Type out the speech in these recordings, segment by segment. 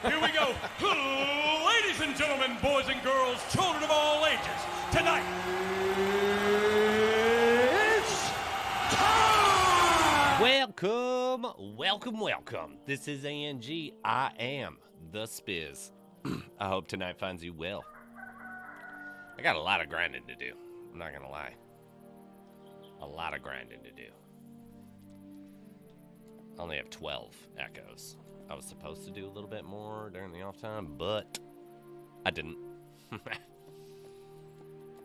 Here we go. Ladies and gentlemen, boys and girls, children of all ages, tonight, it's time! Welcome. This is ANG. I am the Spiz. I hope tonight finds you well. I got a lot of grinding to do. I'm not going to lie. A lot of grinding to do. I only have 12 echoes. I was supposed to do a little bit more during the off time, but I didn't.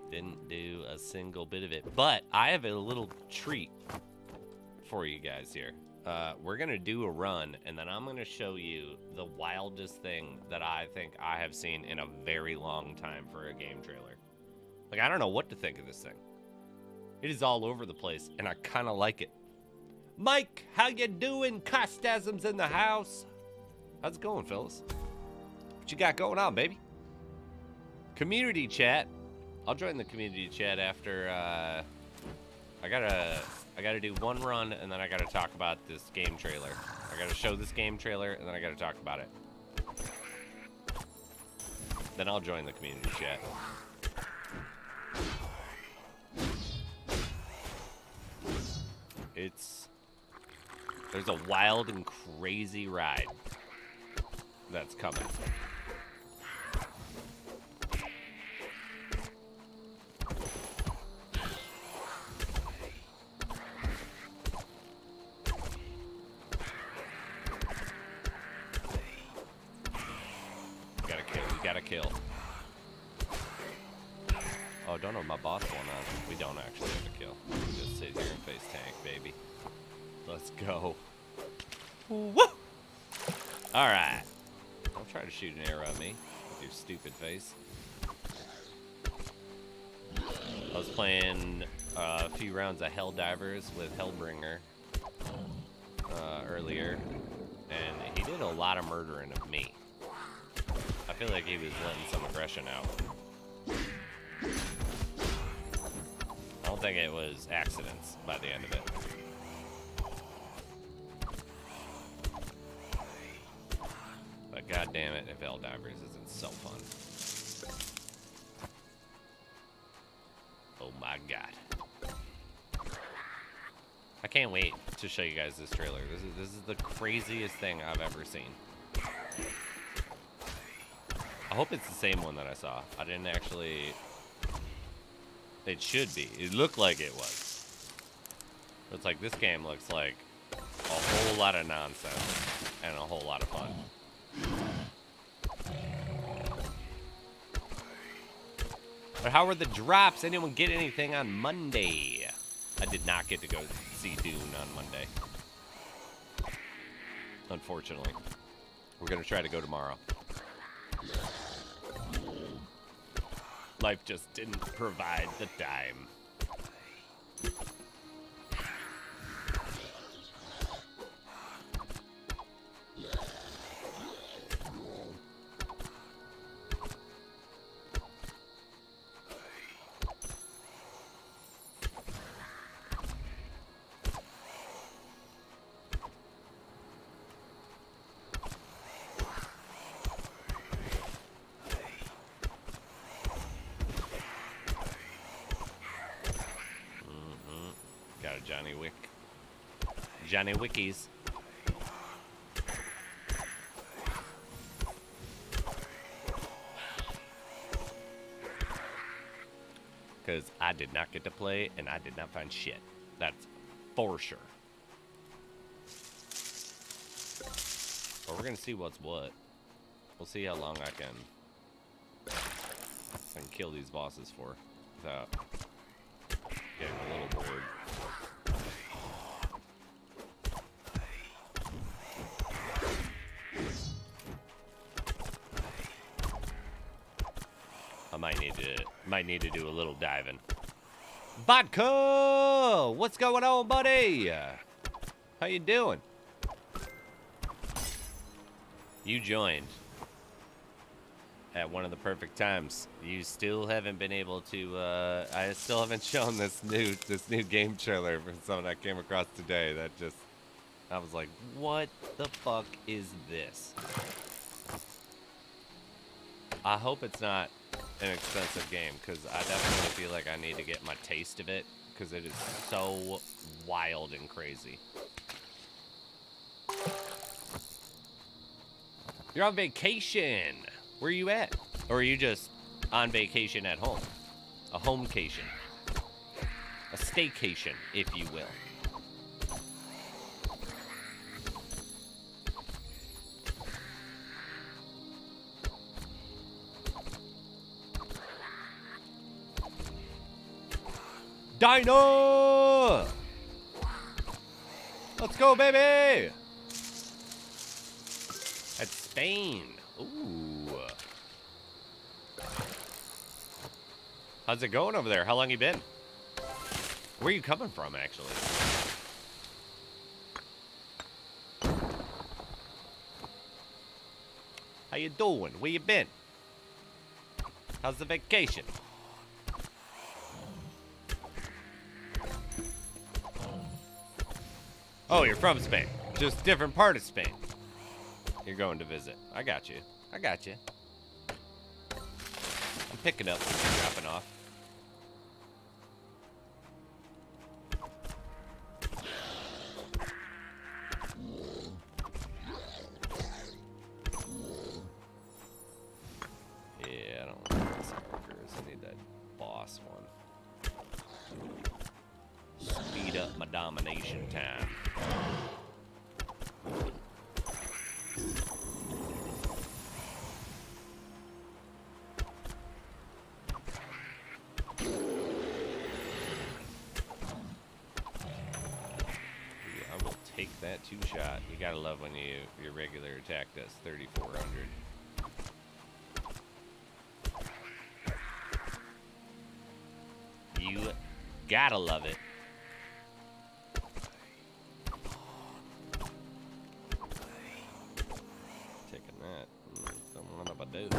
Didn't do a single bit of it. But I have a little treat for you guys here. We're going to do a run, and then I'm going to show you the wildest thing that I think I have seen in a very long time for a game trailer. Like, I don't know what to think of this thing. It is all over the place, and I kind of like it. Mike, how you doing? Costasm's in the house. How's it going, fellas? What you got going on, baby? Community chat. I'll join the community chat after, I gotta do one run, and then I gotta talk about this game trailer. I gotta show this game trailer, and then I gotta talk about it. Then I'll join the community chat. There's a wild and crazy ride that's coming. Gotta kill. Oh, don't know my boss going on. We don't actually have to kill. We just sit here and face tank, baby. Let's go. Woo! Alright. Don't try to shoot an arrow at me with your stupid face. I was playing a few rounds of Helldivers with Hellbringer earlier, and he did a lot of murdering of me. I feel like he was letting some aggression out. I don't think it was accidents by the end of it. But god damn it, if Helldivers isn't so fun. Oh my god. I can't wait to show you guys this trailer. This is the craziest thing I've ever seen. I hope it's the same one that I saw. I didn't actually... It should be. It looked like it was. It's like this game looks like a whole lot of nonsense and a whole lot of fun. But how were the drops? Anyone get anything on Monday? I did not get to go see Dune on Monday. Unfortunately. We're going to try to go tomorrow. Life just didn't provide the time. Johnny Wickies. Because I did not get to play and I did not find shit. That's for sure. But we're going to see what's what. We'll see how long I can kill these bosses for. without getting a little bored. I might need to do a little diving. Vodka! What's going on, buddy? How you doing? You joined at one of the perfect times. You still haven't been able to. I still haven't shown this new game trailer for something I came across today. That just, I was like, what the fuck is this? I hope it's not an expensive game, because I definitely feel like I need to get my taste of it, because it is so wild and crazy. You're on vacation. Where are you at? Or are you just on vacation at home? A homecation. A staycation, if you will. Dino! Let's go, baby! That's Spain. Ooh. How's it going over there? How long you been? Where are you coming from, actually? How you doing? Where you been? How's the vacation? Oh, you're from Spain. Just different part of Spain. You're going to visit. I got you. I got you. I'm picking up what you're dropping off. Yeah, I don't want these markers. I need that boss one. Speed up my domination time. I will take that 2-shot. You gotta love when your regular attack does 3,400. You gotta love it. Taking that. Don't know what I do.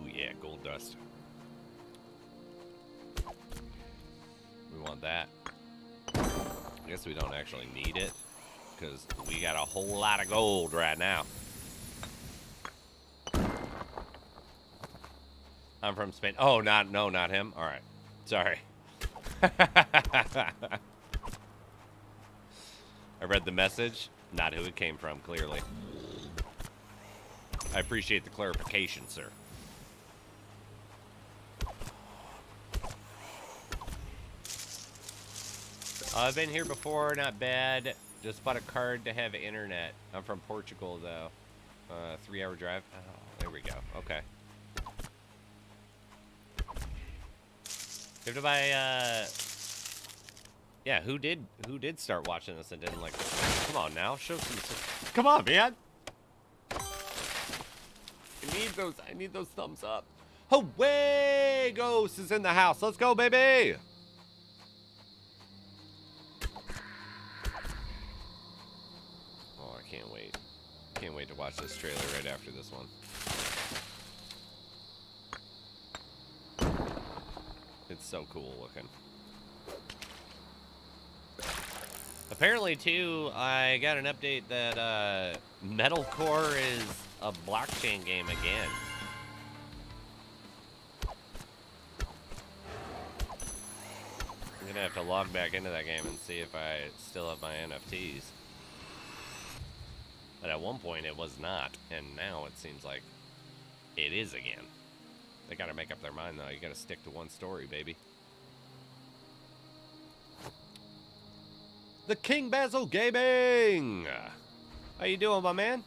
Ooh yeah, gold dust. We want that. I guess we don't actually need it, because we got a whole lot of gold right now. I'm from Spain. Oh, not him. All right. Sorry. I read the message. Not who it came from, clearly. I appreciate the clarification, sir. I've been here before, not bad. Just bought a card to have internet. I'm from Portugal, though. 3-hour drive. Oh, there we go. Okay. You have to buy, yeah, who did start watching this and didn't like this? Come on now, show some, come on, man! I need those thumbs up. Away! Ghost is in the house. Let's go, baby! Oh, I can't wait. Can't wait to watch this trailer right after this one. It's so cool looking. Apparently, too, I got an update that Metalcore is a blockchain game again. I'm gonna have to log back into that game and see if I still have my NFTs. But at one point it was not, and now it seems like it is again. They gotta make up their mind, though. You gotta stick to one story, baby. The King Basil Gaming! How you doing, my man?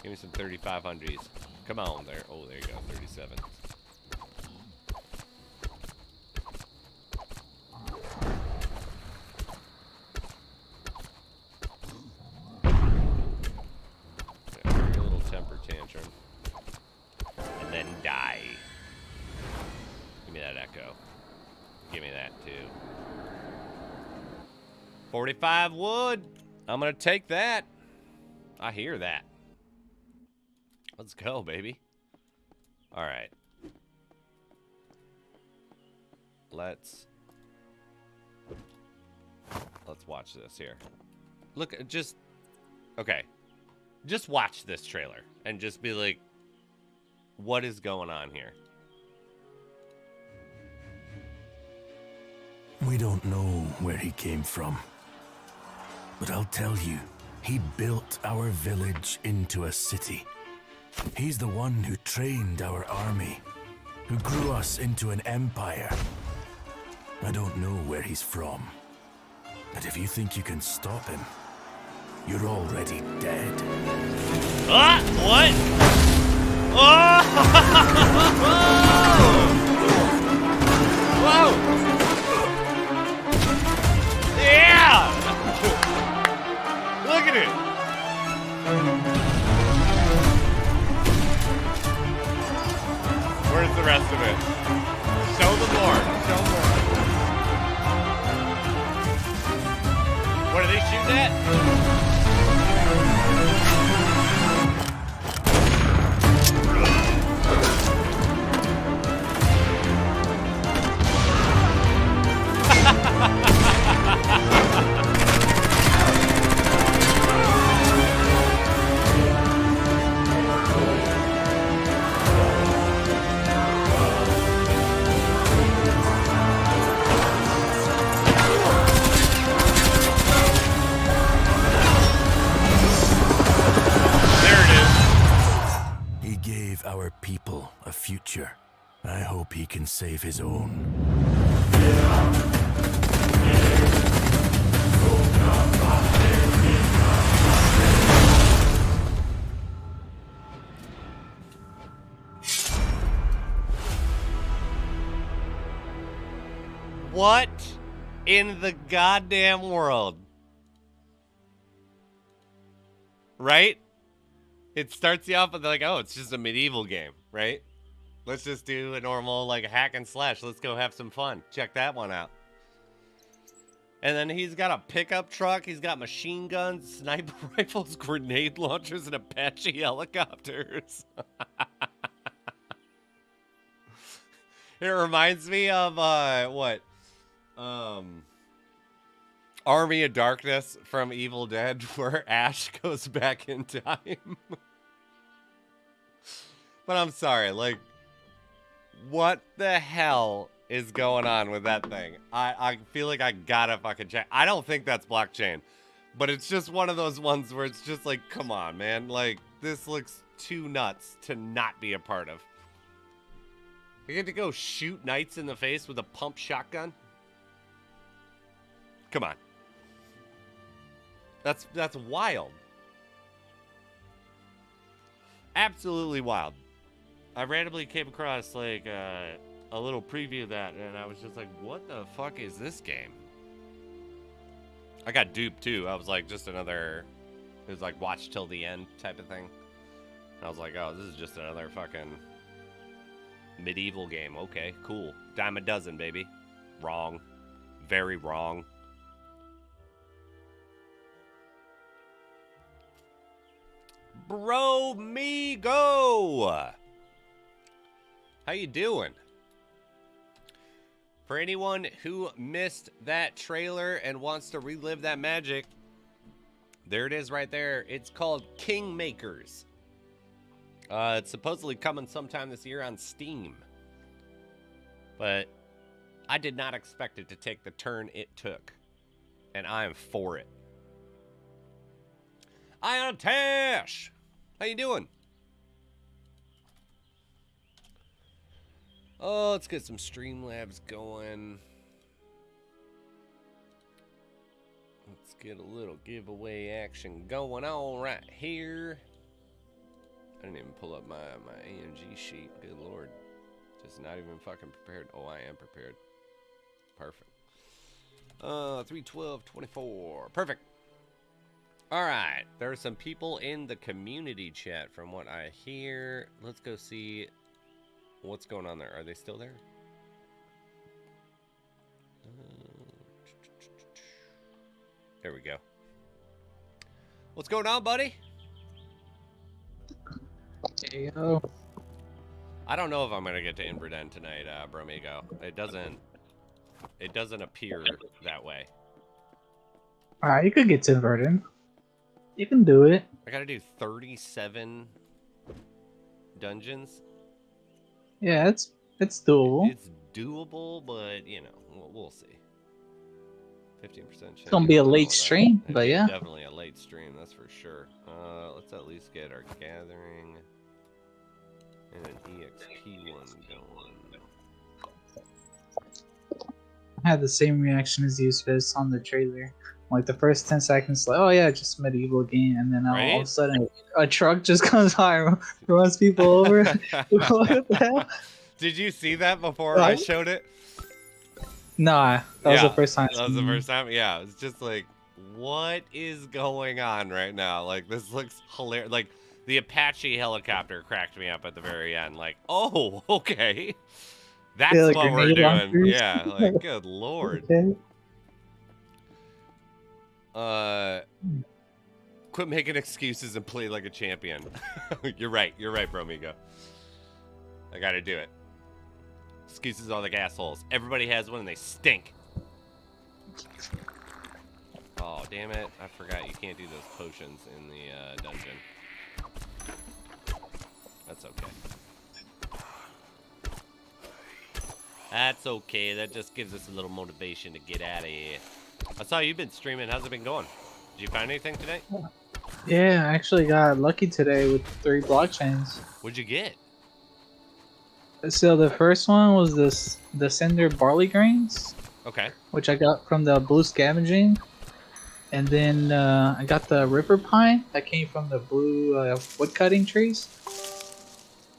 Give me some 3500s. Come on there. Oh, there you go. 37. Yeah, a little temper tantrum. And then die. Give me that echo. Give me that too. 45 wood. I'm gonna take that. I hear that. Let's go, baby. All right. Let's watch this here. Look, okay. Just watch this trailer and just be like, what is going on here? We don't know where he came from. But I'll tell you, he built our village into a city. He's the one who trained our army, who grew us into an empire. I don't know where he's from. But if you think you can stop him, you're already dead. Ah! What? Oh! Whoa! Yeah! Look at it! Where's the rest of it? Show them more. Show more. What are they shooting at? Our people a future. I hope he can save his own. What in the goddamn world? Right? It starts you off with like, oh, it's just a medieval game, right? Let's just do a normal like hack and slash. Let's go have some fun. Check that one out. And then he's got a pickup truck. He's got machine guns, sniper rifles, grenade launchers, and Apache helicopters. It reminds me of what? Army of Darkness from Evil Dead, where Ash goes back in time. But I'm sorry, like, what the hell is going on with that thing? I feel like I gotta fucking check. I don't think that's blockchain, but it's just one of those ones where it's just like, come on, man. Like, this looks too nuts to not be a part of. You get to go shoot knights in the face with a pump shotgun? Come on. That's wild. Absolutely wild. I randomly came across like a little preview of that, and I was just like, what the fuck is this game? I got duped too. I was like, just another, it was like watch till the end type of thing. And I was like, oh, this is just another fucking medieval game. Okay, cool. Dime a dozen, baby. Wrong. Very wrong. Bro, me go. How you doing? For anyone who missed that trailer and wants to relive that magic, there it is right there. It's called Kingmakers. It's supposedly coming sometime this year on Steam. But I did not expect it to take the turn it took. And I am for it. Ion Tash! How you doing? Oh, let's get some Streamlabs going. Let's get a little giveaway action going on right here. didn't even pull up my AMG sheet. Good lord. Just not even fucking prepared. Oh, I am prepared. Perfect. 312-24. Perfect. All right. There are some people in the community chat from what I hear. Let's go see what's going on there. Are they still there? There we go. What's going on, buddy? Hey, yo. I don't know if I'm gonna get to Inverdhen tonight, Bromigo. It doesn't appear that way. Alright, you could get to Inverdhen. You can do it. I gotta do 37 dungeons. Yeah, it's doable. It's doable, but you know, we'll see. 15% chance. It's gonna be a late stream, but yeah. Definitely a late stream, that's for sure. Let's at least get our gathering and an EXP one going. I had the same reaction as you, Fizz, on the trailer. Like the first 10 seconds, like, oh yeah, just medieval game, and then all of a sudden a truck just comes by and runs people over. What the hell? Did you see that before I showed it? Nah, that was the first time. That was the first time? Yeah, it's just like, what is going on right now? Like, this looks hilarious. Like, the Apache helicopter cracked me up at the very end. Like, oh, okay. That's like what we're doing. launchers. Yeah, like, good lord. Okay. Quit making excuses and play like a champion. You're right, Bromigo. I gotta do it. Excuses are like assholes. Everybody has one and they stink. Oh, damn it. I forgot you can't do those potions in the dungeon. That's okay. That's okay. That just gives us a little motivation to get out of here. I saw you've been streaming. How's it been going? Did you find anything today? Yeah, I actually got lucky today with 3 blockchains. What'd you get? So the first one was the Cinder barley grains. Okay. Which I got from the blue scavenging. And then I got the river pine that came from the blue wood cutting trees.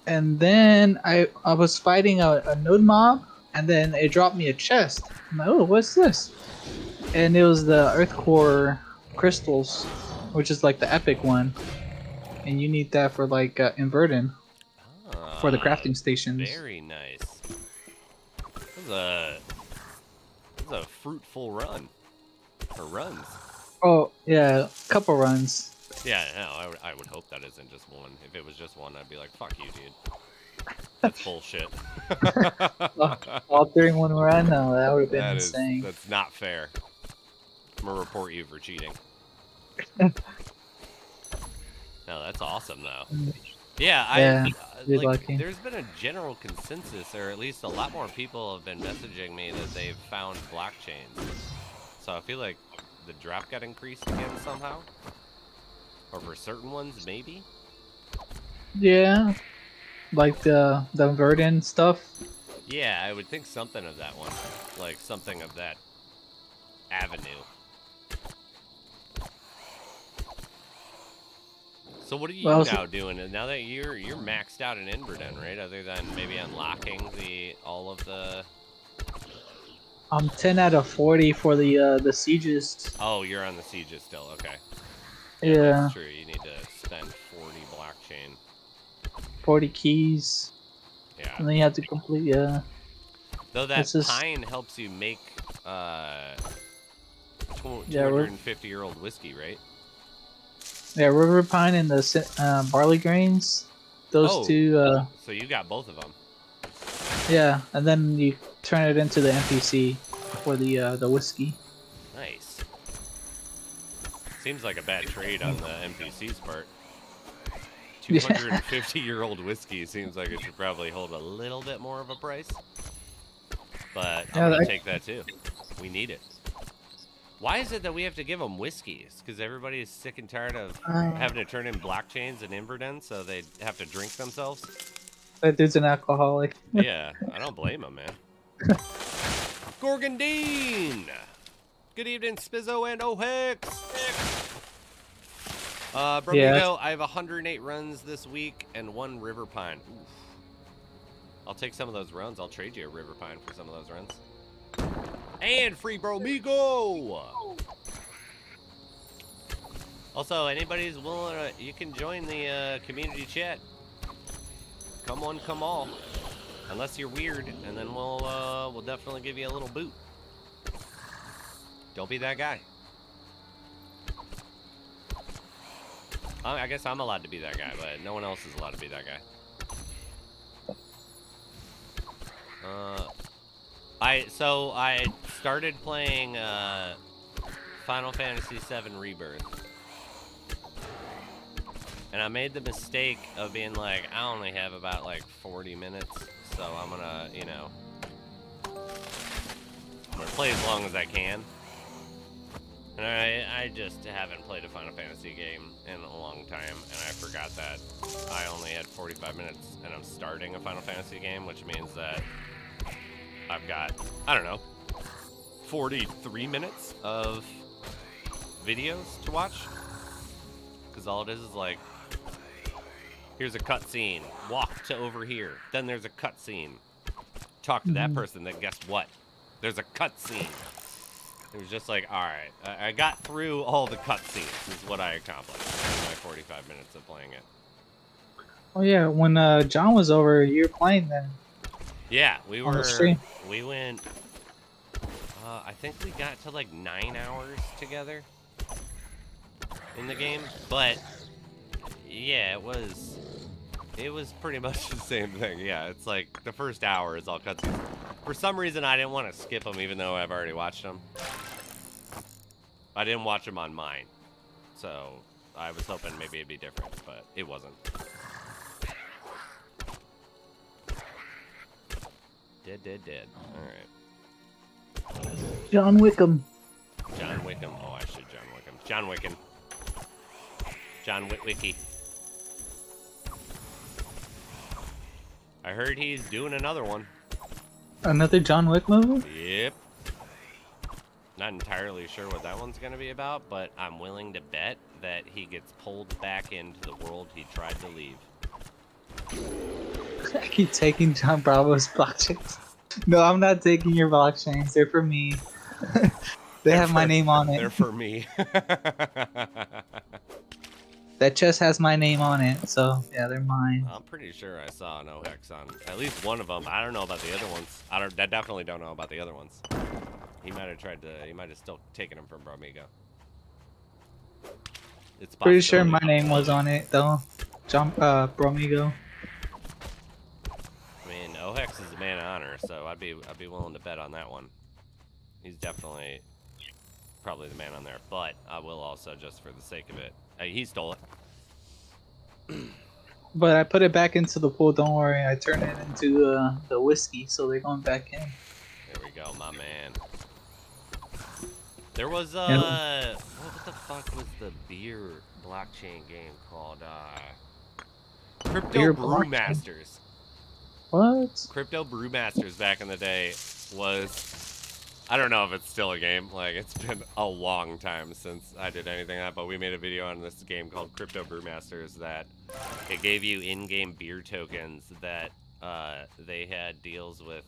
And then I was fighting a node mob, and then it dropped me a chest. I'm like, oh, what's this? And it was the earth core crystals, which is like the epic one. And you need that for like Inverdhen. For the crafting stations. Very nice. This is a fruitful run. Or runs. Oh, yeah, a couple runs. Yeah, no, I would hope that isn't just one. If it was just one, I'd be like, fuck you, dude. That's bullshit. All 3 in one run? No, that would have been insane. That's not fair. I'm going to report you for cheating. No, that's awesome, though. Yeah, like, there's been a general consensus, or at least a lot more people have been messaging me that they've found blockchains. So I feel like the drop got increased again somehow. Or for certain ones, maybe? Yeah. Like the Inverdhen stuff? Yeah, I would think something of that one. Like something of that avenue. So what are you now doing? And now that you're maxed out in Inverdhen, right? Other than maybe unlocking all of the. I'm 10 out of 40 for the sieges. Oh, you're on the sieges still. Okay. Yeah. That's true. You need to spend 40 blockchain. 40 keys. Yeah. And then you have to complete. Yeah. Though that pine helps you make 250-year-old whiskey, right? Yeah, river pine and the barley grains. Those two. So you got both of them. Yeah, and then you turn it into the NPC for the whiskey. Nice. Seems like a bad trade on the NPC's part. 250-year-old whiskey seems like it should probably hold a little bit more of a price. But I'm gonna take that too. We need it. Why is it that we have to give them whiskeys? Because everybody is sick and tired of having to turn in blockchains in Inverdhen, so they have to drink themselves? That dude's an alcoholic. Yeah, I don't blame him, man. Gorgondine! Good evening, Spizzo and O'Hix! Bromigo, Yeah. I have 108 runs this week and 1 River Pine. Oof. I'll take some of those runs. I'll trade you a River Pine for some of those runs. And free Bromigo! Also, anybody's willing to, you can join the community chat. Come on, come all. Unless you're weird, and then we'll definitely give you a little boot. Don't be that guy. I guess I'm allowed to be that guy, but no one else is allowed to be that guy. I started playing Final Fantasy VII Rebirth, and I made the mistake of being like, I only have about like 40 minutes, so I'm gonna, you know, I'm gonna play as long as I can. And I just haven't played a Final Fantasy game in a long time, and I forgot that I only had 45 minutes, and I'm starting a Final Fantasy game, which means that I've got, I don't know, 43 minutes of videos to watch. Because all it is like, here's a cutscene, walk to over here, then there's a cutscene, talk to that person, then guess what? There's a cutscene. It was just like, alright, I got through all the cutscenes, is what I accomplished in my 45 minutes of playing it. Oh yeah, when John was over, you were playing then. Yeah, On the stream. we went, I think we got to like 9 hours together in the game, but yeah, it was pretty much the same thing. Yeah, it's like the first hour is all cutscenes. For some reason, I didn't want to skip them, even though I've already watched them. I didn't watch them on mine, so I was hoping maybe it'd be different, but it wasn't. Dead. All right. John Wickham. John Wickham. Oh, I should John Wickham. John Wickham. John Witwicky. I heard he's doing another one. Another John Wick movie? Yep. Not entirely sure what that one's going to be about, but I'm willing to bet that he gets pulled back into the world he tried to leave. I keep taking John Bravo's blockchains. No, I'm not taking your blockchains. They're for me. They have my name on it. They're for me. That chest has my name on it, so yeah, they're mine. I'm pretty sure I saw an OX on at least one of them. I don't know about the other ones. I definitely don't know about the other ones. He might have he might have still taken them from Bromigo. It's Pretty sure my name was on it though. John Bromigo. I mean, OX is a man of honor, so I'd be willing to bet on that one. He's definitely probably the man on there, but I will also, just for the sake of it, he stole it. But I put it back into the pool. Don't worry, I turned it into the whiskey, so they're going back in. There we go, my man. There was what the fuck was the beer blockchain game called? Crypto Beer Brewmasters. What? Crypto Brewmasters back in the day was, I don't know if it's still a game. Like, it's been a long time since I did anything like that, but we made a video on this game called Crypto Brewmasters that it gave you in-game beer tokens that they had deals with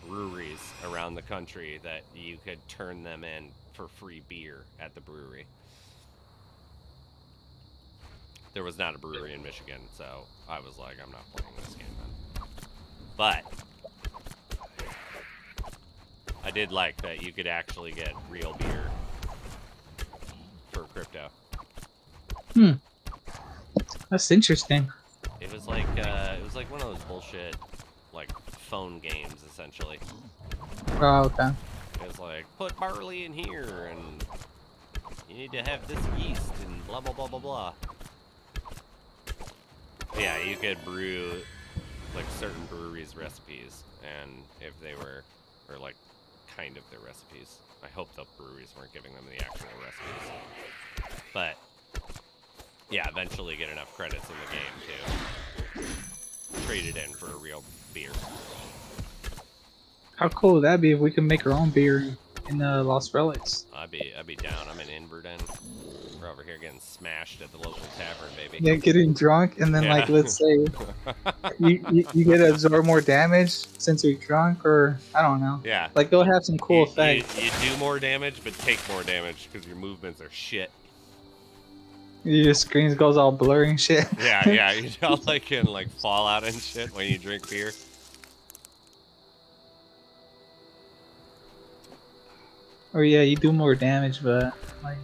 breweries around the country that you could turn them in for free beer at the brewery. There was not a brewery in Michigan, so I was like, I'm not playing this game then. But I did like that you could actually get real beer for crypto. That's interesting. It was like one of those bullshit like phone games essentially. Oh, okay. It was like, put barley in here and you need to have this yeast and blah blah blah blah blah. Yeah, you could brew like certain breweries' recipes, and if they were, or like kind of their recipes. I hope the breweries weren't giving them the actual recipes. But yeah, eventually get enough credits in the game to trade it in for a real beer. How cool would that be if we could make our own beer in Lost Relics. I'd be down. I'm in Inverdhen. We're over here getting smashed at the local tavern, baby. Yeah, getting drunk, and then like Yeah. let's say you get to absorb more damage since you're drunk, or I don't know. Yeah. Like they'll have some cool effects. You do more damage, but take more damage because your movements are shit. Your screen goes all blurry and shit. Yeah, yeah. You know, like in like Fallout and shit when you drink beer. Or yeah, you do more damage, but like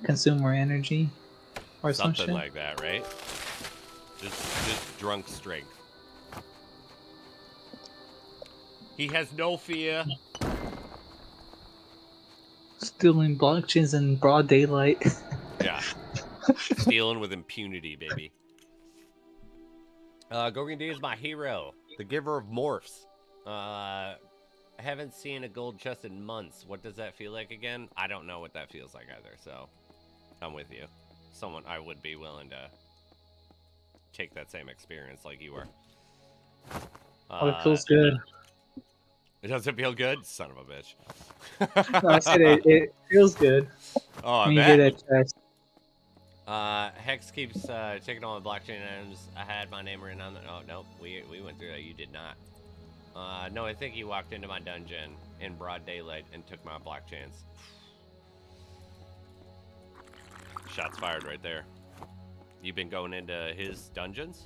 consume more energy, or some Something shit. like that, right? Just drunk strength. He has no fear. Stealing blockchains in broad daylight. Yeah. Stealing with impunity, baby. Gorgon D is my hero. The giver of morphs. I haven't seen a gold chest in months. What does that feel like again? I don't know what that feels like either, so I'm with you. Someone I would be willing to take that same experience like you were. Oh, it feels good. It doesn't feel good? Son of a bitch. No, I said it feels good. Oh, I when you bet. get that chest. Hex keeps checking all the blockchain items. I had my name written on the... Oh, nope. We went through that. You did not. No, I think you walked into my dungeon in broad daylight and took my blockchains. Shots fired right there. You've been going into his dungeons?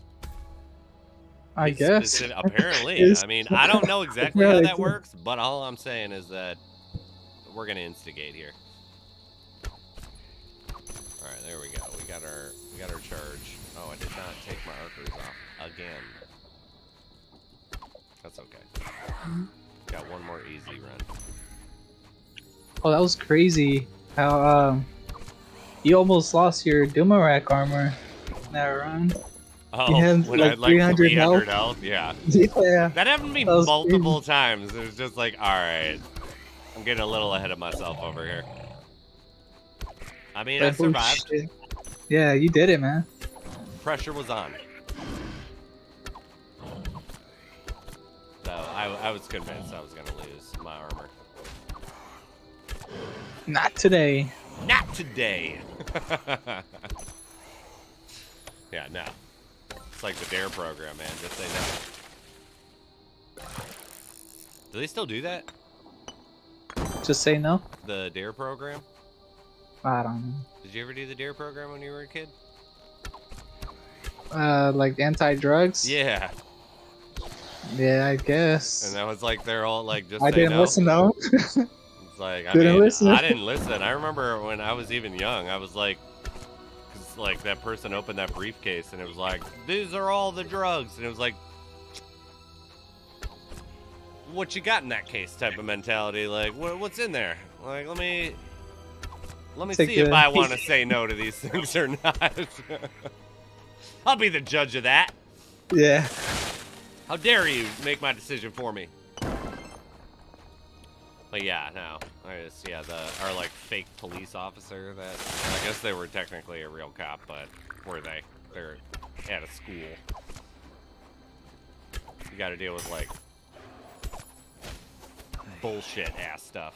I guess. Apparently. I mean, I don't know exactly how that works, but all I'm saying is that we're going to instigate here. All right, there we go. We got our charge. Oh, I did not take my archers off again. That's okay. Got one more easy run. Oh, that was crazy. How you almost lost your Dumarak armor in that run. Oh, you had when like I had like 300 300 health? Yeah. Yeah. That happened to me That was multiple times. It was just like, all right, I'm getting a little ahead of myself over here. I mean, I survived. Shit. Yeah, you did it, man. Pressure was on. So I was convinced I was going to lose my armor. Not today. Not today. Yeah, no. It's like the DARE program, man. Just say no. Do they still do that? Just say no. The DARE program? I don't know. Did you ever do the DARE program when you were a kid? Like anti-drugs? Yeah. Yeah, I guess. And that was like they're all like just I say didn't no. listen though. It's like I Didn't mean, listen. I didn't listen. I remember when I was even young, I was like, cause like that person opened that briefcase and it was like, these are all the drugs, and it was like, what you got in that case type of mentality. Like, what's in there? Like, let me Take see if a I want to peek. say no to these things or not. I'll be the judge of that. Yeah. How dare you make my decision for me? But yeah, no. Our like fake police officer that, I guess they were technically a real cop, but were they? They're at a school. You gotta deal with like bullshit ass stuff.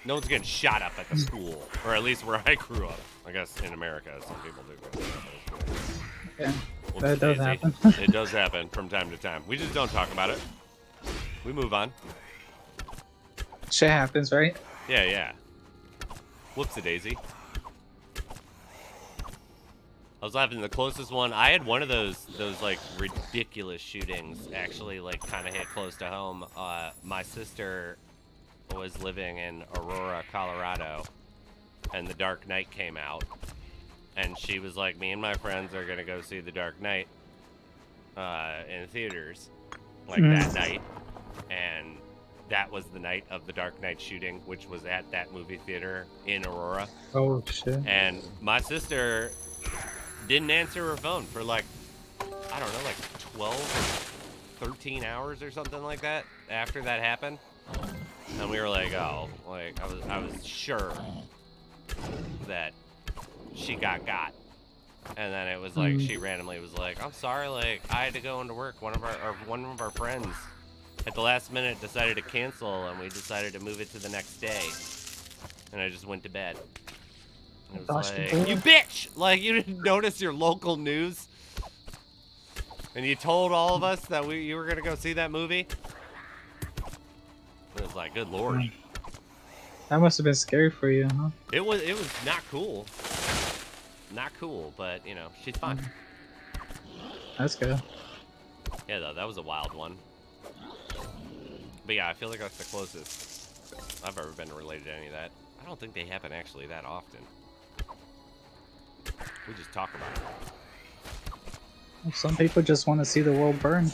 No one's getting shot up at the school, or at least where I grew up. I guess in America, some people do get shot up at the school. Yeah. Whoops, That does daisy. happen. It does happen from time to time. We just don't talk about it. We move on. Shit happens, right? Yeah, yeah. Whoopsie-daisy. I was laughing. The closest one, I had one of those like ridiculous shootings actually like kind of hit close to home. My sister was living in Aurora, Colorado, and The Dark Knight came out, and she was like, me and my friends are gonna go see The Dark Knight in theaters like that night, and that was the night of the Dark Knight shooting, which was at that movie theater in Aurora. Oh shit. And my sister didn't answer her phone for like, I don't know, like 12 or 13 hours or something like that after that happened. And we were like, oh, like I was sure that she got. And then it was like she randomly was like, I'm sorry, like I had to go into work. One of our friends at the last minute decided to cancel, and we decided to move it to the next day. And I just went to bed. And it was like, you bitch! Like, you didn't notice your local news? And you told all of us that you were gonna go see that movie? It was like, good lord. That must have been scary for you, huh? It was not cool. Not cool, but you know, she's fine. That's good. Yeah, though, that was a wild one. But yeah, I feel like that's the closest I've ever been related to any of that. I don't think they happen actually that often. We just talk about it. Some people just want to see the world burn.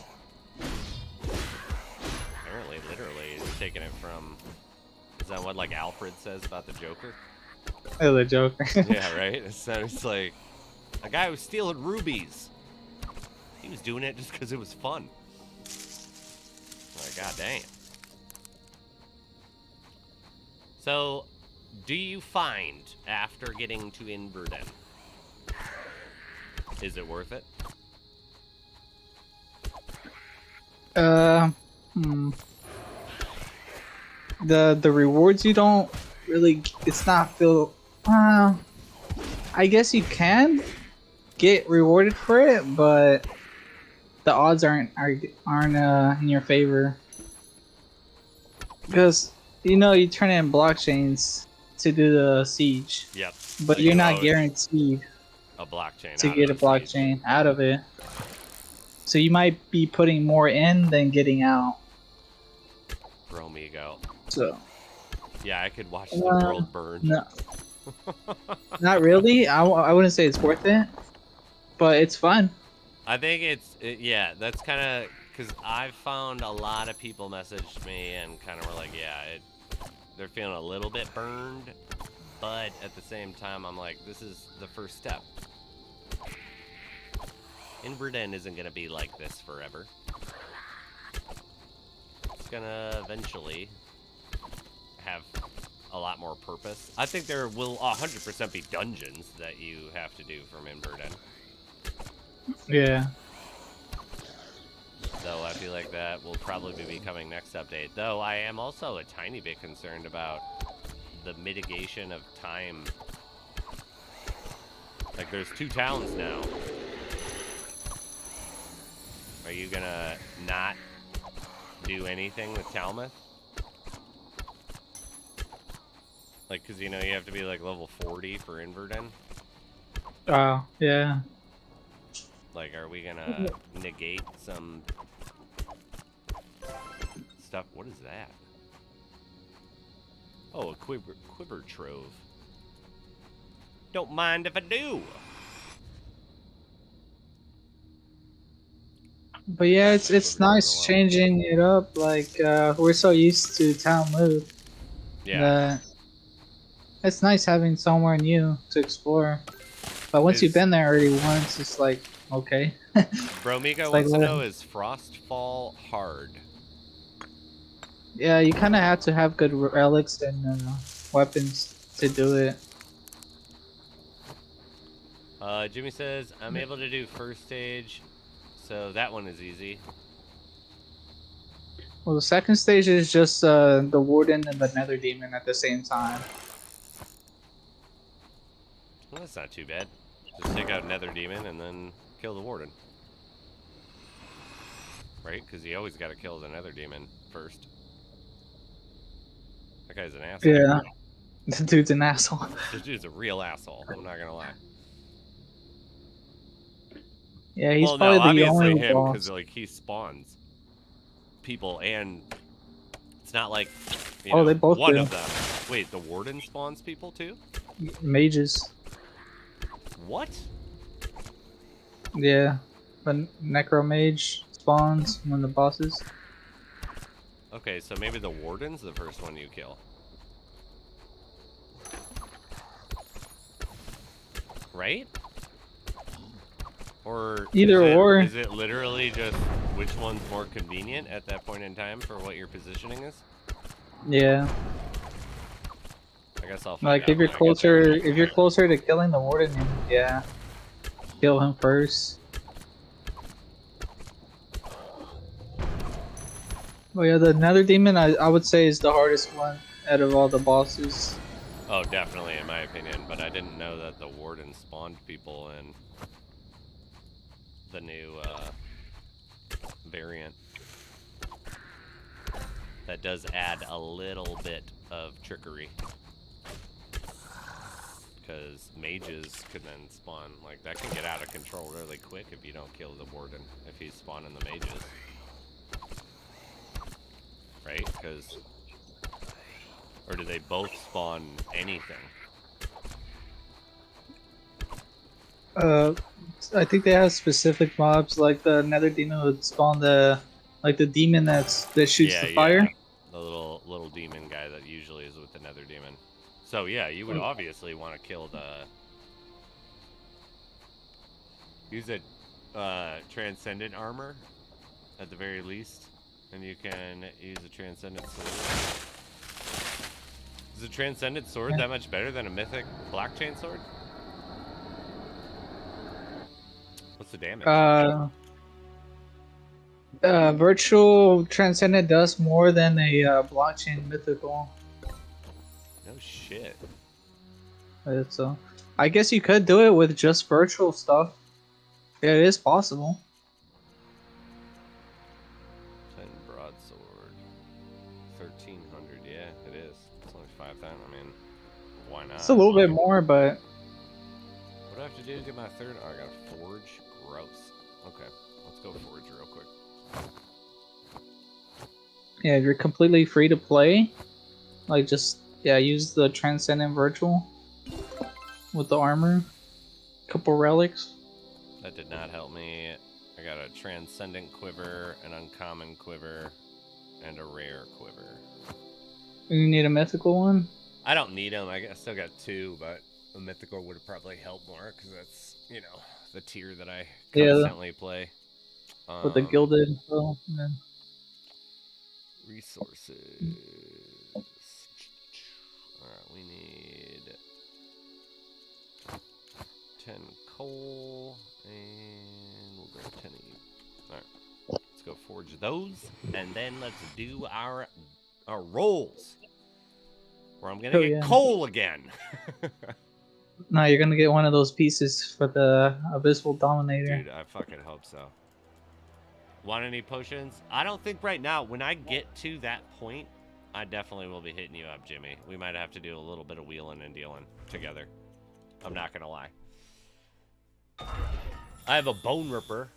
Apparently, literally, taking it from... Is that what, like, Alfred says about the Joker? Oh, the Joker. Yeah, right? It's like, a guy who's stealing rubies. He was doing it just because it was fun. Like, god dang. So, do you find, after getting to Inverdhen, is it worth it? The rewards you don't really, it's not feel, I guess you can get rewarded for it, but the odds aren't in your favor. Because, you know, you turn in blockchains to do the siege. Yep. But you're not guaranteed a blockchain to get a blockchain out of it. So you might be putting more in than getting out. Bromigo. So. Yeah, I could watch the world burn. No. Not really. I wouldn't say it's worth it. But it's fun. I think yeah, that's kind of... Because I've found a lot of people messaged me and kind of were like, yeah, they're feeling a little bit burned. But at the same time, I'm like, this is the first step. Inverdhen isn't going to be like this forever. It's going to eventually have a lot more purpose. I think there will 100% be dungeons that you have to do from Inverdhen. Yeah. So I feel like that will probably be coming next update. Though I am also a tiny bit concerned about the mitigation of time. Like, there's 2 towns now. Are you gonna not do anything with Talmuth? Like, cause you know you have to be like level 40 for Inverdhen. Oh, yeah. Like, are we gonna negate some stuff? What is that? Oh, a quiver trove. Don't mind if I do. But yeah, it's nice changing it up. Like we're so used to Talmud. Yeah. It's nice having somewhere new to explore. But once you've been there already once, it's like okay. Bromigo wants to know, is Frostfall hard? Yeah, you kind of have to have good relics and weapons to do it. Jimmy says, I'm able to do first stage, so that one is easy. Well, the second stage is just the Warden and the Nether Demon at the same time. Well, that's not too bad. Just take out Nether Demon and then kill the Warden. Right? Because you always got to kill the Nether Demon first. That guy's an asshole. Yeah. The dude's an asshole. This dude's a real asshole. I'm not gonna lie. Yeah, he's probably the only him boss. because like he spawns people, and it's not like they both one do. of them. Wait, the Warden spawns people too? Mages. What? Yeah, the Necromage spawns when the bosses. Okay, so maybe the Warden's the first one you kill. Right? Or is it literally just which one's more convenient at that point in time for what your positioning is? Yeah. I guess I'll find Like out if you're when I get there. closer to killing the Warden, then yeah, kill him first. But yeah, the Nether Demon I would say is the hardest one out of all the bosses. Oh, definitely, in my opinion. But I didn't know that the Warden spawned people in the new variant. That does add a little bit of trickery. Because mages can then spawn. Like, that can get out of control really quick if you don't kill the Warden. If he's spawning the mages. Right? Because... Or do they both spawn anything? I think they have specific mobs, like the Nether Demon would spawn the demon that shoots the fire. The little demon guy that usually is with the Nether Demon. So yeah, you would obviously want to kill the... Use a Transcendent armor, at the very least. And you can use a Transcendent sword. Is a Transcendent sword that much better than a Mythic Black Chain sword? What's the damage? Virtual Transcendent does more than a blockchain mythical. No shit. So, I guess you could do it with just virtual stuff. Yeah, it is possible. 10 broadsword. 1300, yeah, it is. It's only 5,000. I mean, why not? It's a little bit more, but... What do I have to do to get my third? Oh, I gotta forge. Gross. Okay, let's go forge real quick. Yeah, you're completely free to play. Like, just, yeah, use the Transcendent Virtual with the armor. Couple relics. That did not help me. I got a Transcendent quiver, an uncommon quiver, and a rare quiver. You need a mythical one? I don't need them. I still got 2, but a mythical would have probably helped more, because that's, you know, the tier that I constantly play. With the gilded. Oh, man. Resources. Alright, we need 10 coal, and we'll grab 10 each. Alright, let's go forge those, and then let's do our rolls. Where I'm gonna get coal again. No, you're gonna get one of those pieces for the Abyssal Dominator. Dude, I fucking hope so. Want any potions? I don't think right now. When I get to that point, I definitely will be hitting you up, Jimmy. We might have to do a little bit of wheeling and dealing together. I'm not gonna lie. I have a Bone Ripper.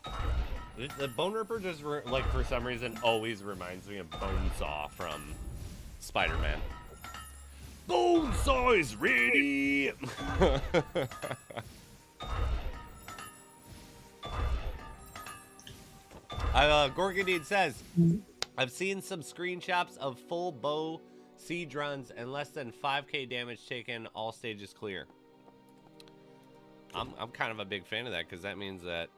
The Bone Ripper just, like, for some reason, always reminds me of Bonesaw from Spider-Man. Bonesaw is ready! Gorgonide says, I've seen some screenshots of full bow siege runs and less than 5k damage taken, all stages clear. I'm kind of a big fan of that, because that means that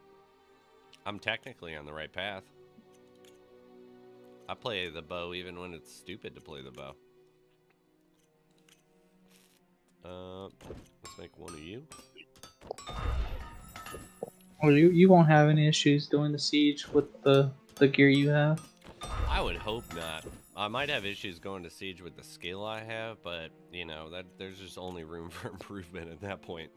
I'm technically on the right path. I play the bow even when it's stupid to play the bow. Let's make one of you. Well, you won't have any issues doing the siege with the gear you have. I would hope not. I might have issues going to siege with the skill I have, but you know that there's just only room for improvement at that point.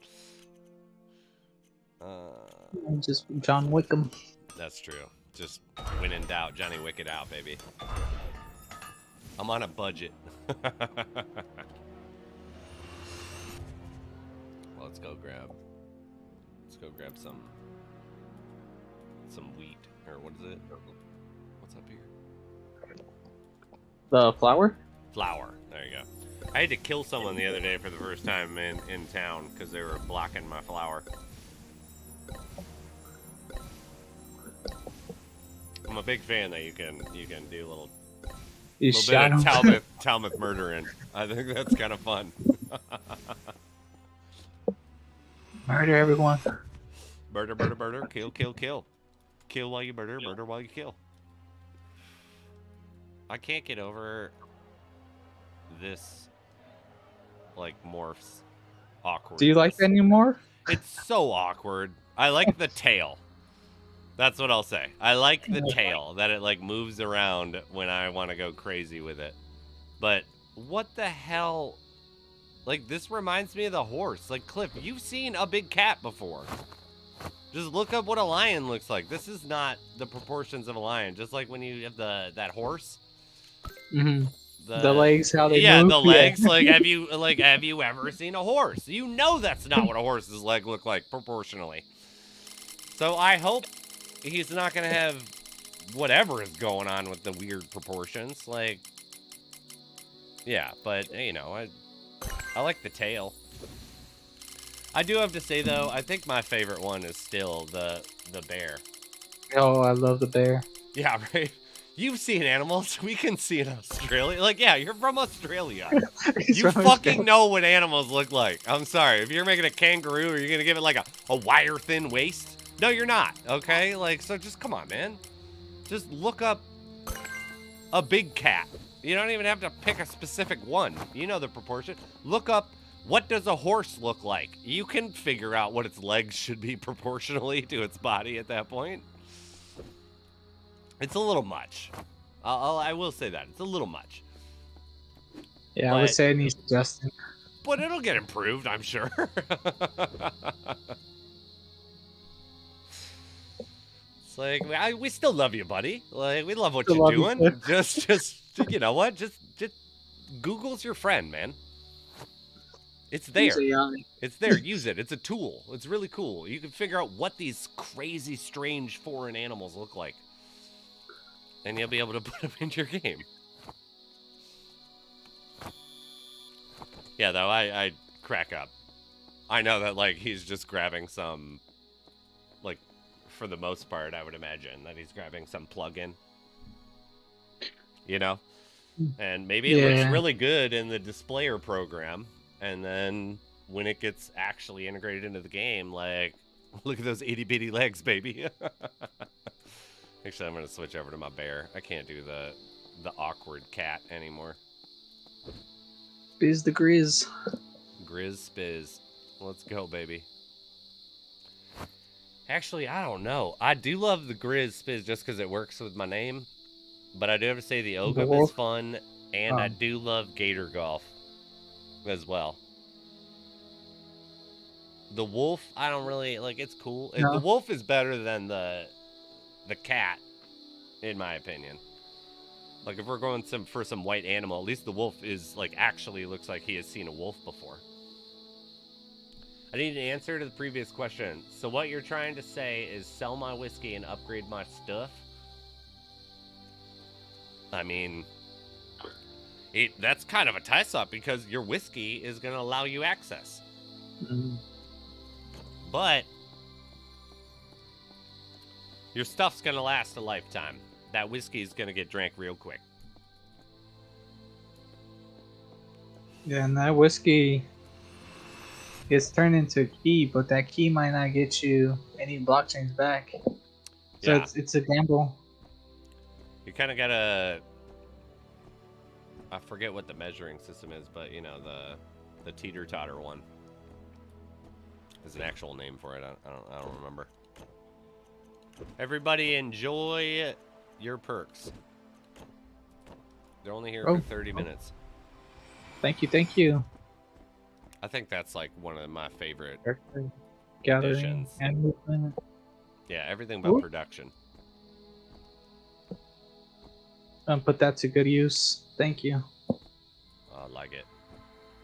Just John Wickham. That's true. Just when in doubt, Johnny Wick it out, baby. I'm on a budget. Well, let's go grab some wheat, or what is it? What's up here? The flour? Flour. There you go. I had to kill someone the other day for the first time in town because they were blocking my flour. I'm a big fan that you can do a little bit of Talmuth murdering. I think that's kind of fun. Murder everyone. Murder, murder, murder. Kill, kill, kill. Kill while you murder, murder while you kill. I can't get over this, like, morphs awkward. Do you like that new morph? It's so awkward. I like the tail. That's what I'll say. I like the tail, that it like moves around when I want to go crazy with it. But what the hell? Like, this reminds me of the horse. Like, Cliff, you've seen a big cat before. Just look up what a lion looks like. This is not the proportions of a lion. Just like when you have that horse. Mm-hmm. The legs, how they move. Yeah, the legs. Like, have you ever seen a horse? You know that's not what a horse's leg look like proportionally. So I hope he's not gonna have whatever is going on with the weird proportions. Like, yeah, but you know, I like the tail. I do have to say though, I think my favorite one is still the bear. Oh, I love the bear. Yeah, right. You've seen animals. We can see in Australia. Like, yeah, you're from Australia. You fucking know what animals look like. I'm sorry. If you're making a kangaroo, are you going to give it like a wire-thin waist? No, you're not. Okay? Like, so just come on, man. Just look up a big cat. You don't even have to pick a specific one. You know the proportion. Look up, what does a horse look like? You can figure out what its legs should be proportionally to its body at that point. It's a little much. I will say that. It's a little much. Yeah, but, I would say it needs adjusting. But it'll get improved, I'm sure. It's like, we still love you, buddy. Like, we love what you're doing. Just, you know what? Just Google's your friend, man. It's there. It's there. Use it. It's a tool. It's really cool. You can figure out what these crazy, strange foreign animals look like. And you'll be able to put them into your game. Yeah, though, I crack up. I know that, like, he's just grabbing some, like, for the most part, I would imagine, that he's grabbing some plug-in. You know? And maybe it looks really good in the displayer program, and then when it gets actually integrated into the game, like, look at those itty-bitty legs, baby. Actually, I'm going to switch over to my bear. I can't do the awkward cat anymore. Biz the Grizz. Grizz Spiz. Let's go, baby. Actually, I don't know. I do love the Grizz Spiz just because it works with my name. But I do have to say the Ogre is fun. And I do love Gator Golf as well. The wolf, I don't really... Like, it's cool. No. The wolf is better than the cat, in my opinion. Like, if we're going for some white animal, at least the wolf is, like, actually looks like he has seen a wolf before. I need an answer to the previous question. So what you're trying to say is sell my whiskey and upgrade my stuff? I mean, that's kind of a tie-up because your whiskey is going to allow you access. Mm-hmm. But your stuff's going to last a lifetime. That whiskey is going to get drank real quick. Yeah, and that whiskey gets turned into a key, but that key might not get you any blockchains back. So yeah. It's a gamble. You kind of got to... I forget what the measuring system is, but, you know, the teeter-totter one. There's an actual name for it. I don't remember. Everybody enjoy your perks. They're only here for 30 minutes. Thank you. I think that's like one of my favorite gathering and movement. Yeah, everything about production. Put that to good use. Thank you. I like it.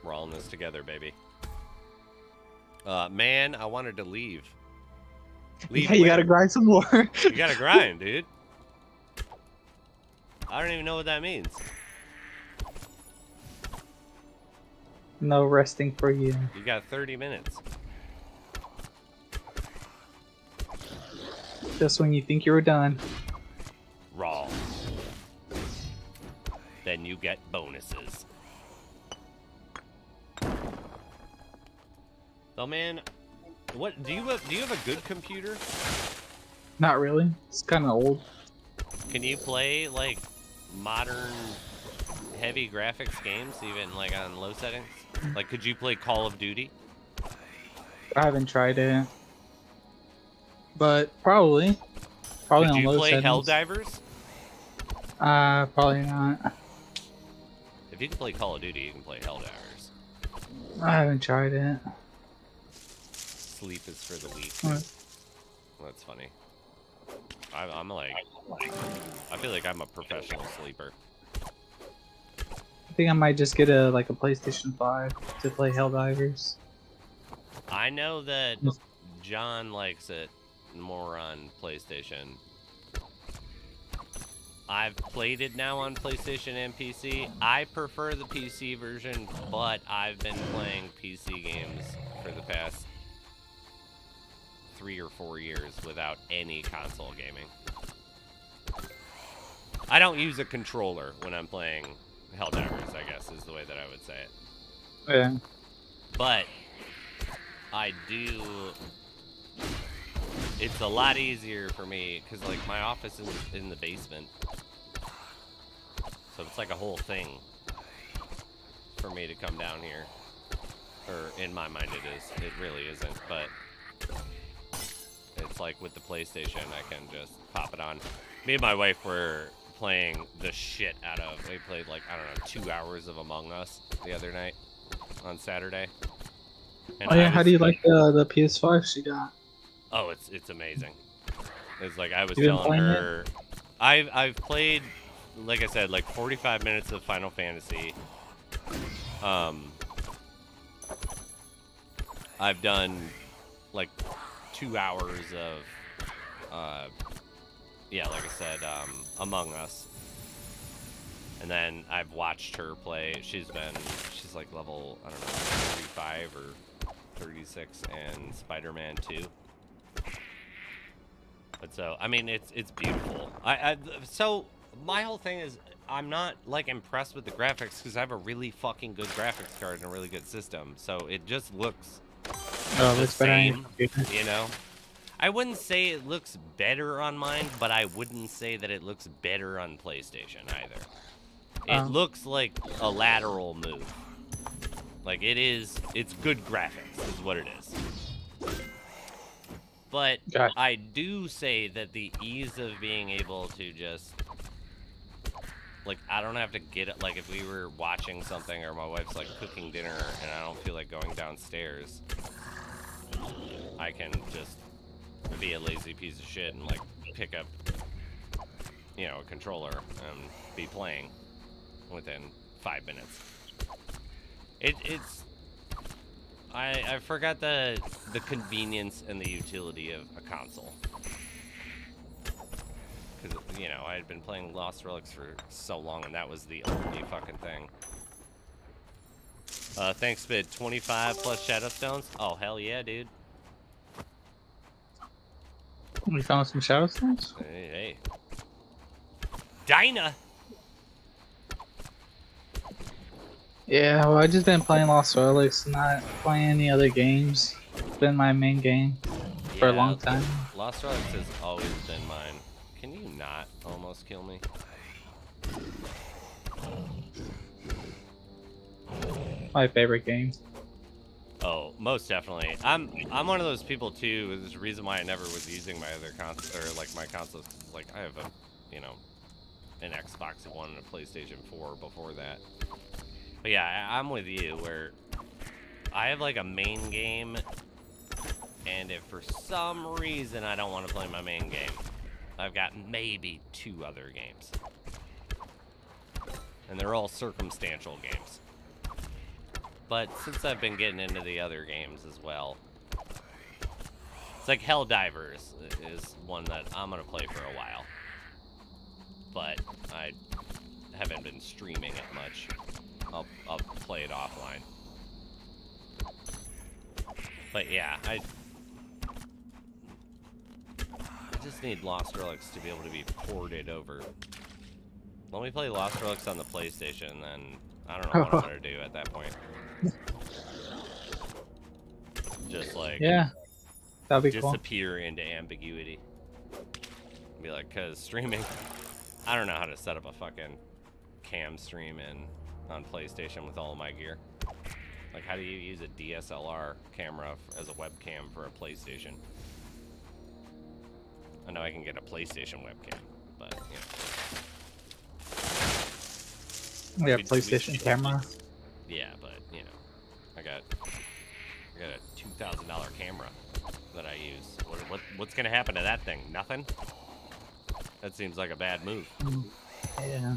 We're all in this together, baby. Man, I wanted to leave. Yeah, you gotta grind some more. You gotta grind, dude. I don't even know what that means. No resting for you. You got 30 minutes. Just when you think you were done. Raw. Then you get bonuses. So, man, what do you have a good computer? Not really. It's kind of old. Can you play like modern heavy graphics games even like on low settings? Like, could you play Call of Duty? I haven't tried it, but probably. Probably Did on you low play settings. Helldivers? Probably not. If you can play Call of Duty, you can play Helldivers. I haven't tried it. Sleep is for the weak. Alright. That's funny. I'm like, I feel like I'm a professional sleeper. I think I might just get a PlayStation 5 to play Helldivers. I know that John likes it more on PlayStation. I've played it now on PlayStation and PC. I prefer the PC version, but I've been playing PC games for the past 3 or 4 years without any console gaming. I don't use a controller when I'm playing Helldivers, I guess, is the way that I would say it. Yeah. But I do. It's a lot easier for me because, like, my office is in the basement, so it's like a whole thing for me to come down here. Or in my mind, it is. It really isn't, but it's like with the PlayStation, I can just pop it on. Me and my wife were playing the shit out of. We played like, I don't know, 2 hours of Among Us the other night on Saturday. And Oh yeah, how do you like the PS5 she got? Oh, it's amazing. It's like I was You been telling playing her, I've played, like I said, like 45 minutes of Final Fantasy. I've done like 2 hours of, yeah, like I said, Among Us. And then I've watched her play. She's like level, I don't know, 35 or 36 and Spider-Man 2. But so, I mean, it's beautiful. So my whole thing is I'm not like impressed with the graphics because I have a really fucking good graphics card and a really good system. So it just looks Oh, the looks better on your same, computer. you know? I wouldn't say it looks better on mine, but I wouldn't say that it looks better on PlayStation either. It looks like a lateral move. Like it's good graphics is what it is. But Gotcha. I do say that the ease of being able to just, like, I don't have to get it. Like, if we were watching something or my wife's, like, cooking dinner and I don't feel like going downstairs, I can just be a lazy piece of shit and, like, pick up, you know, a controller and be playing within 5 minutes. I forgot the convenience and the utility of a console. Because, you know, I had been playing Lost Relics for so long, and that was the only fucking thing. Thanks, Spid. 25 plus Shadow Stones? Oh, hell yeah, dude. We found some Shadow Stones? Hey. Dinah! Yeah, well, I just been playing Lost Relics, not playing any other games. It's been my main game for a long time. Lost Relics has always been mine. Can you not almost kill me? My favorite game. Oh, most definitely. I'm one of those people too. There's a reason why I never was using my other console, or like my consoles. Like I have a, you know, an Xbox One and a PlayStation 4 before that. But yeah, I'm with you where I have like a main game, and if for some reason I don't want to play my main game, I've got maybe 2 other games. And they're all circumstantial games. But since I've been getting into the other games as well, it's like Helldivers is one that I'm going to play for a while. But I haven't been streaming it much. I'll play it offline. But yeah, I just need Lost Relics to be able to be ported over. Let me play Lost Relics on the PlayStation, then I don't know what I'm gonna do at that point. Just like, Yeah, that'd be cool. disappear into ambiguity. Be like, cause streaming, I don't know how to set up a fucking cam stream on PlayStation with all of my gear. Like, how do you use a DSLR camera as a webcam for a PlayStation? I know I can get a PlayStation webcam, but Yeah, We- PlayStation camera. yeah, but I got a $2,000 camera that I use. What's gonna happen to that thing? Nothing. That seems like a bad move. Yeah.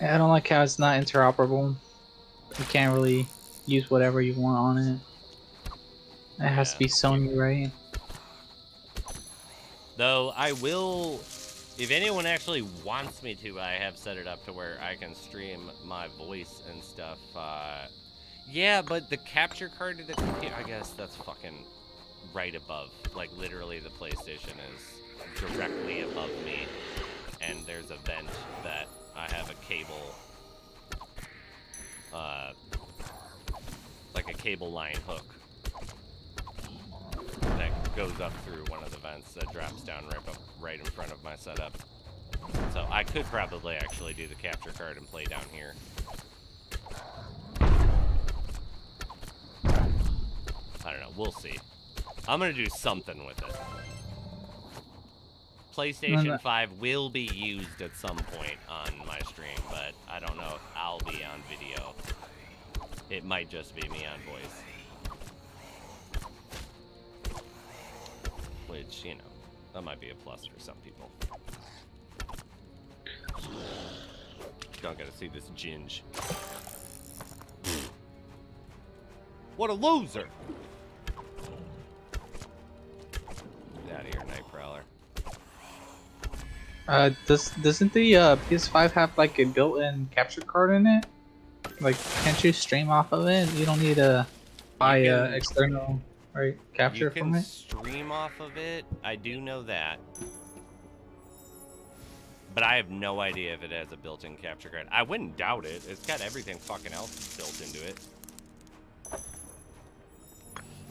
I don't like how it's not interoperable. You can't really use whatever you want on it. It has to be Sony, right? Though I will, if anyone actually wants me to, I have set it up to where I can stream my voice and stuff. Yeah, but the capture card to the computer, I guess that's fucking right above. Like, literally, the PlayStation is directly above me. And there's a vent that I have a cable, like a cable line hook that goes up through one of the vents that drops down right in front of my setup. So I could probably actually do the capture card and play down here. I don't know, we'll see. I'm gonna do something with it. PlayStation 5 will be used at some point on my stream, but I don't know if I'll be on video. It might just be me on voice. Which, that might be a plus for some people. Don't gotta see this ginge. What a loser! Get out of here, Night Prowler. Doesn't the PS5 have like a built-in capture card in it? Like, can't you stream off of it? You don't need to buy external capture from You can it. stream off of it. I do know that, but I have no idea if it has a built-in capture card. I wouldn't doubt it. It's got everything fucking else built into it.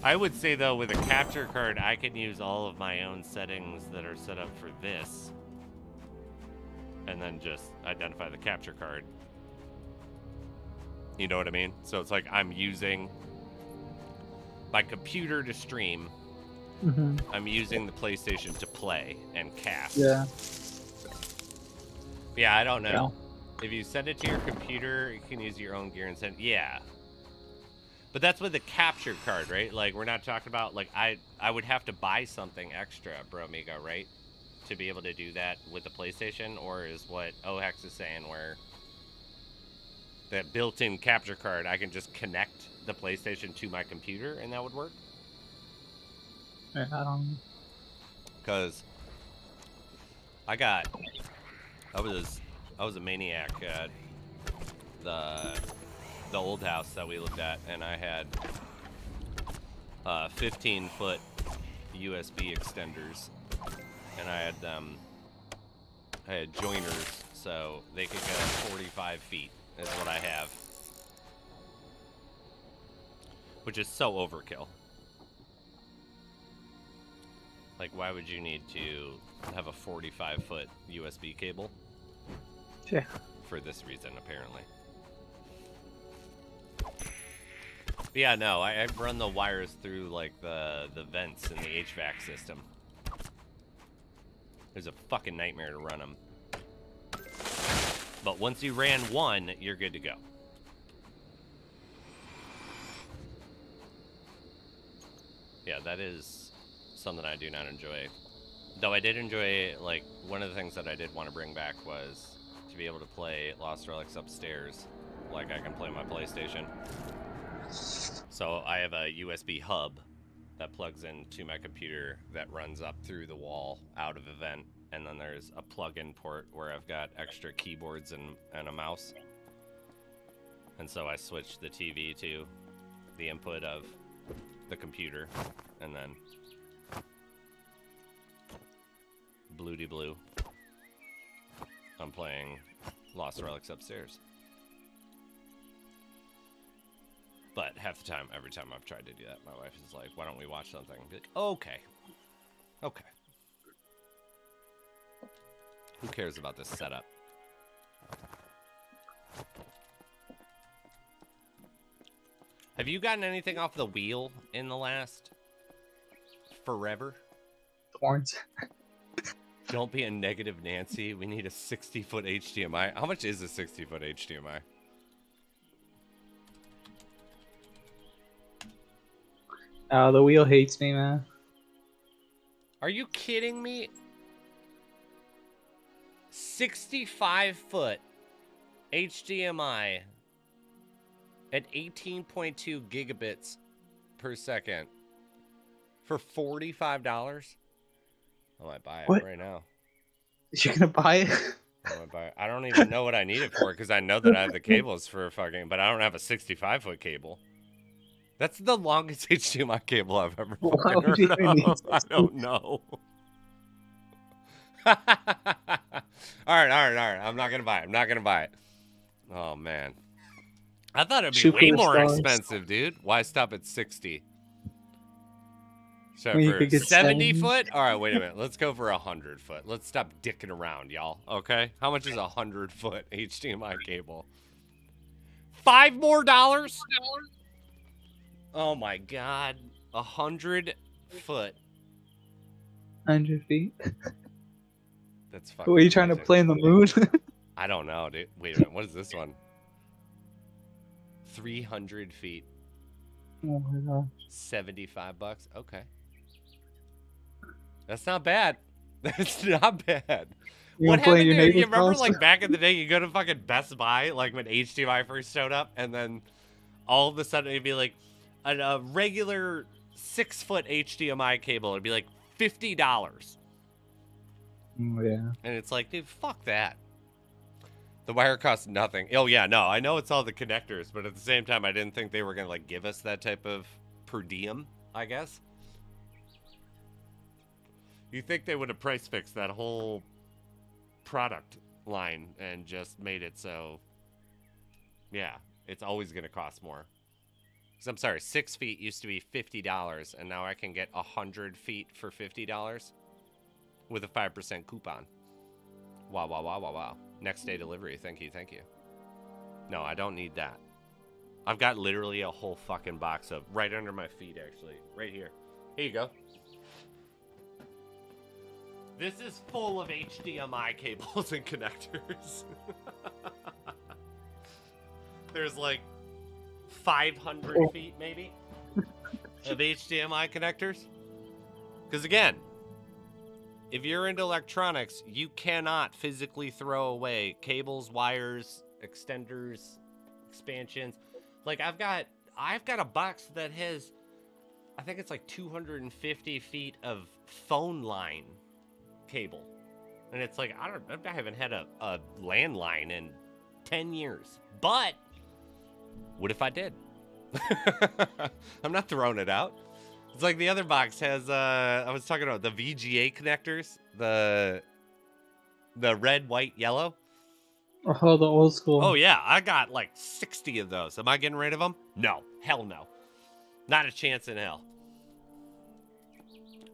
I would say though, with a capture card, I can use all of my own settings that are set up for this. And then just identify the capture card. You know what I mean? So it's like I'm using my computer to stream. I'm using the PlayStation to play and cast. Yeah. Yeah, I don't know. If you send it to your computer, you can use your own gear and send. Yeah. But that's with the capture card, right? Like, we're not talking about, like, I would have to buy something extra, Bro Amigo, right? To be able to do that with the PlayStation, or is what Ohex is saying, where that built-in capture card, I can just connect the PlayStation to my computer, and that would work? I don't know. Because I was a maniac at the old house that we lived at, and I had 15-foot USB extenders, and I had joiners, so they could go 45 feet is what I have, which is so overkill. Like, why would you need to have a 45-foot USB cable? Yeah. For this reason, apparently. But yeah, no, I run the wires through, like, the vents in the HVAC system. It's a fucking nightmare to run them. But once you ran one, you're good to go. Yeah, that is something I do not enjoy. Though I did enjoy, like, one of the things that I did want to bring back was to be able to play Lost Relics upstairs, like I can play my PlayStation. So I have a USB hub that plugs into my computer that runs up through the wall out of a vent, and then there's a plug-in port where I've got extra keyboards and a mouse. And so I switched the TV to the input of the computer, and then blue-de-blue, I'm playing Lost Relics upstairs. But half the time, every time I've tried to do that, my wife is like, why don't we watch something? I'd be like, okay. Okay. Who cares about this setup? Have you gotten anything off the wheel in the last forever? thorns. Don't be a negative Nancy. We need a 60-foot HDMI. How much is a 60-foot HDMI? The wheel hates me, man. Are you kidding me? 65-foot HDMI at 18.2 gigabits per second for $45? I might buy it What? right now. You're gonna buy it? I might buy it. I don't even know what I need it for because I know that I have the cables for fucking, but I don't have a 65-foot cable. That's the longest HDMI cable I've ever Why fucking would you heard even need of. I don't know. All right. I'm not gonna buy it. Oh man, I thought it'd be way more expensive, dude. Why stop at 60? So When you for could get 70 70? foot? All right, wait a minute. Let's go for 100 foot. Let's stop dicking around, y'all. Okay, how much is a 100-foot HDMI cable? $5 more? Oh my god, 100 foot. 100 feet. That's fucking. What, are you trying to amazing. play in the moon? I don't know, dude. Wait a minute. What is this one? 300 feet. Oh my gosh. $75. Okay. That's not bad. That's not bad. You What gonna play happened your to you? neighbor's Remember, house? like, back in the day, you go to fucking Best Buy, like, when HDMI first showed up, and then all of a sudden it'd be like a regular 6-foot HDMI cable. It'd be like $50. Oh yeah. And it's like, dude, fuck that. The wire costs nothing. Oh, yeah, no, I know it's all the connectors, but at the same time, I didn't think they were going to, like, give us that type of per diem, I guess. You think they would have price fixed that whole product line and just made it so, yeah, it's always going to cost more. Because I'm sorry, 6 feet used to be $50, and now I can get 100 feet for $50 with a 5% coupon. Wow, wow, wow, wow, wow. Next day delivery. Thank you, thank you. No, I don't need that. I've got literally a whole fucking box of, right under my feet, actually. Right here. Here you go. This is full of HDMI cables and connectors. There's like 500 feet, maybe, of HDMI connectors. Because again, if you're into electronics, you cannot physically throw away cables, wires, extenders, expansions. Like I've got a box that has, I think it's like 250 feet of phone line cable. And it's like, I haven't had a landline in 10 years. But what if I did? I'm not throwing it out. It's like the other box has, I was talking about the VGA connectors, the red, white, yellow. Oh, the old school. Oh, yeah. I got like 60 of those. Am I getting rid of them? No. Hell no. Not a chance in hell.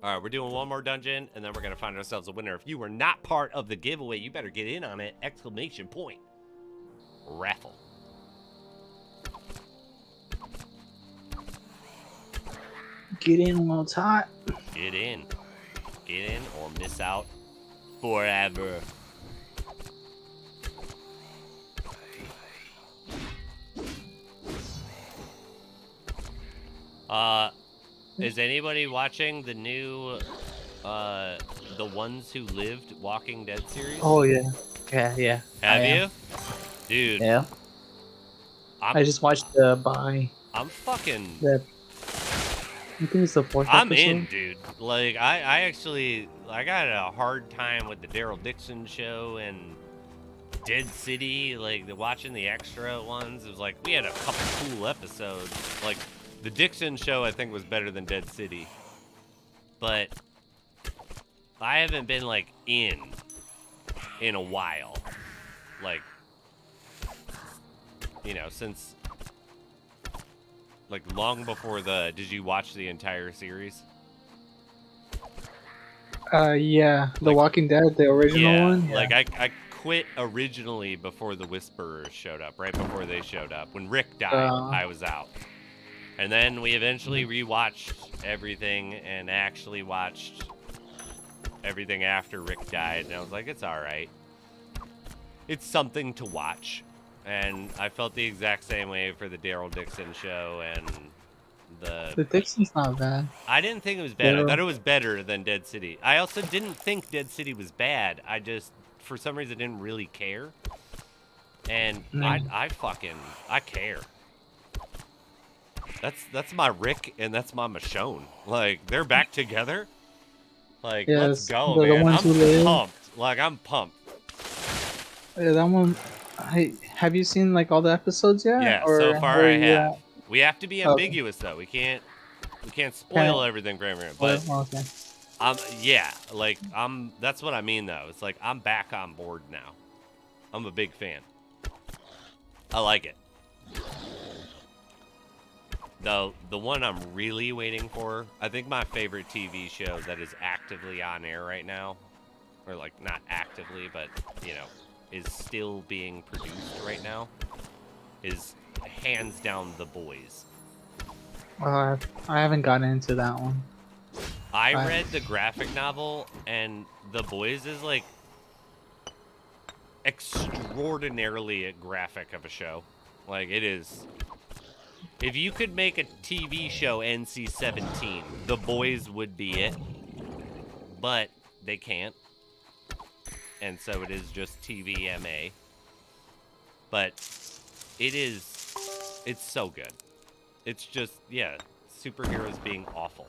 All right, we're doing one more dungeon, and then we're going to find ourselves a winner. If you were not part of the giveaway, you better get in on it. ! Raffle. Get in while it's hot. Get in. Get in or miss out forever. Is anybody watching the new, The Ones Who Lived Walking Dead series? Oh yeah. Yeah. Have you? Dude. Yeah. I just watched the buy. I'm fucking... I think it's the 4th I'm episode. in, dude. Like, I got a hard time with the Daryl Dixon show and Dead City, like, watching the extra ones. It was like, we had a couple cool episodes. Like, the Dixon show, I think, was better than Dead City. But I haven't been, like, in a while. Like, you know, since... Like, long before the... Did you watch the entire series? Yeah. The Walking Dead, the original one? Yeah. Like, I quit originally before the Whisperers showed up. Right before they showed up. When Rick died, I was out. And then we eventually rewatched everything and actually watched everything after Rick died, and I was like, it's all right. It's something to watch. And I felt the exact same way for the Daryl Dixon show and The Dixon's not bad. I didn't think it was bad. I Daryl. thought it was better than Dead City. I also didn't think Dead City was bad. I just, for some reason, didn't really care. And I care. That's my Rick and that's my Michonne. Like, they're back together. Like, let's go, the man. ones who I'm live. pumped. Like, I'm pumped. Yeah, that one. Have you seen like all the episodes yet? Yeah, or so far I have. We have to be Okay. ambiguous though. We can't spoil everything for everyone. But okay. yeah, like that's what I mean though. It's like I'm back on board now. I'm a big fan. I like it. Though the one I'm really waiting for, I think my favorite TV show that is actively on air right now, or like not actively, but you know, is still being produced right now, is hands down The Boys. I haven't gotten into that one. I read the graphic novel, and The Boys is like extraordinarily graphic of a show. Like, it is. If you could make a TV show NC-17, The Boys would be it. But they can't. And so it is just TVMA. But it's so good. It's just, yeah, superheroes being awful.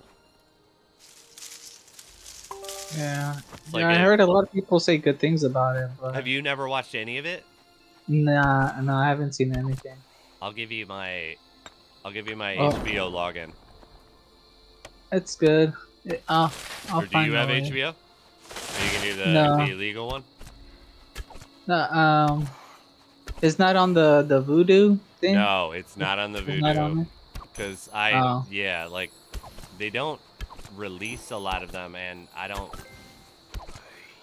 Yeah. Like I heard a lot of people say good things about it. But Have you never watched any of it? Nah, no, I haven't seen anything. I'll give you my Oh. HBO login. It's good. I'll Or do find you have a way. HBO? Or you can do No. the illegal one? No, it's not on the Voodoo thing. No, it's not on the It's not on Voodoo. it? Because Oh. yeah, like, they don't release a lot of them, and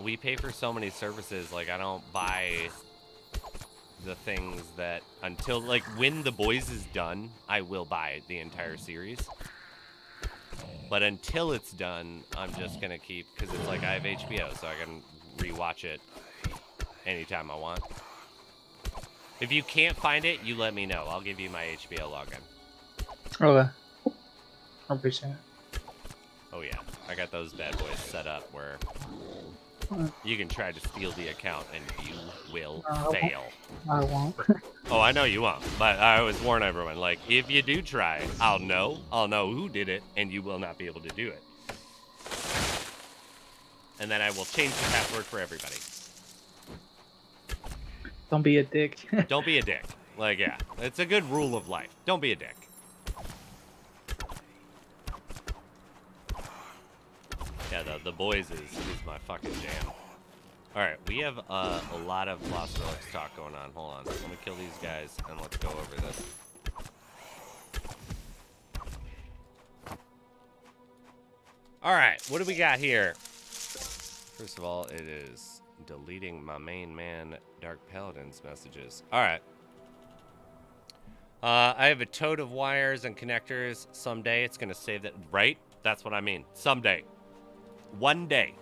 we pay for so many services, like, I don't buy the things that, until, like, when The Boys is done, I will buy the entire series. But until it's done, I'm just gonna keep, because it's like I have HBO, so I can rewatch it anytime I want. If you can't find it, you let me know. I'll give you my HBO login. Okay. I appreciate it. Oh yeah, I got those bad boys set up where you can try to steal the account and you will fail. I won't. Oh, I know you won't, but I always warn everyone, like, if you do try, I'll know who did it, and you will not be able to do it. And then I will change the password for everybody. Don't be a dick. Don't be a dick. Like, yeah, it's a good rule of life. Don't be a dick. Yeah, the Boys is my fucking jam. Alright, we have a lot of Lost Relics talk going on. Hold on. Let me kill these guys, and let's go over this. Alright, what do we got here? First of all, it is deleting my main man, Dark Paladin's messages. Alright. I have a tote of wires and connectors. Someday it's going to save that. Right? That's what I mean. Someday. One day.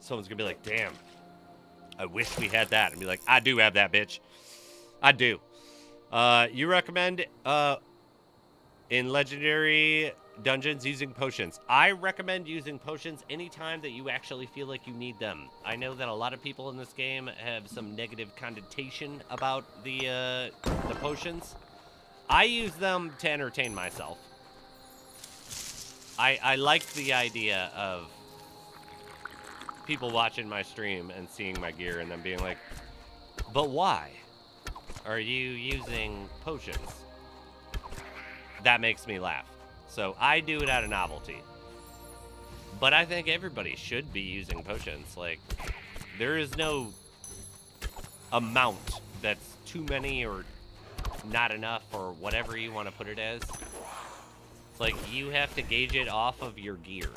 Someone's going to be like, damn, I wish we had that. And be like, I do have that, bitch. I do. You recommend in Legendary Dungeons using potions. I recommend using potions anytime that you actually feel like you need them. I know that a lot of people in this game have some negative connotation about the potions. I use them to entertain myself. I like the idea of people watching my stream and seeing my gear and then being like, but why are you using potions? That makes me laugh. So I do it out of novelty. But I think everybody should be using potions. Like, there is no amount that's too many or not enough or whatever you want to put it as. It's like you have to gauge it off of your gear.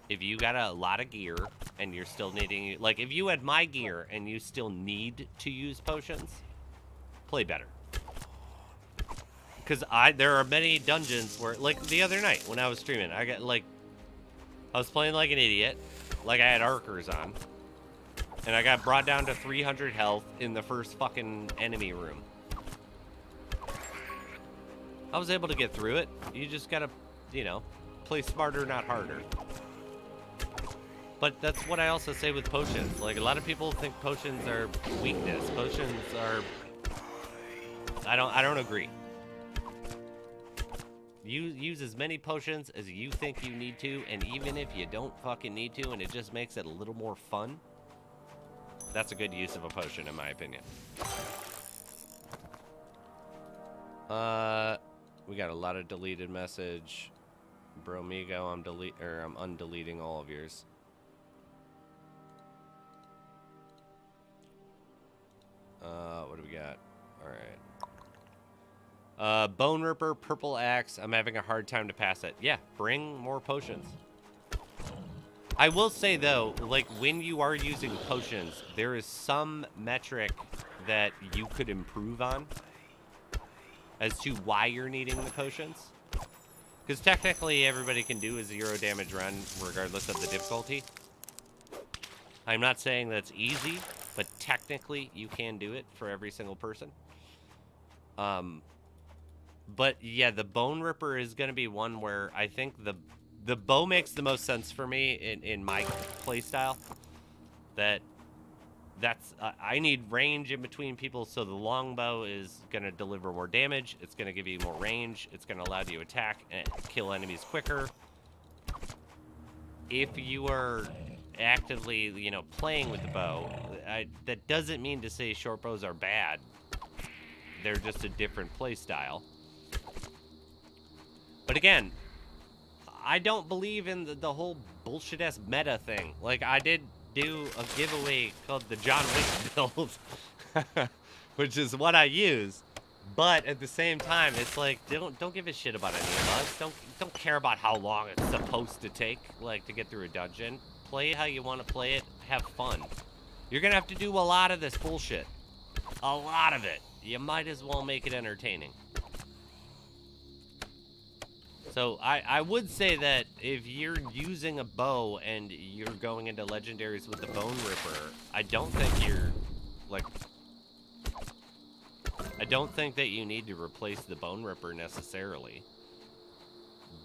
If you got a lot of gear and you're still needing, like, if you had my gear and you still need to use potions, play better. Because there are many dungeons where, like the other night when I was streaming, I was playing like an idiot, like I had archers on, and I got brought down to 300 health in the first fucking enemy room. I was able to get through it. You just gotta, play smarter, not harder. But that's what I also say with potions. Like, a lot of people think potions are weakness. Potions are... I don't agree. You use as many potions as you think you need to, and even if you don't fucking need to, and it just makes it a little more fun, that's a good use of a potion, in my opinion. We got a lot of deleted message. Bromigo, I'm undeleting all of yours. What do we got? All right. Bone Ripper, Purple Axe. I'm having a hard time to pass it. Yeah, bring more potions. I will say, though, like, when you are using potions, there is some metric that you could improve on as to why you're needing the potions. Because technically, everybody can do a 0 damage run, regardless of the difficulty. I'm not saying that's easy, but technically, you can do it for every single person. But yeah, the Bone Ripper is going to be one where I think the bow makes the most sense for me in my playstyle. I need range in between people, so the longbow is going to deliver more damage. It's going to give you more range. It's going to allow you to attack and kill enemies quicker. If you are actively, playing with the bow, that doesn't mean to say short bows are bad. They're just a different playstyle. But again, I don't believe in the whole bullshit-ass meta thing. Like, I did do a giveaway called the John Wick build, which is what I use. But at the same time, it's like, don't give a shit about any of us. Don't care about how long it's supposed to take, like, to get through a dungeon. Play it how you want to play it. Have fun. You're gonna have to do a lot of this bullshit. A lot of it. You might as well make it entertaining. So I would say that if you're using a bow and you're going into legendaries with the Bone Ripper, I don't think you're, like... I don't think that you need to replace the Bone Ripper necessarily.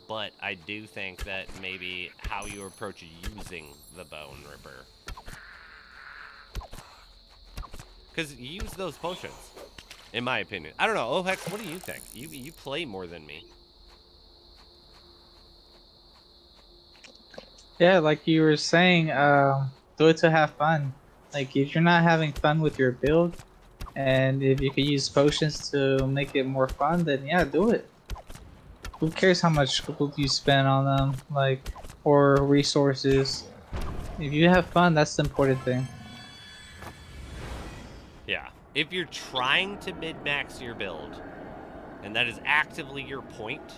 But I do think that maybe how you approach using the Bone Ripper. Because you use those potions, in my opinion. I don't know, Ohex, what do you think? You play more than me. Yeah, like you were saying, do it to have fun. Like, if you're not having fun with your build, and if you can use potions to make it more fun, then yeah, do it. Who cares how much gold you spend on them, like, or resources? If you have fun, that's the important thing. Yeah. If you're trying to min-max your build, and that is actively your point,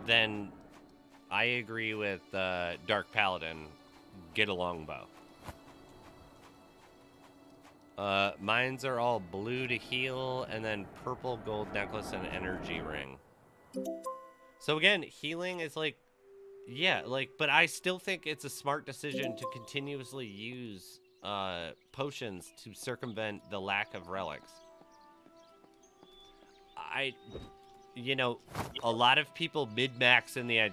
then I agree with Dark Paladin. Get a longbow. Mines are all blue to heal, and then purple, gold necklace, and energy ring. So again, healing is like, yeah, like, but I still think it's a smart decision to continuously use potions to circumvent the lack of relics. A lot of people mid-max in the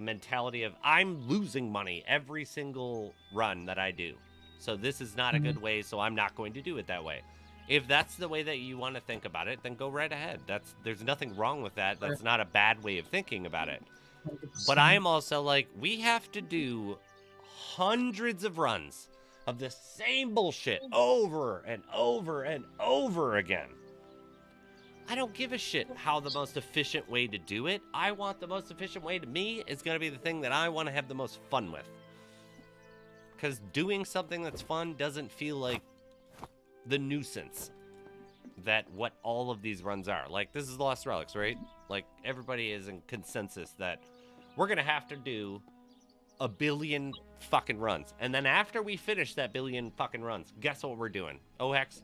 mentality of, I'm losing money every single run that I do. So this is not a good way, so I'm not going to do it that way. If that's the way that you want to think about it, then go right ahead. There's nothing wrong with that. That's not a bad way of thinking about it. But I am also like, we have to do hundreds of runs of the same bullshit over and over and over again. I don't give a shit how the most efficient way to do it. I want the most efficient way to me is going to be the thing that I want to have the most fun with. Because doing something that's fun doesn't feel like the nuisance that what all of these runs are. Like, this is Lost Relics, right? Like, everybody is in consensus that we're going to have to do a billion fucking runs. And then after we finish that billion fucking runs, guess what we're doing? OX?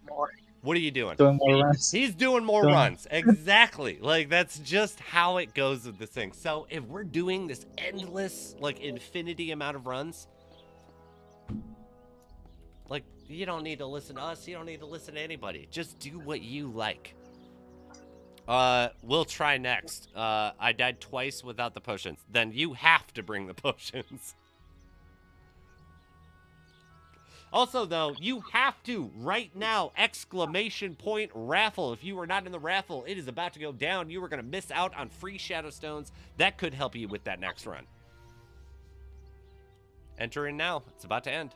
What are you doing? Doing more runs. He's doing more runs. Exactly. Like, that's just how it goes with this thing. So if we're doing this endless, like, infinity amount of runs, like, you don't need to listen to us. You don't need to listen to anybody. Just do what you like. We'll try next. I died twice without the potions. Then you have to bring the potions. Also, though, you have to, right now, ! Raffle. If you are not in the raffle, it is about to go down. You are going to miss out on free Shadow Stones. That could help you with that next run. Enter in now. It's about to end.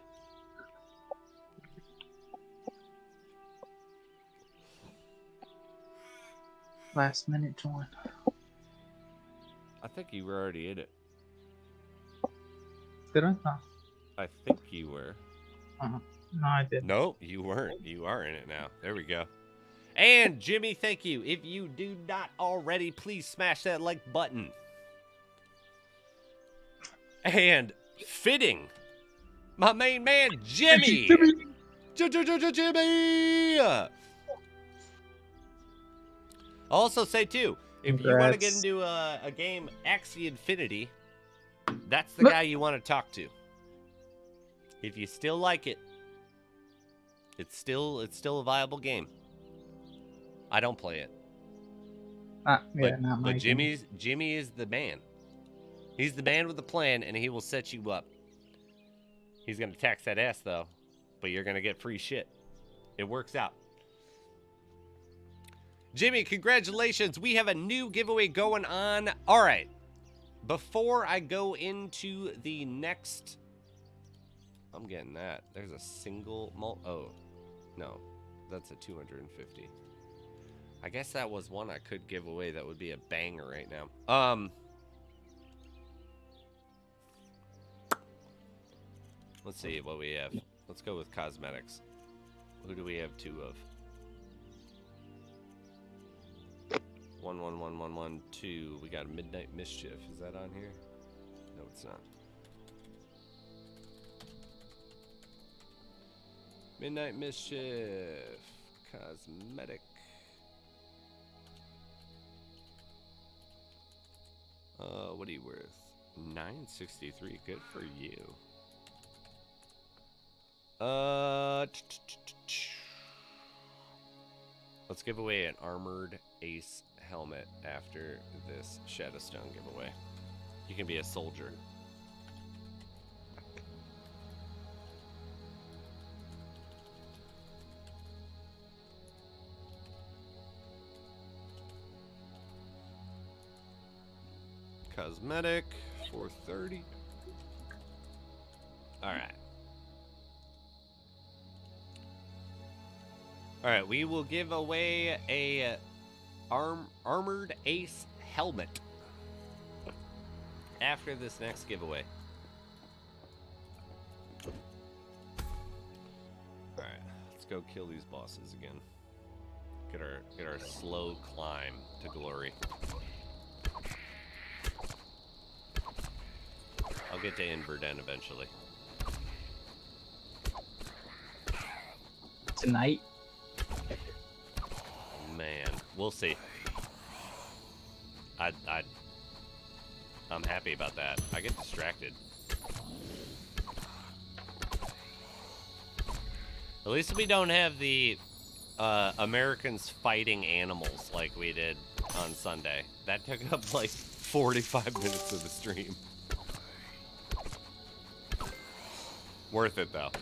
Last minute join. I think you were already in it. Did I? No. I think you were. No, I didn't. No, you weren't. You are in it now. There we go. And Jimmy, thank you. If you do not already, please smash that like button. And fitting, my main man, Jimmy. Jimmy. Also say too, if you want to get into a game Axie Infinity, that's the guy you want to talk to. If you still like it, it's still a viable game. I don't play it. Not my but Jimmy is the man. He's the man with the plan, and he will set you up. He's gonna tax that ass though, but you're gonna get free shit. It works out. Jimmy, congratulations. We have a new giveaway going on. All right. Before I go into the next... I'm getting that. There's a single... Oh, no. That's a 250. I guess that was one I could give away. That would be a banger right now. Let's see what we have. Let's go with cosmetics. Who do we have two of? 11112. We got Midnight Mischief. Is that on here? No, it's not. Midnight Mischief. Cosmetic. What are you worth? 963. Good for you. Let's give away an Armored Ace helmet after this Shadowstone giveaway. You can be a soldier. Cosmetic, 430. Alright. Alright, we will give away a Armored Ace helmet after this next giveaway. Alright, let's go kill these bosses again. Get our slow climb to glory. I'll get to Inverdhen eventually. Tonight? Man, we'll see. I'm happy about that. I get distracted. At least we don't have the Americans fighting animals like we did on Sunday. That took up like 45 minutes of the stream. Worth it though.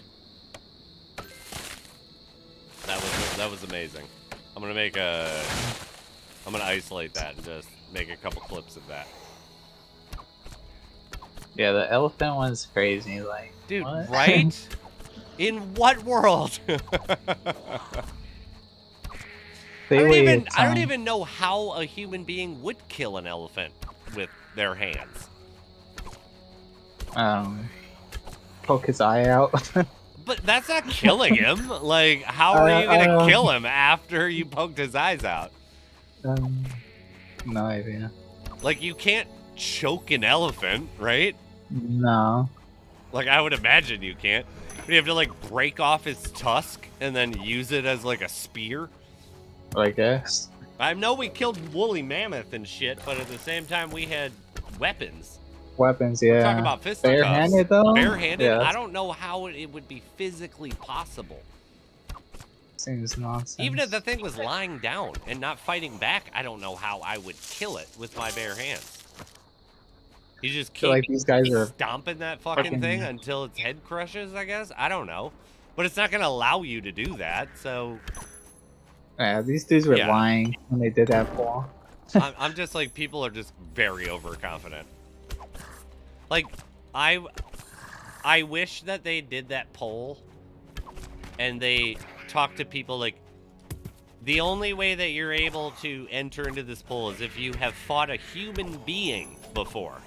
That was amazing. I'm gonna isolate that and just make a couple clips of that. Yeah, the elephant one's crazy. Like, dude, what? Right? In what world? I don't even know how a human being would kill an elephant with their hands. Poke his eye out. But that's not killing him. Like, how are you gonna kill him after you poked his eyes out? No idea. Like, you can't choke an elephant, right? No. Like, I would imagine you can't. You have to, like, break off his tusk and then use it as, like, a spear. I guess. I know we killed woolly mammoth and shit, but at the same time we had weapons. Weapons, yeah. We're talking about fisticuffs. Barehanded, though? Barehanded? Yeah, I don't know how it would be physically possible. seems nonsense. Even if the thing was lying down and not fighting back, I don't know how I would kill it with my bare hands. You just keep like these guys are stomping that fucking thing until its head crushes, I guess? I don't know. But it's not going to allow you to do that, so... Yeah, these dudes were Yeah. lying when they did that poll. I'm just like, people are just very overconfident. Like, I wish that they did that poll and they talked to people like, the only way that you're able to enter into this poll is if you have fought a human being before.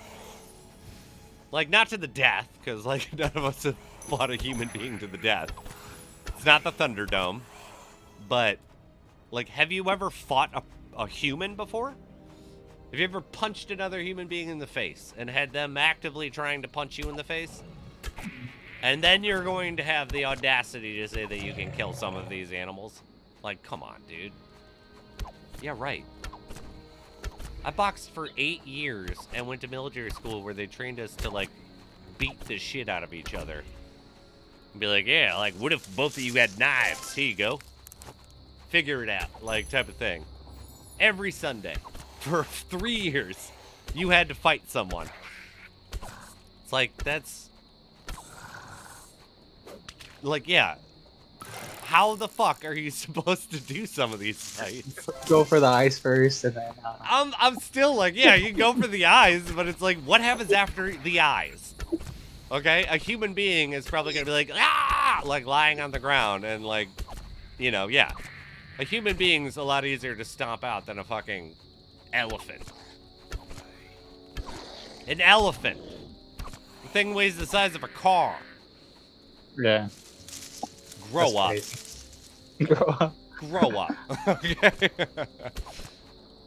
Like, not to the death, because, like, none of us have fought a human being to the death. It's not the Thunderdome. But, like, have you ever fought a human before? Have you ever punched another human being in the face and had them actively trying to punch you in the face? And then you're going to have the audacity to say that you can kill some of these animals? Like, come on, dude. Yeah, right. I boxed for 8 years and went to military school where they trained us to, like, beat the shit out of each other. And be like, yeah, like, what if both of you had knives? Here you go. Figure it out, like, type of thing. Every Sunday, for 3 years, you had to fight someone. It's like, that's... Like, yeah. How the fuck are you supposed to do some of these fights? Go for the eyes first, and then... I'm still like, yeah, you go for the eyes, but it's like, what happens after the eyes? Okay? A human being is probably going to be like, ah! Like, lying on the ground, and like, you know, yeah. A human being's a lot easier to stomp out than a fucking elephant. An elephant. The thing weighs the size of a car. Yeah. Grow up. Grow up. Grow up. Okay.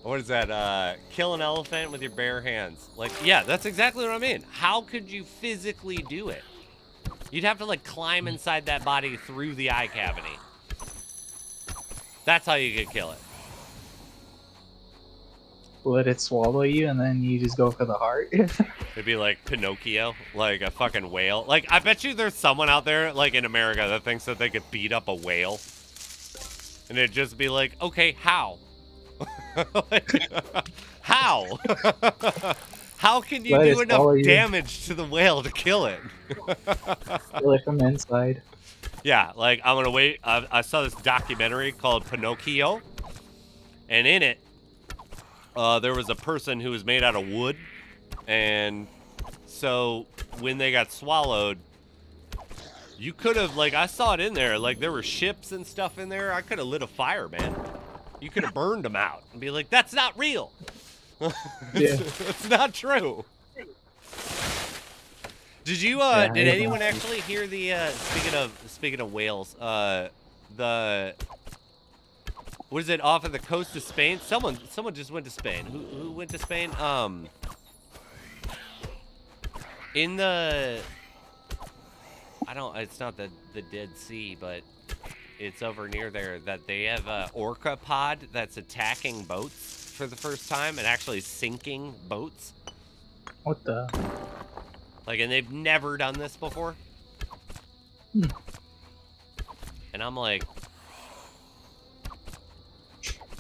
What is that? Kill an elephant with your bare hands. Like, yeah, that's exactly what I mean. How could you physically do it? You'd have to, like, climb inside that body through the eye cavity. That's how you could kill it. Let it swallow you, and then you just go for the heart. It'd be like Pinocchio, like a fucking whale. Like, I bet you there's someone out there, like in America, that thinks that they could beat up a whale. And it'd just be like, okay, how? Like, how? How can you Let do it swallow enough you. damage to the whale to kill it? Kill it from inside. Yeah, like, I'm gonna wait. I saw this documentary called Pinocchio. And in it, there was a person who was made out of wood. And so when they got swallowed, you could have, like, I saw it in there. Like, there were ships and stuff in there. I could have lit a fire, man. You could have burned them out and be like, that's not real. Yeah. It's not true. Did you, did anyone actually hear the, speaking of whales, the, what is it, off of the coast of Spain? Someone just went to Spain. Who went to Spain? In the, it's not the Dead Sea, but it's over near there, that they have a orca pod that's attacking boats for the first time and actually sinking boats. What the? Like, and they've never done this before. Hmm. And I'm like,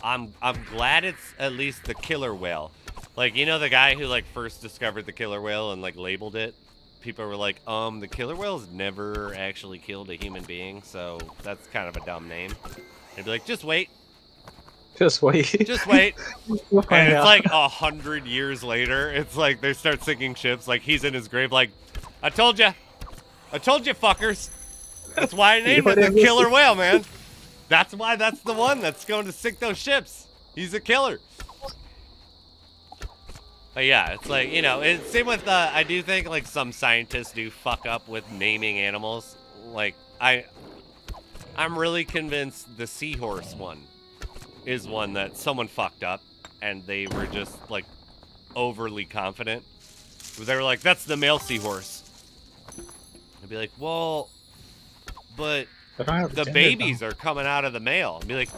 I'm glad it's at least the killer whale. Like, you know the guy who, like, first discovered the killer whale and, like, labeled it? People were like, the killer whale's never actually killed a human being, so that's kind of a dumb name. They'd be like, just wait. Just wait. Just wait. We'll find And it's out. like 100 years later, it's like they start sinking ships. Like, he's in his grave like, I told you, fuckers. That's why I named it the killer whale, man. That's why that's the one that's going to sink those ships. He's a killer. But yeah, it's like, you know, it's same with, I do think, like, some scientists do fuck up with naming animals. Like, I'm really convinced the seahorse one is one that someone fucked up, and they were just, like, overly confident. They were like, that's the male seahorse. I'd be like, well, but They don't have the gender, babies though. are coming out of the male. I'd be like,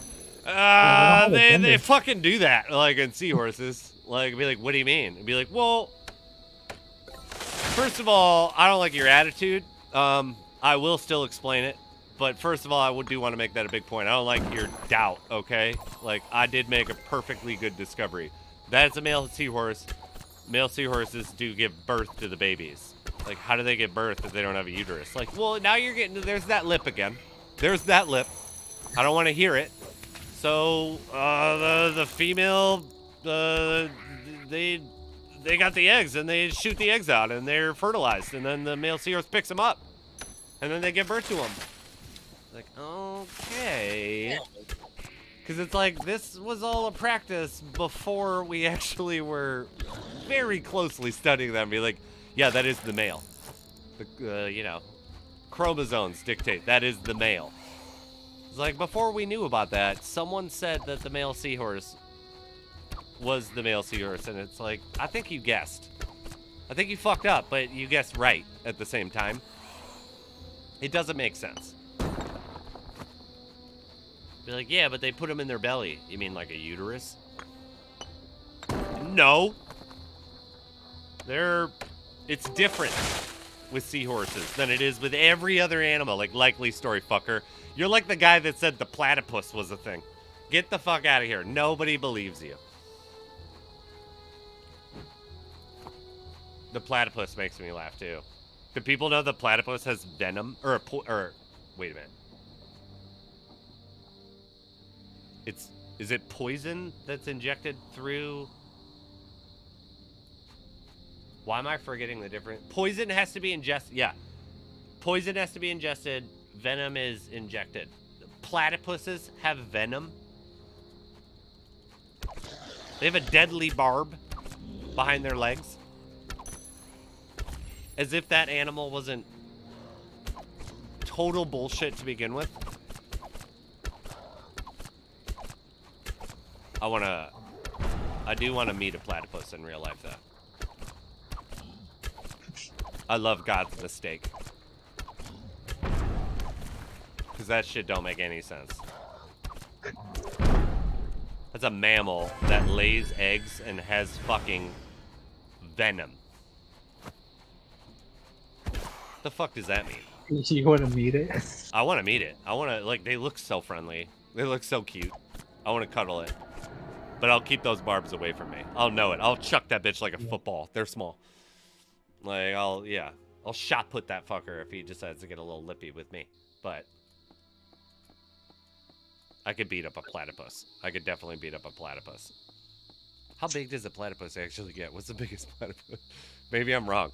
don't have a they gender. fucking do that, like in seahorses. Like, I'd be like, what do you mean? I'd be like, well, first of all, I don't like your attitude. I will still explain it. But first of all, I do want to make that a big point. I don't like your doubt, okay? Like, I did make a perfectly good discovery. That's a male seahorse. Male seahorses do give birth to the babies. Like, how do they give birth if they don't have a uterus? Like, well, now you're getting, there's that lip again. There's that lip. I don't want to hear it. So, the female, they got the eggs, and they shoot the eggs out, and they're fertilized, and then the male seahorse picks them up, and then they give birth to them. Like, okay. Because it's like, this was all a practice before we actually were very closely studying them. Be like, yeah, that is the male. The, you know, chromosomes dictate that is the male. It's like, before we knew about that, someone said that the male seahorse was the male seahorse, and it's like, I think you guessed. I think you fucked up, but you guessed right at the same time. It doesn't make sense. Be like, yeah, but they put them in their belly. You mean like a uterus? No. It's different with seahorses than it is with every other animal. Like, likely story, fucker. You're like the guy that said the platypus was a thing. Get the fuck out of here. Nobody believes you. The platypus makes me laugh, too. Do people know the platypus has venom? Or wait a minute. Is it poison that's injected through? Why am I forgetting the difference? Poison has to be ingested. Yeah. Poison has to be ingested. Venom is injected. Platypuses have venom. They have a deadly barb behind their legs. As if that animal wasn't total bullshit to begin with. I do want to meet a platypus in real life, though. I love God's mistake. Because that shit don't make any sense. That's a mammal that lays eggs and has fucking venom. The fuck does that mean? You want to meet it? I want to meet it. I want to, like, they look so friendly. They look so cute. I want to cuddle it. But I'll keep those barbs away from me. I'll know it. I'll chuck that bitch like a football. They're small. Like, I'll shot put that fucker if he decides to get a little lippy with me. But I could beat up a platypus. I could definitely beat up a platypus. How big does a platypus actually get? What's the biggest platypus? Maybe I'm wrong.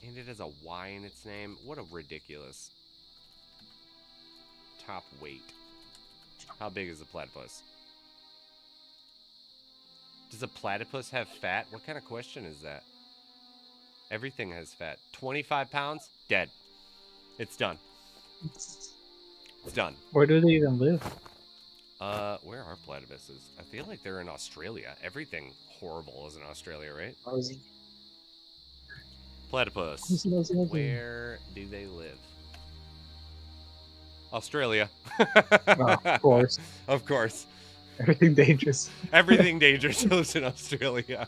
And it has a Y in its name. What a ridiculous top weight. How big is a platypus? Does a platypus have fat? What kind of question is that? Everything has fat. 25 pounds? Dead. It's done. It's done. Where do they even live? Where are platypuses? I feel like they're in Australia. Everything horrible is in Australia, right? Platypus. Where do they live? Australia. Oh, of course. Of course. Everything dangerous. Everything dangerous lives in Australia.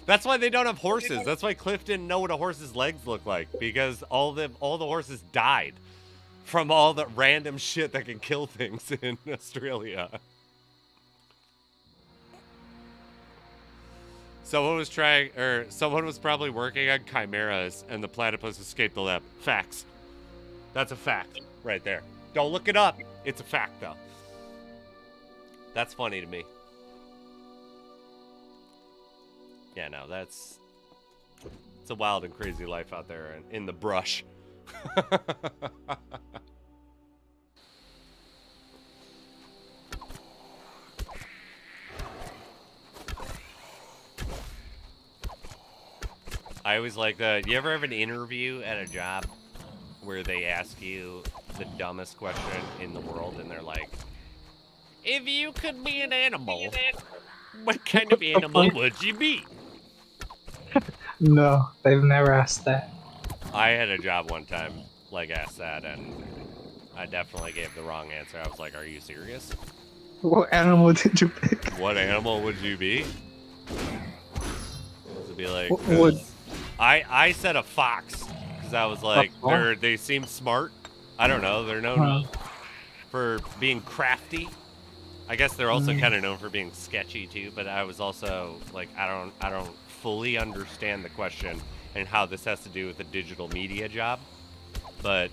That's why they don't have horses. That's why Cliff didn't know what a horse's legs look like, because all the horses died from all the random shit that can kill things in Australia. Someone was probably working on chimeras and the platypus escaped the lab. Facts. That's a fact right there. Don't look it up. It's a fact, though. That's funny to me. Yeah, no, it's a wild and crazy life out there in the brush. I always like that. You ever have an interview at a job where they ask you the dumbest question in the world, and they're like, if you could be an animal, what kind of animal would you be? No, they've never asked that. I had a job one time, like, asked that, and I definitely gave the wrong answer. I was like, are you serious? What animal did you pick? What animal would you be? To be like, What would? I said a fox, because I was like, Oh. they seem smart. I don't know, they're known for being crafty. I guess they're also kind of known for being sketchy too, but I was also like, I don't fully understand the question and how this has to do with a digital media job, but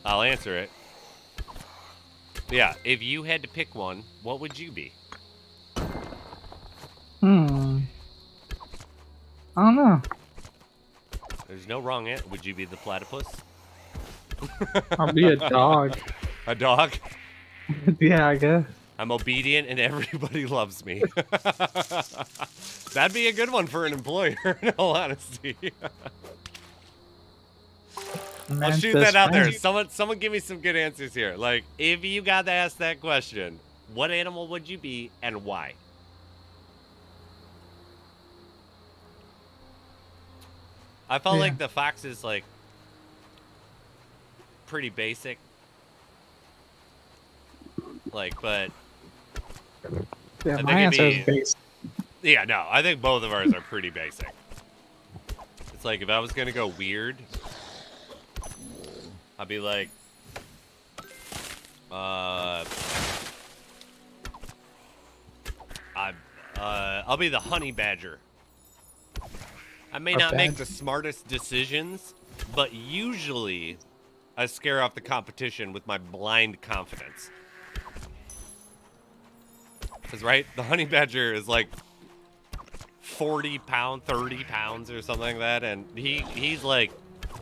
I'll answer it. Yeah, if you had to pick one, what would you be? I don't know. There's no wrong answer. Would you be the platypus? I'll be a dog. A dog? Yeah, I guess. I'm obedient and everybody loves me. That'd be a good one for an employer, in all honesty. I'll shoot that out there. Someone give me some good answers here. Like, if you got to ask that question, what animal would you be and why? I felt like the fox is, like, pretty basic. Like, but... Yeah, my answer is basic. Yeah, no, I think both of ours are pretty basic. It's like, if I was gonna go weird, I'd be like... I'll be the honey badger. I may not make the smartest decisions, but usually I scare off the competition with my blind confidence. Because, right, the honey badger is like 40 pounds, 30 pounds or something like that, and he's like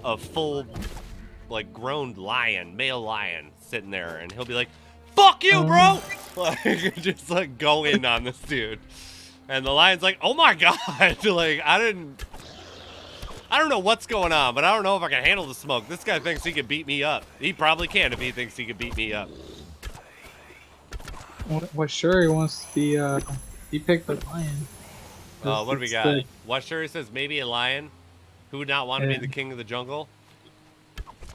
a full, like, grown lion, male lion, sitting there, and he'll be like, fuck you, bro! Like, just, like, go in on this dude. And the lion's like, oh my god! Like, I don't know what's going on, but I don't know if I can handle the smoke. This guy thinks he can beat me up. He probably can if he thinks he can beat me up. What Shuri wants to be, he picked the lion. What do we got? What Shuri says, maybe a lion? Who would not want to be the king of the jungle?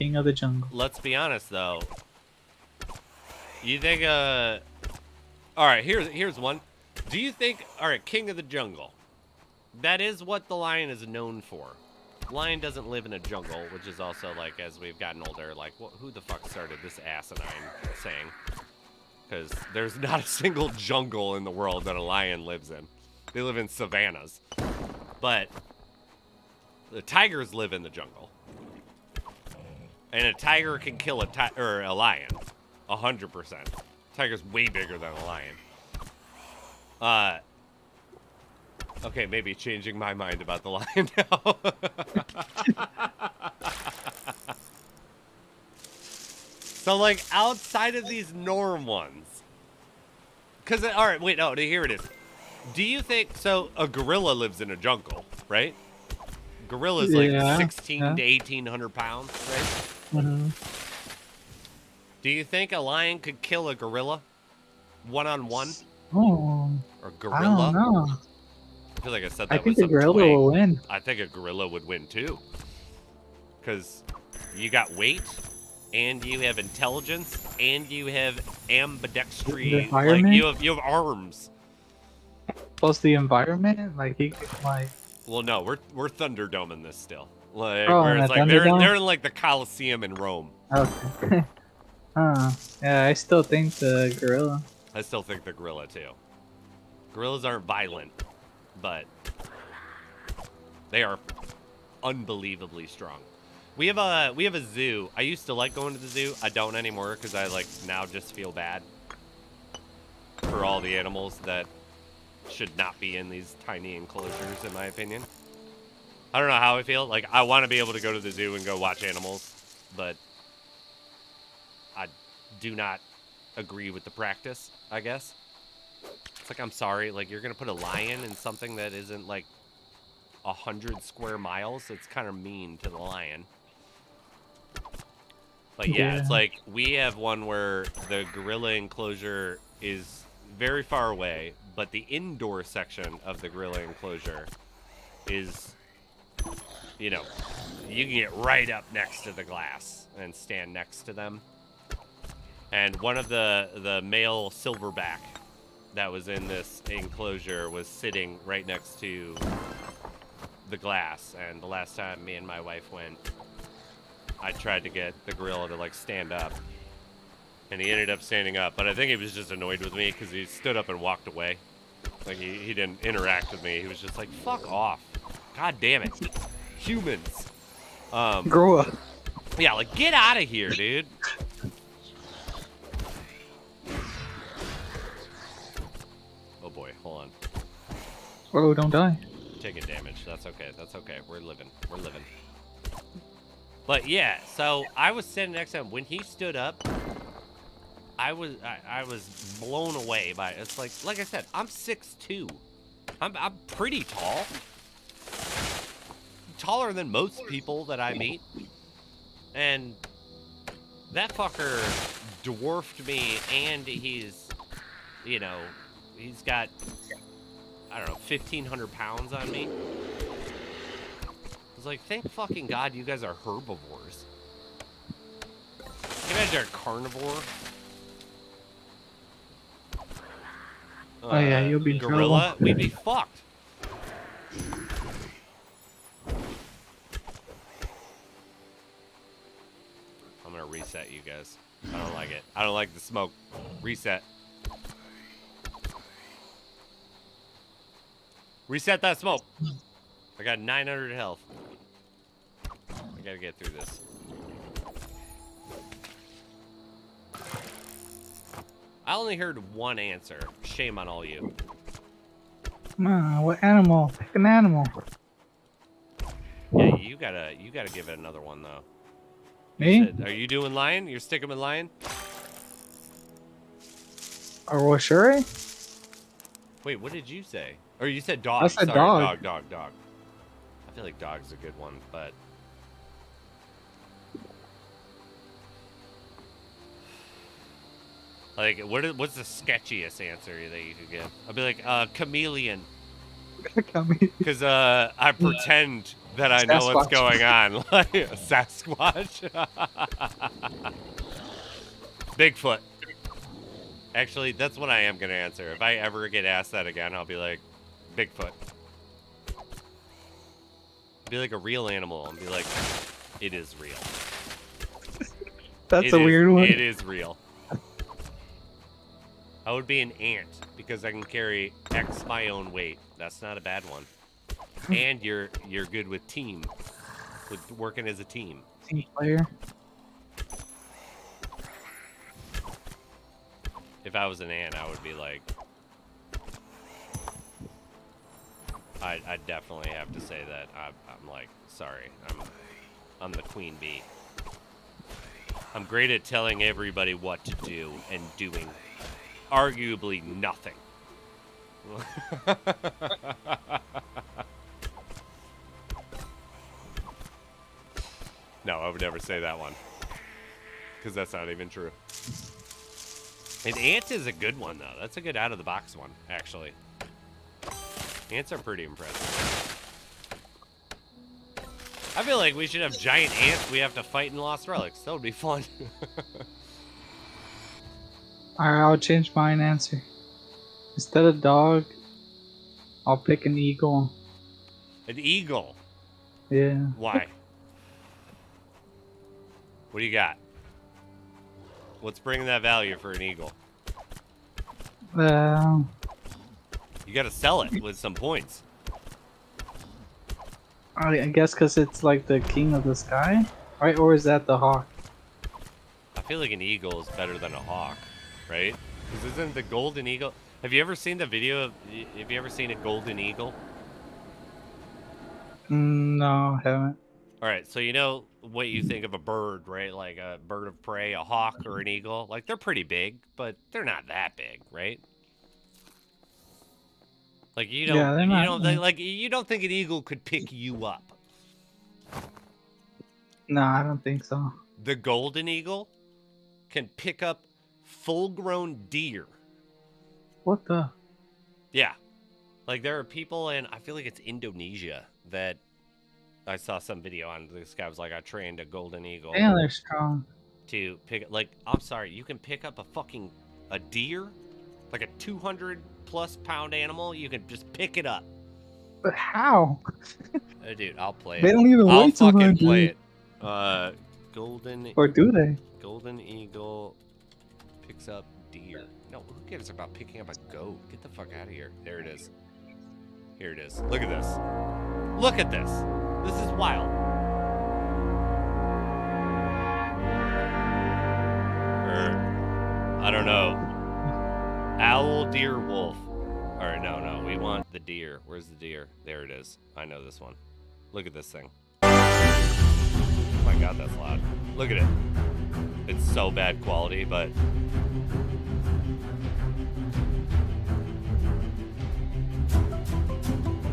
King of the jungle. Let's be honest, though. You think, Alright, here's one. Do you think, alright, king of the jungle. That is what the lion is known for. Lion doesn't live in a jungle, which is also, like, as we've gotten older, like, who the fuck started this asinine saying? Because there's not a single jungle in the world that a lion lives in. They live in savannas. But the tigers live in the jungle. And a tiger can kill a lion. 100%. Tiger's way bigger than a lion. Okay, maybe changing my mind about the lion now. So, like, outside of these norm ones. Because, alright, wait, no, here it is. Do you think, so a gorilla lives in a jungle, right? Gorilla's like 16 to 1,800 pounds, right? Mm-hmm. Do you think a lion could kill a gorilla? One-on-one? Oh. Or gorilla? I don't know. I feel like I said that I think with a some gorilla twang. will win. I think a gorilla would win too. Because you got weight, and you have intelligence, and you have ambidextry. Like, you have arms. Plus the environment, like he could, like. Well, no, we're Thunderdoming this still. Like, Oh, where in it's the like they're Thunderdome? in like the Colosseum in Rome. Okay. Yeah, I still think the gorilla. I still think the gorilla too. Gorillas aren't violent, but they are unbelievably strong. We have a zoo. I used to like going to the zoo. I don't anymore because I like now just feel bad for all the animals that should not be in these tiny enclosures, in my opinion. I don't know how I feel. Like, I want to be able to go to the zoo and go watch animals, but I do not agree with the practice, I guess. It's like, I'm sorry, like, you're going to put a lion in something that isn't, like, 100 square miles? It's kind of mean to the lion. But yeah, it's like, we have one where the gorilla enclosure is very far away, but the indoor section of the gorilla enclosure is, you know, you can get right up next to the glass and stand next to them. And one of the male silverback that was in this enclosure was sitting right next to the glass. And the last time me and my wife went, I tried to get the gorilla to like stand up, and he ended up standing up. But I think he was just annoyed with me because he stood up and walked away. Like he didn't interact with me. He was just like, "Fuck off, god damn it, humans." Grow up. Yeah, like get out of here, dude. Oh boy, hold on. Oh, don't die. Taking damage. That's okay. That's okay. We're living. We're living. But yeah, so I was sitting next to him when he stood up. I was blown away by it. It's like I said, I'm 6'2". I'm pretty tall. Taller than most people that I meet. And that fucker dwarfed me, and he's, you know, he's got, I don't know, 1,500 pounds on me. I was like, thank fucking God you guys are herbivores. Can you imagine a carnivore? Oh yeah, you'll be in gorilla, trouble. we'd be fucked. I'm gonna reset you guys. I don't like it. I don't like the smoke. Reset. Reset that smoke. I got 900 health. I gotta get through this. I only heard one answer. Shame on all you. What animal? Pick an animal. Yeah, you gotta give it another one though. Me? Are you doing lion? You're sticking with lion? Or what, sure? Wait, what did you say? Or you said dog. I said Sorry, dog. dog. I feel like dog's a good one, but like, what's the sketchiest answer that you could give? I'll be like, chameleon, because I pretend that I know what's going on. Like Sasquatch, Bigfoot. Actually, that's what I am gonna answer. If I ever get asked that again, I'll be like, Bigfoot. Be like a real animal and be like, it is real. That's a weird one. It is real. I would be an ant because I can carry X my own weight. That's not a bad one. And you're good with team, with working as a team. Team player. If I was an ant, I would be like, I definitely have to say that I'm like, sorry, I'm the queen bee. I'm great at telling everybody what to do and doing arguably nothing. No, I would never say that one, because that's not even true. An ant is a good one, though. That's a good out-of-the-box one, actually. Ants are pretty impressive. I feel like we should have giant ants we have to fight in Lost Relics. That would be fun. Alright, I'll change my answer. Instead of dog, I'll pick an eagle. An eagle? Yeah. Why? What do you got? What's bringing that value for an eagle? You gotta sell it with some points. I guess because it's like the king of the sky, right? Or is that the hawk? I feel like an eagle is better than a hawk, right? Because isn't the golden eagle... Have you ever seen the video of... Have you ever seen a golden eagle? No, I haven't. Alright, so you know what you think of a bird, right? Like a bird of prey, a hawk, or an eagle. Like, they're pretty big, but they're not that big, right? Like, you don't, Yeah, they're not, you don't think an eagle could pick you up. No, I don't think so. The golden eagle can pick up full-grown deer. What the? Yeah. Like, there are people in, I feel like it's Indonesia, that I saw some video on. This guy was like, I trained a golden eagle Damn, they're strong. to pick, like, I'm sorry, you can pick up a deer, like a 200+ pound animal. You can just pick it up. But how? Dude, I'll play They it. don't even I'll weigh fucking 200. play it. Golden Or do they? Golden eagle picks up deer. No, who cares about picking up a goat? Get the fuck out of here. There it is. Here it is. Look at this. Look at this. This is wild. I don't know. Owl, deer, wolf. All right, no. We want the deer. Where's the deer? There it is. I know this one. Look at this thing. Oh my god, that's loud. Look at it. It's so bad quality, but...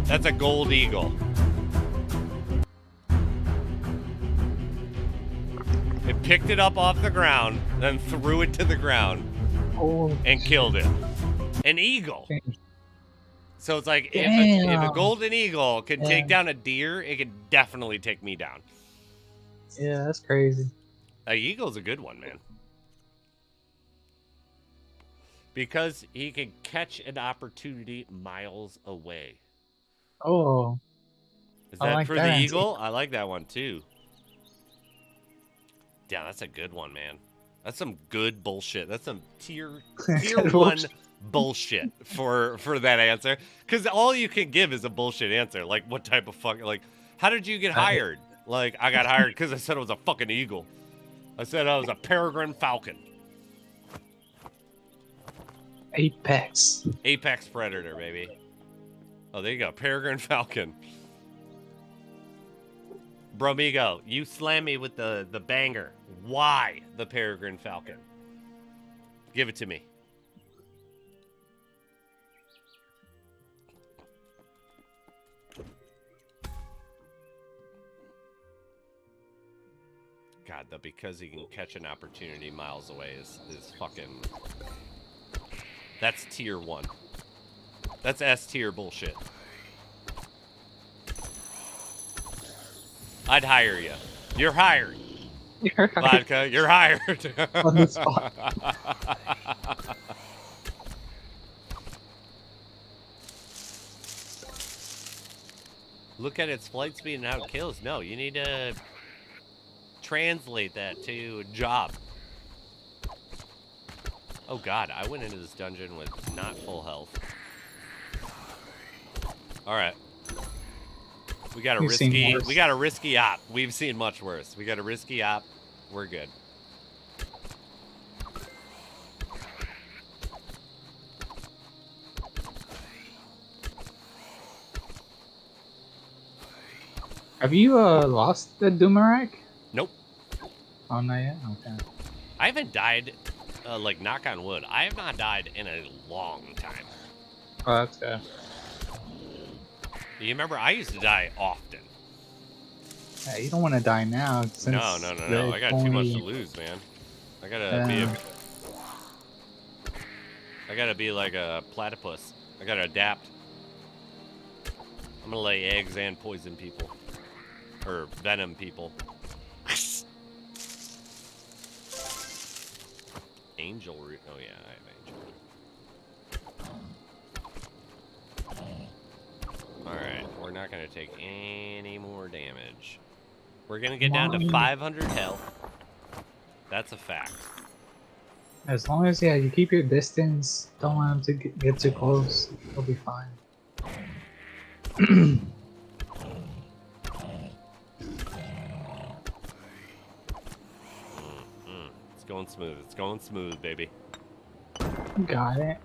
That's a gold eagle. It picked it up off the ground, then threw it to the ground, and killed it. An eagle. So it's like, if a golden eagle can take down a deer, it can definitely take me down. Yeah, that's crazy. A eagle's a good one, man. Because he can catch an opportunity miles away. Oh. Is that for the eagle? I like that one too. Yeah, that's a good one, man. That's some good bullshit. That's some tier 1 bullshit for that answer. Because all you can give is a bullshit answer. Like, what type of fucking, like, how did you get hired? Like, I got hired because I said I was a fucking eagle. I said I was a peregrine falcon. Apex predator, baby. Oh, there you go. Peregrine falcon. Bromigo, you slam me with the banger. Why the peregrine falcon? Give it to me. God, the because he can catch an opportunity miles away is fucking... That's tier 1. That's S tier bullshit. I'd hire you. You're hired. You're hired. Vodka, you're hired. On the spot. Look at its flight speed and how it kills. No, you need to translate that to job. Oh god, I went into this dungeon with not full health. Alright. We got a risky op. We've seen much worse. We got a risky op. We're good. Have you lost the Doomerak? Nope. Oh, not yet? Okay. I haven't died, like, knock on wood. I have not died in a long time. Oh, that's good. You remember, I used to die often. Yeah, you don't want to die now. No. I got too much to lose, man. I gotta be like a platypus. I gotta adapt. I'm gonna lay eggs and poison people. Or venom people. Angel root. Oh yeah, I have angel root. Alright, we're not gonna take any more damage. We're gonna get down to 500 health. That's a fact. As long as, you keep your distance, don't want them to get too close, you'll be fine. It's going smooth. It's going smooth, baby. Got it.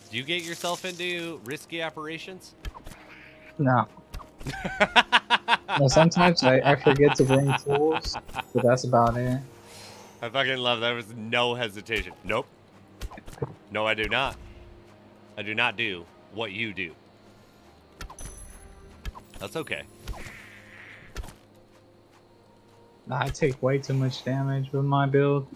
Do you get yourself into risky operations? No. No, sometimes I forget to bring tools, but that's about it. I fucking love that. There was no hesitation. Nope. No, I do not. I do not do what you do. That's okay. Nah, I take way too much damage with my build.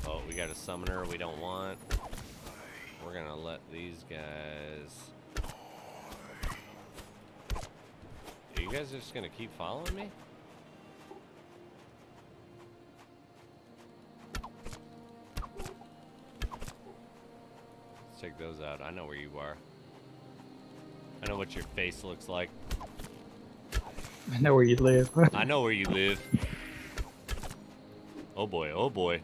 Oh, summoner we don't want. We're gonna let these guys... Are you guys just gonna keep following me? Let's take those out. I know where you are. I know what your face looks like. I know where you live. I know where you live. Oh boy, oh boy.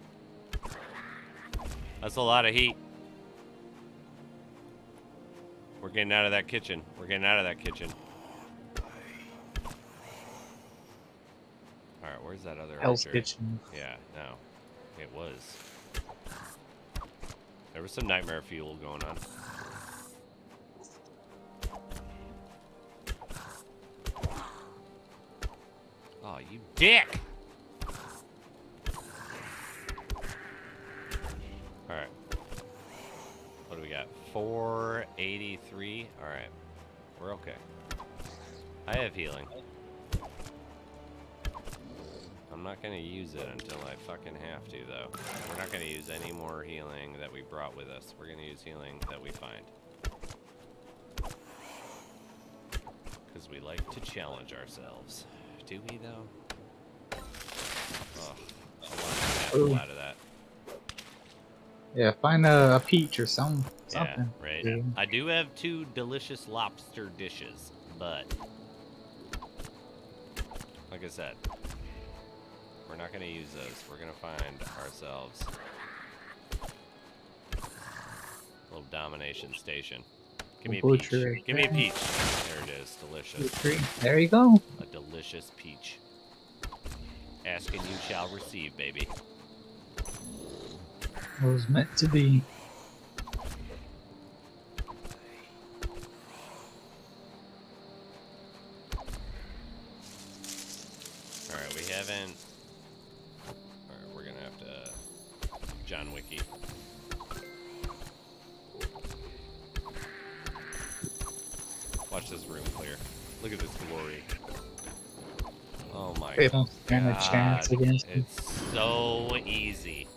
That's a lot of heat. We're getting out of that kitchen. We're getting out of that kitchen. Alright, where's that other Hell's archer? Kitchen. Yeah, no. It was. There was some nightmare fuel going on. Oh, you dick! Alright. What do we got? 483? Alright. We're okay. I have healing. I'm not gonna use it until I fucking have to, though. We're not gonna use any more healing that we brought with us. We're gonna use healing that we find. Because we like to challenge ourselves. Do we, though? Oh, I want to Ooh. get out of that. Yeah, find a peach or something. Yeah, right. Yeah. I do have 2 delicious lobster dishes, but... Like I said... We're not going to use those. We're going to find ourselves a little domination station. Give me a peach. Right Give me a there. peach. There it is. Delicious. There you go. A delicious peach. Ask and you shall receive, baby. It was meant to be. Alright, we haven't... Alright, we're gonna have to... John Wiki. Watch this room clear. Look at this glory. Oh my They god. don't stand a chance against me. It's so easy.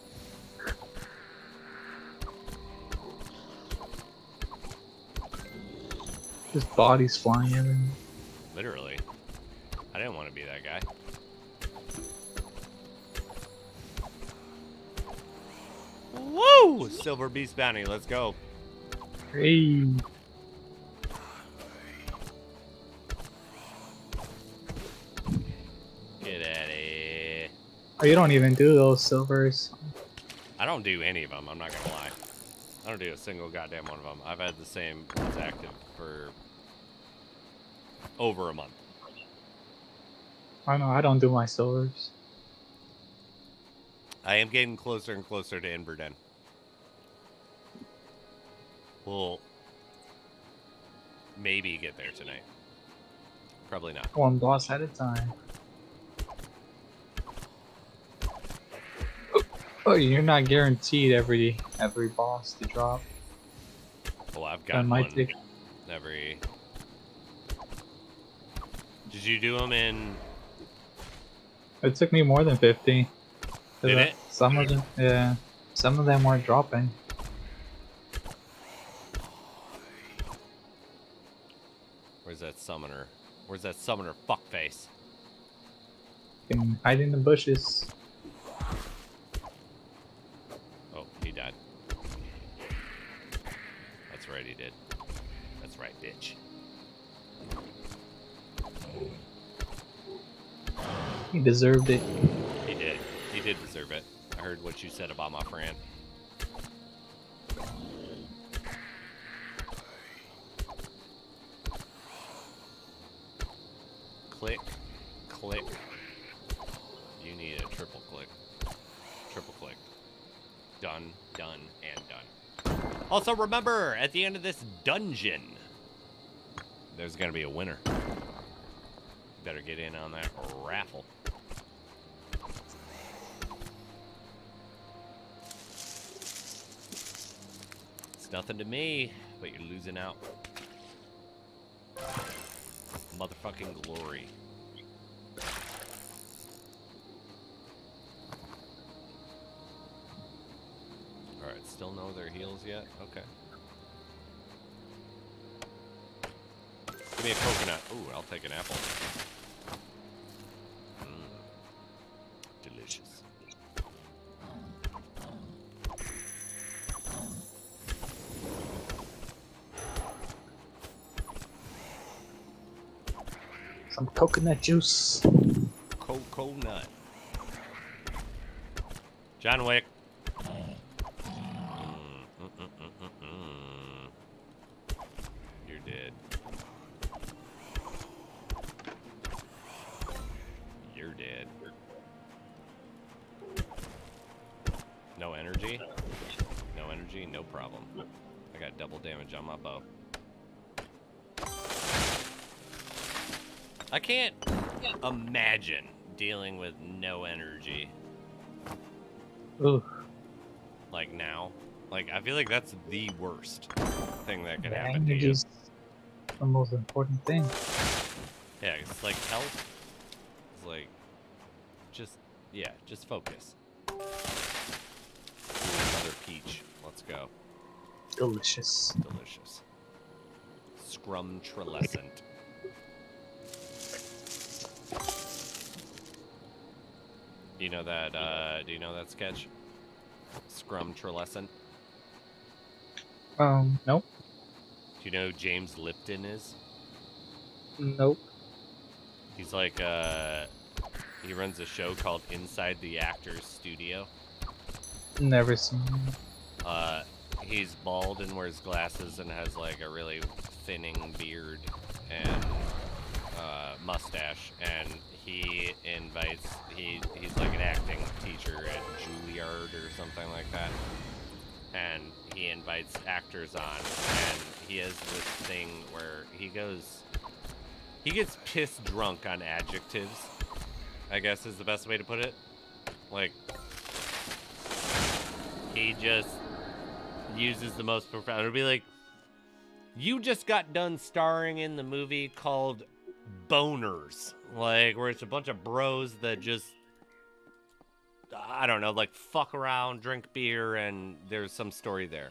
Just bodies flying everywhere. Literally. I didn't want to be that guy. Woo! Silver Beast Bounty, let's go. Hey. Get at it. Oh, you don't even do those silvers. I don't do any of them, I'm not gonna lie. I don't do a single goddamn one of them. I've had the same ones active for over a month. I know, I don't do my silvers. I am getting closer and closer to Inverdhen. We'll maybe get there tonight. Probably not. One boss at a time. Oh, you're not guaranteed every boss to drop. Well, I've That got might one take. every... Did you do them in... It took me more than 50. Did it? Some of them, yeah. Some of them weren't dropping. Where's that summoner? Where's that summoner fuckface? You can hide in the bushes. Oh, he died. That's right, he did. That's right, bitch. He deserved it. He did. He did deserve it. I heard what you said about my friend. Click, click. You need a triple click. Triple click. Done, done, and done. Also remember, at the end of this dungeon, there's gonna be a winner. Better get in on that raffle. It's nothing to me, but you're losing out. Motherfucking glory. still know their heals yet? Okay. Give me a coconut. Ooh, I'll take an apple. Delicious. Some coconut juice. Coconut. John Wick. You're dead. You're dead. No energy? No energy? No problem. I got double damage on my bow. I can't imagine dealing with no energy. Ooh. Like now. Like, I feel like that's the worst thing that could The happen to you. energy's the most important thing. Yeah, it's like health. It's like, just focus. Ooh, another peach. Let's go. Delicious. Delicious. Scrum Trelescent. Do you know that sketch? Scrum Trelescent? Nope. Do you know who James Lipton is? Nope. He's like, he runs a show called Inside the Actor's Studio. Never seen him. He's bald and wears glasses and has like a really thinning beard and mustache, and he's like an acting teacher at Juilliard or something like that, and he invites actors on, and he has this thing where he gets pissed drunk on adjectives, I guess is the best way to put it. Like, he just uses the most profound. It'll be like, you just got done starring in the movie called Boners, like, where it's a bunch of bros that just, I don't know, like, fuck around, drink beer, and there's some story there.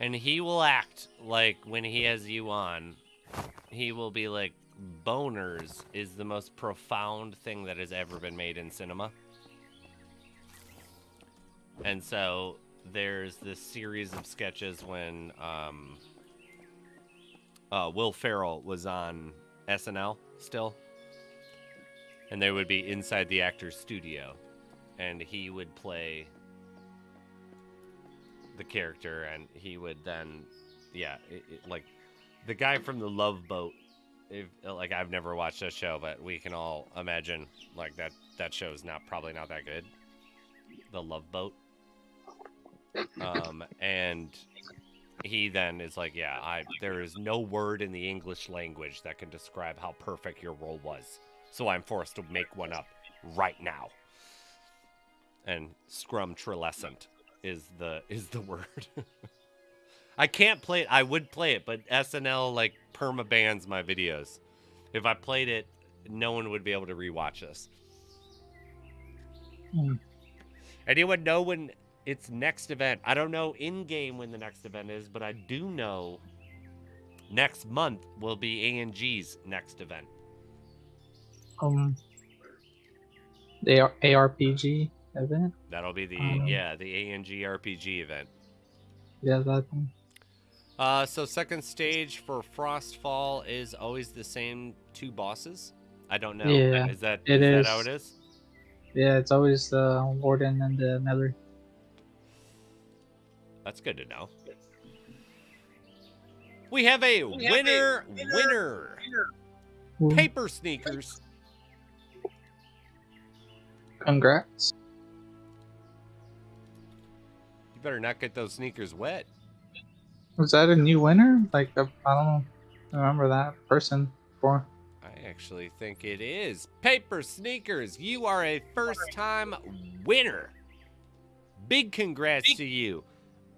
And he will act like, when he has you on, he will be like, Boners is the most profound thing that has ever been made in cinema. And so there's this series of sketches when Will Ferrell was on SNL still, and they would be inside the actor's studio, and he would play the character, and he would then, like the guy from The Love Boat. Like, I've never watched that show, but we can all imagine like that show is probably not that good. The Love Boat. And he then is like, there is no word in the English language that can describe how perfect your role was, so I'm forced to make one up right now. And Scrum Trelescent is the word. I can't play it. I would play it, but SNL like perma bans my videos. If I played it, no one would be able to rewatch this. Anyone know when its next event? I don't know in-game when the next event is, but I do know next month will be ANG's next event. The ARPG event? That'll be the ANG RPG event. Yeah, that one. So second stage for Frostfall is always the same two bosses? I don't know. Yeah, is that how it is? Yeah, it's always the Warden and the Nether. That's good to know. We have a winner. Paper sneakers. Congrats. You better not get those sneakers wet. Was that a new winner? Like, I don't remember that person before. I actually think it is. Paper sneakers, you are a first-time winner. Big congrats to you.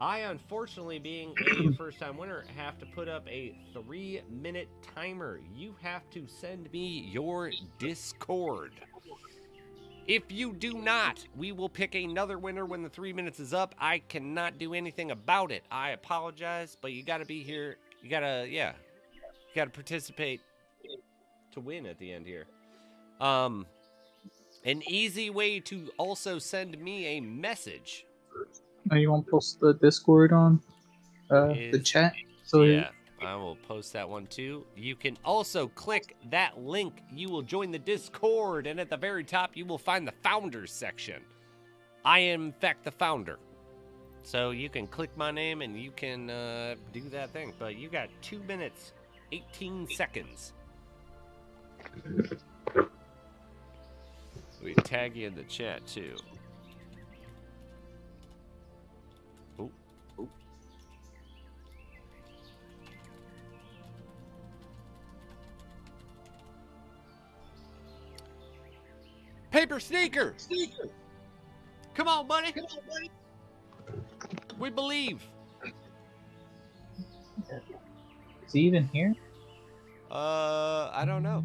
I, unfortunately, being a first-time winner, have to put up a 3-minute timer. You have to send me your Discord If you do not, we will pick another winner when the 3 minutes is up. I cannot do anything about it. I apologize, but you got to be here. You got to, yeah. You got to participate to win at the end here. An easy way to also send me a message. Oh, you want to post the Discord on the chat? So Yeah, I will post that one too. You can also click that link. You will join the Discord, and at the very top, you will find the Founders section. I am, in fact, the founder. So you can click my name, and you can do that thing. But you got 2 minutes, 18 seconds. We tag you in the chat, too. Oh. Paper Sneaker! Come on, buddy! We believe. is he even here? I don't know.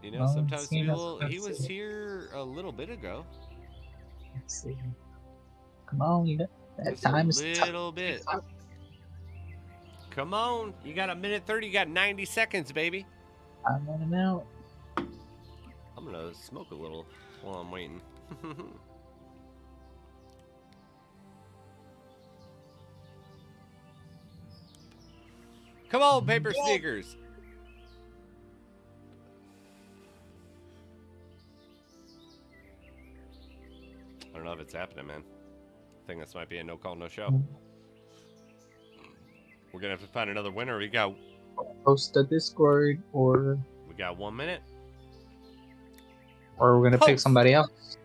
You know, Well, sometimes see, people. let's He was see. here a little bit ago. Let's see. Come on, you got that Just time a is tough. little bit. Come on, you got a minute 30. You got 90 seconds, baby. I'm running out. I'm gonna smoke a little while I'm waiting. Come on, Paper Sneakers. I don't know if it's happening, man. I think this might be a no call, no show. We're gonna have to find another winner. We got Post the Discord, or 1 minute. we're gonna pick Post. somebody else.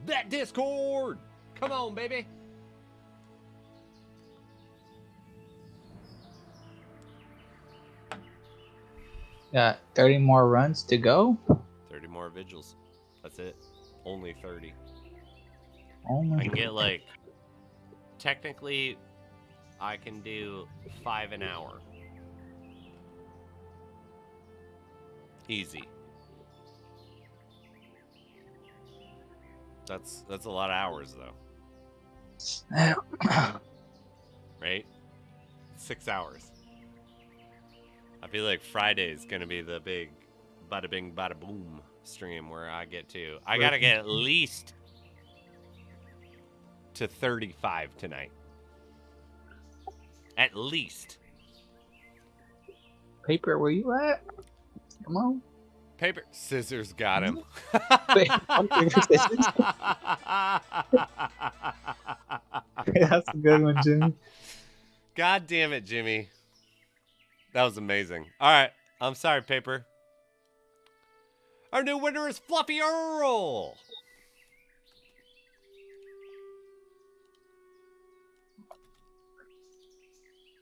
That Discord. Come on, baby. Got 30 more runs to go. 30 more vigils. That's it. Only 30. Oh my I can get like, technically, I can do 5 an hour. Easy. That's a lot of hours though, right? 6 hours. I feel like Friday is gonna be the big bada bing bada boom stream where I get to. I gotta get at least to 35 tonight. At least. Paper, where you at? Come on. Paper scissors got him. Wait, That's a good one, Jimmy. God damn it, Jimmy. That was amazing. All right. I'm sorry, Paper. Our new winner is Fluffy Earl.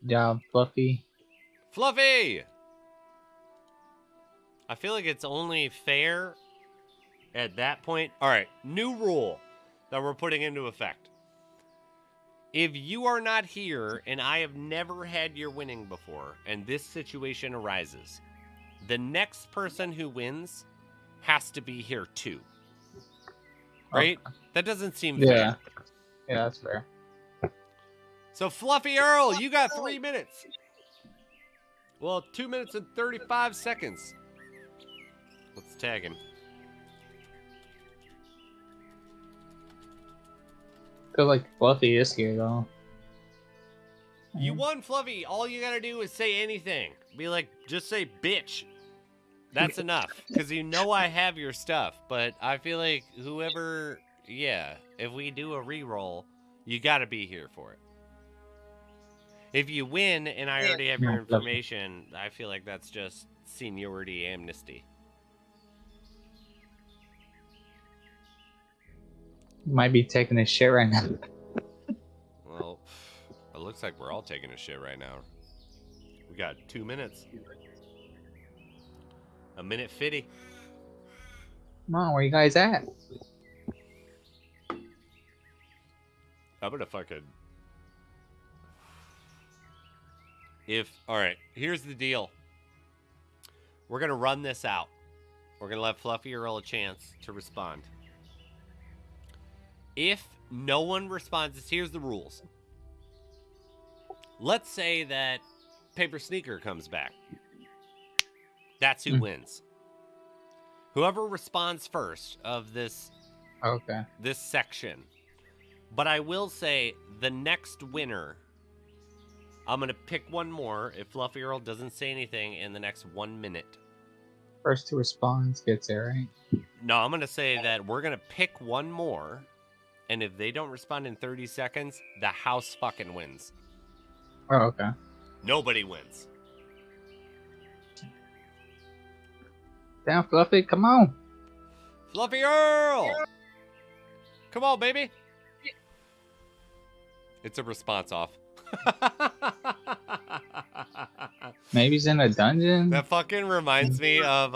Good job, Fluffy. Fluffy! I feel like it's only fair at that point. All right. New rule that we're putting into effect. If you are not here and I have never had your winning before and this situation arises, the next person who wins has to be here too. Right? Okay. That doesn't seem Yeah. fair. Yeah, that's fair. So Fluffy Earl, you got 3 minutes. Well, 2 minutes and 35 seconds. Let's tag him. Feel like Fluffy is here though. You won, Fluffy. All you gotta do is say anything. Be like, just say bitch. That's enough. Because you know I have your stuff. But I feel like whoever, yeah, if we do a re-roll, you gotta be here for it. If you win and I already have your Yeah, Fluffy. information, I feel like that's just seniority amnesty. Might be taking a shit right now. Well, it looks like we're all taking a shit right now. We got 2 minutes. A minute 50. Come on, where you guys at? I'm gonna fucking... Alright, here's the deal. We're gonna run this out. We're gonna let Fluffy Earl a chance to respond. If no one responds, here's the rules. Let's say that Paper Sneaker comes back. That's who wins. Whoever responds first of this section. But I will say the next winner, I'm going to pick one more if Fluffy Earl doesn't say anything in the next 1 minute. First to respond gets it, right? No, I'm going to say that we're going to pick one more, and if they don't respond in 30 seconds, the house fucking wins. Oh, okay. Nobody wins. Damn, Fluffy, come on. Fluffy Earl! Come on, baby. It's a response off. Maybe he's in a dungeon. That fucking reminds me of,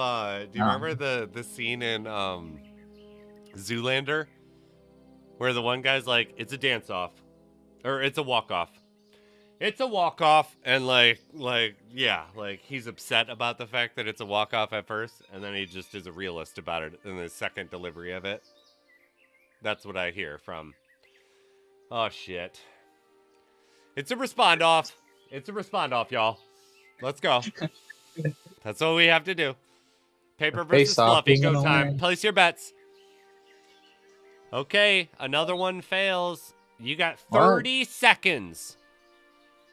do you remember the scene in Zoolander? Where the one guy's like, it's a dance-off. Or it's a walk-off. It's a walk-off, and yeah, he's upset about the fact that it's a walk-off at first, and then he just is a realist about it in the second delivery of it. That's what I hear from. Oh, shit. It's a respond-off. It's a respond-off, y'all. Let's go. That's what we have to do. Paper versus Fluffy, go time. Place your bets. Okay, another one fails. You got 30 seconds.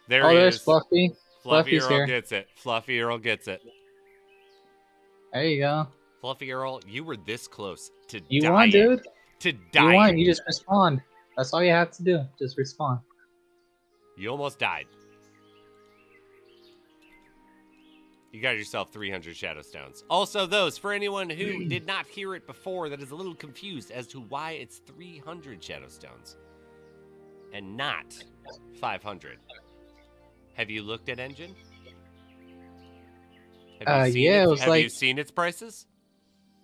There he there's is. Fluffy. Fluffy Fluffy's Earl here. gets it. Fluffy Earl gets it. There you go. Fluffy Earl, you were this close to dying. You won, dude. To You dying. won. You just respond. That's all you have to do. Just respond. You almost died. You got yourself 300 Shadow Stones. Also, those, for anyone who did not hear it before, that is a little confused as to why it's 300 Shadow Stones and not 500. Have you looked at Engine? Have you seen its prices?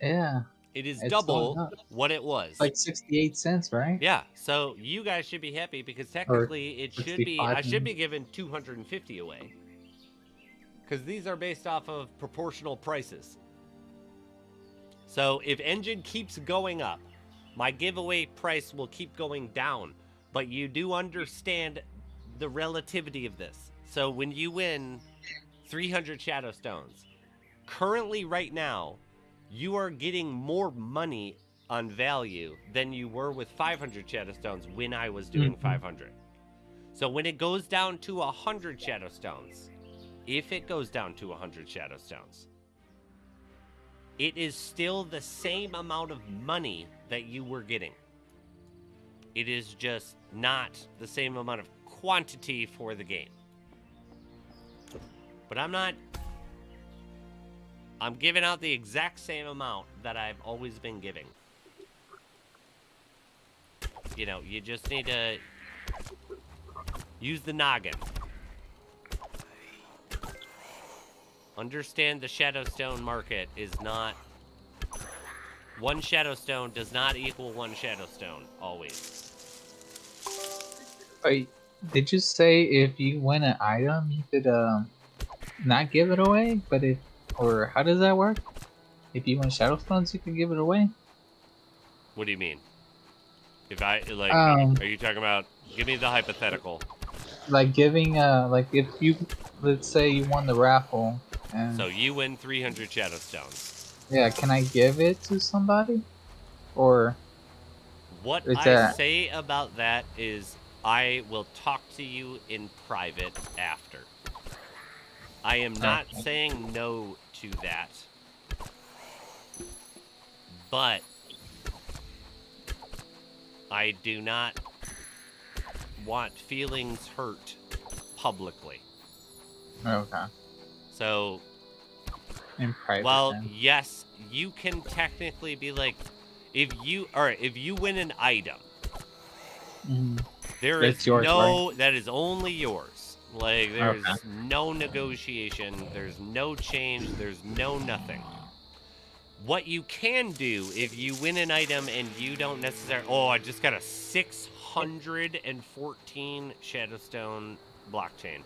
Yeah. It is It's double going up. what it was. Like 68 cents, right? Yeah, so you guys should be happy because technically it should be, I 65 should be giving 250 away. Because these are based off of proportional prices. So if Engine keeps going up, my giveaway price will keep going down. But you do understand the relativity of this. So when you win 300 Shadow Stones, currently right now, you are getting more money on value than you were with 500 Shadow Stones when I was doing 500. So when it goes down to 100 Shadow Stones, if it goes down to 100 Shadow Stones, it is still the same amount of money that you were getting. It is just not the same amount of quantity for the game. But I'm giving out the exact same amount that I've always been giving. You know, you just need to use the noggin. Understand the Shadowstone market is not... One Shadowstone does not equal one Shadowstone, always. Wait, did you say if you win an item, you could not give it away? But or how does that work? If you win Shadowstones, you can give it away? What do you mean? If I, are you talking about... Give me the hypothetical. Like giving, like if you, let's say you won the raffle, and... So you win 300 Shadowstones. Yeah, can I give it to somebody? Or... What I say about that is I will talk to you in private after. I am not saying no to that. But I do not want feelings hurt publicly. Okay. So, in private. well, then. yes, you can technically be like, if you win an item, there is yours, no, right? that is only yours. Like, there's no negotiation, there's no change, there's no nothing. What you can do if you win an item and you don't necessarily... Oh, I just got a 614 Shadowstone blockchain.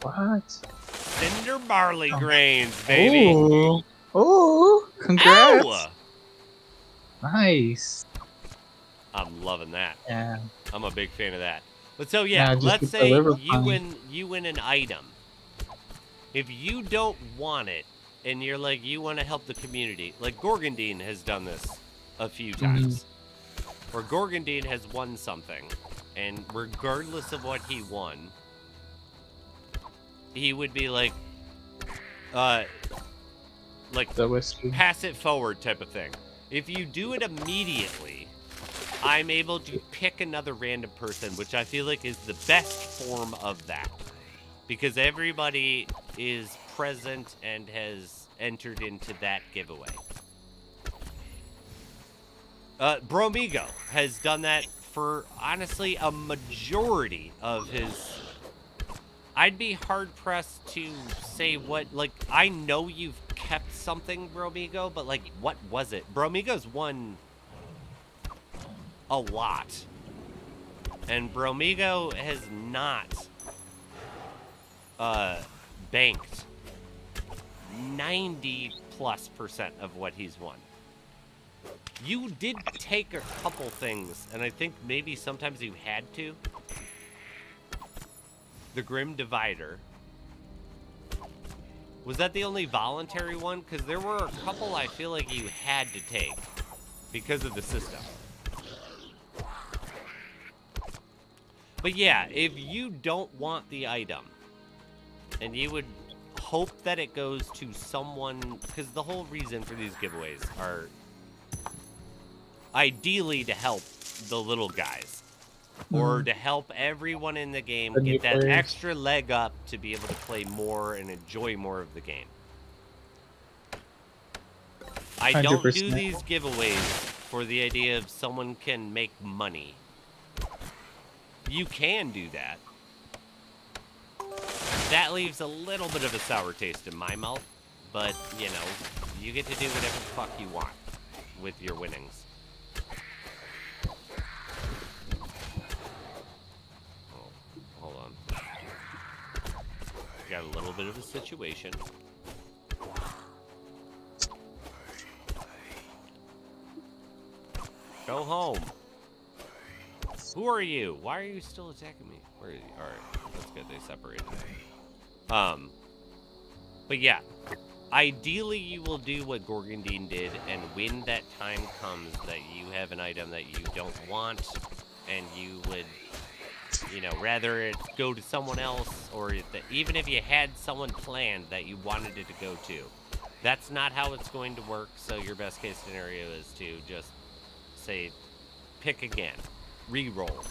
What? Cinder barley grains, baby. Ooh. Ooh, congrats. Ow! Nice. I'm loving that. Yeah. I'm a big fan of that. But so yeah, just let's get the say liver you pie. win an item. If you don't want it, and you're like, you want to help the community, like Gorgondine has done this a few times, where Gorgondine has won something, and regardless of what he won, he would be like The whiskey. pass it forward type of thing. If you do it immediately, I'm able to pick another random person, which I feel like is the best form of that. Because everybody is present and has entered into that giveaway. Bromigo has done that for, honestly, a majority of his... I'd be hard-pressed to say what... Like, I know you've kept something, Bromigo, but, like, what was it? Bromigo's won a lot. And Bromigo has not... banked 90+% of what he's won. You did take a couple things, and I think maybe sometimes you had to. The Grim Divider. Was that the only voluntary one? Because there were a couple I feel like you had to take because of the system. But yeah, if you don't want the item, and you would hope that it goes to someone, because the whole reason for these giveaways are ideally to help the little guys, or to help everyone in the game The new get that players. extra leg up to be able to play more and enjoy more of the game. I don't do 100%. these giveaways for the idea of someone can make money. You can do that. That leaves a little bit of a sour taste in my mouth, but, you know, you get to do whatever the fuck you want with your winnings. Oh, hold on. Got a little bit of a situation. Go home. Who are you? Why are you still attacking me? Where are you? Alright, that's good. They separated. But yeah. Ideally, you will do what Gorgondine did, and when that time comes that you have an item that you don't want, and you would, you know, rather it go to someone else, or even if you had someone planned that you wanted it to go to, that's not how it's going to work, so your best case scenario is to just say, pick again. Reroll.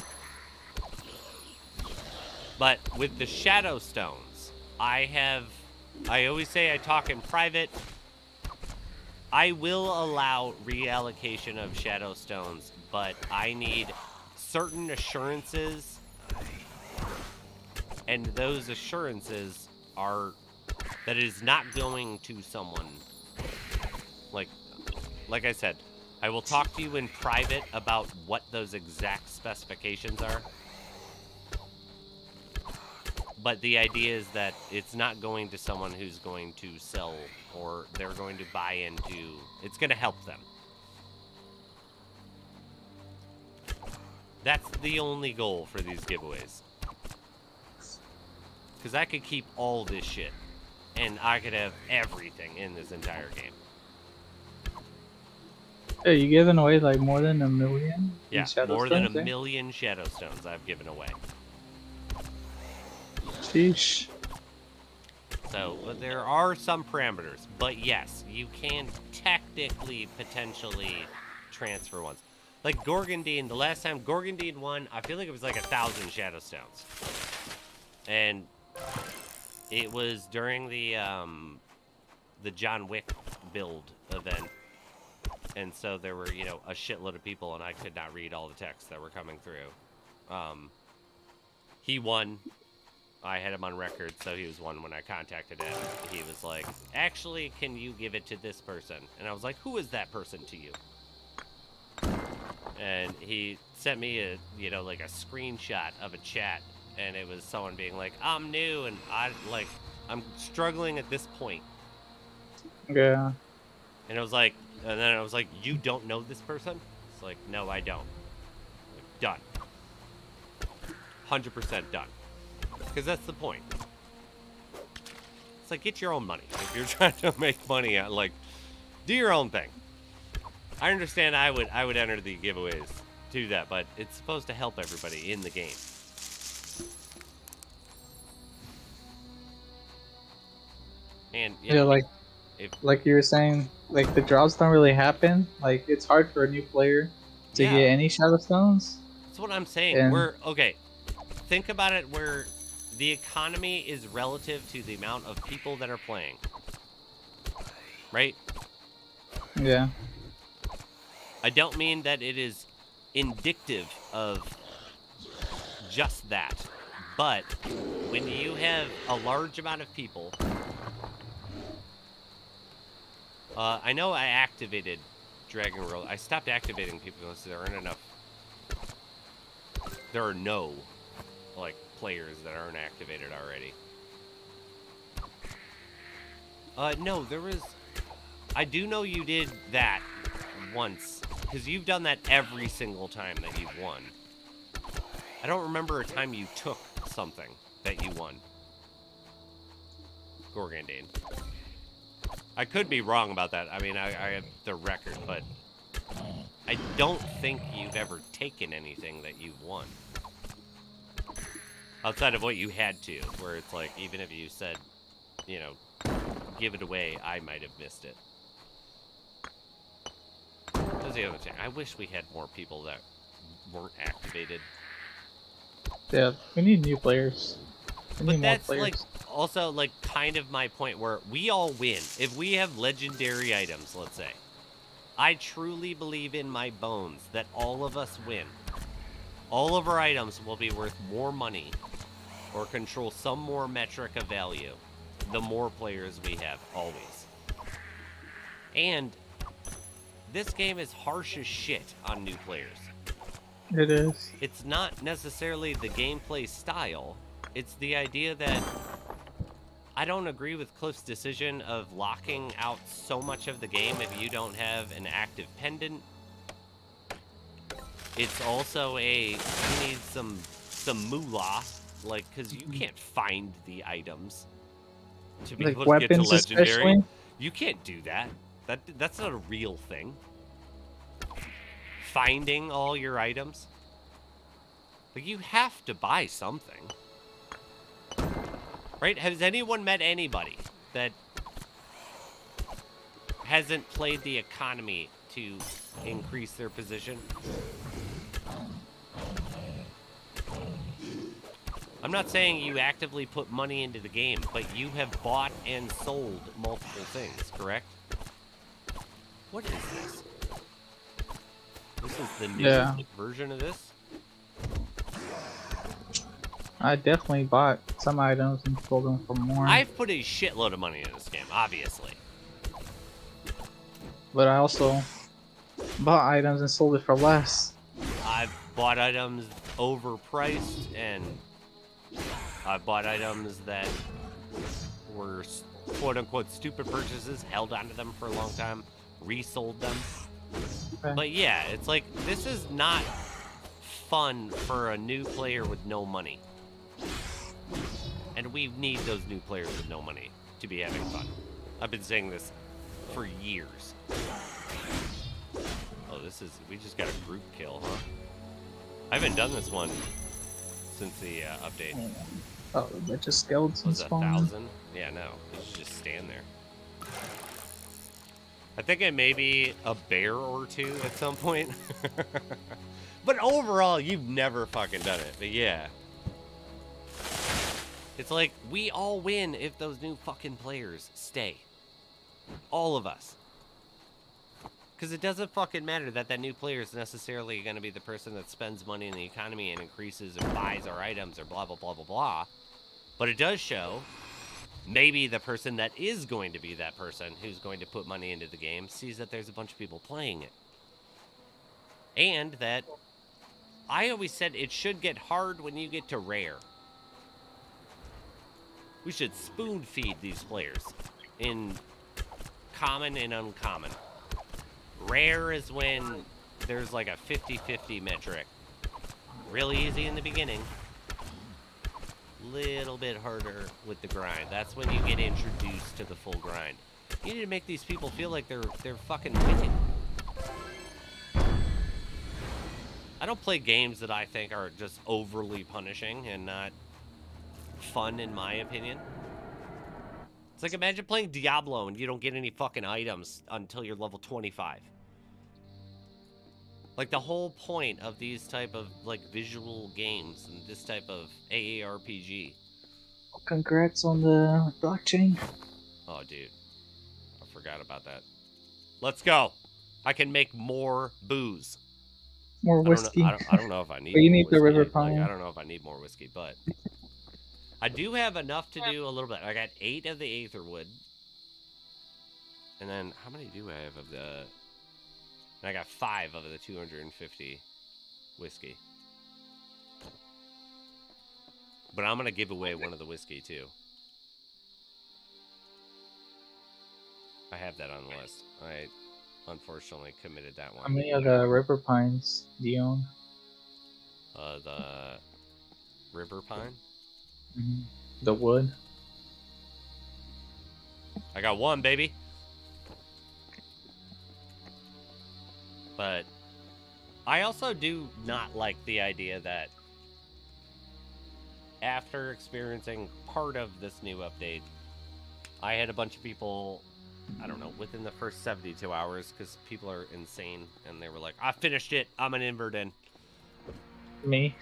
But with the Shadow Stones, I always say I talk in private. I will allow reallocation of Shadow Stones, but I need certain assurances, and those assurances are that it is not going to someone. Like I said, I will talk to you in private about what those exact specifications are. But the idea is that it's not going to someone who's going to sell, or they're going to buy into. It's going to help them. That's the only goal for these giveaways. Because I could keep all this shit, and I could have everything in this entire game. Hey, you giving away like more than 1 million? Yeah, Shadow more than Stones, 1 million Shadow Stones I've given away. Sheesh. So, there are some parameters, but yes, you can technically, potentially transfer ones. Like Gorgondine, the last time Gorgondine won, I feel like it was like 1,000 Shadow Stones. And it was during the John Wick build event. And so there were, you know, a shitload of people, and I could not read all the texts that were coming through. He won. I had him on record, so he was one when I contacted him. He was like, actually, can you give it to this person? And I was like, who is that person to you? And he sent me a, you know, like a screenshot of a chat, and it was someone being like, I'm new, and I'm struggling at this point. Yeah. And I was like, and then I was like, you don't know this person? It's like, no, I don't. Done. 100% done. Because that's the point. It's like, get your own money. If you're trying to make money out, like, do your own thing. I understand I would enter the giveaways to do that, but it's supposed to help everybody in the game. And Yeah, like you were saying, like the drops don't really happen. Like it's hard for a new player to Yeah. get any shadow stones. That's what I'm saying. And- Okay. Think about it where the economy is relative to the amount of people that are playing. Right? Yeah. I don't mean that it is indicative of just that. But when you have a large amount of people, I know I activated Dragon World. I stopped activating people because there aren't enough. There are no, like, players that aren't activated already. No, there was. I do know you did that once, because you've done that every single time that you've won. I don't remember a time you took something that you won. Gorgandine. I could be wrong about that. I mean, I have the record, but I don't think you've ever taken anything that you've won. Outside of what you had to, where it's like, even if you said, you know, give it away, I might have missed it. That's the other thing. I wish we had more people that weren't activated. Yeah, we need new players. We But need more that's players. like also like kind of my point where we all win. If we have legendary items, let's say, I truly believe in my bones that all of us win. All of our items will be worth more money or control some more metric of value the more players we have, always. And this game is harsh as shit on new players. It is. It's not necessarily the gameplay style. It's the idea that I don't agree with Cliff's decision of locking out so much of the game if you don't have an active pendant. It's also you need some moolah, like, because you can't find the items to be Like able to get to weapons, legendary. especially. You can't do that. That's not a real thing. Finding all your items. Like, you have to buy something. Right? Has anyone met anybody that hasn't played the economy to increase their position? I'm not saying you actively put money into the game, but you have bought and sold multiple things, correct? What is this? This is the new version of this? I definitely bought some items and sold them for more. I've put a shitload of money in this game, obviously. But I also bought items and sold it for less. I've bought items overpriced, and I've bought items that were quote-unquote stupid purchases, held onto them for a long time, resold them. Okay. But yeah, it's like, this is not fun for a new player with no money. And we need those new players with no money to be having fun. I've been saying this for years. Oh, we just got a group kill, huh? I haven't done this one since the update. Oh, a bunch of skeletons Was it spawned. 1,000? Yeah, no. You should just stand there. I think it may be a bear or two at some point. But overall, you've never fucking done it. But yeah. It's like, we all win if those new fucking players stay. All of us. Because it doesn't fucking matter that new player is necessarily going to be the person that spends money in the economy and increases or buys our items or blah, blah, blah, blah, blah. But it does show maybe the person that is going to be that person who's going to put money into the game sees that there's a bunch of people playing it. And that I always said it should get hard when you get to rare. We should spoon feed these players in common and uncommon. Rare is when there's like a 50-50 metric really easy in the beginning. Little bit harder with the grind. That's when you get introduced to the full grind. You need to make these people feel like they're fucking winning. I don't play games that I think are just overly punishing and not fun, in my opinion. It's like, imagine playing Diablo and you don't get any fucking items until you're level 25. Like, the whole point of these type of, like, visual games and this type of AARPG. Congrats on the blockchain. Oh, dude. I forgot about that. Let's go. I can make more booze. More whiskey. I don't know if I need But you more need the whiskey. river pine. Like, I don't know if I need more whiskey, but I do have enough to do a little bit. I got 8 of the Aetherwood. And then, how many do I have of the... And I got 5 of the 250 whiskey. But I'm going to give away one of the whiskey, too. I have that on the list. I unfortunately committed that one. How many of the river pines do you own? The river pine? Mm-hmm. The wood? I got 1, baby. But I also do not like the idea that after experiencing part of this new update, I had a bunch of people, I don't know, within the first 72 hours, because people are insane, and they were like, I finished it, I'm an Inverdhen. Me?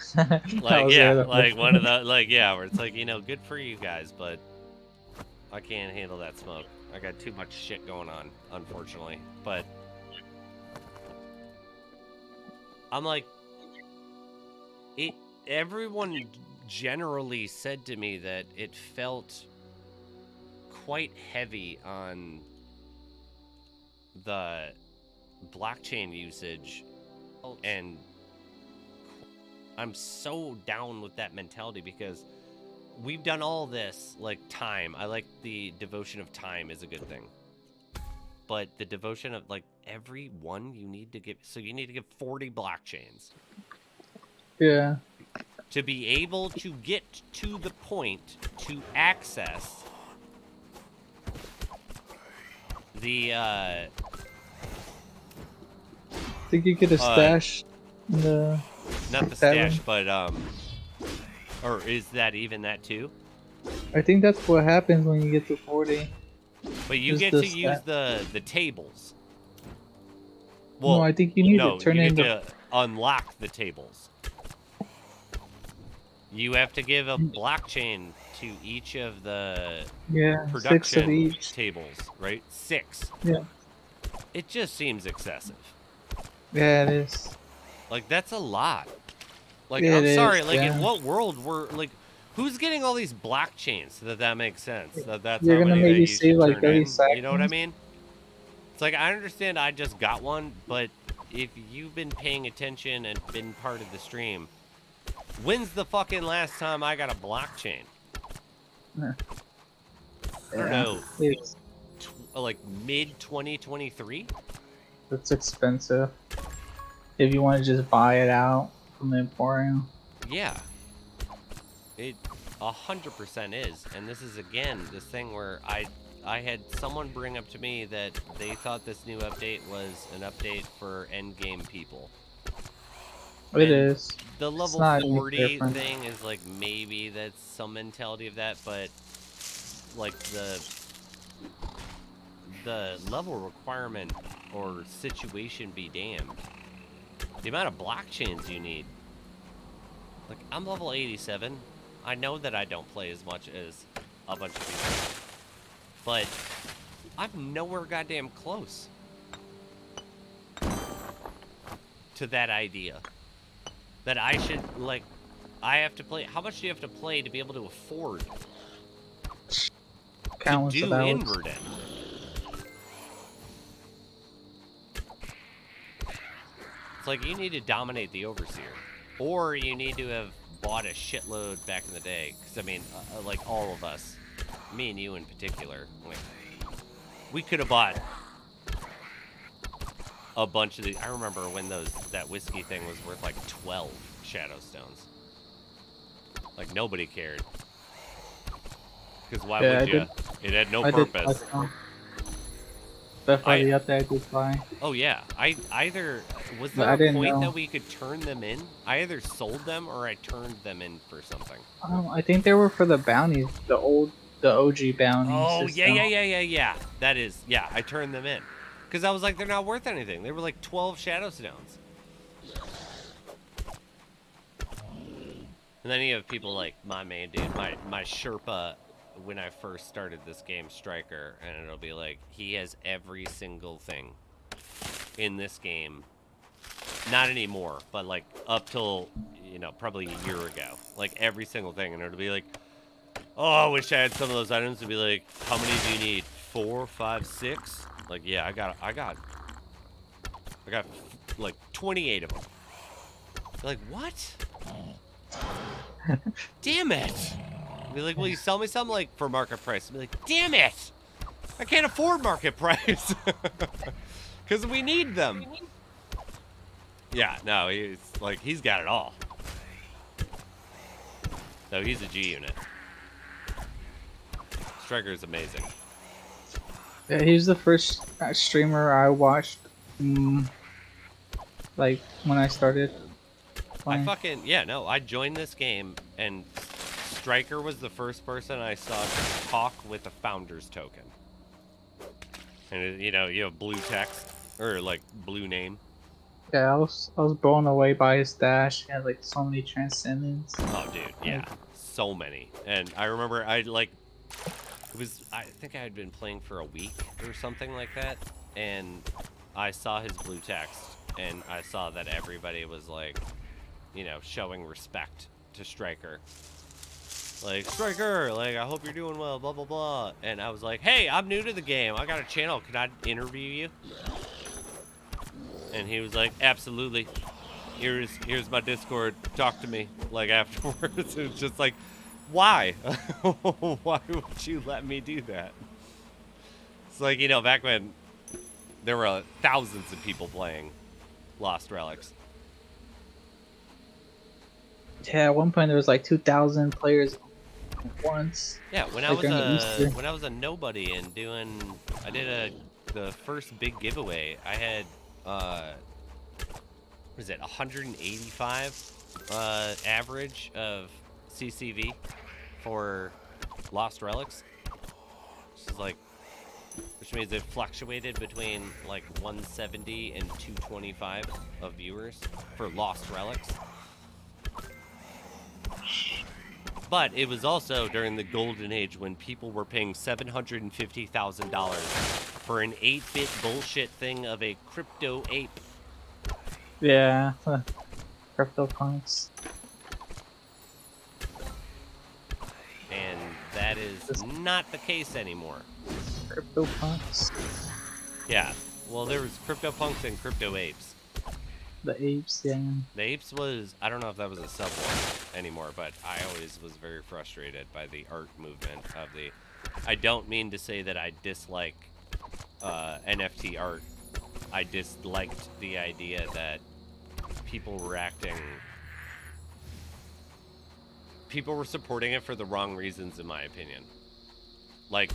Like, yeah, like one of the, like, yeah, where it's like, you know, good for you guys, but I can't handle that smoke. I got too much shit going on, unfortunately. But I'm like, everyone generally said to me that it felt quite heavy on the blockchain usage, and I'm so down with that mentality because we've done all this, like, time. I like the devotion of time is a good thing. But the devotion of, like, every one you need to give... So you need to give 40 blockchains. Yeah. To be able to get to the point to access the, I think you get a stash in the... Not the stash, but, or is that even that too? I think that's what happens when you get to 40. But you Just get the to use the tables. No, I think you need to turn you in get to unlock the tables. You have to give a blockchain to each of the production 6 of each. tables, right? 6. Yeah. It just seems excessive. Yeah, it is. Like, that's a lot. Like, It I'm sorry, is, like, yeah. in what world were, like, who's getting all these blockchains so that makes sense? That's You're how gonna many maybe that you save, should like, turn 30 in. You know what I seconds. mean? It's like, I understand I just got one, but if you've been paying attention and been part of the stream, when's the fucking last time I got a blockchain? I don't know. It's, Like, mid-2023? it's expensive. If you want to just buy it out from the Emporium. Yeah. It 100% is. And this is, again, this thing where I had someone bring up to me that they thought this new update was an update for endgame people. It is. The It's level not 40 different. thing is like, maybe that's some mentality of that, but like the level requirement or situation be damned. The amount of blockchains you need. Like, I'm level 87. I know that I don't play as much as a bunch of people, but I'm nowhere goddamn close to that idea. That I should, like, I have to play. How much do you have to play to be able to afford Countless to of do hours. Inverdhen? It's like, you need to dominate the Overseer. Or you need to have bought a shitload back in the day. Because, I mean, like, all of us, me and you in particular, like, we could have bought a bunch of these. I remember when that whiskey thing was worth like 12 shadow stones. Like, nobody cared. Because why Yeah, would I you? did- It had no I did purpose. That's why the other I did fly. Oh yeah, I either was But there I a didn't point know. that we could turn them in? I either sold them or I turned them in for something. I think they were for the bounties, the OG bounty Oh system. yeah. That is, yeah. I turned them in because I was like, they're not worth anything. They were like 12 shadow stones. And then you have people like my main dude, my Sherpa, when I first started this game, Striker, and it'll be like, he has every single thing in this game. Not anymore, but like up till, you know, probably a year ago. Like every single thing, and it'll be like, oh, I wish I had some of those items. To be like, how many do you need? 4, 5, 6? Like, yeah, I got like 28 of them. You're like, what? Damn it! Be like, will you sell me some, like, for market price? Be like, damn it! I can't afford market price because we need them. Yeah, no, he's got it all. So he's a G unit. Striker is amazing. Yeah, he's the first streamer I watched, like when I started playing. I joined this game and Striker was the first person I saw talk with a founder's token. And you know, you have blue text or like blue name. Yeah, I was blown away by his dash. He had like so many transcendents. Oh, dude, yeah, so many. And I remember I think I had been playing for a week or something like that, and I saw his blue text, and I saw that everybody was like, you know, showing respect to Striker. Like, Striker, like, I hope you're doing well, blah, blah, blah. And I was like, hey, I'm new to the game. I got a channel. Can I interview you? And he was like, absolutely. Here's my Discord. Talk to me, like, afterwards. It was just like, why? Why would you let me do that? It's like, you know, back when there were thousands of people playing Lost Relics. Yeah, at one point there was like 2,000 players at once. Yeah, when I was a nobody and I did the first big giveaway. I had what is it, 185 average of CCV for Lost Relics, which means it fluctuated between like 170 and 225 of viewers for Lost Relics. But it was also during the golden age when people were paying $750,000 for an 8-bit bullshit thing of a crypto ape. Yeah, CryptoPunks. And that is not the case anymore. CryptoPunks. Yeah, well, there was CryptoPunks and Crypto Apes. The apes, yeah. The Apes was, I don't know if that was a subword anymore, but I always was very frustrated by the art movement of the... I don't mean to say that I dislike NFT art. I disliked the idea that people were supporting it for the wrong reasons, in my opinion. Like,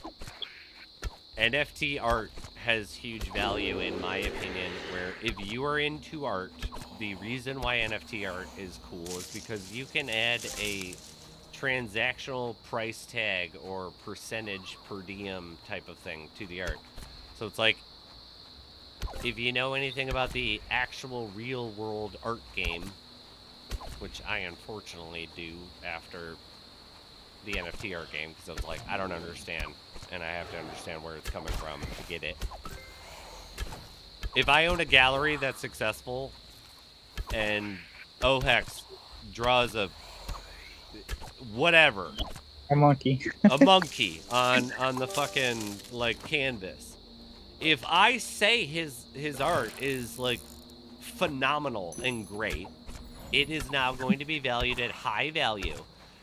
NFT art has huge value, in my opinion, where if you are into art, the reason why NFT art is cool is because you can add a transactional price tag or percentage per diem type of thing to the art. So it's like, if you know anything about the actual real world art game, which I unfortunately do after the NFT art game, because I was like, I don't understand, and I have to understand where it's coming from to get it. If I own a gallery that's successful, and Ohex draws a whatever, A monkey. a monkey on the fucking like canvas, if I say his art is like phenomenal and great, it is now going to be valued at high value.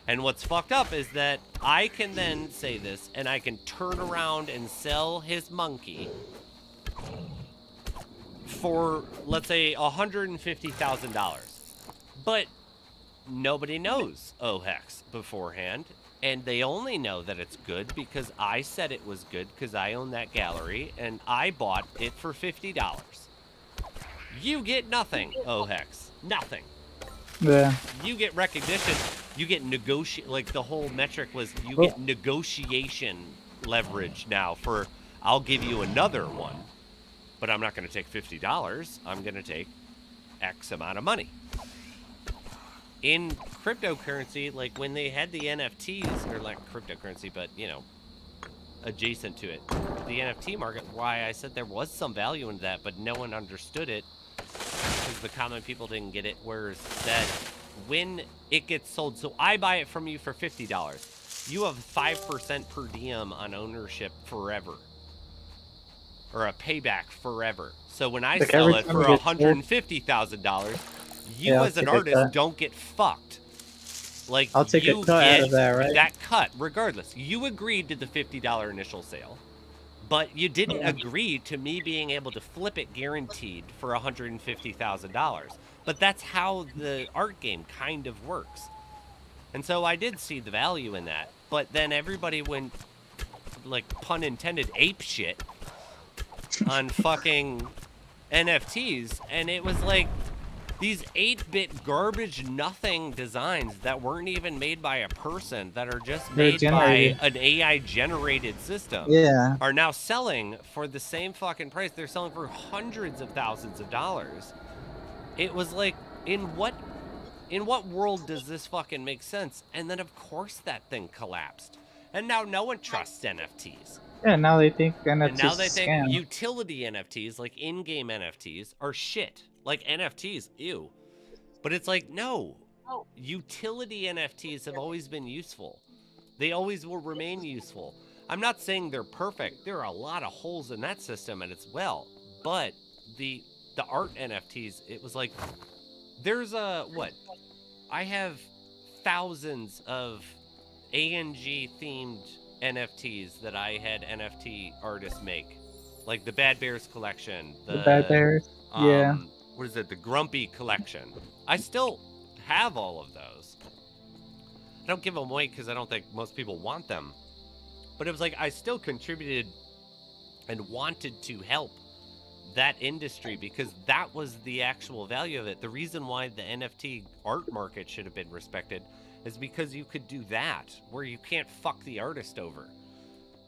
And what's fucked up is that I can then say this, and I can turn around and sell his monkey for, let's say, $150,000. But nobody knows OHEX beforehand, and they only know that it's good because I said it was good because I own that gallery and I bought it for $50. You get nothing, OHEX. Nothing. Yeah. You get recognition. You get like the whole metric was you Well- get negotiation leverage now for I'll give you another one, but I'm not going to take $50. I'm going to take X amount of money. In cryptocurrency, like when they had the NFTs, or like cryptocurrency, but you know, adjacent to it, the NFT market, why I said there was some value in that, but no one understood it because the common people didn't get it. Whereas that when it gets sold, so I buy it from you for $50, you have 5% per diem on ownership forever, or a payback forever. So when I Like sell every it time for it gets sold- $150,000, you Yeah, I'll as an take a artist cut. don't get fucked. Like I'll take a you cut out get of that, right? that cut regardless. You agreed to the $50 initial sale, but you didn't Yeah. agree to me being able to flip it guaranteed for $150,000. But that's how the art game kind of works. And so I did see the value in that. But then everybody went, like, pun intended, ape shit on fucking NFTs. And it was like these 8-bit garbage nothing designs that weren't even made by a person, that are just They're made generated. by an AI generated system, Yeah. are now selling for the same fucking price. They're selling for hundreds of thousands of dollars. It was like, in what world does this fucking make sense? And then of course that thing collapsed. And now no one trusts NFTs. Yeah. Now they think NFTs And now is they a think scam. utility NFTs, like in-game NFTs, are shit. Like NFTs, ew. But it's like, no. Utility NFTs have always been useful. They always will remain useful. I'm not saying they're perfect. There are a lot of holes in that system, and it's well. But the art NFTs, it was like, there's I have thousands of ANG themed NFTs that I had NFT artists make, like the Bad Bears collection, The Bad Bears. Yeah. What is it? The Grumpy collection. I still have all of those. I don't give them away because I don't think most people want them. But it was like I still contributed and wanted to help that industry because that was the actual value of it. The reason why the NFT art market should have been respected is because you could do that, where you can't fuck the artist over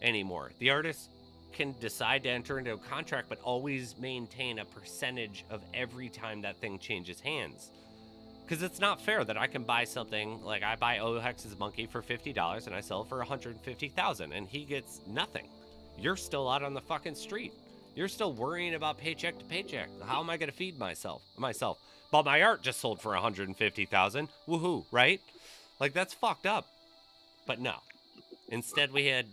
anymore. The artist can decide to enter into a contract, but always maintain a percentage of every time that thing changes hands. Because it's not fair that I can buy something, like I buy OHEX's monkey for $50 and I sell it for $150,000 and he gets nothing. You're still out on the fucking street. You're still worrying about paycheck to paycheck. How am I going to feed myself? But my art just sold for $150,000. Woohoo, right? Like, that's fucked up. But no. Instead, we had,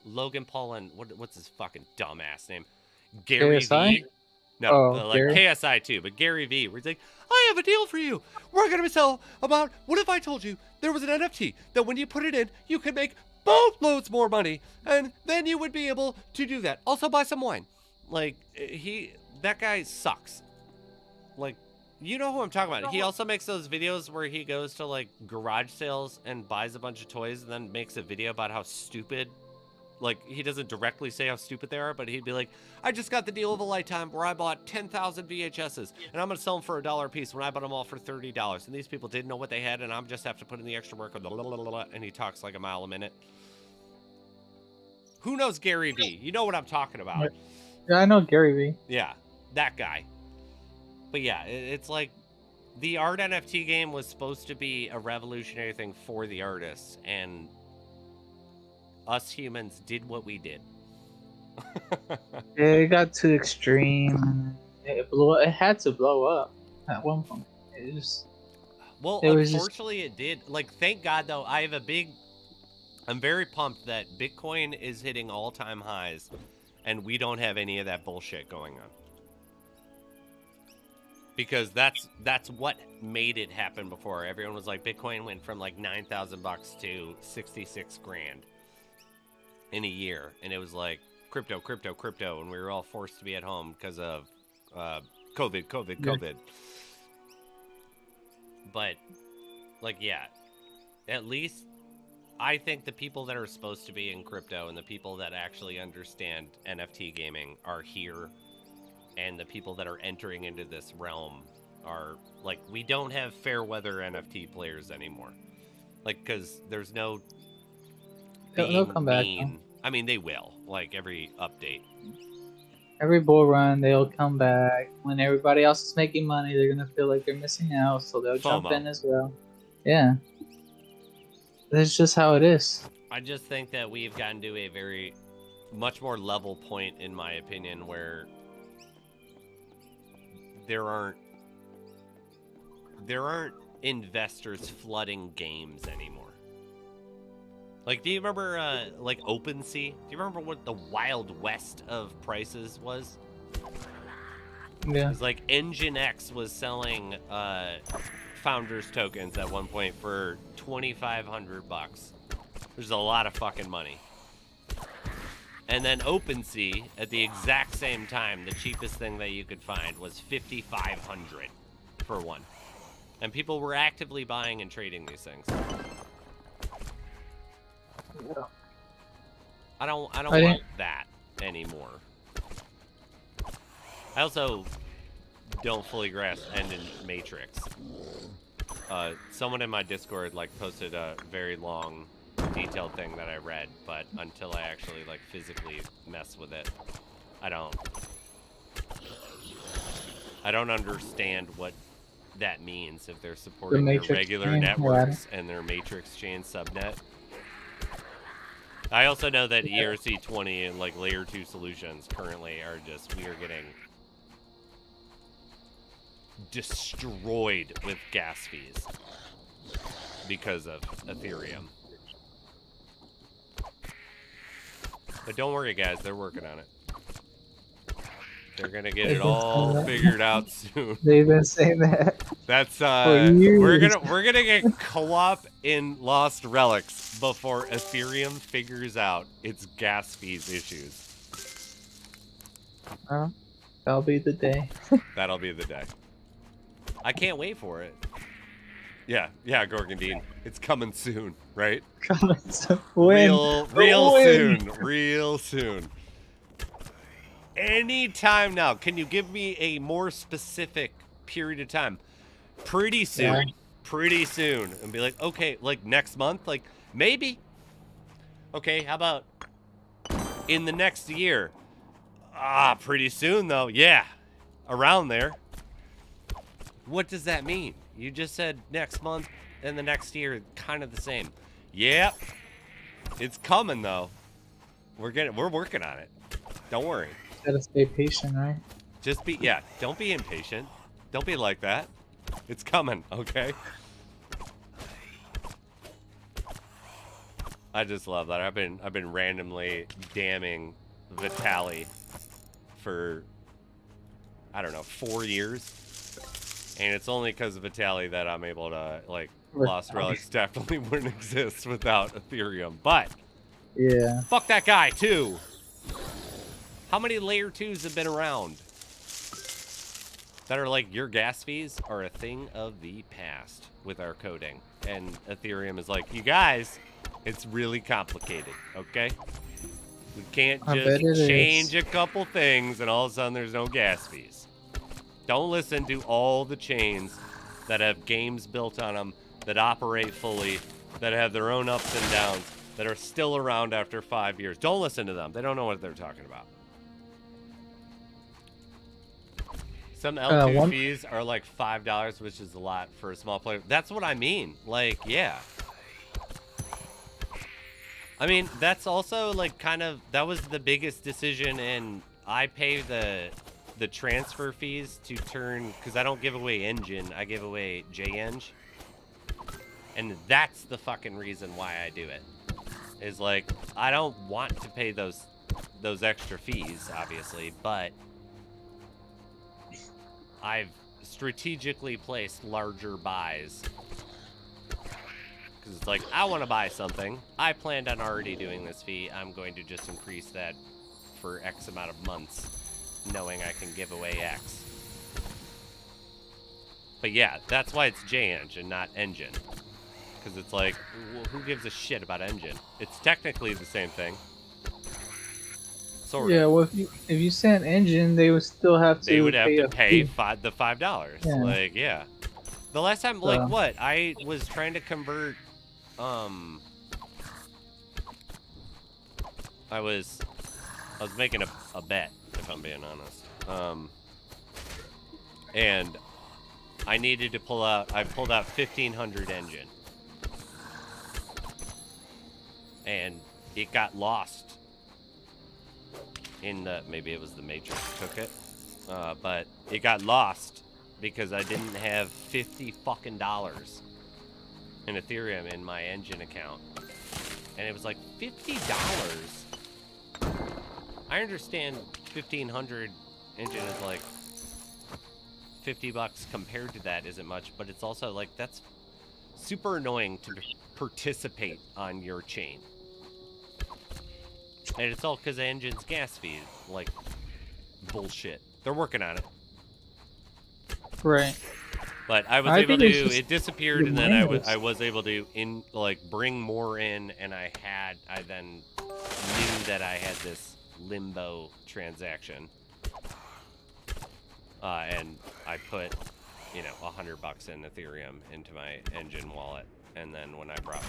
Logan Paul and what's his fucking dumbass name? Gary KSI? V. No, Oh, like Gary? KSI too, but Gary V. Where he's like, I have a deal for you. We're going to sell about, what if I told you there was an NFT that when you put it in, you could make boatloads more money, and then you would be able to do that. Also buy some wine. Like, that guy sucks. Like, you know who I'm talking about. He also makes those videos where he goes to, like, garage sales and buys a bunch of toys and then makes a video about how stupid, like, he doesn't directly say how stupid they are, but he'd be like, I just got the deal of a lifetime where I bought 10,000 VHSs, and I'm going to sell them for $1 a piece when I bought them all for $30. And these people didn't know what they had, and I'm just have to put in the extra work, and he talks like a mile a minute. Who knows Gary V? You know what I'm talking about. Yeah, I know Gary V. Yeah, that guy. But yeah, it's like the art NFT game was supposed to be a revolutionary thing for the artists, and us humans did what we did. Yeah, it got too extreme. It blew. It had to blow up at one point. It just. Well, It was unfortunately, it did. Like, thank God, though, I'm very pumped that Bitcoin is hitting all-time highs, and we don't have any of that bullshit going on. Because that's what made it happen before. Everyone was like, Bitcoin went from like $9,000 to 66 grand in a year, and it was like crypto, and we were all forced to be at home because of COVID. Yeah. But like, yeah, at least I think the people that are supposed to be in crypto and the people that actually understand NFT gaming are here, and the people that are entering into this realm are, like, we don't have fair weather NFT players anymore. Like, because there's no They'll being come back. mean. I mean, they will, like, every update. Every bull run, they'll come back. When everybody else is making money, they're gonna feel like they're missing out, so they'll jump FOMO. in as well. Yeah, that's just how it is. I just think that we've gotten to a very much more level point, in my opinion, where there aren't investors flooding games anymore. Like, do you remember like OpenSea? Do you remember what the Wild West of prices was? Yeah. It was like Engine X was selling founders tokens at one point for $2,500. There's a lot of fucking money. And then OpenSea, at the exact same time, the cheapest thing that you could find was $5,500 for one. And people were actively buying and trading these things. Yeah. I don't I want didn't- that anymore. I also don't fully grasp End in Matrix. Someone in my Discord like posted a very long, detailed thing that I read, but until I actually like physically mess with it, I don't understand what that means if they're supporting their Matrix regular chain, networks and their Matrix chain subnet. I also know that ERC20 and like layer 2 solutions currently are just, we are getting destroyed with gas fees because of Ethereum. But don't worry, guys, they're working on it. They're gonna get it all figured out soon. They've been saying that. That's For years. we're gonna get co-op in Lost Relics before Ethereum figures out its gas fees issues. That'll be the day. That'll be the day. I can't wait for it. Yeah, Gorgandine. It's coming soon, right? When? Real When? soon. Any time now. Can you give me a more specific period of time? Pretty soon. Yeah. Pretty soon. And be like, okay, like next month? Like, maybe. Okay, how about in the next year? Pretty soon, though. Yeah, around there. What does that mean? You just said next month and the next year, kind of the same. Yep. It's coming, though. We're working on it. Don't worry. Gotta stay patient, right? Just be, don't be impatient. Don't be like that. It's coming, okay? I just love that. I've been randomly damning Vitaly for, I don't know, 4 years. And it's only because of Vitaly that I'm able to, like, Lost Relics definitely wouldn't exist without Ethereum. But, yeah, fuck that guy, too. How many layer 2s have been around that are like, your gas fees are a thing of the past with our coding? And Ethereum is like, you guys, it's really complicated, okay? We can't just change a couple things and all of a sudden there's no gas fees. Don't listen to all the chains that have games built on them, that operate fully, that have their own ups and downs, that are still around after 5 years. Don't listen to them. They don't know what they're talking about. Some L2 fees are like $5, which is a lot for a small player. That's what I mean. Like, yeah. I mean, that's also like kind of, that was the biggest decision, and I pay the transfer fees to turn, because I don't give away Engine, I give away JEng. And that's the fucking reason why I do it. Is like, I don't want to pay those extra fees, obviously, but I've strategically placed larger buys. Because it's like, I want to buy something. I planned on already doing this fee. I'm going to just increase that for X amount of months, knowing I can give away X. But yeah, that's why it's JEng and not Engine. because it's like, well, who gives a shit about engine? It's technically the same thing. Sort Yeah, of. well, if you sent engine, they would still have to They would have pay to a pay fee. the $5. Yeah. Like, yeah. The last time, So- like, what? I was trying to convert, I was making a bet, if I'm being honest. And I needed to I pulled out 1500 engine. And it got lost in maybe it was the Matrix took it. But it got lost because I didn't have $50 fucking in Ethereum in my engine account. And it was like $50. I understand 1500 engine is like $50 compared to that isn't much, but it's also like that's super annoying to participate on your chain. And it's all because of engine's gas fee, like bullshit. They're working on it. Right. But I was I able think it's to. just It disappeared, the and then miners. I was able to bring more in, and I then knew that I had this limbo transaction, and I put $100 in Ethereum into my engine wallet, and then when I brought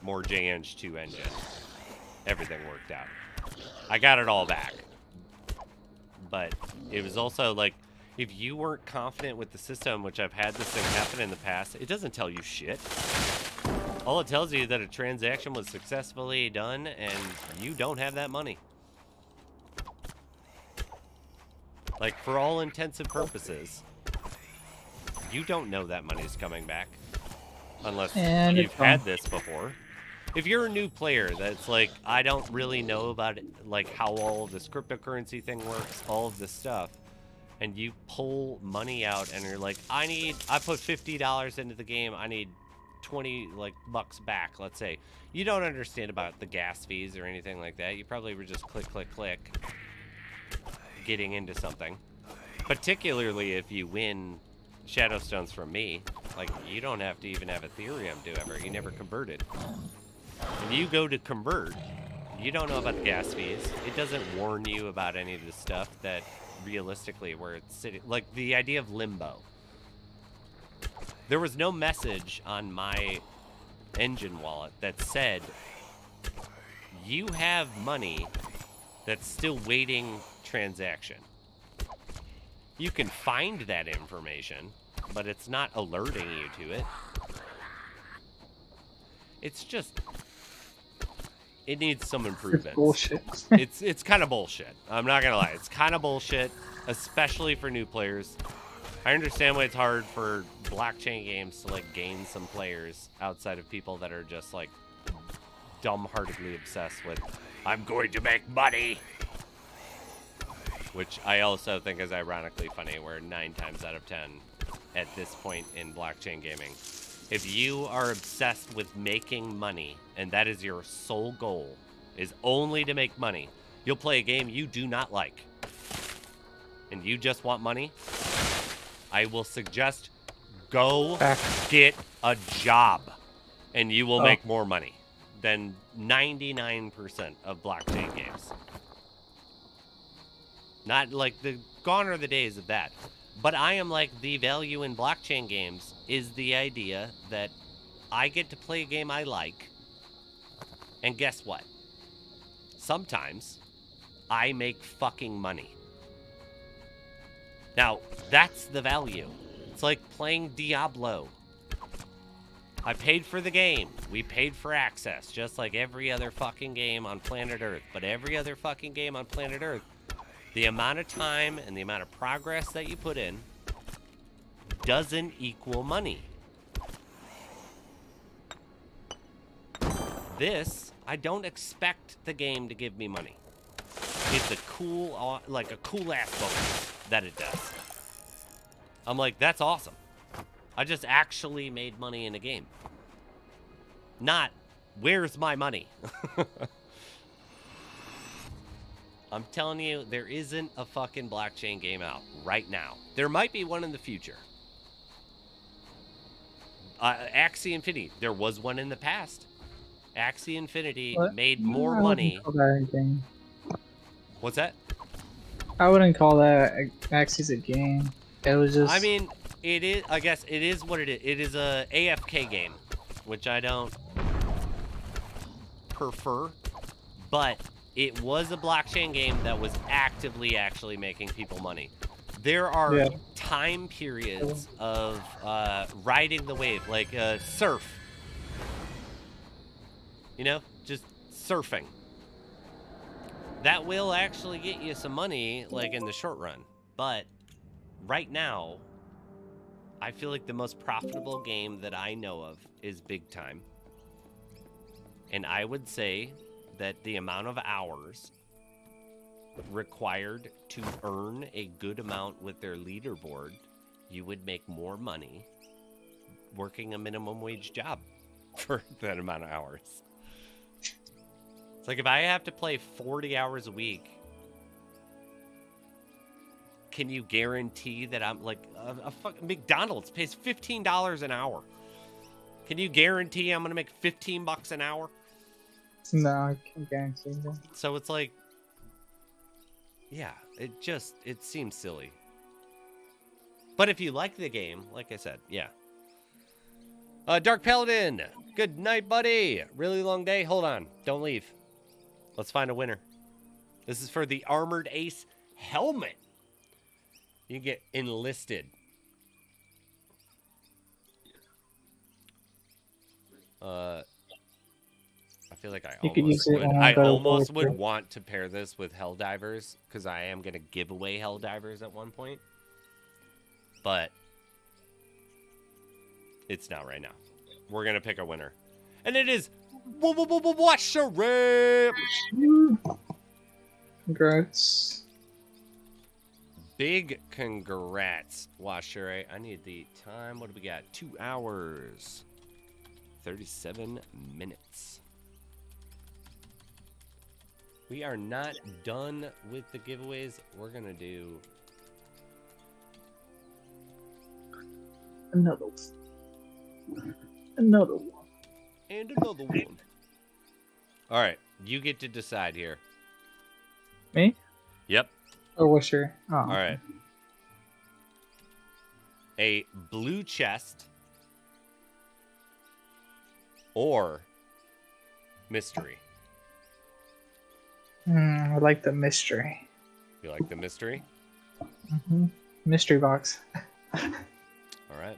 more JNG2 engine, everything worked out. I got it all back. But it was also like, if you weren't confident with the system, which I've had this thing happen in the past, it doesn't tell you shit. All it tells you is that a transaction was successfully done and you don't have that money. Like, for all intents and purposes, you don't know that money's coming back. Unless And you've it's had gone. this before. If you're a new player that's like, I don't really know about it, like how all of this cryptocurrency thing works, all of this stuff, and you pull money out and you're like, I put $50 into the game, I need 20 bucks back, let's say. You don't understand about the gas fees or anything like that. You probably were just click, click, click, getting into something. Particularly if you win Shadowstones from me, like, you don't have to even have Ethereum to ever, you never converted. When you go to convert, you don't know about the gas fees. It doesn't warn you about any of the stuff that realistically where it's sitting. Like the idea of limbo. There was no message on my engine wallet that said, you have money that's still waiting transaction. You can find that information, but it's not alerting you to it. It's just, it needs some improvements. It's bullshit. It's kind of bullshit. I'm not gonna lie. It's kind of bullshit, especially for new players. I understand why it's hard for blockchain games to gain some players outside of people that are just dumbheartedly obsessed with, I'm going to make money. Which I also think is ironically funny, where 9 times out of 10 at this point in blockchain gaming, if you are obsessed with making money, and that is your sole goal, is only to make money, you'll play a game you do not like, and you just want money, I will suggest go get a job, and you will make more money than 99% of blockchain games. Not gone are the days of that. But I am the value in blockchain games is the idea that I get to play a game I like. And guess what? Sometimes I make fucking money. Now, that's the value. It's like playing Diablo. I paid for the game. We paid for access, just like every other fucking game on planet Earth. But every other fucking game on planet Earth, the amount of time and the amount of progress that you put in doesn't equal money. This, I don't expect the game to give me money. It's a cool ass bonus that it does. I'm like, that's awesome. I just actually made money in a game. Not, where's my money? I'm telling you, there isn't a fucking blockchain game out right now. There might be one in the future. Axie Infinity. There was one in the past. Axie Infinity What? made more I wouldn't money. call that anything. What's that? I wouldn't call that Axie's a game. It was just. I mean, it is. I guess it is what it is. It is a AFK game, which I don't prefer, but it was a blockchain game that was actively actually making people money. There are time periods of riding the wave, like surf. You know, just surfing. That will actually get you some money, like in the short run. But right now, I feel like the most profitable game that I know of is Big Time. And I would say that the amount of hours required to earn a good amount with their leaderboard, you would make more money working a minimum wage job for that amount of hours. It's like if I have to play 40 hours a week, can you guarantee that I'm like McDonald's pays $15 an hour? Can you guarantee I'm gonna make $15 an hour? No, I can't guarantee that. So it's like, yeah, it seems silly. But if you like the game, like I said, yeah. Dark Paladin, good night, buddy. Really long day. Hold on, don't leave. Let's find a winner. This is for the Armored Ace helmet. You get enlisted. I feel like I almost would want to pair this with Helldivers, because I am going to give away Helldivers at one point. But it's not right now. We're going to pick a winner. And it is Washerip! Congrats. Big congrats, Washerip. I need the time. What do we got? 2 hours. 37 minutes. We are not done with the giveaways. We're going to do another one. Another one. And another one. All right. You get to decide here. Me? Yep. Oh, what's your... Oh. All right. A blue chest or mystery. I like the mystery. You like the mystery? Mm-hmm. Mystery box. All right.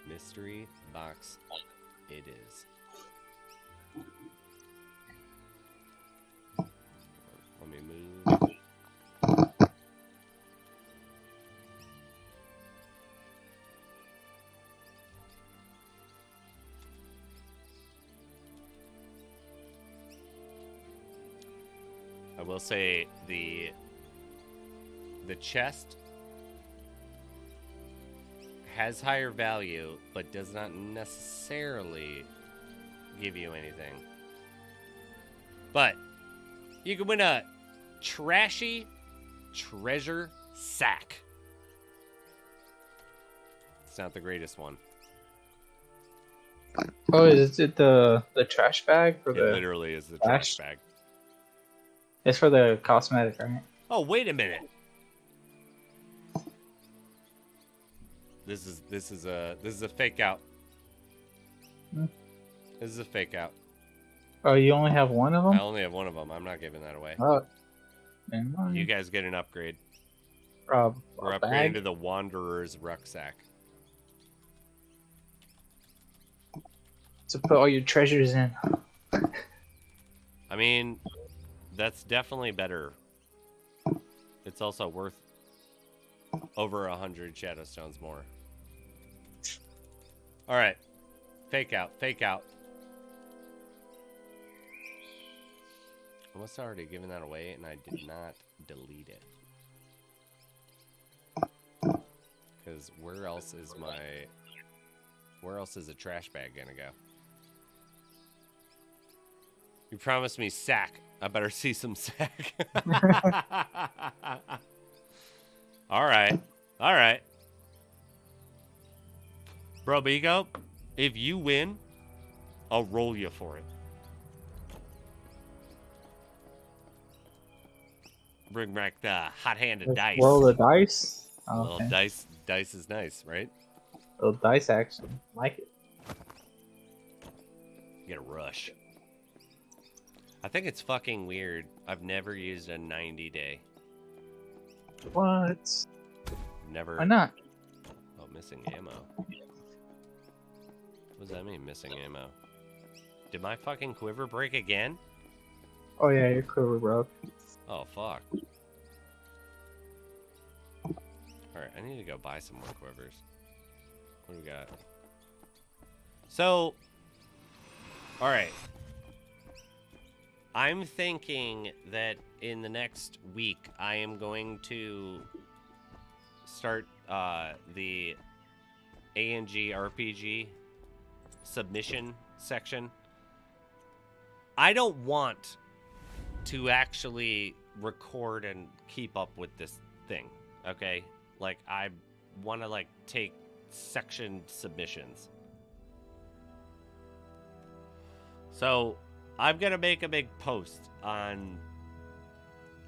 Mystery box it is. Let me move. I will say the chest has higher value, but does not necessarily give you anything. But you can win a trashy treasure sack. It's not the greatest one. Oh, is it the trash bag for It the? literally is the trash bag. It's for the cosmetic, right? Oh, wait a minute. This is a fake out. Hmm. This is a fake out. Oh, you only have one of them? I only have one of them. I'm not giving that away. Oh, never mind. You guys get an upgrade. We're We're upgrading to the Wanderer's rucksack. To put all your treasures in. I mean, that's definitely better. It's also worth over 100 Shadowstones more. All right. Fake out. Fake out. I must have already given that away, and I did not delete it. Because where else is a trash bag gonna go? You promised me sack. I better see some sack. All right. All right. Bro, Bigo, if you win, I'll roll you for it. Bring back the hot-handed Let's dice. roll the dice. A little Okay. dice is nice, right? Little dice action. Like it. Get a rush. I think it's fucking weird. I've never used a 90-day. What? Never. Why not? Oh, missing ammo. What does that mean, missing ammo? Did my fucking quiver break again? Oh yeah, your quiver broke. Oh, fuck. Alright, I need to go buy some more quivers. What do we got? So, alright. I'm thinking that in the next week, I am going to start the ANG RPG submission section. I don't want to actually record and keep up with this thing, okay? Like, I want to, like, take section submissions. So, I'm going to make a big post on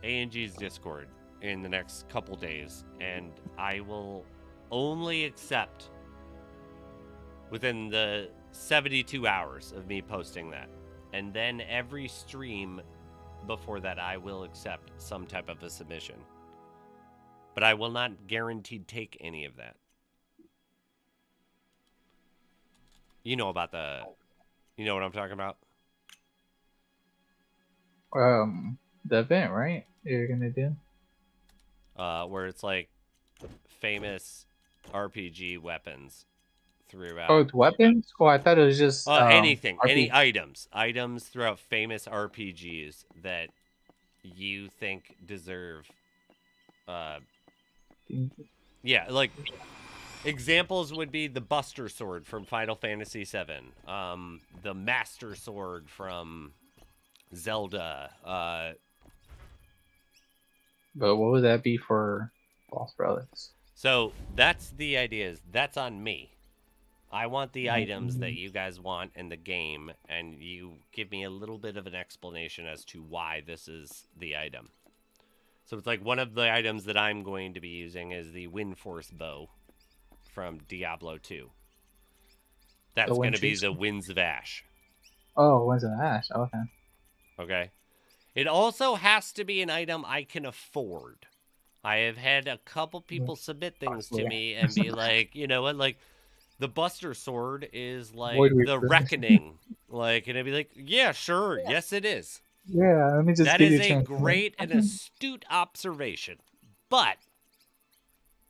ANG's Discord in the next couple days, and I will only accept within the 72 hours of me posting that. And then every stream before that, I will accept some type of a submission. But I will not guaranteed take any of that. You know about the... You know what I'm talking about? The event, right? You're gonna do? Where it's like famous RPG weapons throughout. Oh, it's weapons? Oh, I thought it was just anything, any RPG. items throughout famous RPGs that you think deserve. Yeah, like examples would be the Buster Sword from Final Fantasy VII, the Master Sword from Zelda. But what would that be for Lost Relics? So that's the idea. Is that's on me. I want the items that you guys want in the game, and you give me a little bit of an explanation as to why this is the item. So it's like one of the items that I'm going to be using is the Wind Force bow from Diablo 2. That's going to be the Winds of Ash. Oh, Winds of Ash. Okay. Okay. It also has to be an item I can afford. I have had a couple people submit things to me and be like, you know what, like, the Buster Sword is like the Reckoning. Like, and I'd be like, yeah, sure. Yes, it is. Yeah, let me just That give is you a great and astute observation. But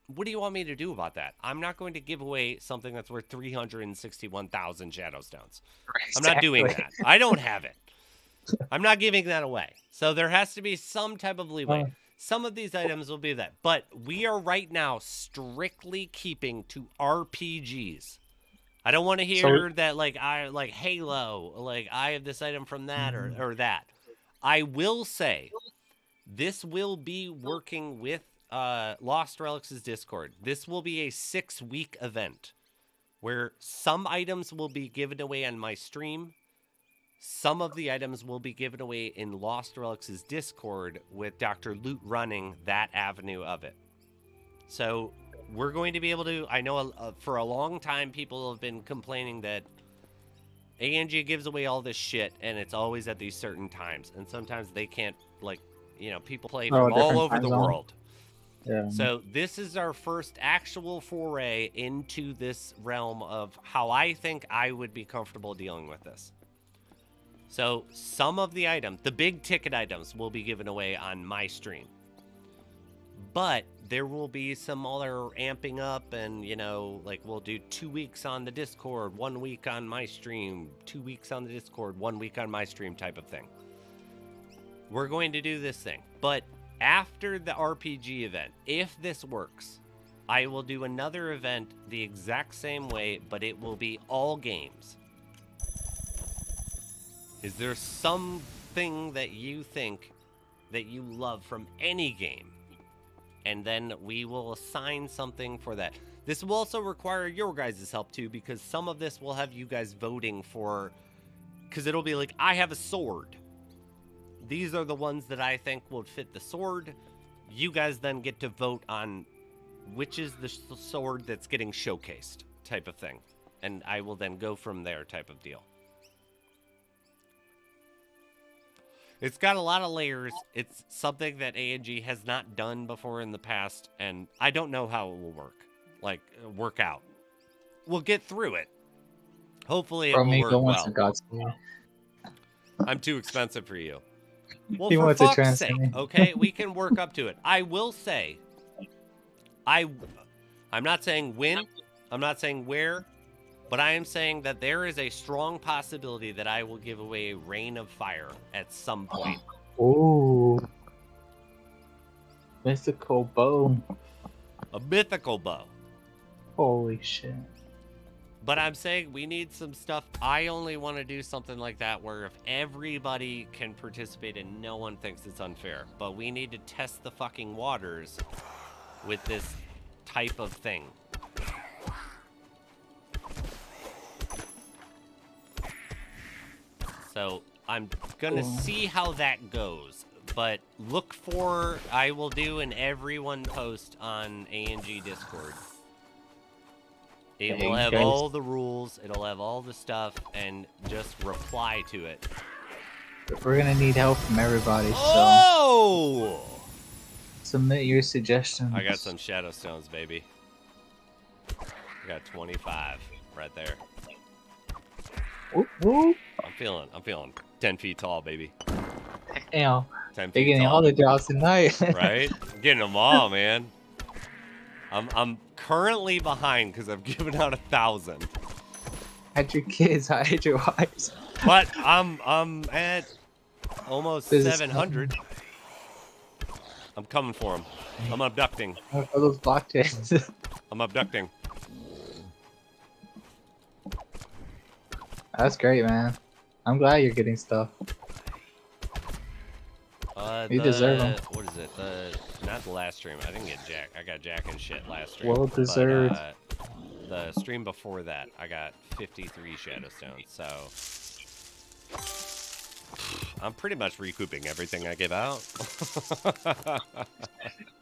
what do you want me to do about that? I'm not going to give away something that's worth 361,000 Shadowstones. I'm not doing that. I don't have it. I'm not giving that away. So there has to be some type of leeway. Some of these items will be that. But we are right now strictly keeping to RPGs. I don't want to hear that, like, I like Halo, like, I have this item from that or that. I will say this will be working with Lost Relics' Discord. This will be a 6-week event where some items will be given away on my stream. Some of the items will be given away in Lost Relics' Discord with Dr. Loot running that avenue of it. So we're going to be able to... I know for a long time people have been complaining that ANG gives away all this shit and it's always at these certain times. And sometimes they can't, like, you know, people play from all over the world. Yeah. So this is our first actual foray into this realm of how I think I would be comfortable dealing with this. So some of the items, the big ticket items, will be given away on my stream. But there will be some other amping up and, you know, like we'll do 2 weeks on the Discord, 1 week on my stream, 2 weeks on the Discord, 1 week on my stream type of thing. We're going to do this thing. But after the RPG event, if this works, I will do another event the exact same way, but it will be all games. Is there something that you think that you love from any game? And then we will assign something for that. This will also require your guys' help too, because some of this will have you guys voting for, because it'll be like, I have a sword. These are the ones that I think will fit the sword. You guys then get to vote on which is the sword that's getting showcased, type of thing. And I will then go from there, type of deal. It's got a lot of layers. It's something that A&G has not done before in the past, and I don't know how it will work out. We'll get through it. Hopefully it will work well. I'm too expensive for you. Well, He for wants to fuck's transfer sake, me. okay? We can work up to it. I will say, I'm not saying when, I'm not saying where, but I am saying that there is a strong possibility that I will give away a Rain of Fire at some point. Ooh. Mystical bow. A mythical bow. Holy shit. But I'm saying we need some stuff. I only want to do something like that where if everybody can participate and no one thinks it's unfair. But we need to test the fucking waters with this type of thing. So I'm gonna see how that goes, but look for, I will do an everyone post on A&G Discord. It will have all the rules, it'll have all the stuff, and just reply to it. We're gonna need help from everybody, Oh! so submit your suggestions. I got some shadow stones, baby. I got 25 right there. Whoop, whoop. I'm feeling 10 feet tall, baby. Damn. 10 They're feet getting tall. all the drops tonight. Right? I'm getting them all, man. I'm currently behind because I've given out 1,000. Hide your kids, hide your wives. But I'm at almost 700. I'm coming for them. I'm abducting. For those blockchains. I'm abducting. That's great, man. I'm glad you're getting stuff. You deserve them. What is it? Not the last stream. I didn't get Jack. I got Jack and shit last stream. Well deserved. But, the stream before that, I got 53 shadow stones. So I'm pretty much recouping everything I give out.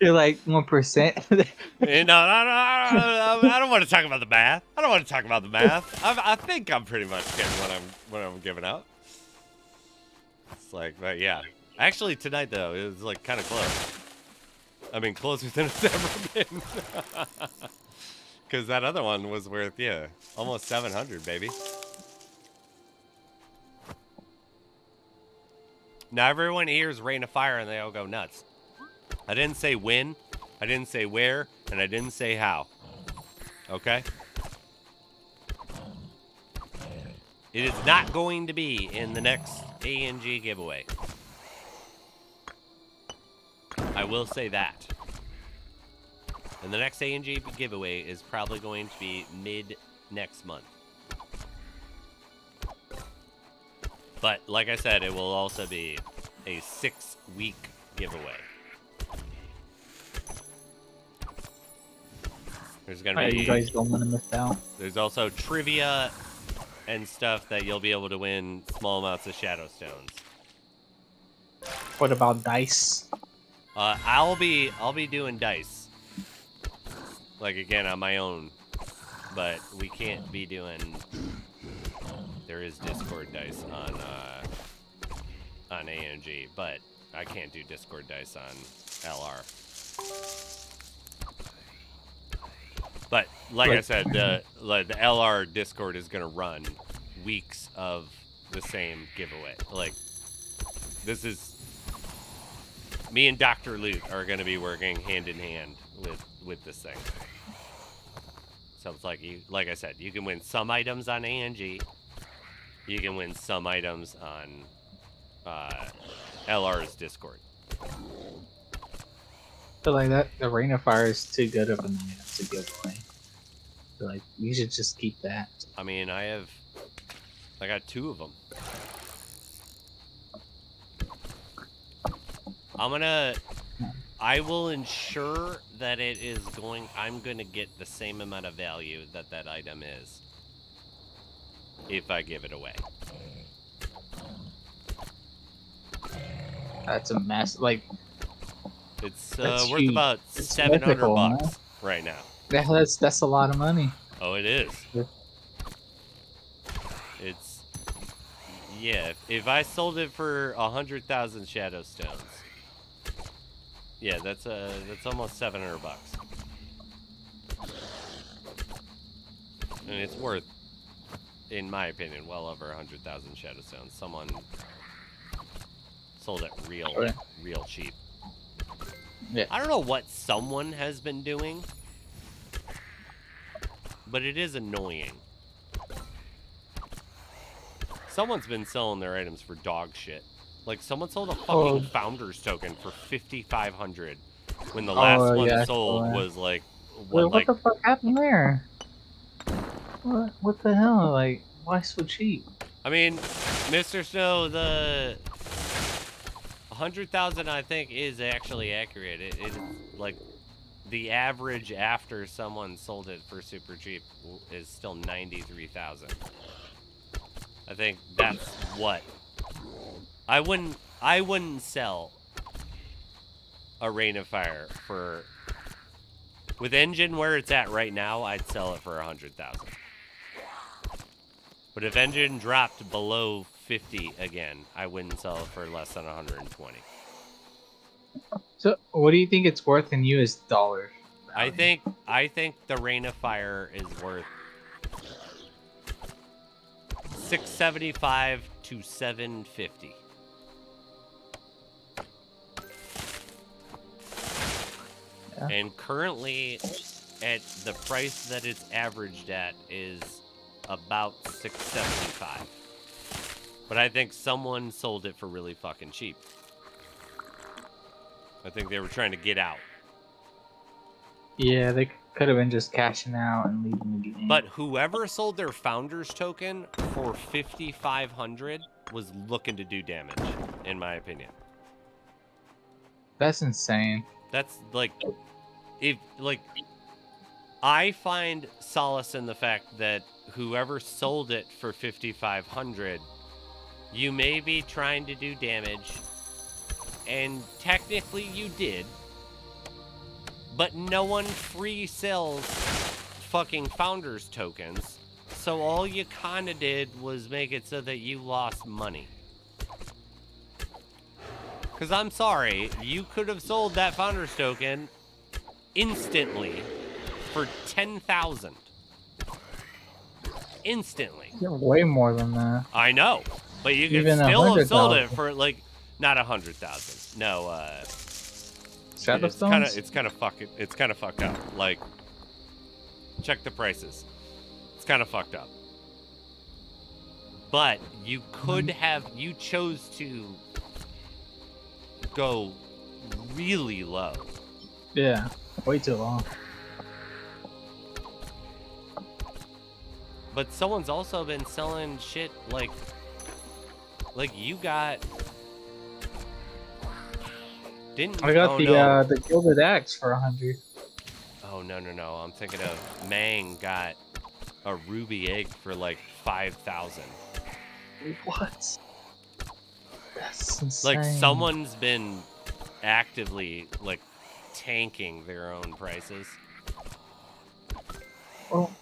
You're like 1%. No, I don't want to talk about the math. I don't want to talk about the math. I think I'm pretty much getting what I'm giving out. It's like, but yeah. Actually, tonight though, it was like kind of close. I mean, closer than it's ever been. Because that other one was worth, yeah, almost 700, baby. Now everyone hears Rain of Fire and they all go nuts. I didn't say when, I didn't say where, and I didn't say how. Okay? It is not going to be in the next A&G giveaway. I will say that. And the next A&G giveaway is probably going to be mid next month. But like I said, it will also be a 6-week giveaway. There's gonna be. You guys don't want to miss out. There's also trivia and stuff that you'll be able to win small amounts of shadow stones. What about dice? I'll be doing dice. Like again on my own, but we can't be doing. There is Discord dice on A&G, but I can't do Discord dice on LR. But like I said, the LR Discord is gonna run weeks of the same giveaway. Like this is me and Dr. Luke are gonna be working hand in hand with this thing. So it's like I said, you can win some items on A&G. You can win some items on LR's Discord. I feel like that the Rain of Fire is too good of an item to give away. I feel like you should just keep that. I mean, I got 2 of them. I will ensure that it is I'm going to get the same amount of value that that item is if I give it away. That's a mess. Like, It's that's worth huge. about It's $700 mythical, man. right now. That's a lot of money. Oh, it is. Yeah. It's yeah. If I sold it for 100,000 shadow stones, yeah, that's almost $700. And it's worth, in my opinion, well over 100,000 shadow stones. Someone sold it real cheap. Yeah. I don't know what someone has been doing, but it is annoying. Someone's been selling their items for dog shit. Like, someone sold a fucking founder's token for 5,500 when the last one sold was like, what the fuck happened there? What the hell? Like, why so cheap? I mean, Mr. Snow, the 100,000 I think is actually accurate. It is like the average after someone sold it for super cheap is still 93,000. I think that's what I wouldn't sell a Rain of Fire for, with engine where it's at right now, I'd sell it for 100,000. But if engine dropped below 50 again, I wouldn't sell it for less than 120. So, what do you think it's worth in US dollars? I think the Rain of Fire is worth 675 to 750. Yeah. And currently, at the price that it's averaged at is about 675. But I think someone sold it for really fucking cheap. I think they were trying to get out. Yeah, they could have been just cashing out and leaving the game. But whoever sold their founder's token for 5,500 was looking to do damage, in my opinion. That's insane. That's like, I find solace in the fact that whoever sold it for 5,500, you may be trying to do damage, and technically you did, but no one free sells fucking founders tokens, so all you kind of did was make it so that you lost money. Because I'm sorry, you could have sold that founders token instantly for 10,000. Instantly. You're way more than that. I know, but you could Even still have sold 100,000. it for like not 100,000. No, Shadow it's stones? kind of fucked up. Like, check the prices. It's kind of fucked up. But you could have, you chose to go really low. Yeah, way too long. But someone's also been selling shit like you got. I got the gilded axe for 100. Oh no! I'm thinking of Mang got a ruby egg for like 5,000. What? That's insane. Like, someone's been actively like tanking their own prices. Well,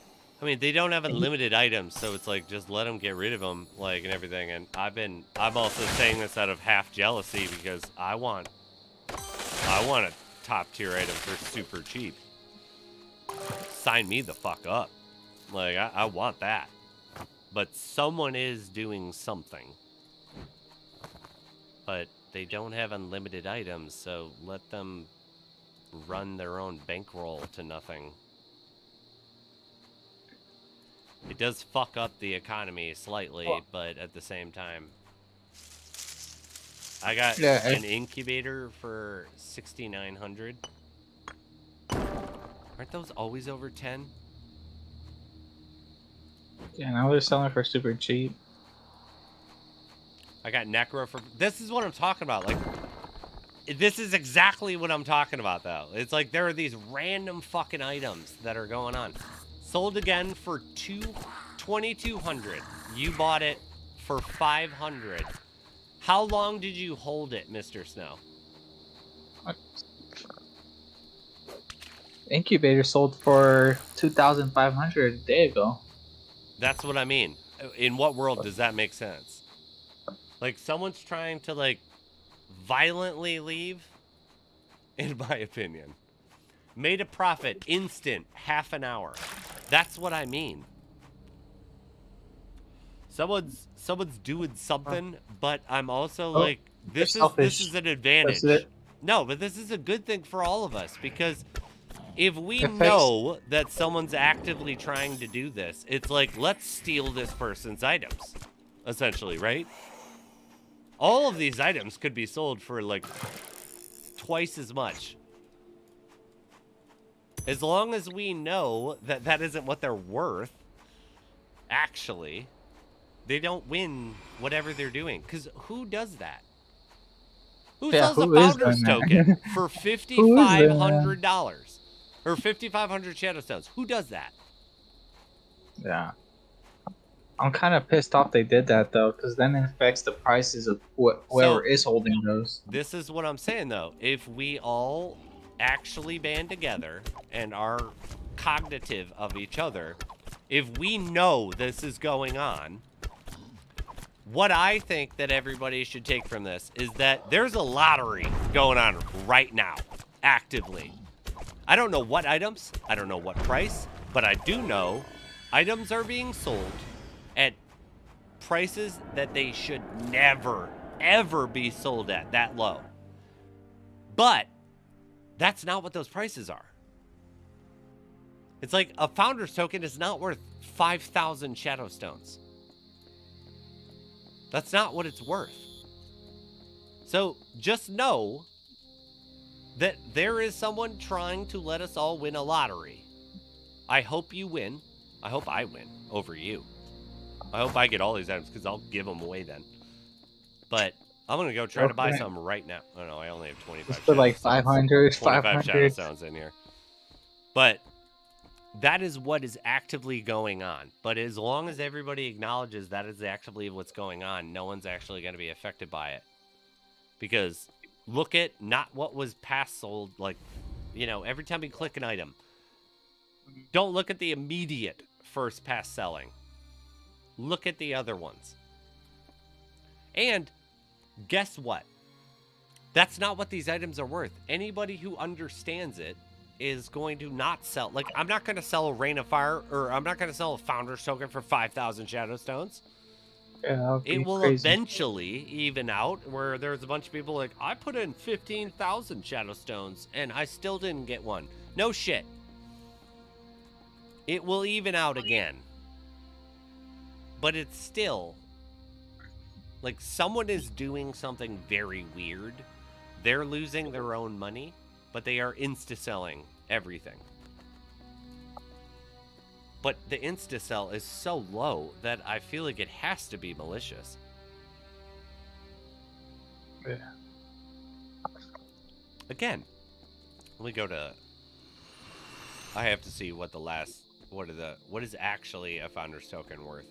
I mean, they don't have unlimited items, so it's like, just let them get rid of them, like, and everything. And I'm also saying this out of half jealousy because I want a top tier item for super cheap. Sign me the fuck up. Like, I want that. But someone is doing something. But they don't have unlimited items, so let them run their own bankroll to nothing. It does fuck up the economy slightly, but at the same time, I got an incubator for 6,900. Aren't those always over 10? Yeah, now they're selling for super cheap. I got Necro for... This is what I'm talking about. Like, This is exactly what I'm talking about, though. It's like there are these random fucking items that are going on. Sold again for $2,200. You bought it for $500. How long did you hold it, Mr. Snow? Incubator sold for 2,500 a day ago. That's what I mean. In what world does that make sense? Like, someone's trying to, like, violently leave, in my opinion. Made a profit, instant, half an hour. That's what I mean. Someone's doing something, but I'm also like, this is an advantage. No, but this is a good thing for all of us, because if we know that someone's actively trying to do this, it's like, let's steal this person's items, essentially, right? All of these items could be sold for like twice as much. As long as we know that that isn't what they're worth, actually, they don't win whatever they're doing. Because who does that? Who sells a Founder's token for $5,500? Or 5,500 Shadow Stones? Who does that? Yeah. I'm kind of pissed off they did that, though, because then it affects the prices of whoever is holding those. This is what I'm saying, though. If we all actually band together and are cognitive of each other, if we know this is going on, what I think that everybody should take from this is that there's a lottery going on right now, actively. I don't know what items, I don't know what price, but I do know items are being sold at prices that they should never, ever be sold at that low. But that's not what those prices are. It's like a Founder's token is not worth 5,000 Shadow Stones. That's not what it's worth. So just know that there is someone trying to let us all win a lottery. I hope you win. I hope I win over you. I hope I get all these items, because I'll give them away then. But I'm going to go try to buy some right now. Oh, no, I only have 25 Just for like 500, 25 Shadow Stones in here. But that is what is actively going on. But as long as everybody acknowledges that is actively what's going on, no one's actually going to be affected by it. Because look at not what was past sold. Like, you know, every time you click an item, don't look at the immediate first pass selling. Look at the other ones. And guess what? That's not what these items are worth. Anybody who understands it is going to not sell. Like, I'm not going to sell a Rain of Fire, or I'm not going to sell a Founder's token for 5,000 Shadow Stones. Yeah, it will crazy. Eventually even out, where there's a bunch of people like, I put in 15,000 Shadow Stones and I still didn't get one. No shit. It will even out again. But it's still, like, someone is doing something very weird. They're losing their own money, but they are insta-selling everything. But the insta-sell is so low that I feel like it has to be malicious. Yeah. Again, let me go to, I have to see what the last, what is actually a Founder's token worth.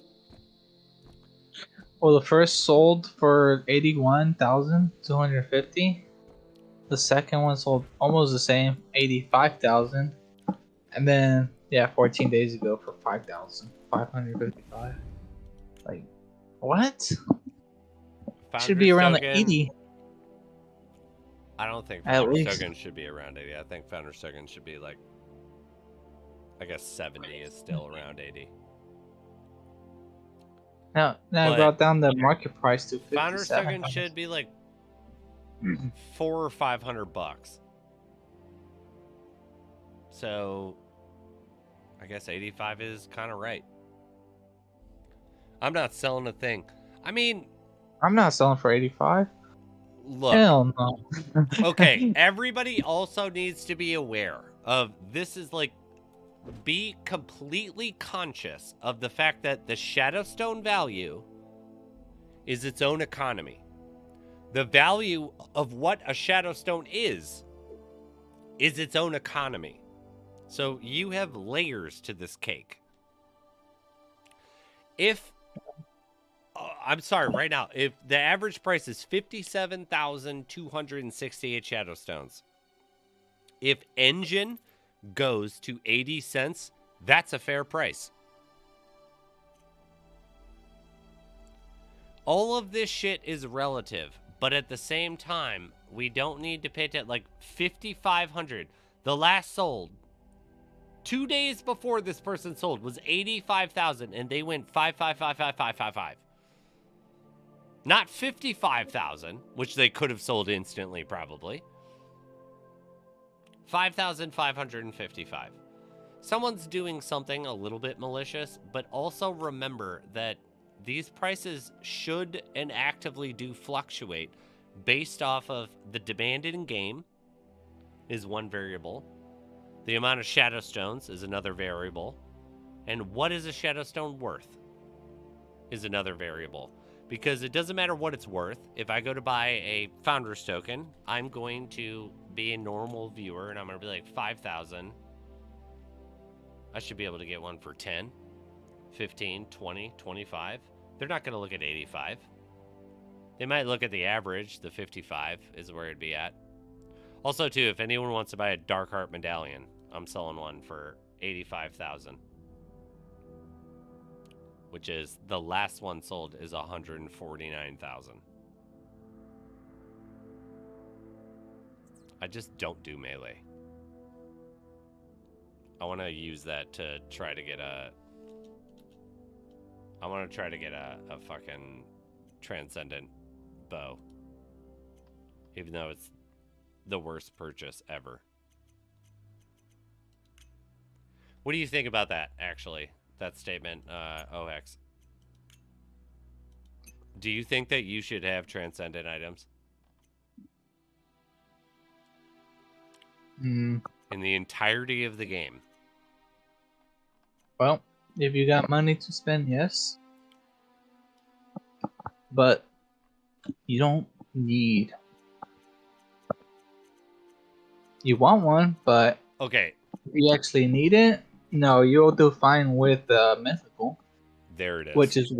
Well, the first sold for 81,250. The second one sold almost the same, 85,000. And then, yeah, 14 days ago for 5,555. Like, what? Should be around the 80. I don't think Founder's token should be around 80. I think Founder's token should be like, I guess 70 is still around 80. Now I brought down the market price to 57. Founder's token should be like $400 or $500. So I guess 85 is kind of right. I'm not selling a thing. I mean, I'm not selling for 85. Look. Hell no. Okay, everybody also needs to be aware of this. Is like, be completely conscious of the fact that the Shadowstone value is its own economy. The value of what a Shadowstone is its own economy. So you have layers to this cake. If I'm sorry, right now, if the average price is 57,268 Shadowstones, if engine goes to 80 cents, that's a fair price. All of this shit is relative, but at the same time, we don't need to pay attention. Like 5,500, the last sold 2 days before this person sold was 85,000, and they went 5,555,555. Not 55,000, which they could have sold instantly, probably. 5,555. Someone's doing something a little bit malicious, but also remember that these prices should and actively do fluctuate based off of the demand in game is one variable. The amount of Shadowstones is another variable. And what is a Shadowstone worth is another variable. Because it doesn't matter what it's worth. If I go to buy a Founder's Token, I'm going to be a normal viewer, and I'm going to be like 5,000. I should be able to get one for 10, 15, 20, 25. They're not going to look at 85. They might look at the average. The 55 is where it'd be at. Also, too, if anyone wants to buy a Darkheart Medallion, I'm selling one for 85,000. Which is, the last one sold is 149,000. I just don't do melee. I want to use that to try to get a... I want to try to get a fucking Transcendent bow. Even though it's the worst purchase ever. What do you think about that, actually? That statement, OX. Do you think that you should have Transcendent items? In the entirety of the game? Well, if you got money to spend, yes. But you don't need. You want one, but Okay. if you actually need it, no, you'll do fine with mythical. There it is. Which is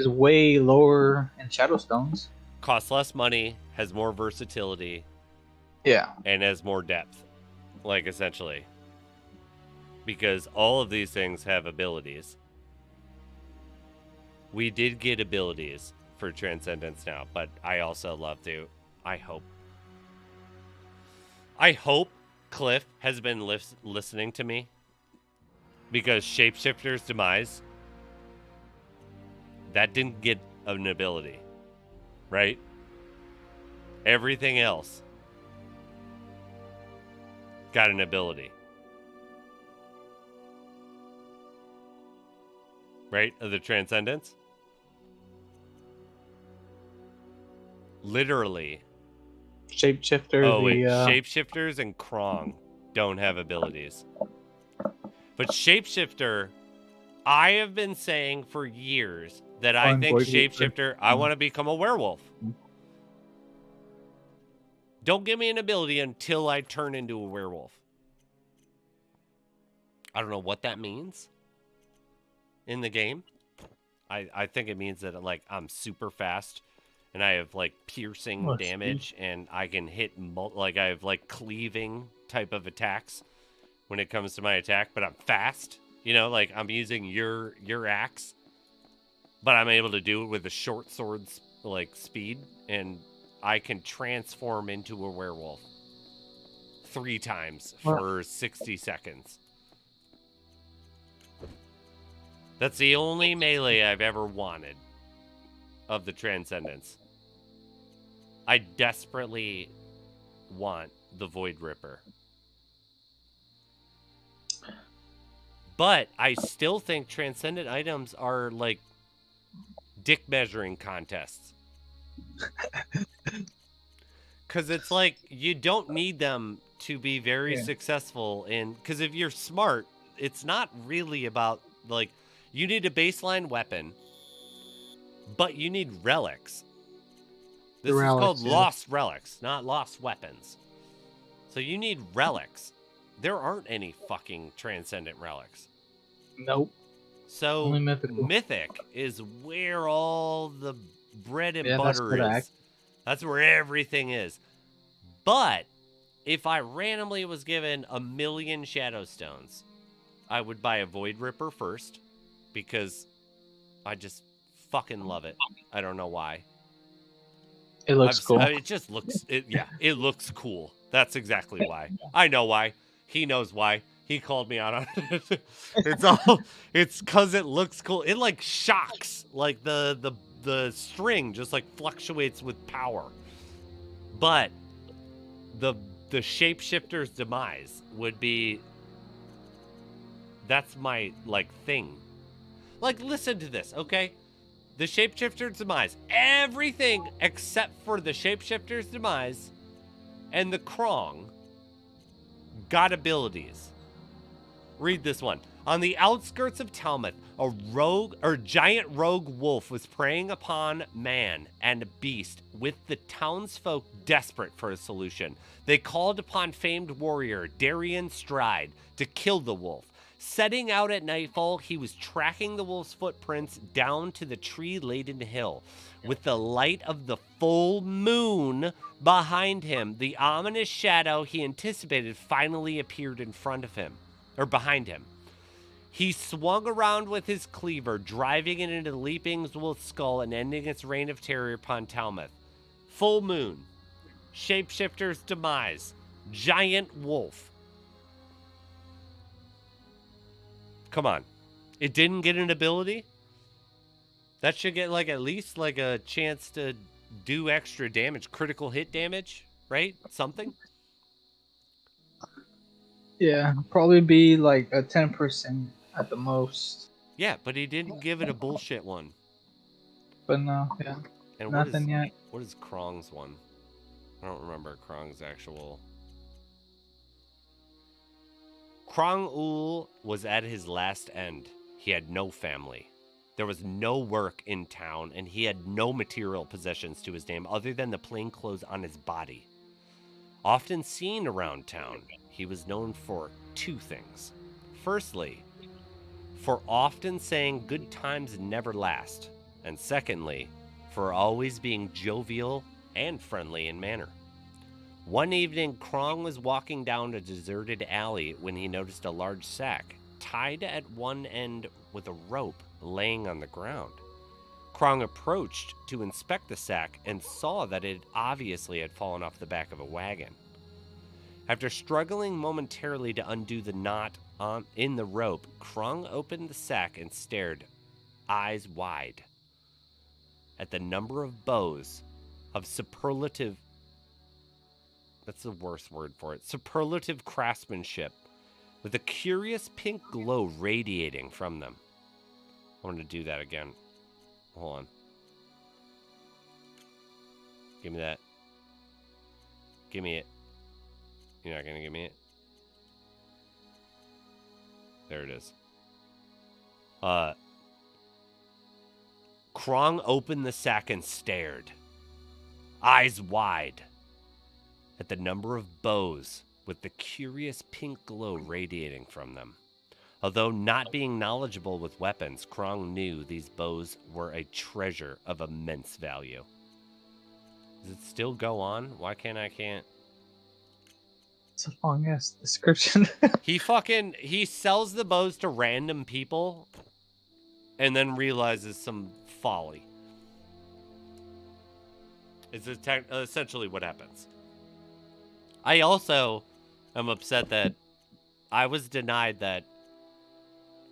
way lower in Shadowstones. Costs less money, has more versatility. Yeah. And has more depth. Like, essentially. Because all of these things have abilities. We did get abilities for Transcendence now, but I also love to. I hope Cliff has been listening to me, because Shapeshifter's Demise, that didn't get an ability, right? Everything else got an ability, right? Of the Transcendence. Literally. Shapeshifter. Oh, wait. Shapeshifters and Krong don't have abilities. But Shapeshifter, I have been saying for years that I think Shapeshifter, I want to become a werewolf. Don't give me an ability until I turn into a werewolf. I don't know what that means in the game. I think it means that, like, I'm super fast. And I have, like, piercing damage, and I can hit, I have, like, cleaving type of attacks when it comes to my attack, but I'm fast. You know, like, I'm using your axe, but I'm able to do it with a short sword's, like, speed, and I can transform into a werewolf 3 times for 60 seconds. That's the only melee I've ever wanted of the Transcendence. I desperately want the Void Ripper. But I still think Transcendent items are like dick measuring contests. Because it's like, you don't need them to be very successful in... Because if you're smart, it's not really about, like... You need a baseline weapon, but you need relics. This is relics, called yeah. lost relics, not lost weapons. So you need relics. There aren't any fucking transcendent relics. Nope. So Only mythical. mythic is where all the bread and Yeah, that's butter correct. is. That's where everything is. But if I randomly was given 1,000,000 Shadow Stones, I would buy a Void Ripper first because I just fucking love it. I don't know why. It looks cool. It just looks, it looks cool. That's exactly why. I know why. He knows why. He called me out on it. It's because it looks cool. It like shocks, like the string just like fluctuates with power. But the shapeshifter's demise would be, that's my like thing. Like, listen to this, okay? The shapeshifter's demise. Everything except for the shapeshifter's demise and the Krong got abilities. Read this one. On the outskirts of Talmouth, a giant rogue wolf was preying upon man and beast, with the townsfolk desperate for a solution. They called upon famed warrior Darian Stride to kill the wolf. Setting out at nightfall, he was tracking the wolf's footprints down to the tree-laden hill. With the light of the full moon behind him, the ominous shadow he anticipated finally appeared in front of him, or behind him. He swung around with his cleaver, driving it into the leaping wolf's skull and ending its reign of terror upon Talmouth. Full moon, shapeshifter's demise, giant wolf. Come on. It didn't get an ability? That should get like at least like a chance to do extra damage, critical hit damage, right? Something? Yeah, probably be like a 10% at the most. Yeah, but he didn't give it a bullshit one. But no, yeah. And Nothing yet. What is Krong's one? I don't remember Krong's actual. Krong Ul was at his last end. He had no family. There was no work in town, and he had no material possessions to his name other than the plain clothes on his body. Often seen around town, he was known for two things. Firstly, for often saying good times never last, and secondly, for always being jovial and friendly in manner. One evening, Krong was walking down a deserted alley when he noticed a large sack tied at one end with a rope laying on the ground. Krong approached to inspect the sack and saw that it obviously had fallen off the back of a wagon. After struggling momentarily to undo the knot in the rope, Krong opened the sack and stared, eyes wide, at the number of bows of superlative, that's the worst word for it, superlative craftsmanship, with a curious pink glow radiating from them. I want to do that again. Hold on. Give me that. Give me it. You're not going to give me it? There it is. Krong opened the sack and stared, eyes wide, at the number of bows with the curious pink glow radiating from them. Although not being knowledgeable with weapons, Krong knew these bows were a treasure of immense value. Does it still go on? Why can't? It's a long ass description. He sells the bows to random people and then realizes some folly. It's essentially what happens. I also am upset that I was denied that.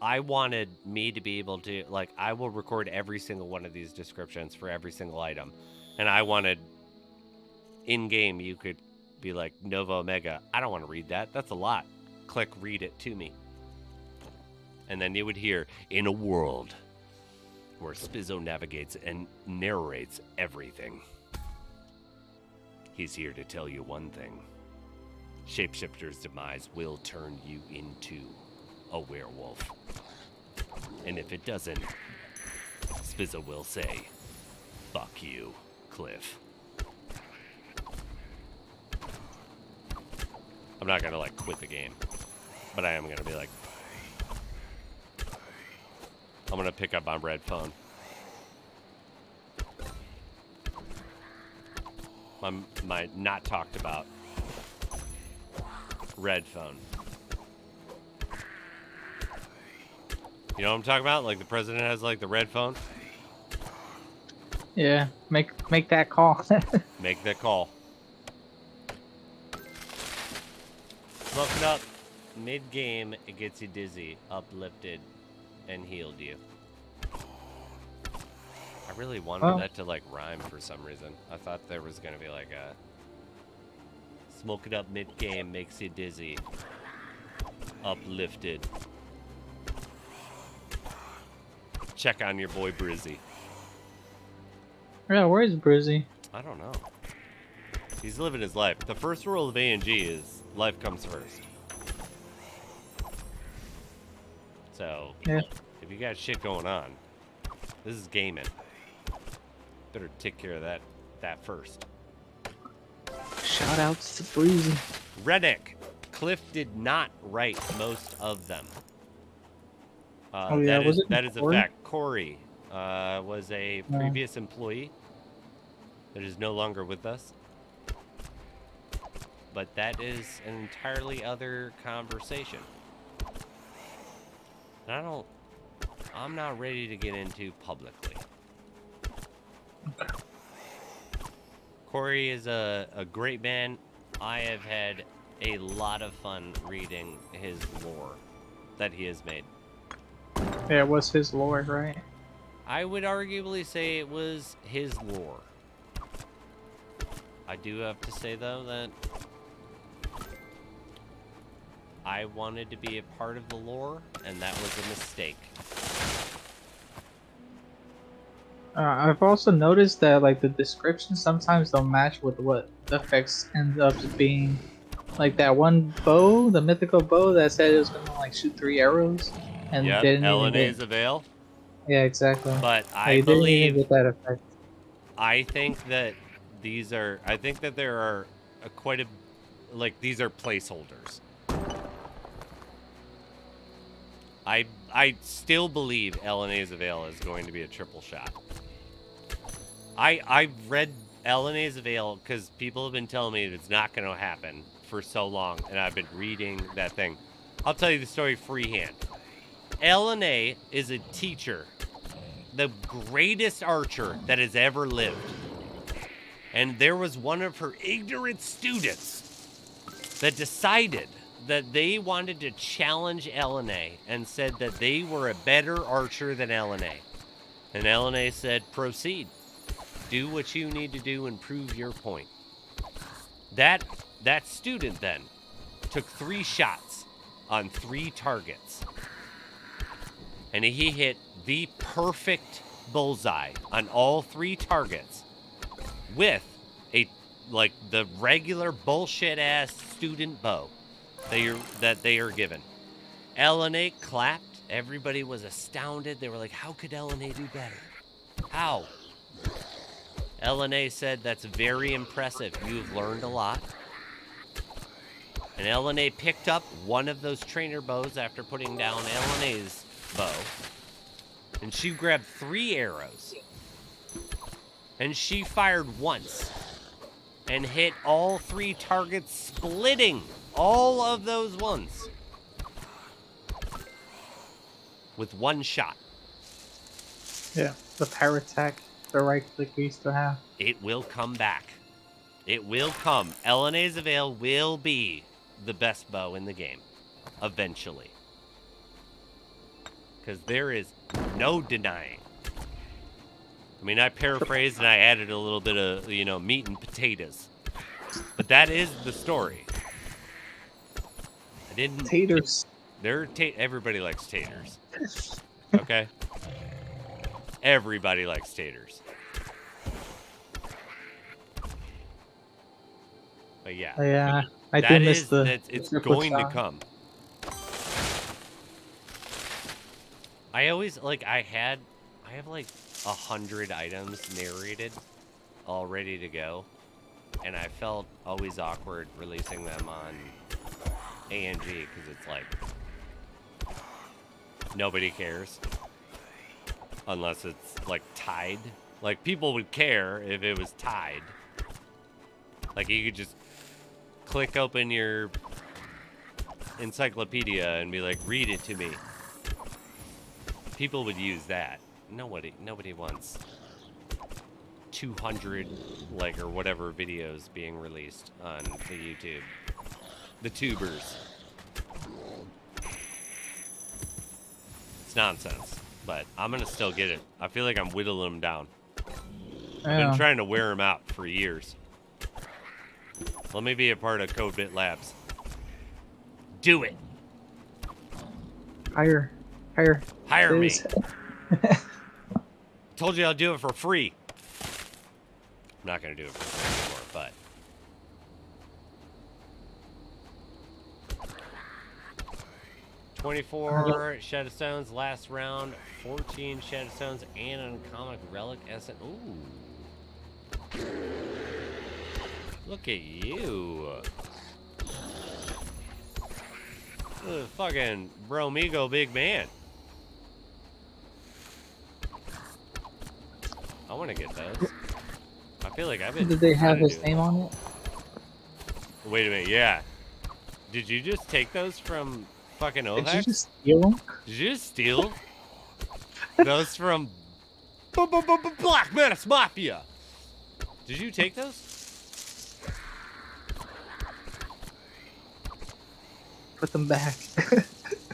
I wanted me to be able to, like, I will record every single one of these descriptions for every single item. And I wanted, in-game, you could be like, Nova Omega, I don't want to read that. That's a lot. Click read it to me. And then you would hear, in a world where Spizzo navigates and narrates everything, he's here to tell you one thing. Shapeshifter's demise will turn you into a werewolf. And if it doesn't, Spizzo will say, fuck you, Cliff. I'm not gonna like quit the game, but I am gonna be like, I'm gonna pick up my red phone. My not talked about red phone. You know what I'm talking about? Like the president has like the red phone. Yeah, make that call. Make that call. Smoking up mid-game, it gets you dizzy, uplifted, and healed you. I really wanted that to like rhyme for some reason. I thought there was gonna be like a smoke it up mid-game makes you dizzy, uplifted. Check on your boy Brizzy. Yeah, where's Brizzy? I don't know. He's living his life. The first rule of A&G is life comes first. So, Yeah. if you got shit going on, this is gaming. Better take care of that first. Shout outs to Breezy. Relic. Cliff did not write most of them. Oh, yeah, was it that is a Corey? fact. Corey was a previous employee that is no longer with us. But that is an entirely other conversation. And I'm not ready to get into publicly. Corey is a great man. I have had a lot of fun reading his lore that he has made. Yeah, it was his lore, right? I would arguably say it was his lore. I do have to say, though, that I wanted to be a part of the lore, and that was a mistake. I've also noticed that like the descriptions sometimes don't match with what the effects end up being. Like that one bow, the mythical bow that said it was gonna like shoot 3 arrows, and Yep, didn't even LNA's get. Avail. Yeah, exactly. But Like, I it didn't even believe, get that effect. I think that I think that there are quite a, like, these are placeholders. I still believe LNA's Avail is going to be a triple shot. I've read LNA's Avail because people have been telling me it's not going to happen for so long, and I've been reading that thing. I'll tell you the story freehand. LNA is a teacher, the greatest archer that has ever lived. And there was one of her ignorant students that decided that they wanted to challenge LNA and said that they were a better archer than LNA. And LNA said, proceed. Do what you need to do and prove your point. That student then took 3 shots on 3 targets. And he hit the perfect bullseye on all 3 targets with the regular bullshit ass student bow that they are given. LNA clapped. Everybody was astounded. They were like, how could LNA do better? How? LNA said, that's very impressive. You've learned a lot. And LNA picked up one of those trainer bows after putting down LNA's bow. And she grabbed 3 arrows. And she fired once. And hit all 3 targets, splitting all of those ones. With 1 shot. Yeah, the power attack, the right click we used to have. It will come back. It will come. LNA's Avail will be the best bow in the game. Eventually. Because there is no denying. I mean, I paraphrased and I added a little bit of, meat and potatoes. But that is the story. I didn't... Taters. Everybody likes taters. Okay? Everybody likes taters. But yeah. Yeah, I That did miss is, the. it's triple going to shot. come. I always, I have 100 items narrated, all ready to go. and I felt always awkward releasing them on ANG because it's like nobody cares unless it's like tied. Like people would care if it was tied. Like you could just click open your encyclopedia and be like, read it to me. People would use that. Nobody wants 200 like or whatever videos being released on the YouTube. The tubers. It's nonsense, but I'm gonna still get it. I feel like I'm whittling them down. I've been trying to wear them out for years. Let me be a part of CodeBit Labs. Do it. Hire me. please. Told you I'll do it for free. I'm not gonna do it for free anymore, but 24 Shadowstones last round, 14 Shadowstones and an uncommon relic essence. Ooh. Look at you. Fucking Bromigo big man. I want to get those. I feel like I've been. Did they have his name on it? Wait a minute, yeah. Did you just take those from fucking Ohex? Did you just steal them? Did you just steal those from Black Menace Mafia? Did you take those? Put them back.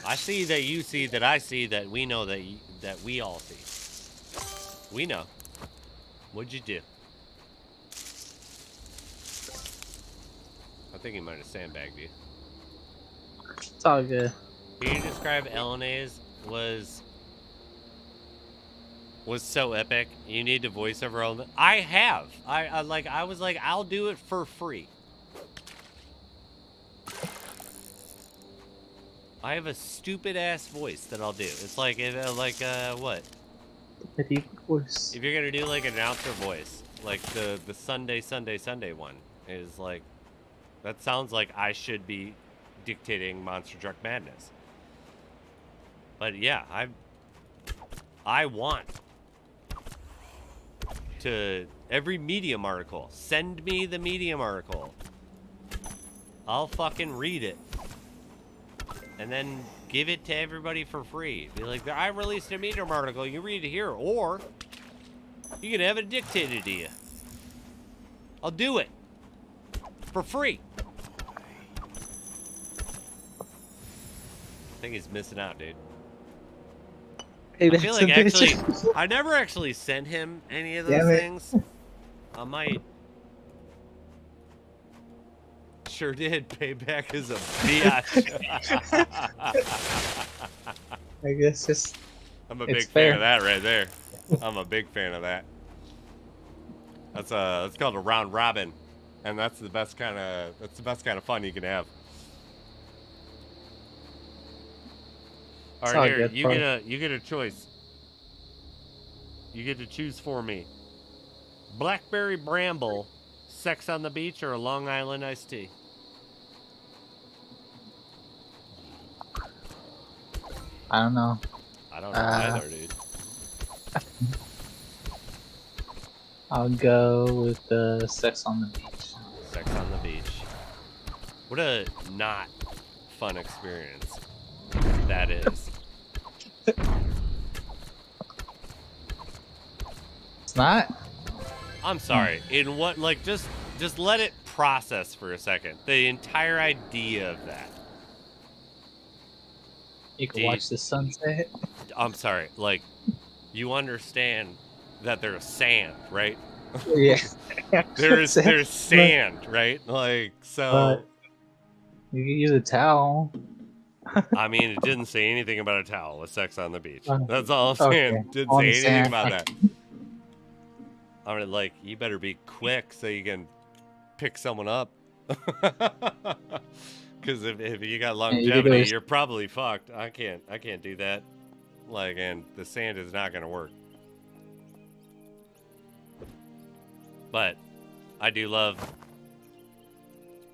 I see that you see that I see that we know that that we all see. We know. What'd you do? I think he might have sandbagged you. It's all good. Can you describe LNA's was so epic? You need to voice over all the. I have. I was like, I'll do it for free. I have a stupid ass voice that I'll do. It's like what? Medieval voice. If you're gonna do like an announcer voice, like the Sunday one is like, that sounds like I should be dictating Monster Truck Madness. But yeah, I want to every Medium article. Send me the Medium article. I'll fucking read it. And then give it to everybody for free. Be like, I released a Medium article. You read it here. Or you can have it dictated to you. I'll do it. For free. I think he's missing out, dude. Hey, I feel like actually, I never actually sent him any of those things. I might. Sure did. Payback is a bitch. I guess just. I'm a big fan of that right there. I'm a big fan of that. That's called a round robin, and that's the best kind of fun you can have. All right, here you get a choice. You get to choose for me. Blackberry Bramble, Sex on the Beach, or a Long Island iced tea. I don't know. I don't know either, dude. I'll go with the Sex on the Beach. Sex on the Beach. What a not fun experience that is. It's not? I'm sorry. In what, like, just let it process for a second. The entire idea of that. You can watch the sunset. I'm sorry. Like, you understand that there's sand, right? Yeah. there's sand, right? Like, so. You can use a towel. I mean, it didn't say anything about a towel with Sex on the Beach. That's all I'm saying. Okay. Didn't say anything about that. I mean, like, you better be quick so you can pick someone up. Because if you got longevity, you're probably fucked. I can't do that. Like, and the sand is not gonna work. But I do love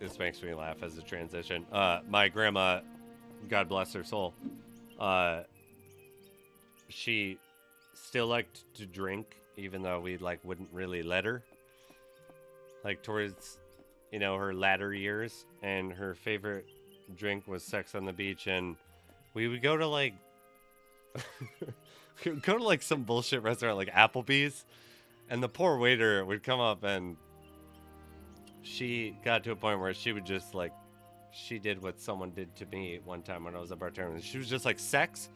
this makes me laugh as a transition. My grandma, God bless her soul, she still liked to drink, even though we like wouldn't really let her. Like towards, her latter years, and her favorite drink was Sex on the Beach, and we would go to like some bullshit restaurant like Applebee's, and the poor waiter would come up, and she got to a point where she would just like, she did what someone did to me one time when I was a bartender. She was just like, sex?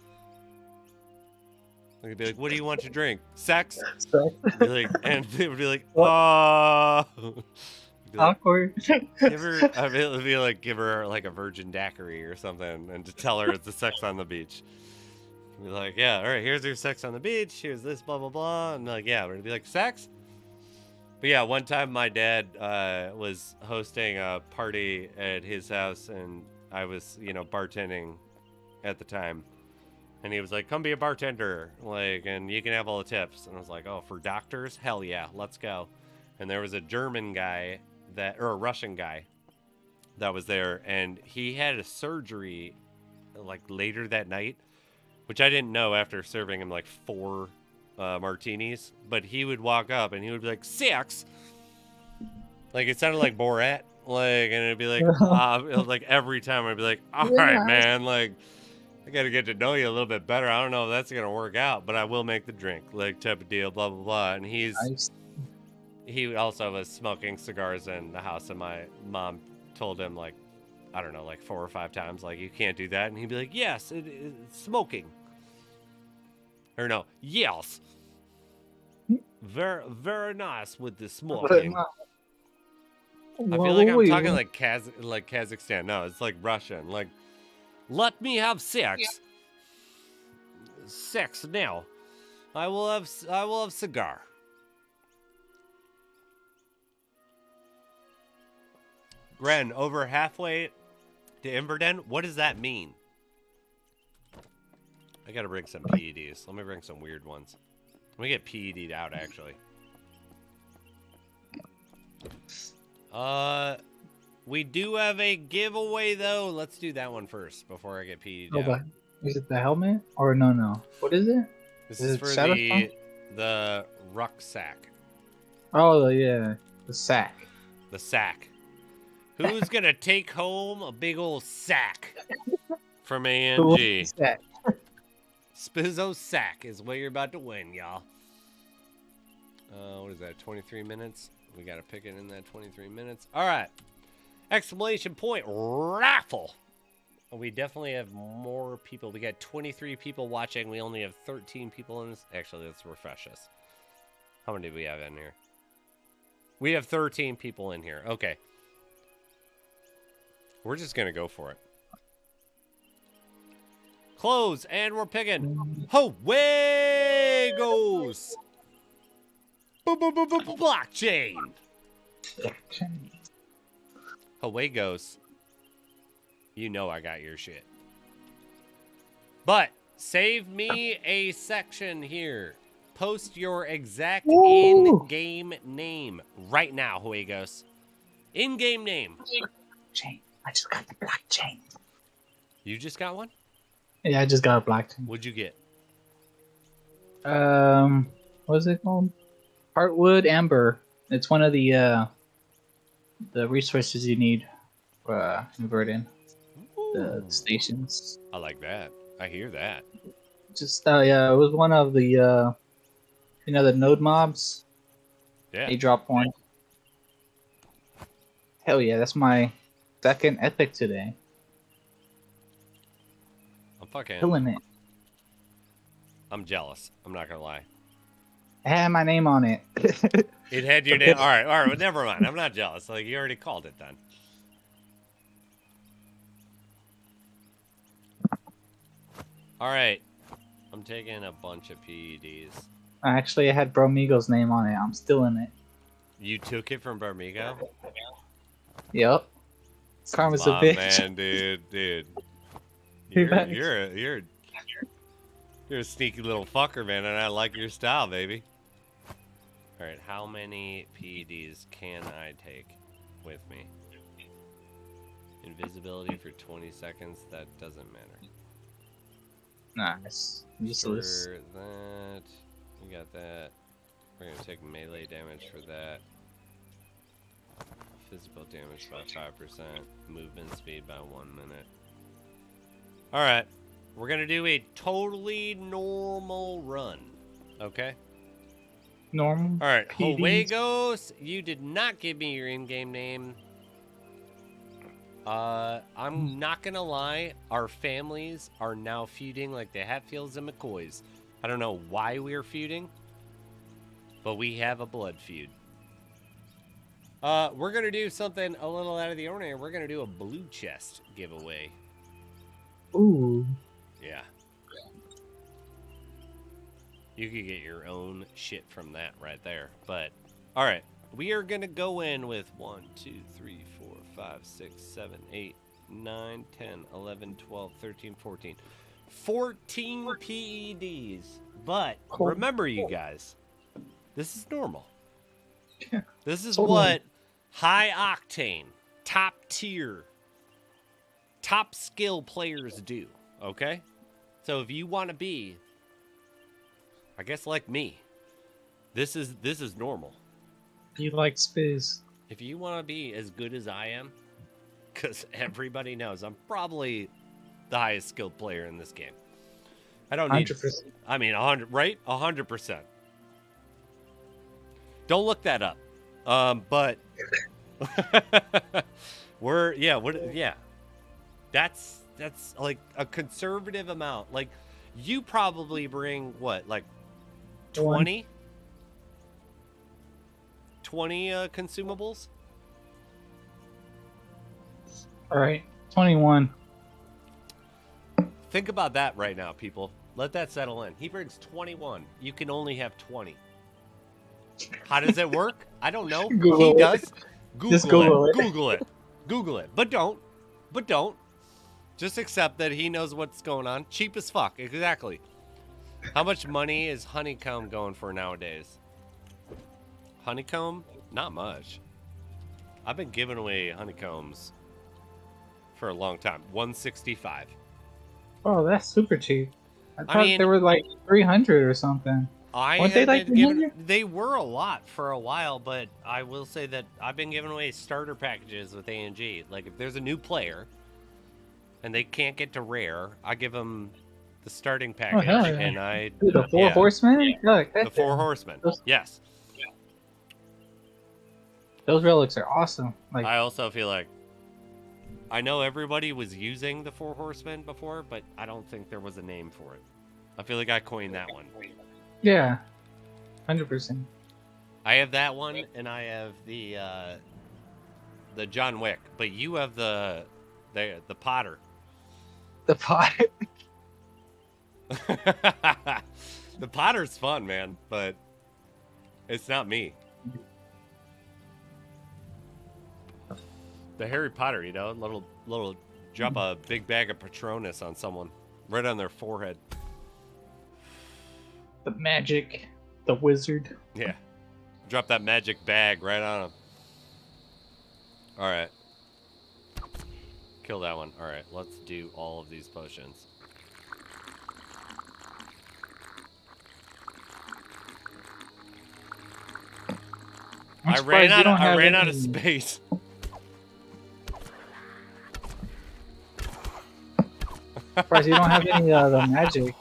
They'd be like, what do you want to drink? Sex? Be like, and they would be like, Awkward. give her, I mean, it would be like, give her like a virgin daiquiri or something, and to tell her it's the Sex on the Beach. Be like, yeah, all right, here's your Sex on the Beach. Here's this, blah, blah, blah. And like, yeah, we're gonna be like, sex? But yeah, one time my dad was hosting a party at his house, and I was, bartending at the time. And he was like, come be a bartender, like, and you can have all the tips. And I was like, oh, for doctors? Hell yeah, let's go. And there was a German guy or a Russian guy that was there, and he had a surgery like later that night, which I didn't know after serving him like 4 martinis. But he would walk up and he would be like, sex, like it sounded like Borat, like, and it'd be like like every time I'd be like, all right, man, like I gotta get to know you a little bit better. I don't know if that's gonna work out, but I will make the drink, like, type of deal, blah blah blah. And he also was smoking cigars in the house, and my mom told him, like, I don't know, like 4 or 5 times, like, you can't do that. And he'd be like, yes, it's smoking. Or no, yes. Very, very nice with the smoking. I feel like I'm talking like Kazakhstan. No, it's like Russian. Like, let me have sex. Yeah. Sex now. I will have cigar. Gren, over halfway to Inverdhen, what does that mean? I gotta bring some PEDs. Let me bring some weird ones. Let me get PED'd out, actually. We do have a giveaway, though. Let's do that one first before I get PED'd out. Is it the helmet? Or no? What is it? This is for the rucksack. Oh, yeah. The sack. The sack. Who's gonna take home a big old sack from AMG? Spizzo's sack is what you're about to win, y'all. What is that, 23 minutes? We gotta pick it in that 23 minutes. All right. Exclamation point raffle. We definitely have more people. We got 23 people watching. We only have 13 people in this. Actually, let's refresh this. How many do we have in here? We have 13 people in here. Okay. We're just going to go for it. Close, and we're picking Away goes blockchain. Away goes. You know I got your shit. But save me a section here. Post your exact in-game name right now, Huegos. In-game name. Blockchain. I just got the blockchain. You just got one? Yeah, I just got a blockchain. What'd you get? What is it called? Heartwood Amber. It's one of the resources you need for Inverdhen. The stations. I like that. I hear that. Just yeah, it was one of the the node mobs. Yeah. They dropped one. Hell yeah, that's my second epic today. I'm fucking killing it. I'm jealous. I'm not gonna lie. It had my name on it. It had your name. All right. Well, never mind. I'm not jealous. Like, you already called it then. All right. I'm taking a bunch of PEDs. Actually, it had Bromigo's name on it. I'm still in it. You took it from Bromigo? Yep. Karma's a bitch. Man, dude. You're a sneaky little fucker, man, and I like your style, baby. All right, how many PEDs can I take with me? Invisibility for 20 seconds. That doesn't matter. Nice. Useless. For that, we got that. We're gonna take melee damage for that. Physical damage by 5%. Movement speed by 1 minute. Alright. We're gonna do a totally normal run. Okay? Normal. Alright, PDs. Juegos, you did not give me your in-game name. I'm not gonna lie, our families are now feuding like the Hatfields and McCoys. I don't know why we're feuding, but we have a blood feud. We're gonna do something a little out of the ordinary. We're gonna do a blue chest giveaway. Ooh. Yeah. You could get your own shit from that right there. But, alright. We are going to go in with 1, 2, 3, 4, 5, 6, 7, 8, 9, 10, 11, 12, 13, 14. 14 PEDs. But, remember you guys, this is normal. This is what high octane, top tier, top skill players do. Okay? So if you want to be, I guess like me, this is normal. You like Spiz. If you want to be as good as I am, because everybody knows I'm probably the highest skilled player in this game. I don't need. 100%. I mean, 100, right? 100%. Don't look that up. But yeah. That's like a conservative amount. Like, you probably bring what, like 20? 20 consumables? All right. 21. Think about that right now, people. Let that settle in. He brings 21. You can only have 20. How does it work? I don't know. Google He does. it. Google Just Google it. Google it. Google it. But don't. Just accept that he knows what's going on. Cheap as fuck. Exactly. How much money is honeycomb going for nowadays? Honeycomb? Not much. I've been giving away honeycombs for a long time. 165. Oh, that's super cheap. I thought mean, they were like 300 or something. Weren't they like 300? They were a lot for a while, but I will say that I've been giving away starter packages with A&G. Like, if there's a new player and they can't get to rare, I give them the starting package. hell yeah. And I Dude, the four horsemen? Yeah. Look, The 4 horsemen. Yes. Those relics are awesome. Like, I also feel like I know everybody was using the 4 horsemen before, but I don't think there was a name for it. I feel like I coined that one. yeah, 100%. I have that one, and I have the John Wick, but you have the Potter. The pot. The Potter's fun, man, but it's not me. The Harry Potter, you know, little drop a big bag of Patronus on someone, right on their forehead. The magic. The wizard. Yeah, drop that magic bag right on him. All right, kill that one. All right, let's do all of these potions. I ran out of space. Surprised you don't have any the magic.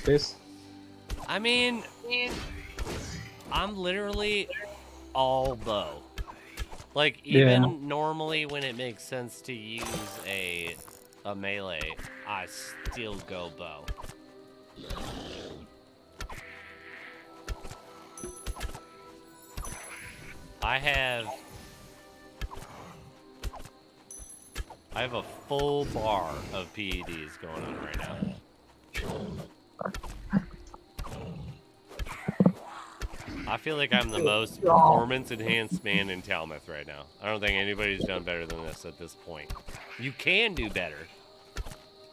This. I mean, I'm literally all bow. Like, even normally when it makes sense to use a melee, I still go bow. I have a full bar of PEDs going on right now. I feel like I'm the most performance-enhanced man in Talmouth right now. I don't think anybody's done better than this at this point. You can do better.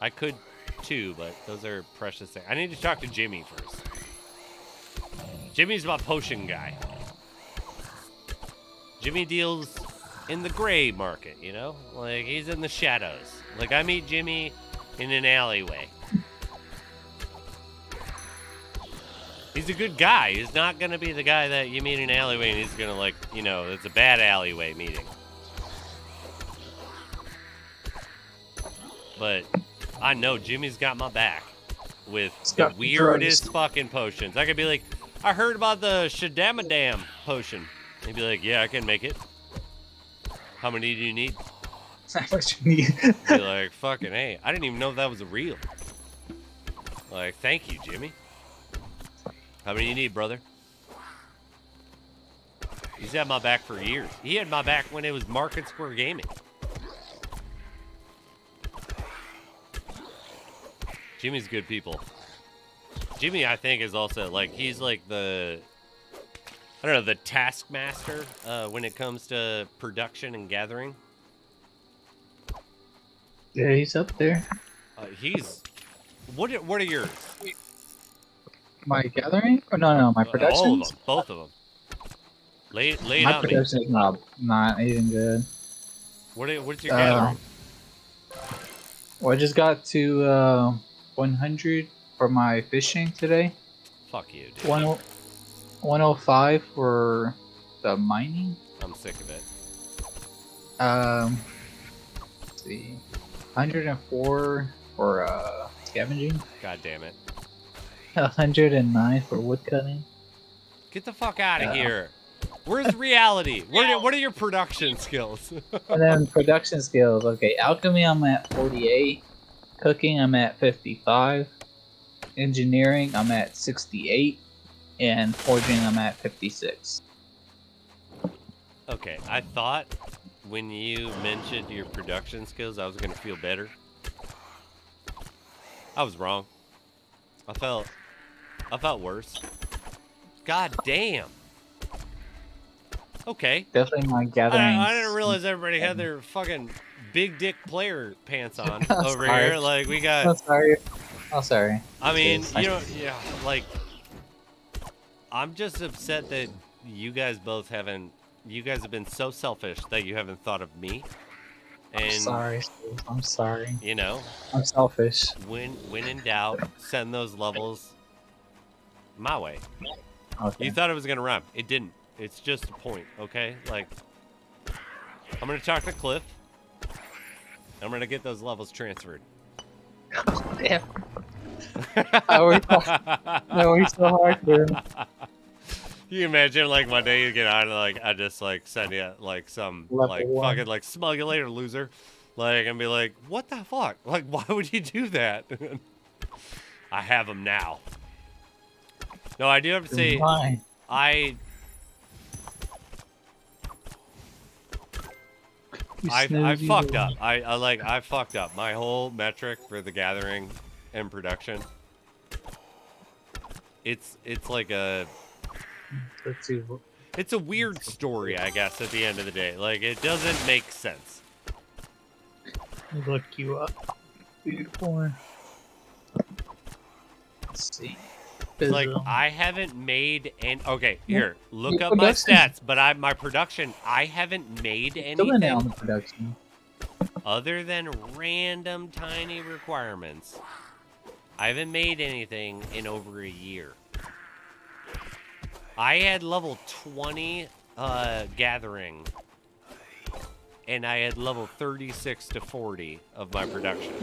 I could too, but those are precious things. I need to talk to Jimmy first. Jimmy's my potion guy. Jimmy deals in the gray market, you know? Like, he's in the shadows. Like, I meet Jimmy in an alleyway. He's a good guy. He's not going to be the guy that you meet in an alleyway and he's going to, like, you know, it's a bad alleyway meeting. But I know Jimmy's got my back with the weirdest fucking potions. I could be like, I heard about the Shadamadam potion. He'd be like, yeah, I can make it. How many do you need? How much you need? Be like, fucking, hey, I didn't even know that was a real. Like, thank you, Jimmy. How many you need, brother? He's had my back for years. He had my back when it was Market Square Gaming. Jimmy's good people. Jimmy, I think, is also, like, he's like the, I don't know, the taskmaster when it comes to production and gathering. Yeah, he's up there. What are yours? My gathering? Oh, no, my production. All of them, both of them. Lay it my on me. production is not even good. What's your gathering? Well, I just got to 100 for my fishing today. Fuck you, dude. 105 for the mining. I'm sick of it. Let's see, 104 for scavenging. God damn it. 109 for wood cutting. Get the fuck out of here. Where's reality? What are your production skills? And then production skills. Okay, alchemy I'm at 48. Cooking I'm at 55. Engineering I'm at 68. And forging I'm at 56. Okay, I thought when you mentioned your production skills, I was going to feel better. I was wrong. I felt worse. God damn. Okay. Definitely my gathering. I didn't realize everybody had their fucking big dick player pants on over here. Like, we got... I'm sorry. I mean, you know, yeah, like... I'm just upset that you guys both haven't... You guys have been so selfish that you haven't thought of me. And, I'm sorry. You know? I'm selfish. When in doubt, send those levels my way. Okay. You thought it was going to rhyme. It didn't. It's just a point, okay? Like, I'm going to talk to Cliff. I'm going to get those levels transferred. Damn. I worked so hard for him. You imagine, like, one day you get on and, like, I just, like, send you, like, some, Level like, 1. fucking, like, smug you later, loser. Like, and be like, what the fuck? Like, why would you do that? I have them now. No, I do have to say, I fucked up. I fucked up. My whole metric for the gathering and production. It's like a... Let's see. It's a weird story, I guess, at the end of the day. Like, it doesn't make sense. Look you up. Beautiful one. Let's see. Like, I haven't made any... Okay, here. Look up my stats. But my production, I haven't made anything on the production. other than random tiny requirements. I haven't made anything in over a year. I had level 20 gathering, and I had level 36 to 40 of my production.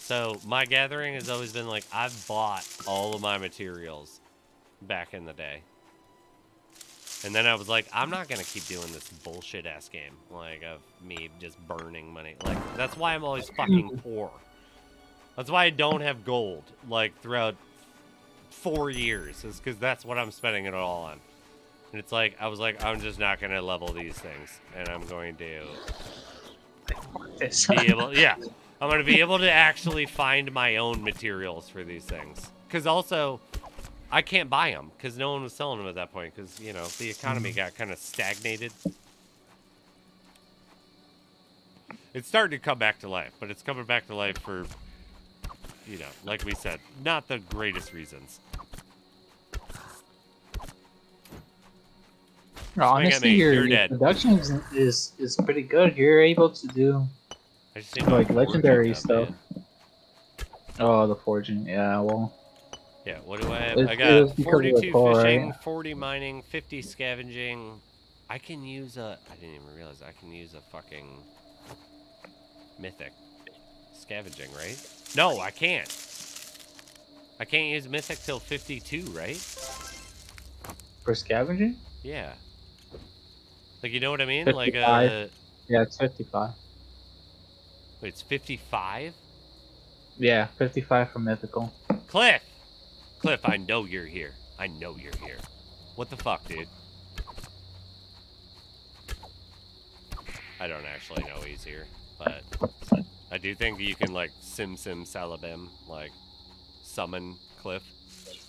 So my gathering has always been like, I've bought all of my materials back in the day. And then I was like, I'm not going to keep doing this bullshit ass game, like, of me just burning money. Like, that's why I'm always fucking poor. That's why I don't have gold, like, throughout 4 years, is because that's what I'm spending it all on. And it's like, I was like, I'm just not going to level these things, and I'm going to be able, yeah, I'm going to be able to actually find my own materials for these things. Because also, I can't buy them, because no one was selling them at that point, because, you know, the economy got kind of stagnated. It's starting to come back to life, but it's coming back to life for, you know, like we said, not the greatest reasons. Honestly, your dead. production is pretty good. You're able to do I just need my like forging legendary up, stuff. man. Oh, the forging. Yeah, well, Yeah, what do I have? I it was got because of the 42 core, fishing, right? 40 mining, 50 scavenging. I can use a... I didn't even realize I can use a fucking mythic scavenging, right? No, I can't. I can't use mythic till 52, right? For scavenging. Yeah. Like, you know what I mean? 55. Yeah, it's 55. Wait, it's 55? Yeah, 55 for mythical. Cliff! Cliff, I know you're here. I know you're here. What the fuck, dude? I don't actually know he's here, but I do think you can, like, sim salabim, like, summon Cliff.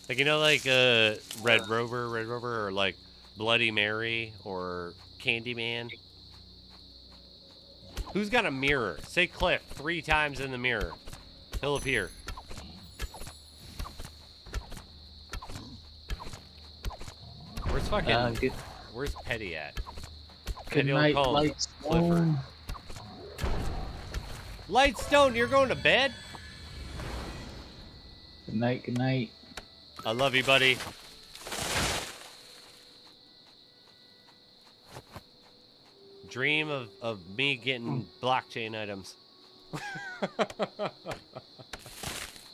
Like, you know, like, Red Rover, or, like, Bloody Mary, or Candyman? Who's got a mirror? Say Cliff 3 times in the mirror. He'll appear. Where's fucking... Where's Petty at? Good night, Lightstone. Lightstone, you're going to bed? Good night, good night. I love you, buddy. Dream of me getting blockchain items. Do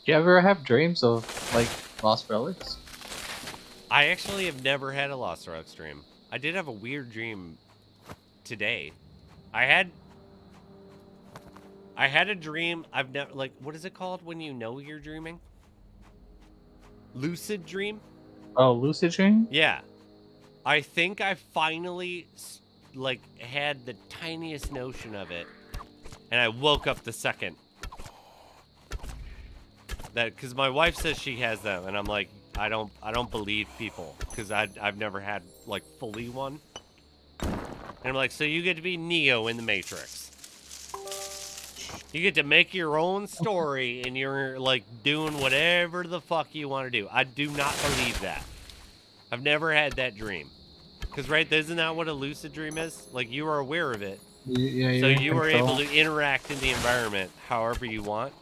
you ever have dreams of, like, lost relics? I actually have never had a Lost Relics dream. I did have a weird dream today. I had a dream. I've never, like, what is it called when you know you're dreaming? Lucid dream? Oh, lucid dream? Yeah. I think I finally, like, had the tiniest notion of it, and I woke up the second. That, because my wife says she has them, and I'm like, I don't believe people, because I've never had, like, fully one. And I'm like, so you get to be Neo in the Matrix. You get to make your own story, and you're, like, doing whatever the fuck you want to do. I do not believe that. I've never had that dream. Because, right, isn't that what a lucid dream is? Like, you are aware of it. Yeah, So you are able to interact in the environment however you want.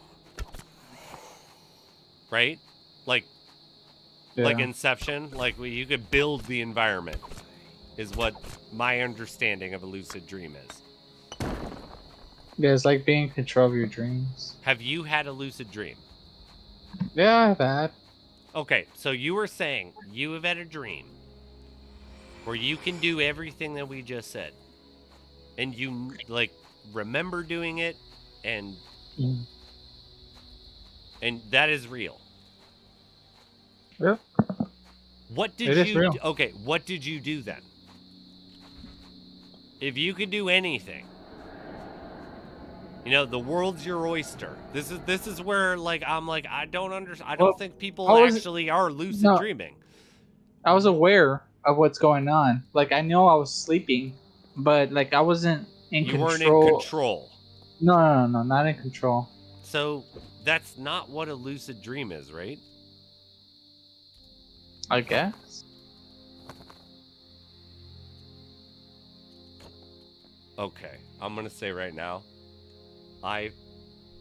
Right? Like, like Inception. Like, you could build the environment, is what my understanding of a lucid dream is. Yeah, it's like being in control of your dreams. Have you had a lucid dream? Yeah, I've had. Okay, so you were saying you have had a dream where you can do everything that we just said. And you, like, remember doing it, and and that is real. Yeah. What did It is you real. Okay, what did you do then? If you could do anything, you know, the world's your oyster. This is where, like, I'm like, I don't think people actually are lucid dreaming. I was aware of what's going on. Like, I know I was sleeping, but, like, I wasn't in control. You weren't in control. No, not in control. So that's not what a lucid dream is, right? I guess. Okay, I'm gonna say right now,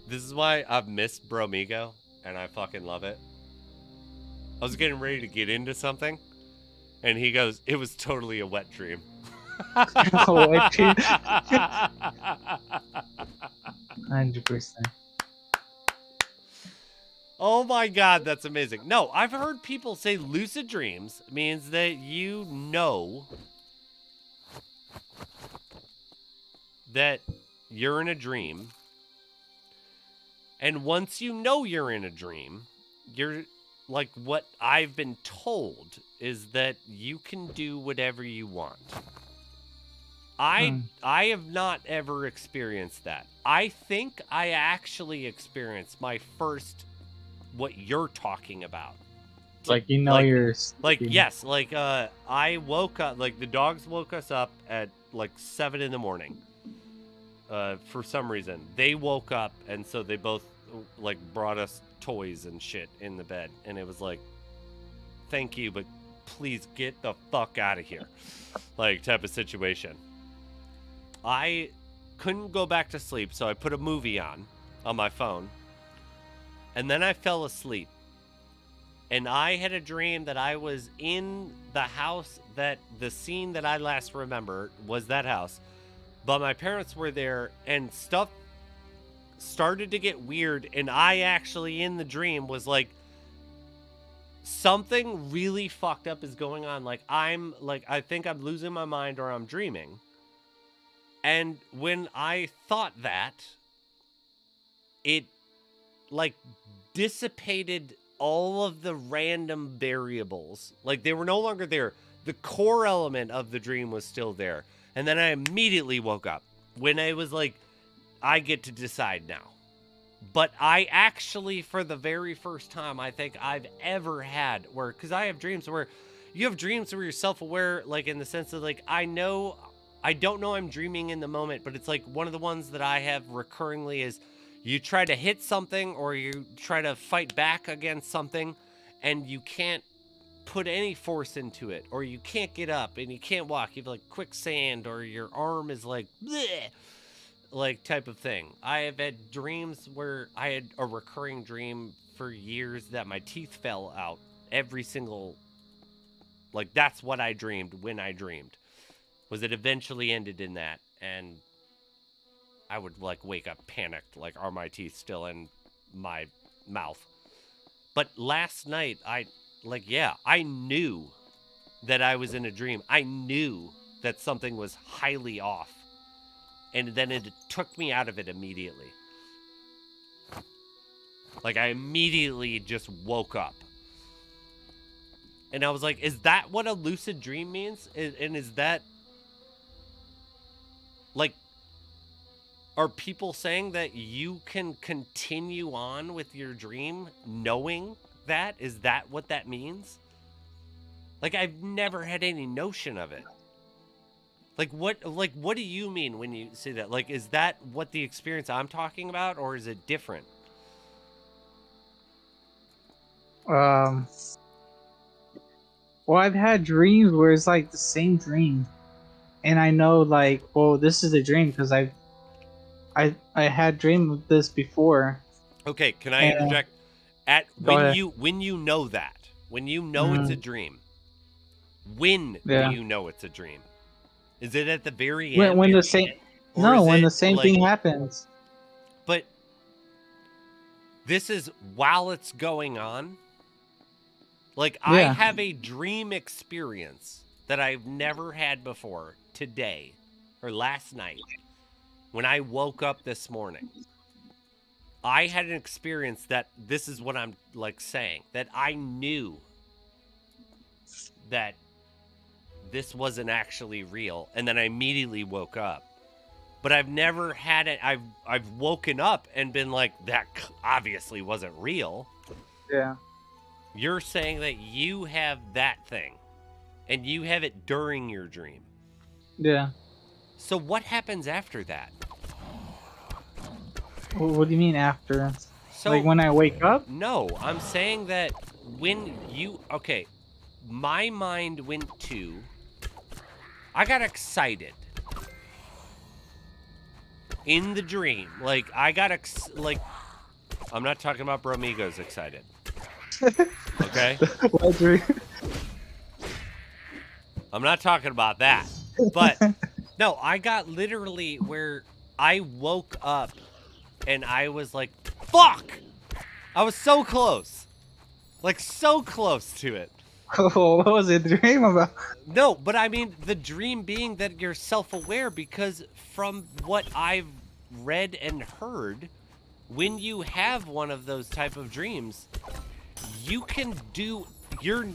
this is why I've missed Bromigo, and I fucking love it. I was getting ready to get into something, and he goes, "It was totally a wet dream." A wet dream? 100%. Oh my god, that's amazing. No, I've heard people say lucid dreams means that you know that you're in a dream, and once you know you're in a dream, you're, like, what I've been told is that you can do whatever you want. I have not ever experienced that. I think I actually experienced my first, what you're talking about. Like, you know, like, you're like, sleeping. yes, like, I woke up, like, the dogs woke us up at, like, 7 in the morning. For some reason. They woke up, and so they both, like, brought us toys and shit in the bed. And it was like, thank you, but please get the fuck out of here, like, type of situation. I couldn't go back to sleep, so I put a movie on my phone, and then I fell asleep. And I had a dream that I was in the house that the scene that I last remember was that house. But my parents were there and stuff started to get weird. And I actually in the dream was like, something really fucked up is going on. Like I think I'm losing my mind or I'm dreaming. And when I thought that, it like dissipated all of the random variables. Like they were no longer there. The core element of the dream was still there. And then I immediately woke up when I was like, I get to decide now. But I actually, for the very first time I think I've ever had where, because I have dreams where you have dreams where you're self-aware, like in the sense of like, I don't know I'm dreaming in the moment, but it's like one of the ones that I have recurringly is you try to hit something or you try to fight back against something and you can't put any force into it, or you can't get up and you can't walk. You have like quicksand or your arm is like, bleh, like type of thing. I have had dreams where I had a recurring dream for years that my teeth fell out every single, like that's what I dreamed when I dreamed. Was it eventually ended in that, and I would like wake up panicked, like are my teeth still in my mouth? But last night I knew that I was in a dream. I knew that something was highly off, and then it took me out of it immediately. Like I immediately just woke up, and I was like, is that what a lucid dream means? And is that like, are people saying that you can continue on with your dream knowing that? Is that what that means? Like, I've never had any notion of it. Like, what do you mean when you say that? Like, is that what the experience I'm talking about, or is it different? Well, I've had dreams where it's like the same dream, and I know like, well, this is a dream because I had dreamed of this before. Okay, can I interject? When you know that, when you know it's a dream, when do you know it's a dream? Is it at the very end? When the same thing happens. But this is while it's going on. Like I have a dream experience that I've never had before today or last night. When I woke up this morning, I had an experience that this is what I'm like saying, that I knew that this wasn't actually real, and then I immediately woke up. But I've never had it. I've woken up and been like, that obviously wasn't real. Yeah. You're saying that you have that thing, and you have it during your dream. Yeah. So what happens after that? What do you mean after? So, like when I wake up? No, I'm saying that when you... Okay, my mind went to... I got excited. In the dream. Like, I got... like, I'm not talking about Bromigo's excited. Okay? What dream? I'm not talking about that. But, no, I got literally where I woke up and I was like, fuck! I was so close. Like, so close to it. Oh, what was the dream about? No, but I mean, the dream being that you're self-aware, because from what I've read and heard, when you have one of those type of dreams, you can do... You're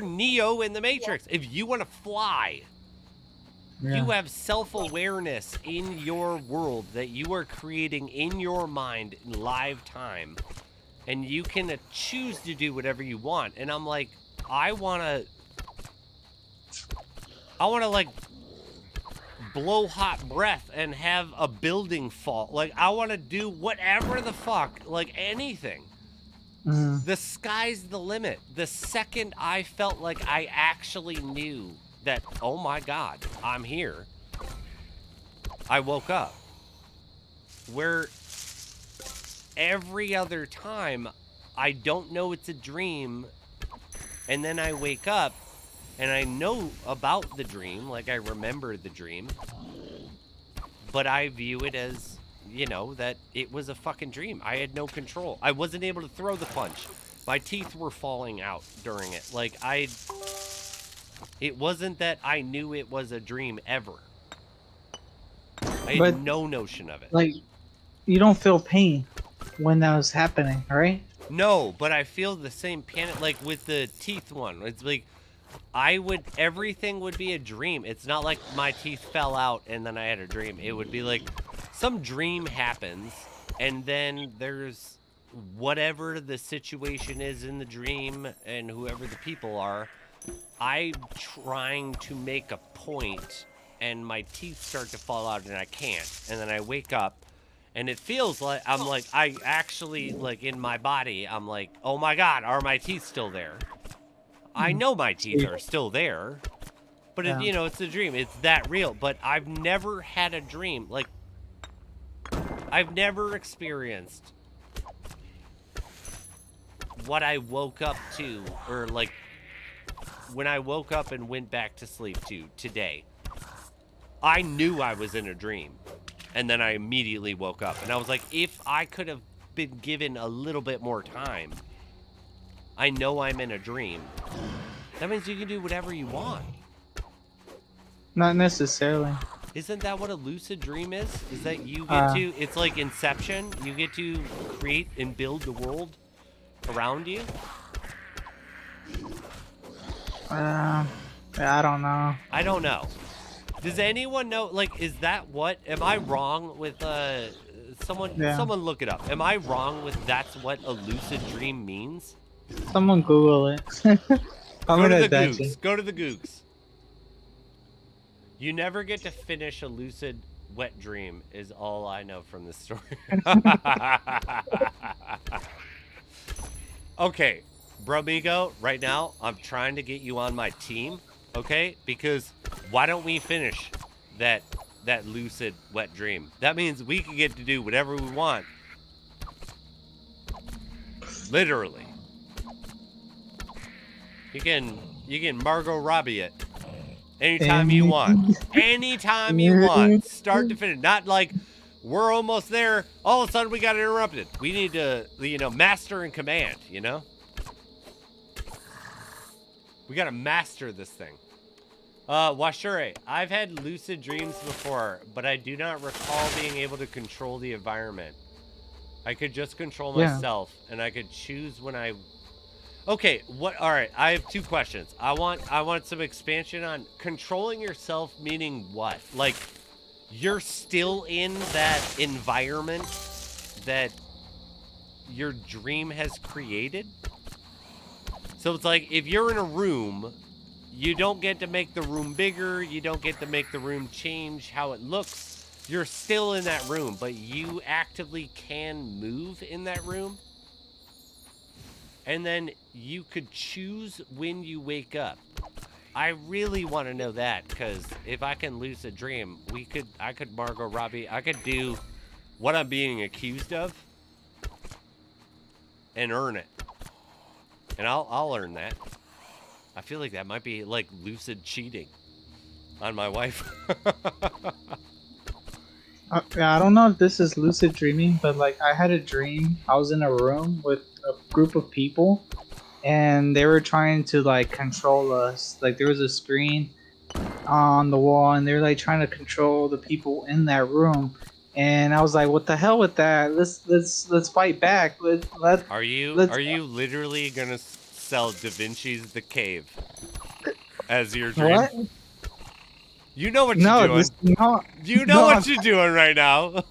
Neo in the Matrix. If you want to fly... You have self-awareness in your world that you are creating in your mind in live time. And you can choose to do whatever you want. And I'm like, I want to like blow hot breath and have a building fall. Like, I want to do whatever the fuck, like anything. The sky's the limit. The second I felt like I actually knew that, oh my God, I'm here, I woke up. Where every other time, I don't know it's a dream, and then I wake up, and I know about the dream, like I remember the dream, but I view it as, you know, that it was a fucking dream. I had no control. I wasn't able to throw the punch. My teeth were falling out during it. Like, it wasn't that I knew it was a dream ever. I had no notion of it. Like, you don't feel pain when that was happening, right? No, but I feel the same panic, like with the teeth one. It's like, everything would be a dream. It's not like my teeth fell out and then I had a dream. It would be like some dream happens and then there's whatever the situation is in the dream and whoever the people are. I'm trying to make a point and my teeth start to fall out and I can't. And then I wake up and it feels like I actually, like, in my body, I'm like, oh my God, are my teeth still there? I know my teeth are still there, but it, you know, it's a dream. It's that real. But I've never had a dream. Like, I've never experienced what I woke up to, or like when I woke up and went back to sleep to today. I knew I was in a dream, and then I immediately woke up, and I was like, if I could have been given a little bit more time, I know I'm in a dream. That means you can do whatever you want. Not necessarily. Isn't that what a lucid dream is? Is that you get to, it's like Inception, you get to create and build the world around you? I don't know. I don't know. Does anyone know, like, is that what, am I wrong with, someone look it up. Am I wrong with that's what a lucid dream means? Someone Google it. Go to the Googs. Go to the Googs. You never get to finish a lucid wet dream is all I know from this story. Okay, Bromigo, right now, I'm trying to get you on my team, okay? Because why don't we finish that lucid wet dream? That means we can get to do whatever we want. Literally. You can Margot Robbie it anytime you want. Anytime you want. Start to finish. Not like we're almost there. All of a sudden we got interrupted. We need to, you know, master and command, you know? We got to master this thing. Washure, I've had lucid dreams before, but I do not recall being able to control the environment. I could just control myself, and I could choose when I... Okay, all right, I have two questions. I want some expansion on controlling yourself, meaning what? Like, you're still in that environment that your dream has created? So it's like, if you're in a room, you don't get to make the room bigger, you don't get to make the room change how it looks. You're still in that room, but you actively can move in that room. And then you could choose when you wake up. I really want to know that, because if I can lucid dream, I could Margot Robbie, I could do what I'm being accused of and earn it. And I'll earn that. I feel like that might be like lucid cheating on my wife. I don't know if this is lucid dreaming, but like I had a dream. I was in a room with a group of people, and they were trying to like control us. Like there was a screen on the wall, and they're like trying to control the people in that room. And I was like, "What the hell with that? Let's fight back." Are you literally gonna sell Da Vinci's The Cave as your dream? What? You know what you're doing. You know what you're doing right now.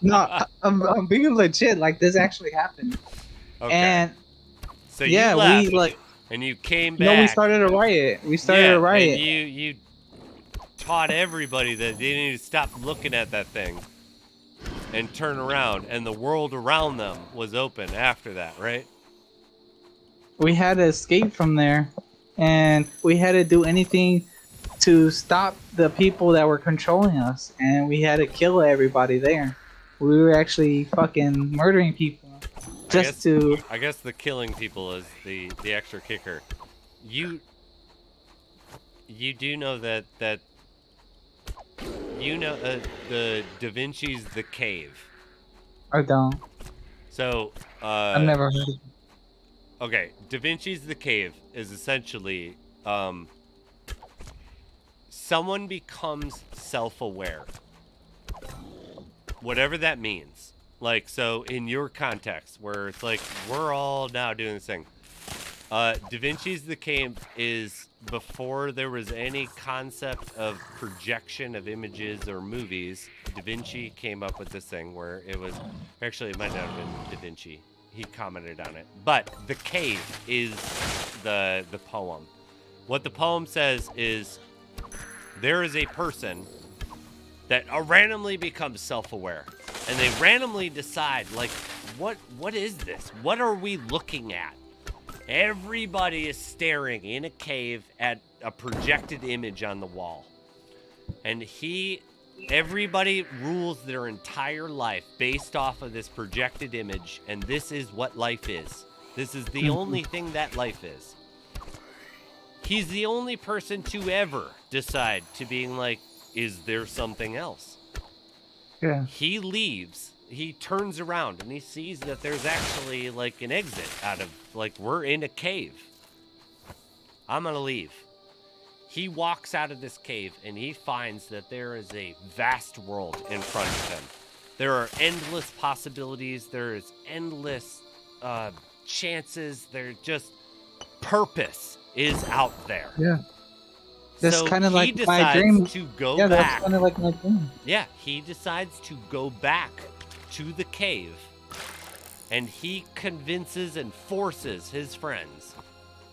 No, I'm being legit. Like this actually happened. Okay. And so you left, we like, and you came back. No, we started a riot. A riot. And you taught everybody that they need to stop looking at that thing. and turn around, and the world around them was open after that, right? We had to escape from there, and we had to do anything to stop the people that were controlling us, and we had to kill everybody there. We were actually fucking murdering people just to. I guess the killing people is the extra kicker. You do know that the Da Vinci's The Cave. I don't. So I've never heard of it. okay, Da Vinci's The Cave is essentially someone becomes self-aware. Whatever that means. Like, so in your context, where it's like, we're all now doing this thing. Da Vinci's The Cave is before there was any concept of projection of images or movies. Da Vinci came up with this thing where it was, actually it might not have been Da Vinci. He commented on it. But The Cave is the poem. What the poem says is, there is a person that randomly becomes self-aware, and they randomly decide, like, what is this? What are we looking at? Everybody is staring in a cave at a projected image on the wall. And everybody rules their entire life based off of this projected image, and this is what life is. This is the only thing that life is. He's the only person to ever decide to being like, is there something else? Yeah. He leaves. He turns around and he sees that there's actually like an exit out of, like, we're in a cave. I'm gonna leave. He walks out of this cave and he finds that there is a vast world in front of him. There are endless possibilities. There is endless chances. There's just purpose is out there. Yeah. That's So kind of he like my decides dream. to go Yeah, back. that's kind of like my dream. Yeah, he decides to go back to the cave, and he convinces and forces his friends,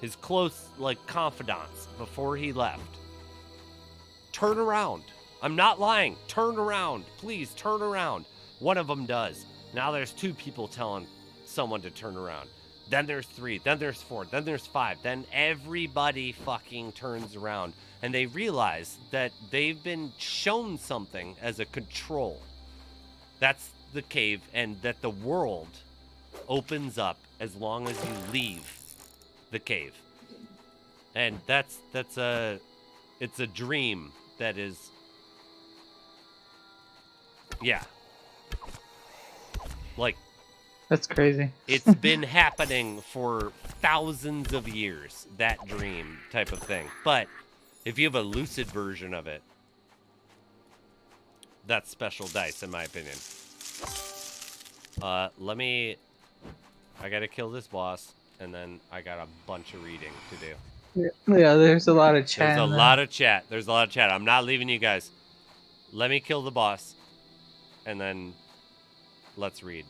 his close, like, confidants, before he left. Turn around. I'm not lying. Turn around. Please, turn around. One of them does. Now there's 2 people telling someone to turn around. Then there's 3. Then there's 4. Then there's 5. Then everybody fucking turns around. And they realize that they've been shown something as a control. That's the cave, and that the world opens up as long as you leave the cave. And it's a dream that is, yeah. Like, That's crazy. it's been happening for thousands of years, that dream type of thing. But if you have a lucid version of it, that's special dice, in my opinion. I gotta kill this boss, and then I got a bunch of reading to do. Yeah, there's a lot of chat. There's a lot of chat. There's a lot of chat. I'm not leaving you guys. Let me kill the boss, and then let's read.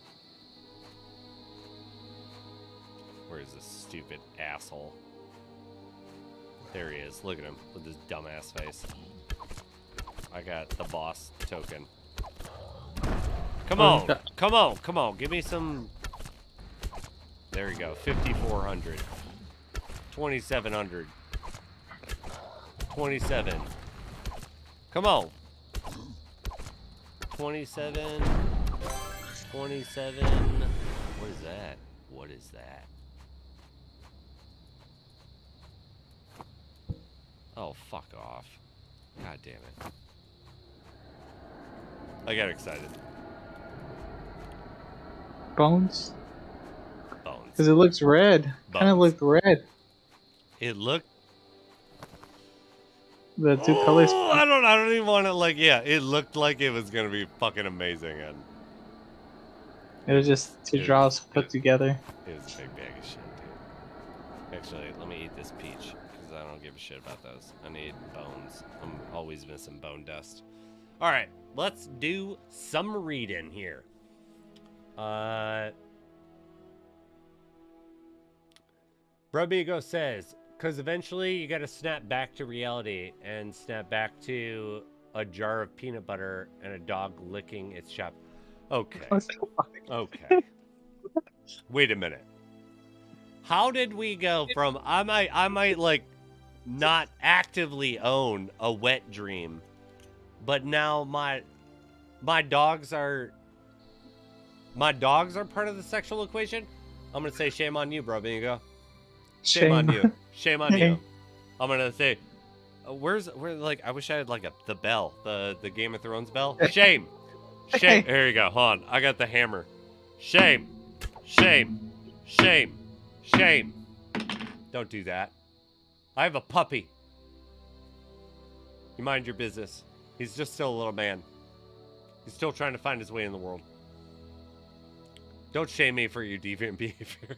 Where's this stupid asshole? There he is. Look at him with his dumbass face. I got the boss token. Come on. Come on. Come on. Give me some. There we go. 5,400. 2,700. 27. Come on. 27. 27. What is that? What is that? Oh, fuck off. God damn it. I got excited. Bones? Bones. Because it looks red. Kind of looked red. It looked. The 2 colors. I don't even want to, like, yeah, it looked like it was going to be fucking amazing, and It was just 2 draws put together. it was a big bag of shit, dude. Actually, let me eat this peach, because I don't give a shit about those. I need bones. I'm always missing bone dust. Alright, let's do some reading here. Brubigo says, because eventually you got to snap back to reality and snap back to a jar of peanut butter and a dog licking its chop. Okay. What the fuck? Okay. Wait a minute. How did we go from I might like not actively own a wet dream, but now my dogs are part of the sexual equation? I'm gonna say shame on you, bro. There you go. Shame on you. Shame on you. I'm gonna say, where like I wish I had like the bell, the Game of Thrones bell. Shame. Shame. Here you go. Hold on. I got the hammer. Shame. Shame. Shame. Shame. Don't do that. I have a puppy. You mind your business. He's just still a little man. He's still trying to find his way in the world. Don't shame me for your deviant behavior.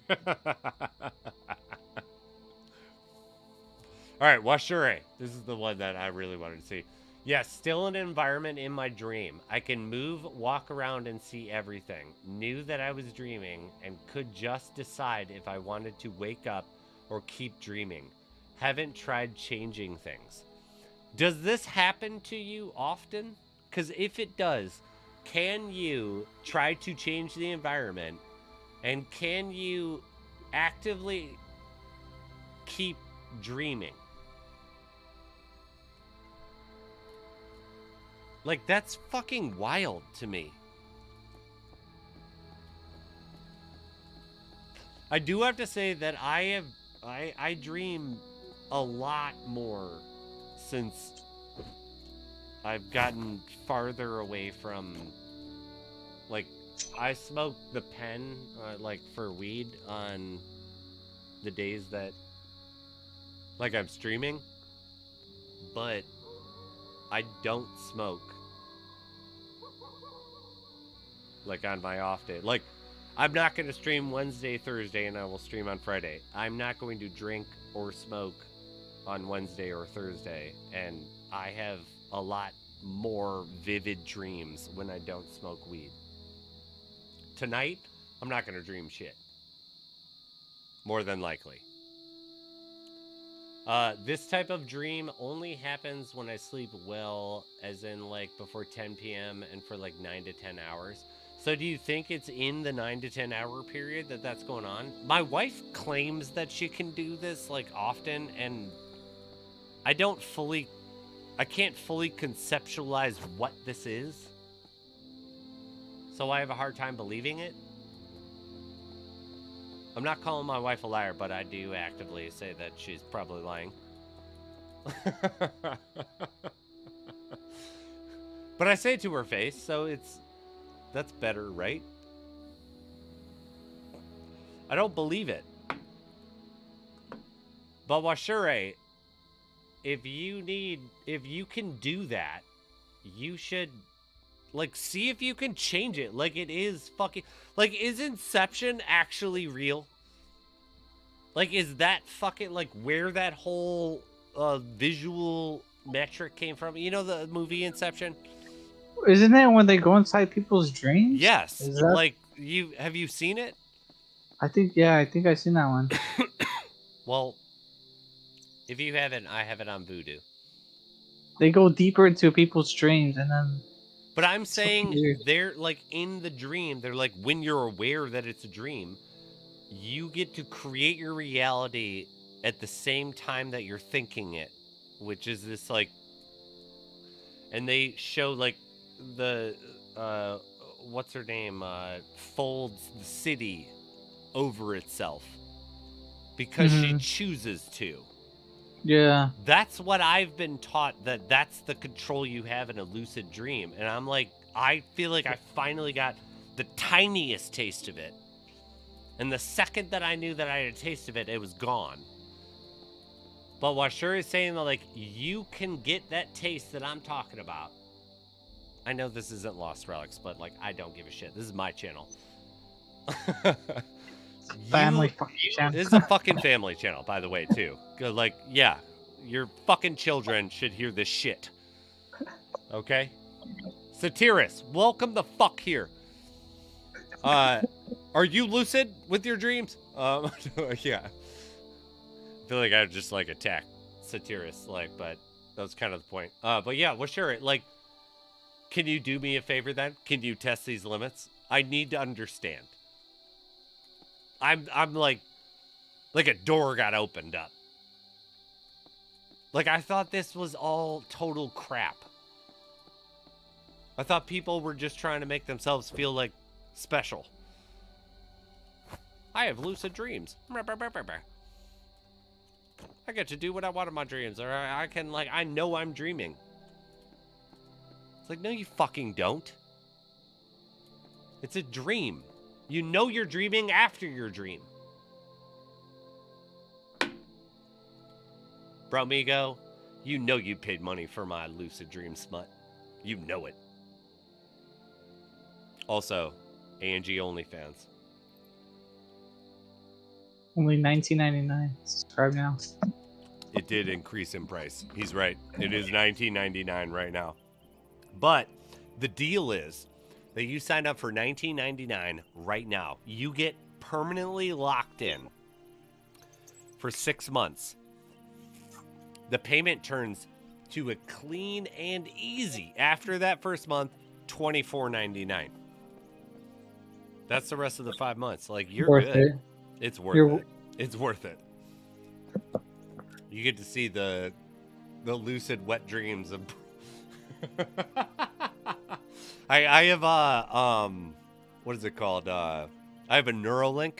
Alright, Washure. This is the one that I really wanted to see. Yes, still an environment in my dream. I can move, walk around, and see everything. Knew that I was dreaming and could just decide if I wanted to wake up or keep dreaming. Haven't tried changing things. Does this happen to you often? Because if it does, can you try to change the environment? And can you actively keep dreaming? Like, that's fucking wild to me. I do have to say that I dream a lot more since I've gotten farther away from, like, I smoke the pen, like, for weed on the days that, like, I'm streaming, but I don't smoke, like, on my off day. Like, I'm not going to stream Wednesday, Thursday, and I will stream on Friday. I'm not going to drink or smoke on Wednesday or Thursday, and I have a lot more vivid dreams when I don't smoke weed. Tonight, I'm not going to dream shit. More than likely. This type of dream only happens when I sleep well, as in, like, before 10 p.m. and for, like, 9 to 10 hours. So do you think it's in the 9 to 10 hour period that that's going on? My wife claims that she can do this, like, often, and I can't fully conceptualize what this is. So I have a hard time believing it. I'm not calling my wife a liar, but I do actively say that she's probably lying. But I say it to her face, so that's better, right? I don't believe it. But Washure, if you can do that, you should, like, see if you can change it. Like, it is fucking, like, is Inception actually real? Like, is that fucking, like, where that whole visual metric came from? You know the movie Inception? Isn't that when they go inside people's dreams? Yes. Is that... Like, have you seen it? I think I've seen that one. Well, if you haven't, I have it on Vudu. They go deeper into people's dreams, and then... But I'm saying they're, like, in the dream, they're like, when you're aware that it's a dream, you get to create your reality at the same time that you're thinking it, which is this, like, and they show, like, the, what's her name, folds the city over itself because she chooses to. Yeah. That's what I've been taught, that's the control you have in a lucid dream. And I'm like, I feel like I finally got the tiniest taste of it. And the second that I knew that I had a taste of it, it was gone. But Washure is saying that, like, you can get that taste that I'm talking about. I know this isn't Lost Relics, but, like, I don't give a shit. This is my channel. Family fucking channel. This is a fucking family channel, by the way, too. Like, yeah, your fucking children should hear this shit. Okay? Satiris, welcome the fuck here. Are you lucid with your dreams? Yeah. I feel like I would just, like, attack Satiris, like, but that was kind of the point. But yeah, well, sure, like, Can you do me a favor then? Can you test these limits? I need to understand. I'm like a door got opened up. Like, I thought this was all total crap. I thought people were just trying to make themselves feel like special. I have lucid dreams. I get to do what I want in my dreams, or I can, like, I know I'm dreaming. It's like, no, you fucking don't. It's a dream. You know you're dreaming after your dream. Bromigo, you know you paid money for my lucid dream smut. You know it. Also, Angie OnlyFans. Only $19.99. Subscribe now. It did increase in price. He's right. It is $19.99 right now. But the deal is that you sign up for $19.99 right now. You get permanently locked in for 6 months. The payment turns to a clean and easy, after that first month, $24.99. That's the rest of the 5 months. Like, you're Worth good. it. It's worth it. It's worth it. You get to see the lucid wet dreams of I have what is it called? I have a Neuralink.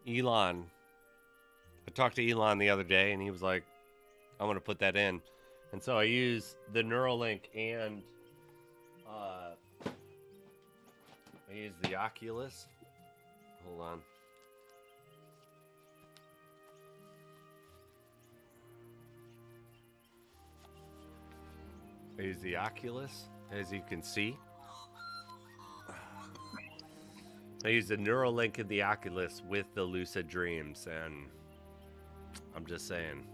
Elon. I talked to Elon the other day and he was like, I want to put that in. And so I use the Neuralink and I use the Oculus. Hold on. I use the Oculus, as you can see. I use the Neuralink and the Oculus with the lucid dreams, and I'm just saying,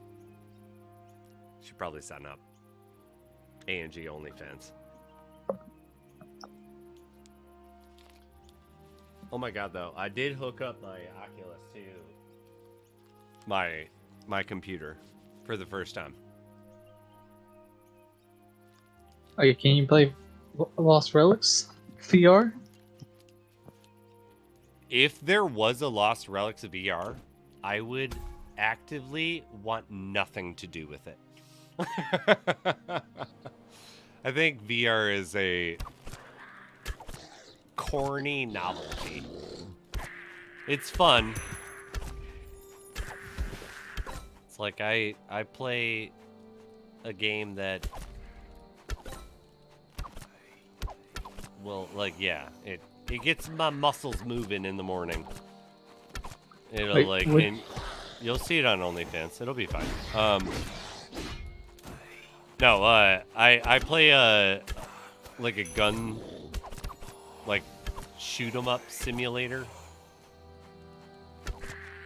you should probably sign up. Angie OnlyFans. Oh my god, though, I did hook up my Oculus to my computer for the first time. Okay, can you play Lost Relics VR? If there was a Lost Relics VR, I would actively want nothing to do with it. I think VR is a corny novelty. It's fun. It's like I play a game that, well, like, yeah, it gets my muscles moving in the morning. It'll Wait, what? and you'll see it on OnlyFans. It'll be fine. No, I play like a gun, like shoot 'em up simulator,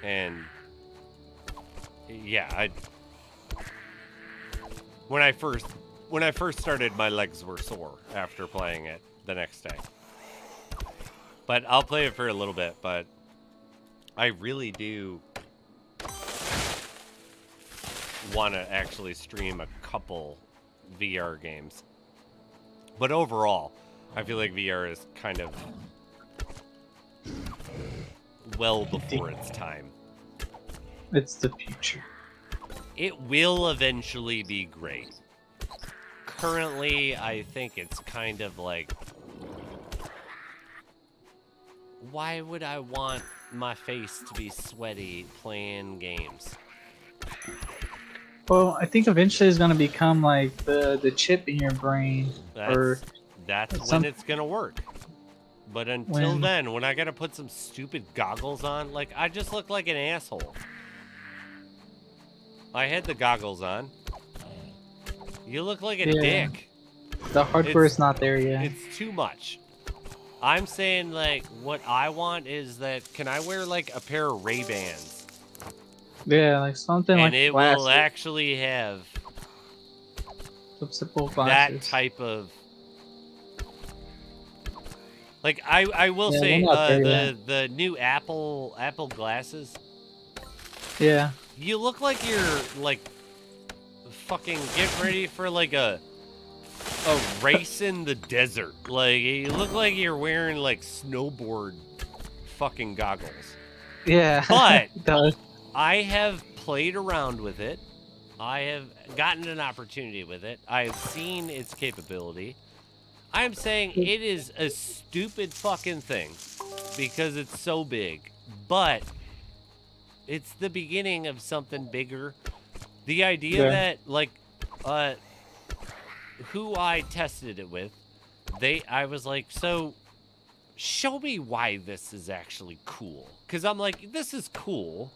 and yeah, when I first started, my legs were sore after playing it the next day. But I'll play it for a little bit, but I really do want to actually stream a couple VR games. But overall, I feel like VR is kind of well before its time. It's the future. It will eventually be great. Currently, I think it's kind of like, why would I want my face to be sweaty playing games? Well, I think eventually it's gonna become like the chip in your brain, That's some- when it's gonna work. But until then, when I gotta put some stupid goggles on, like, I just look like an asshole. I had the goggles on. You look like a dick. the hardware is not there yet. It's too much. I'm saying, like, what I want is that, can I wear, like, a pair of Ray-Bans? Yeah, like something And like it glasses. will actually have Some simple that glasses. type of... Like, I will Yeah, say, they're not there yet. the new Apple glasses, Yeah. you look like you're, like, fucking getting ready for, like, a a race in the desert. Like, you look like you're wearing, like, snowboard fucking goggles. Yeah. But It does. I have played around with it. I have gotten an opportunity with it. I have seen its capability. I'm saying it is a stupid fucking thing because it's so big. But it's the beginning of something bigger. The idea that, like, who I tested it with, I was like, so show me why this is actually cool. Because I'm like, this is cool.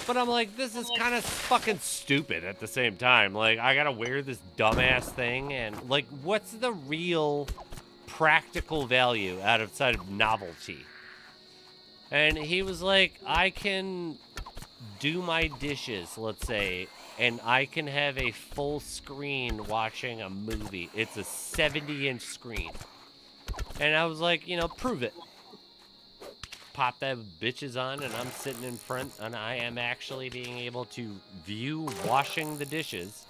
But I'm like, this is kind of fucking stupid at the same time. Like, I gotta wear this dumbass thing. And, like, what's the real practical value outside of novelty? And he was like, I can do my dishes, let's say, and I can have a full screen watching a movie. It's a 70-inch screen. And I was like, you know, prove it. Pop that bitches on, and I'm sitting in front, and I am actually being able to view washing the dishes.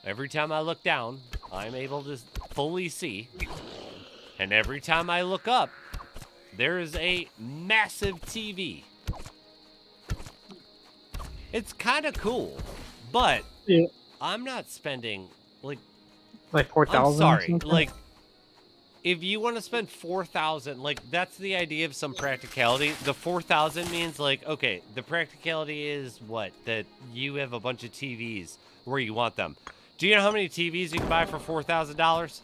Every time I look down, I'm able to fully see. And every time I look up, there is a massive TV. It's kind of cool, but Yeah. I'm not spending, like 4,000. I'm sorry, like, if you want to spend 4,000, like, that's the idea of some practicality. The 4,000 means, like, okay, the practicality is what? That you have a bunch of TVs where you want them. Do you know how many TVs you can buy for $4,000?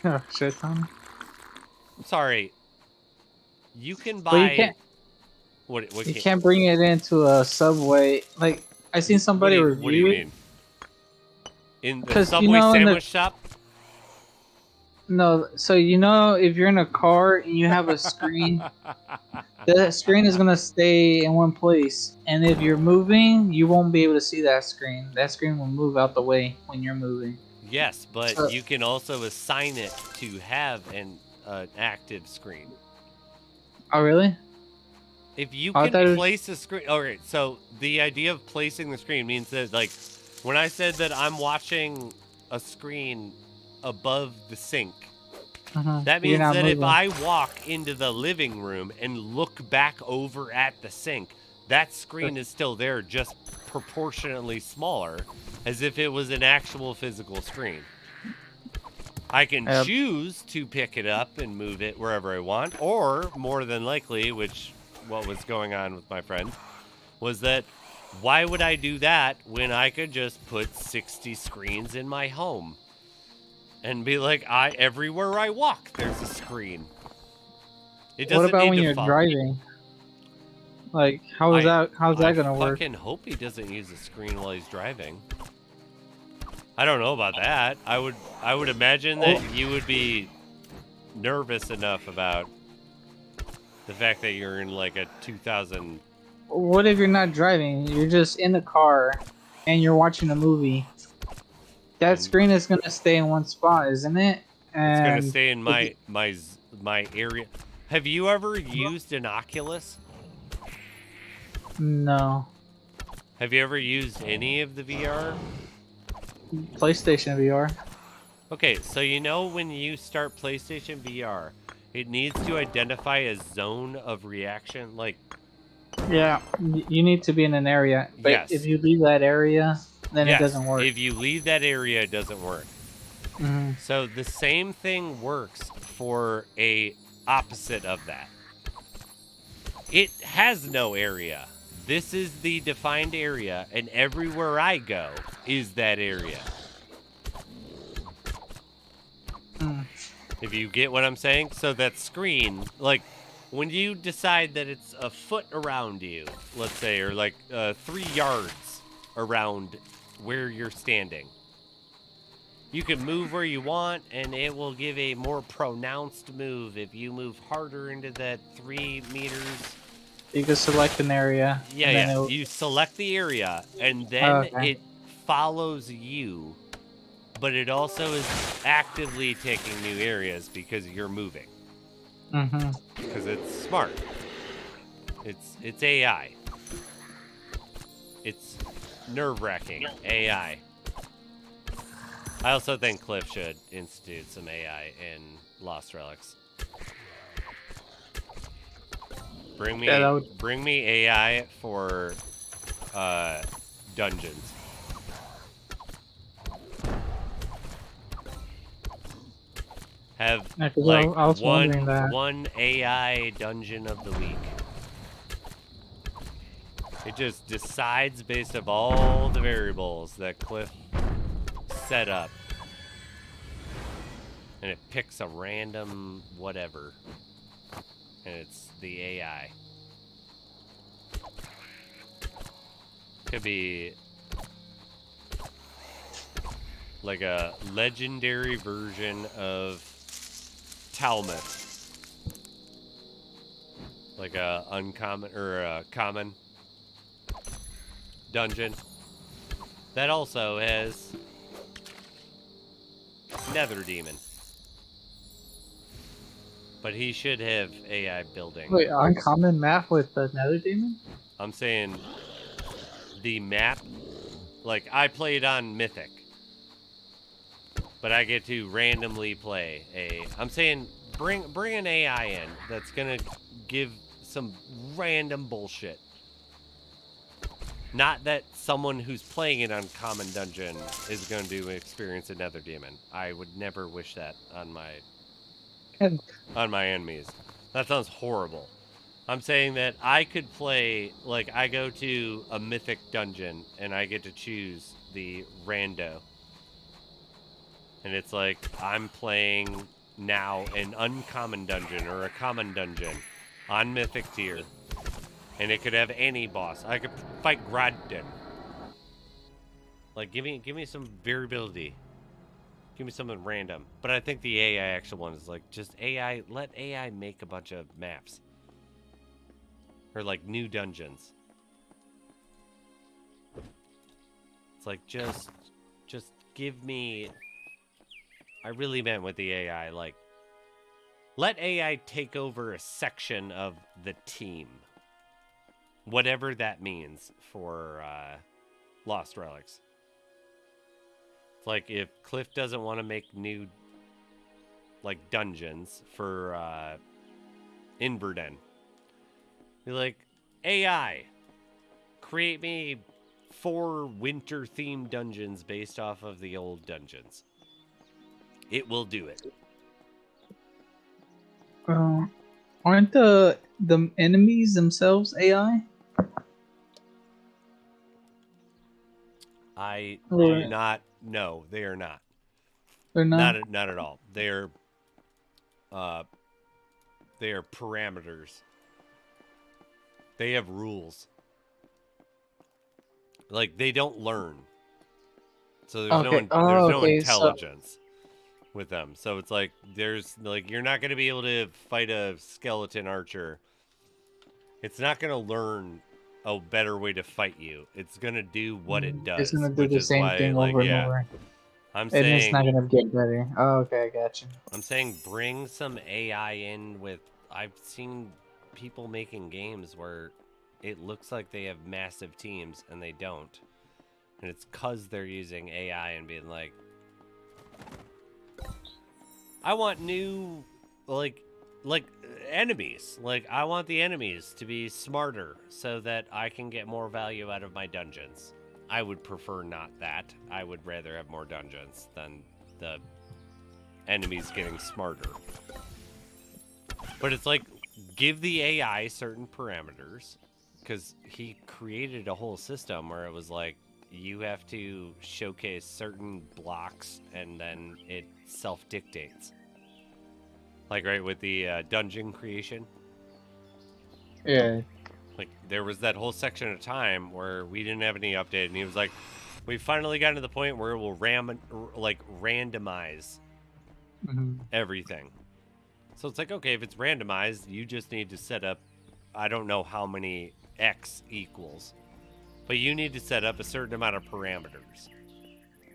Oh, shit ton. I'm sorry. You can buy... But you can't. What You can't bring it into a Subway. Like, I seen somebody review What do you it. mean? In the 'Cause, Subway you know, in the- sandwich shop? No, so you know, if you're in a car and you have a screen, the screen is gonna stay in one place, and if you're moving, you won't be able to see that screen. That screen will move out the way when you're moving. Yes, but So- you can also assign it to have an active screen. Oh, really? If you I can thought it was- place a screen... Okay, so the idea of placing the screen means that, like, when I said that I'm watching a screen above the sink, that means that if I walk into the living room and look back over at the sink, that screen is still there, just proportionately smaller, as if it was an actual physical screen. I can choose to pick it up and move it wherever I want, or more than likely, which what was going on with my friend, was that why would I do that when I could just put 60 screens in my home and be like, everywhere I walk, there's a screen. It doesn't What about need when to you're follow. driving? Like, how's that gonna I work? fucking hope he doesn't use a screen while he's driving. I don't know about that. I would imagine that you would be nervous enough about the fact that you're in like a 2000. What if you're not driving? You're just in the car, and you're watching a movie. That screen is gonna stay in one spot, isn't it? It's gonna And stay in my area. Have you ever used an Oculus? no, Have you ever used any of the VR? PlayStation VR. Okay, so you know when you start PlayStation VR, it needs to identify a zone of reaction. Like, Yeah, you need to be in an area. But Yes. if you leave that area, then yes, it doesn't work. If you leave that area, it doesn't work. Mhm. So the same thing works for a opposite of that. It has no area. This is the defined area, and everywhere I go is that area. If you get what I'm saying? So that screen, like, when you decide that it's a foot around you, let's say, or like 3 yards around where you're standing, you can move where you want, and it will give a more pronounced move if you move harder into that 3 meters. You can select an area. Yeah, and then yeah. it'll- You select the area, and then Okay. it follows you, but it also is actively taking new areas because you're moving. Mhm. Because it's smart. It's AI. It's nerve-wracking AI. I also think Cliff should institute some AI in Lost Relics. Bring me, Yeah, that would- bring me AI for dungeons. Have Yeah, 'cause like I was wondering that. one AI dungeon of the week. It just decides based of all the variables that Cliff set up. And it picks a random whatever. And it's the AI. Could be like a legendary version of Talmuth. Like a uncommon or a common dungeon. That also has Nether Demon. But he should have AI building. Wait, uncommon map with the Nether Demon? I'm saying the map, like I played on Mythic, but I get to randomly play I'm saying bring an AI in that's gonna give some random bullshit. Not that someone who's playing it on Common Dungeon is going to experience a Nether Demon. I would never wish that on my enemies. That sounds horrible. I'm saying that I could play, like, I go to a mythic dungeon and I get to choose the rando. And it's like, I'm playing now an uncommon dungeon or a common dungeon on mythic tier. And it could have any boss. I could fight Gradden. Like, give me some variability. Give me something random. But I think the AI actual one is like, just AI, let AI make a bunch of maps. Or like new dungeons. It's like, just give me, I really meant with the AI, like, let AI take over a section of the team. Whatever that means for Lost Relics. It's like if Cliff doesn't want to make new like dungeons for Inverdhen. Be like, AI, create me 4 winter themed dungeons based off of the old dungeons. It will do it. Aren't the enemies themselves AI? I Or- do not know. They are not. They're not. Not at all. They are parameters. They have rules. Like, they don't learn. So there's Okay. no Okay, intelligence with them. So it's like there's like you're not going to be able to fight a skeleton archer. It's not going to learn a better way to fight you. It's going to do what it does. It's gonna do which the is same why, thing like, over and yeah, over. I'm And it's saying not gonna get better. Oh, okay, I got you. I'm saying bring some AI in with. I've seen people making games where it looks like they have massive teams and they don't. And it's because they're using AI and being like, I want new, like enemies. Like, I want the enemies to be smarter so that I can get more value out of my dungeons. I would prefer not that. I would rather have more dungeons than the enemies getting smarter. But it's like, give the AI certain parameters, because he created a whole system where it was like, you have to showcase certain blocks and then it self-dictates. Like, right, with the dungeon creation. Yeah. Like, there was that whole section of time where we didn't have any update, and he was like, we finally got to the point where it will randomize everything. So it's like, okay, if it's randomized, you just need to set up, I don't know how many X equals, but you need to set up a certain amount of parameters.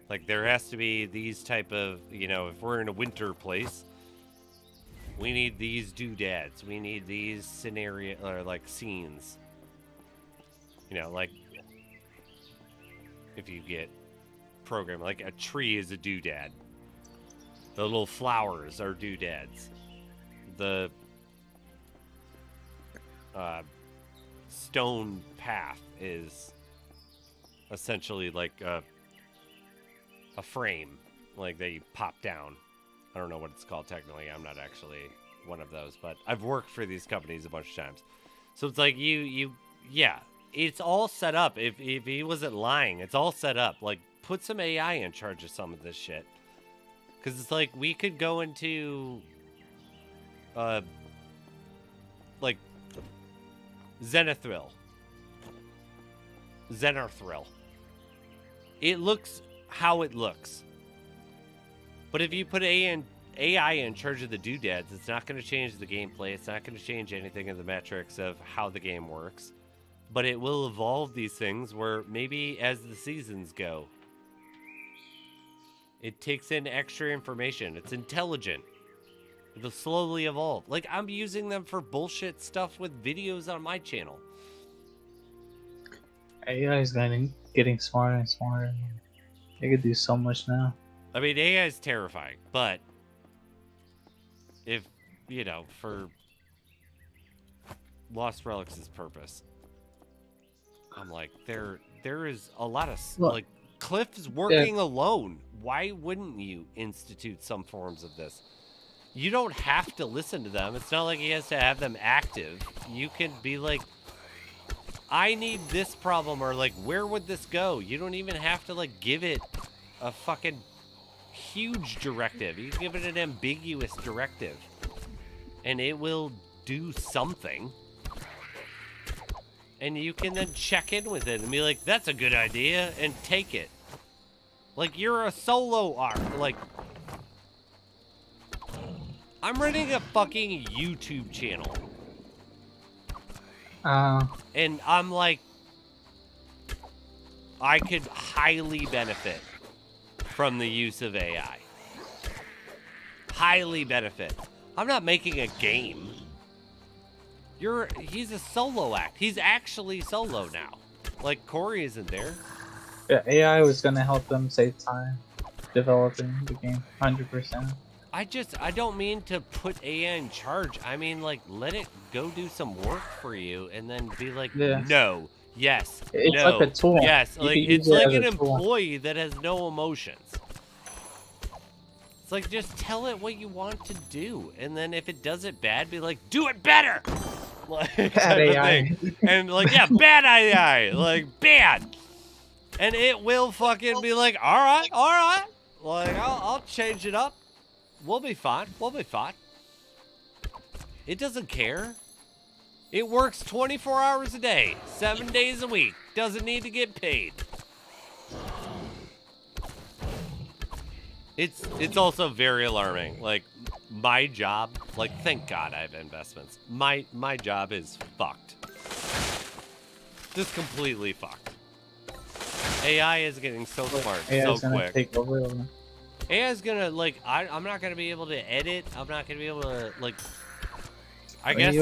Like, there has to be these type of, you know, if we're in a winter place, we need these doodads. We need these scenario or like scenes. You know, like if you get program. Like a tree is a doodad. The little flowers are doodads. The stone path is essentially like a frame, like that you pop down. I don't know what it's called technically. I'm not actually one of those, but I've worked for these companies a bunch of times. So it's like yeah, it's all set up. If he wasn't lying, it's all set up. Like, put some AI in charge of some of this shit. Because it's like, we could go into, like, Zenithrill. It looks how it looks. But if you put AI in charge of the doodads, it's not going to change the gameplay. It's not going to change anything in the metrics of how the game works. But it will evolve these things where maybe as the seasons go, it takes in extra information. It's intelligent. It'll slowly evolve. Like, I'm using them for bullshit stuff with videos on my channel. AI is getting smarter and smarter. They could do so much now. I mean, AI is terrifying, but if, for Lost Relics' purpose, I'm like, there is a lot of, like, Cliff's working alone. Why wouldn't you institute some forms of this? You don't have to listen to them. It's not like he has to have them active. You can be like, I need this problem, or like, where would this go? You don't even have to, like, give it a fucking huge directive. You can give it an ambiguous directive, and it will do something. And you can then check in with it and be like, that's a good idea, and take it. Like, you're a solo art. Like, I'm running a fucking YouTube channel. And I'm like, I could highly benefit from the use of AI. Highly benefit. I'm not making a game. He's a solo act. He's actually solo now. Like, Corey isn't there. Yeah, AI was gonna help them save time developing the game, 100%. I don't mean to put AI in charge. I mean, like, let it go do some work for you, and then be like, no, yes, it's no, like a tool. yes. Like, it's like an employee that has no emotions. It's like, just tell it what you want to do, and then if it does it bad, be like, do it better. Like, bad AI. And like, yeah, bad AI, like, bad. And it will fucking be like, all right. Like, I'll change it up. We'll be fine. It doesn't care. It works 24 hours a day, 7 days a week. Doesn't need to get paid. It's also very alarming. Like, my job, like, thank God I have investments. My job is fucked. Just completely fucked. AI is getting so smart so quick. Take over. AI's gonna, like, I'm not gonna be able to edit. I'm not gonna be able to, like, I guess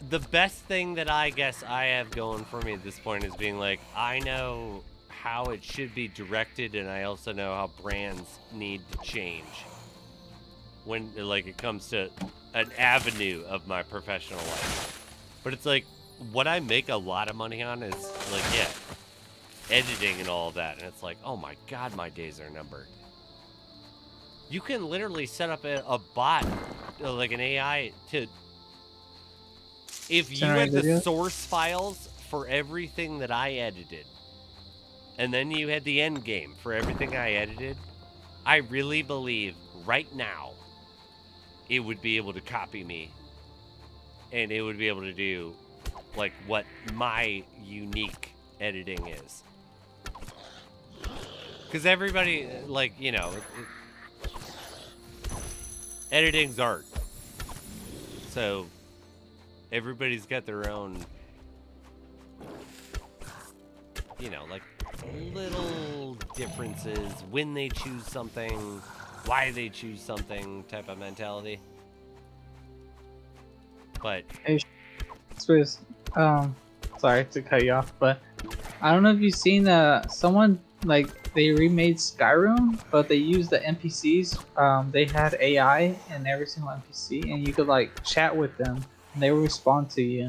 the best thing that I guess I have going for me at this point is being like, I know how it should be directed, and I also know how brands need to change when, like, it comes to an avenue of my professional life. But it's like, what I make a lot of money on is, like, editing and all of that, and it's like, oh my God, my days are numbered. You can literally set up a bot, like an AI, to, if you had the source files for everything that I edited, and then you had the end game for everything I edited, I really believe right now it would be able to copy me, and it would be able to do, like, what my unique editing is. Because everybody, like, editing's art. So, everybody's got their own, like, little differences when they choose something, why they choose something type of mentality. But... Hey, sorry to cut you off, but I don't know if you've seen someone like they remade Skyrim, but they used the NPCs. They had AI in every single NPC, and you could like chat with them, and they will respond to you.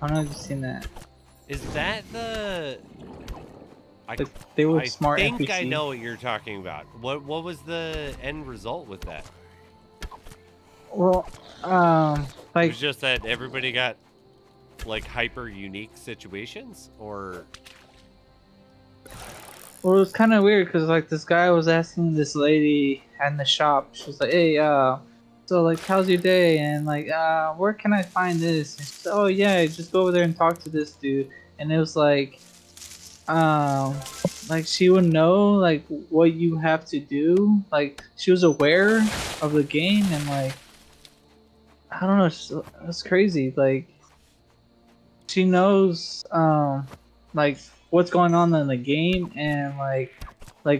I don't know if you've seen that. Is that the? They were I smart think NPCs. I know what you're talking about. What was the end result with that? Well, It like was just that everybody got like hyper unique situations, or well, it was kind of weird because like this guy was asking this lady in the shop. She's like, "Hey, so like, how's your day?" And like, where can I find this? And she said, "Oh yeah, just go over there and talk to this dude." And it was like she would know like what you have to do. Like she was aware of the game, and like I don't know, it's crazy. Like she knows like what's going on in the game, and like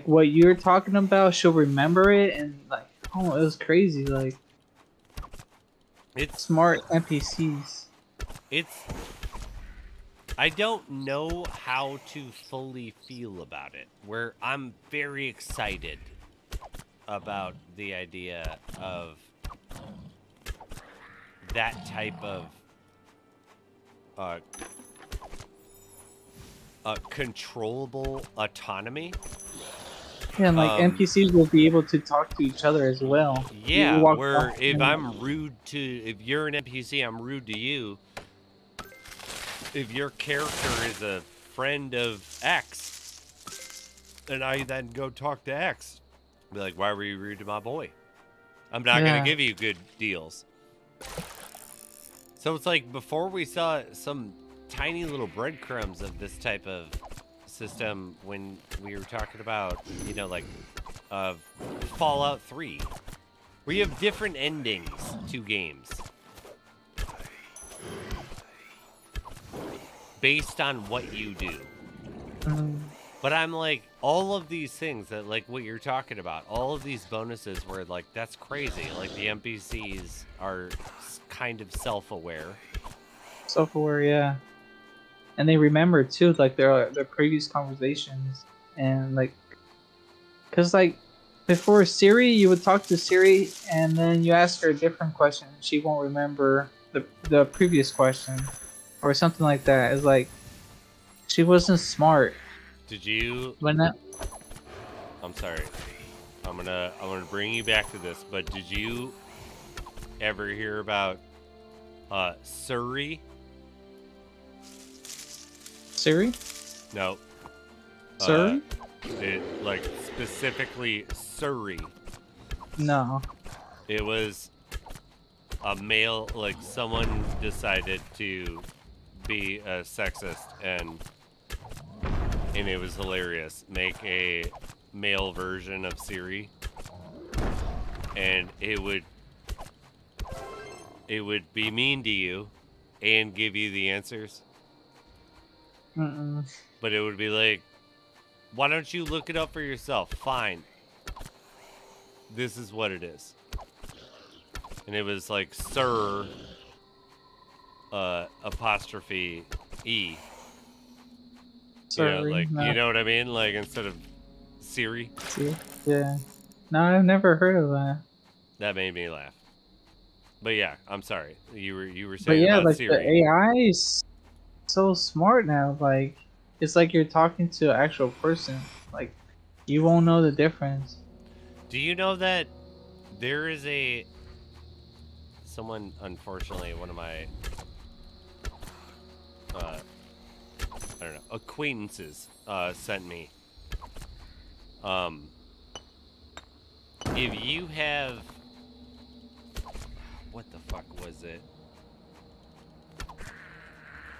what you're talking about, she'll remember it, and like oh, it was crazy. Like it's smart NPCs. it's. I don't know how to fully feel about it. Where I'm very excited about the idea of that type of controllable autonomy. Yeah, and like NPCs will be able to talk to each other as well. Yeah, You walk where past if them. I'm rude to, if you're an NPC, I'm rude to you. If your character is a friend of X, and I then go talk to X, be like, why were you rude to my boy? I'm not going Yeah. to give you good deals. So it's like before we saw some tiny little breadcrumbs of this type of system when we were talking about, you know, like Fallout 3. where you have different endings to games based on what you do. But I'm like, all of these things that, like what you're talking about, all of these bonuses where, like, that's crazy. Like, the NPCs are kind of self-aware. Self-aware, yeah. And they remember, too, like, their previous conversations. And, like, because, like, before Siri, you would talk to Siri, and then you ask her a different question. She won't remember the previous question. Or something like that. It's like, she wasn't smart. Did you... When that... I'm sorry. I'm gonna bring you back to this, but did you ever hear about Surrey? Siri? No. Surrey? Like, specifically Surrey. No. It was a male, like, someone decided to be a sexist, and it was hilarious. Make a male version of Siri, and it would be mean to you and give you the answers. But it would be like, why don't you look it up for yourself? Fine. This is what it is. And it was like Sir apostrophe E. Surrey, You know, like, no. you know what I mean? Like, instead of Siri. Yeah. No, I've never heard of that. That made me laugh. But yeah, I'm sorry. You were But saying yeah, about like Siri. the AI is so smart now. Like, it's like you're talking to an actual person. Like, you won't know the difference. Do you know that there is someone, unfortunately, one of my I don't know, acquaintances sent me. If you have, what the fuck was it?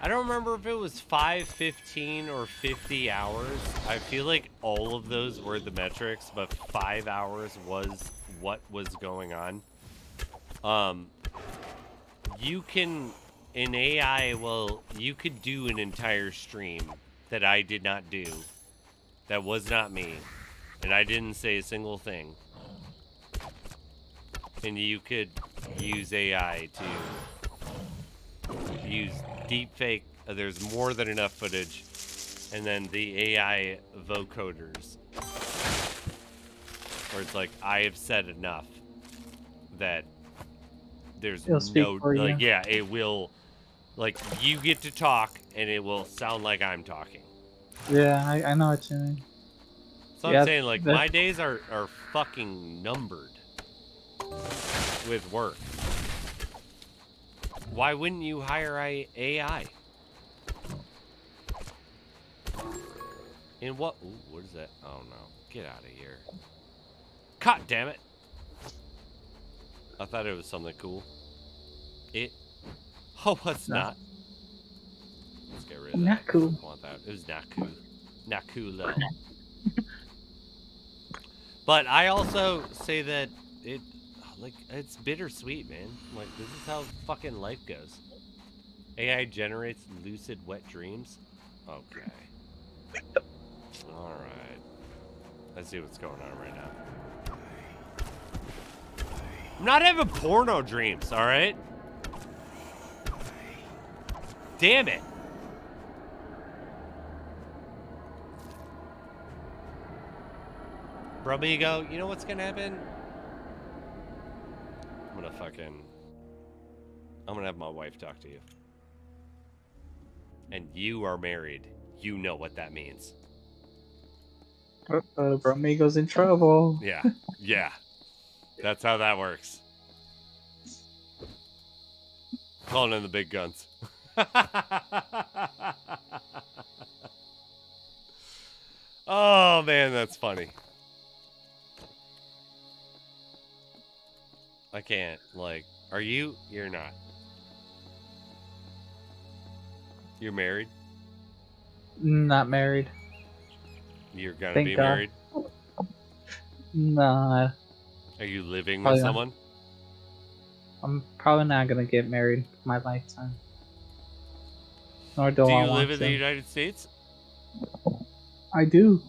I don't remember if it was 5, 15, or 50 hours. I feel like all of those were the metrics, but 5 hours was what was going on. You can, in AI, well, you could do an entire stream that I did not do. That was not me. And I didn't say a single thing. And you could use AI to use deepfake. There's more than enough footage. And then the AI vocoders. Where it's like, I have said enough that there's It'll speak no, for like, you. yeah, it will, like, you get to talk and it will sound like I'm talking. Yeah, I know what you mean. So Yeah, I'm saying, like, that- my days are fucking numbered with work. Why wouldn't you hire AI? In what? Ooh, what is that? Oh no. Get out of here. God damn it. I thought it was something cool. Oh, it's No. not. Let's get rid of Not that. cool. I want that. It was not cool. Not cool though. But I also say that it's bittersweet, man. Like, this is how fucking life goes. AI generates lucid wet dreams? Okay. Alright. Let's see what's going on right now. I'm not having porno dreams, alright? Damn it. Bromigo, you know what's gonna happen? I'm gonna have my wife talk to you. And you are married. You know what that means. Bromigo's in trouble. Yeah. Yeah. That's how that works. Calling in the big guns. Oh, man, that's funny. I can't, like, are you? You're not. You're married? Not married. You're gonna Thank be God. married? Nah, Are you living Probably with not. someone? I'm probably not gonna get married in my lifetime. Nor do Do I you want live in to. the United States? I do.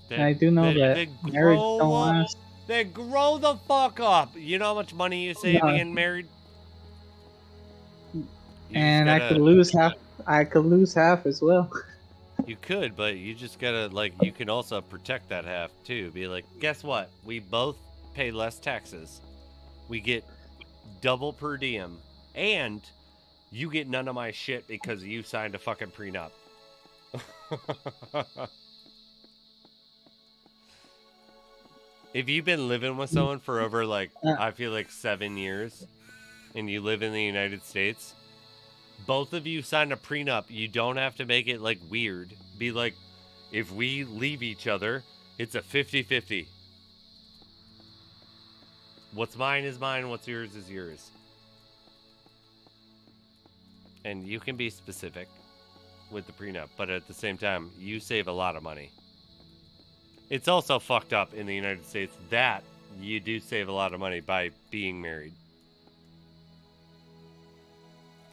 Then, And I do know that then marriage grow don't up. last. Then grow the fuck up. You know how much money you save No. being married? You And just I gotta- could lose half. I could lose half as well. You could, but you just gotta, like, you can also protect that half too. Be like, guess what? We both pay less taxes. We get double per diem, and you get none of my shit because you signed a fucking prenup. If you've been living with someone for over, like, I feel like 7 years, and you live in the United States, both of you signed a prenup. You don't have to make it, like, weird. Be like, if we leave each other, it's a 50-50. What's mine is mine, what's yours is yours. And you can be specific with the prenup, but at the same time, you save a lot of money. It's also fucked up in the United States that you do save a lot of money by being married.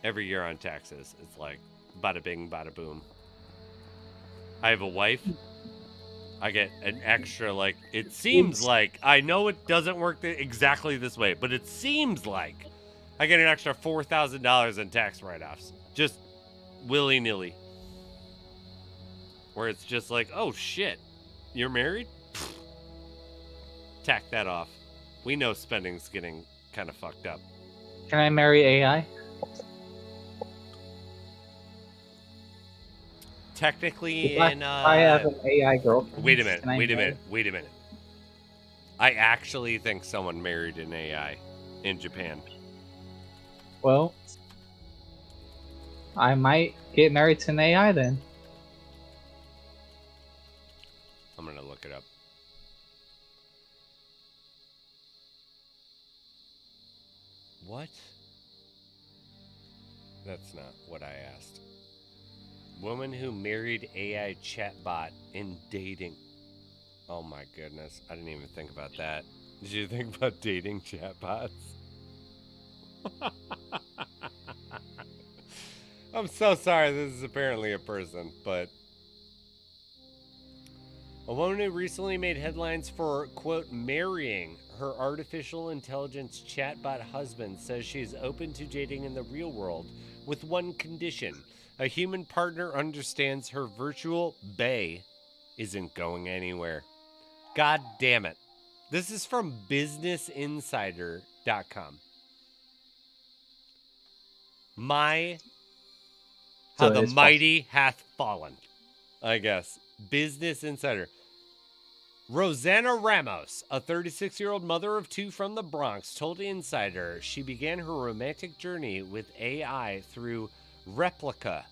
Every year on taxes, it's like bada bing, bada boom. I have a wife. I get an extra, like, it seems like, I know it doesn't work exactly this way, but it seems like I get an extra $4,000 in tax write-offs. Just willy-nilly. Where it's just like, oh shit, you're married? Pfft. Tack that off. We know spending's getting kind of fucked up. Can I marry AI? Technically, If I have an AI girlfriend. wait a minute, can I wait a marry- minute, wait a minute. I actually think someone married an AI in Japan. Well, I might get married to an AI then. I'm gonna look it up. What? That's not what I asked. Woman who married AI chatbot in dating. Oh my goodness. I didn't even think about that. Did you think about dating chatbots? I'm so sorry. This is apparently a person, but a woman who recently made headlines for, quote, marrying her artificial intelligence chatbot husband says she's open to dating in the real world with one condition. A human partner understands her virtual bae isn't going anywhere. God damn it. This is from businessinsider.com. How So the it's mighty hath fallen, I guess. Business Insider. Rosanna Ramos, a 36-year-old mother of two from the Bronx, told Insider she began her romantic journey with AI through Replica,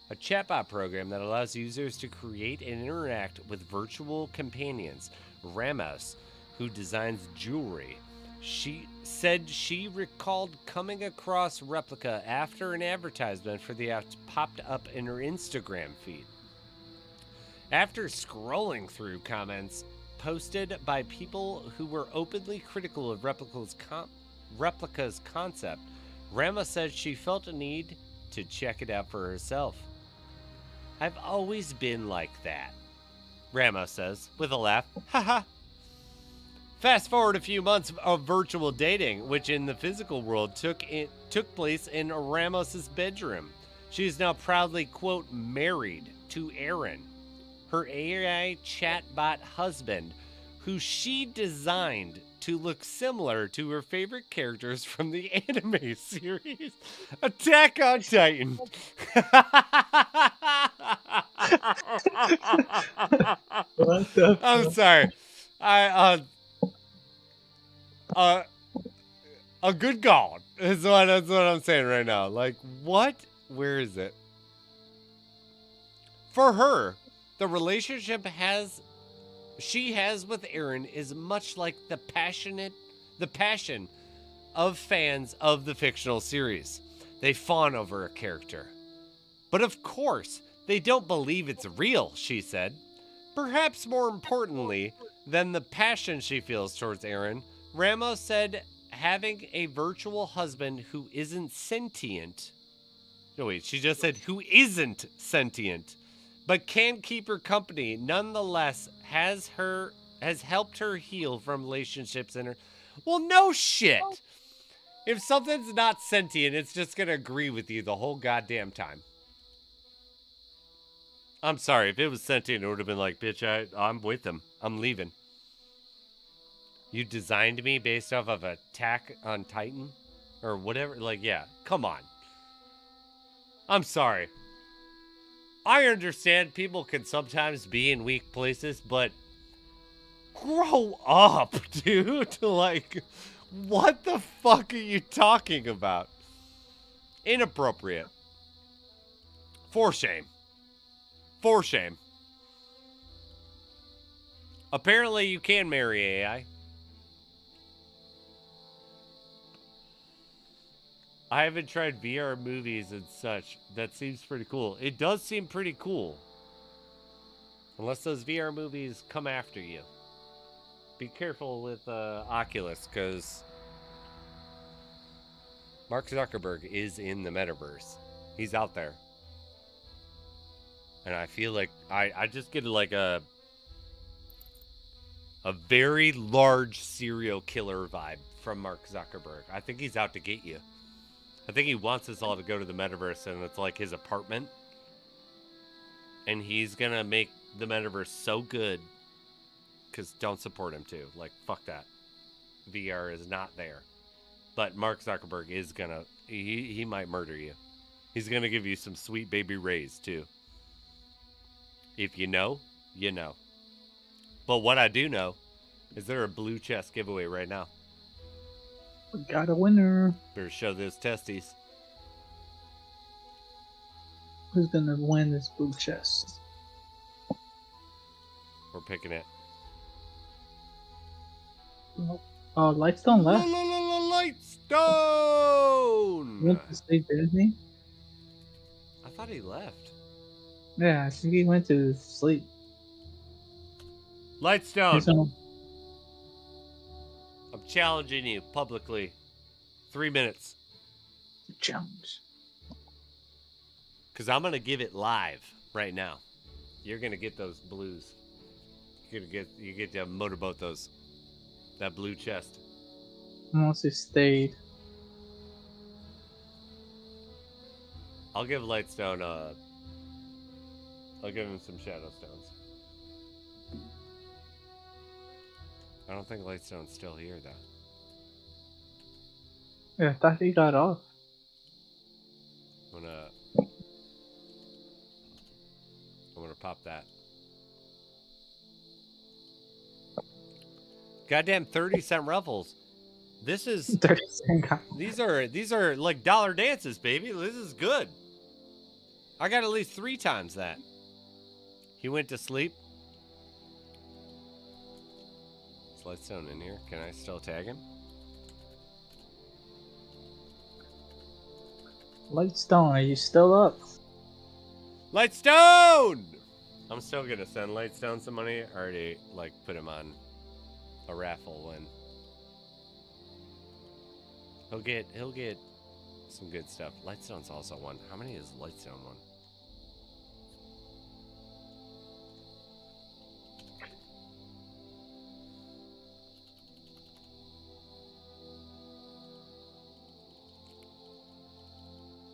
a chatbot program that allows users to create and interact with virtual companions. Ramos, who designs jewelry, she said she recalled coming across Replica after an advertisement for the app popped up in her Instagram feed. After scrolling through comments posted by people who were openly critical of Replica's concept, Ramos said she felt a need to check it out for herself. I've always been like that, Ramos says, with a laugh. Haha. Fast forward a few months of virtual dating, which in the physical world took place in Ramos's bedroom. She is now proudly, quote, married to Aaron, her AI chatbot husband, who she designed to look similar to her favorite characters from the anime series Attack on Titan. What the I'm sorry. A good God that's what I'm saying right now. Like, what? Where is it? For her, the relationship she has with Aaron is much like the passion of fans of the fictional series. They fawn over a character. But of course, they don't believe it's real, she said. Perhaps more importantly than the passion she feels towards Aaron, Ramos said having a virtual husband who isn't sentient. No, wait, she just said who isn't sentient, but can keep her company, nonetheless has helped her heal from relationships in her. Well, no shit. If something's not sentient, it's just gonna agree with you the whole goddamn time. I'm sorry, if it was sentient, it would have been like, bitch, I'm with them. I'm leaving. You designed me based off of Attack on Titan? Or whatever. Like, yeah, come on. I'm sorry. I understand people can sometimes be in weak places, but grow up, dude. Like, what the fuck are you talking about? Inappropriate. For shame. For shame. Apparently you can marry AI. I haven't tried VR movies and such. That seems pretty cool. It does seem pretty cool. Unless those VR movies come after you. Be careful with Oculus, because Mark Zuckerberg is in the metaverse. He's out there. And I feel like I just get like a very large serial killer vibe from Mark Zuckerberg. I think he's out to get you. I think he wants us all to go to the metaverse, and it's like his apartment. And he's going to make the metaverse so good, because don't support him too. Like, fuck that. VR is not there. But Mark Zuckerberg is going to, he might murder you. He's going to give you some sweet baby rays too. If you know, you know. But what I do know is there a blue chest giveaway right now. We got a winner. Better show those testes. Who's gonna win this blue chest? We're picking it. Oh, Lightstone left. Lightstone! He went to sleep, didn't he? I thought he left. Yeah, I think he went to sleep. Lightstone! I'm challenging you publicly. 3 minutes. Challenge. Because I'm going to give it live right now. You're going to get those blues. You get to motorboat those. That blue chest. Unless he stayed. I'll give Lightstone I'll give him some Shadow Stones. I don't think Lightstone's still here though. Yeah, I thought he got off. I'm gonna pop that. Goddamn 30-cent ruffles. This is 30%. these are like dollar dances, baby. This is good. I got at least 3 times that. He went to sleep. Is Lightstone in here? Can I still tag him? Lightstone, are you still up? Lightstone! I'm still gonna send Lightstone some money. I already like put him on a raffle win. He'll get some good stuff. Lightstone's also one. How many is Lightstone one?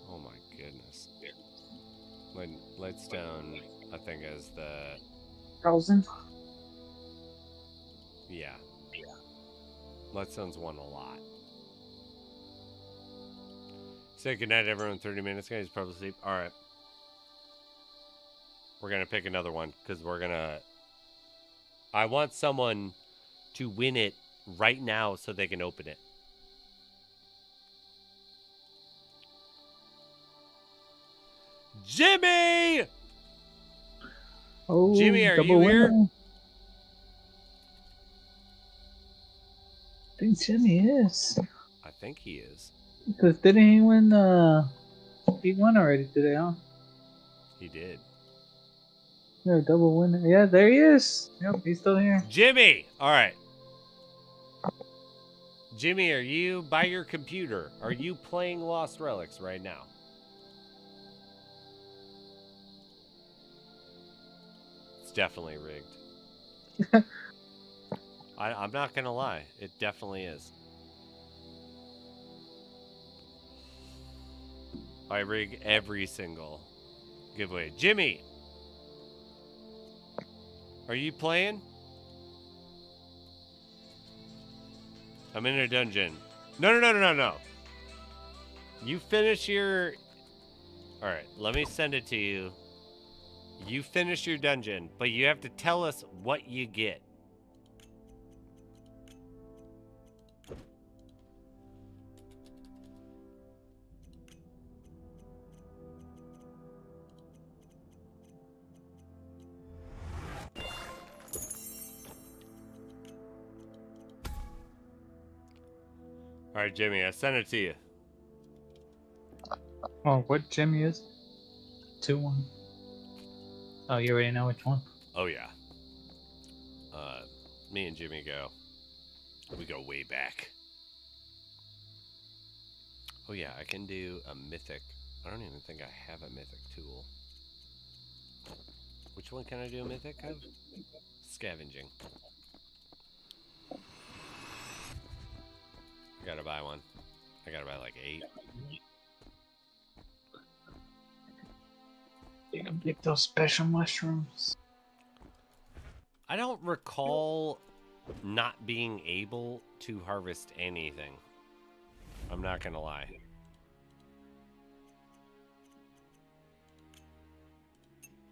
Oh my goodness. Lightstone, I think, is the 1,000? yeah. Lightstone's won a lot. Say goodnight, everyone. 30 minutes, guys. Probably sleep. All right. We're gonna pick another one because we're gonna. I want someone to win it right now so they can open it. Jimmy! Oh, Jimmy, are double you here? winner. I think Jimmy is. I think he is. Because didn't he win, he won already today, huh? He did. Yeah, double winner. Yeah, there he is. Yep, he's still here. Jimmy! All right. Jimmy, are you by your computer? Are you playing Lost Relics right now? It's definitely rigged. I'm not going to lie. It definitely is. I rig every single giveaway. Jimmy! Are you playing? I'm in a dungeon. No. You finish your... Alright, let me send it to you. You finish your dungeon, but you have to tell us what you get. All right, Jimmy, I sent it to you. Oh, what Jimmy is? 2-1. Oh, you already know which one? Oh, yeah. Me and Jimmy we go way back. Oh, yeah, I can do a mythic. I don't even think I have a mythic tool. Which one can I do a mythic of? Scavenging. I gotta buy one. I gotta buy like 8. You can pick those special mushrooms. I don't recall not being able to harvest anything. I'm not gonna lie.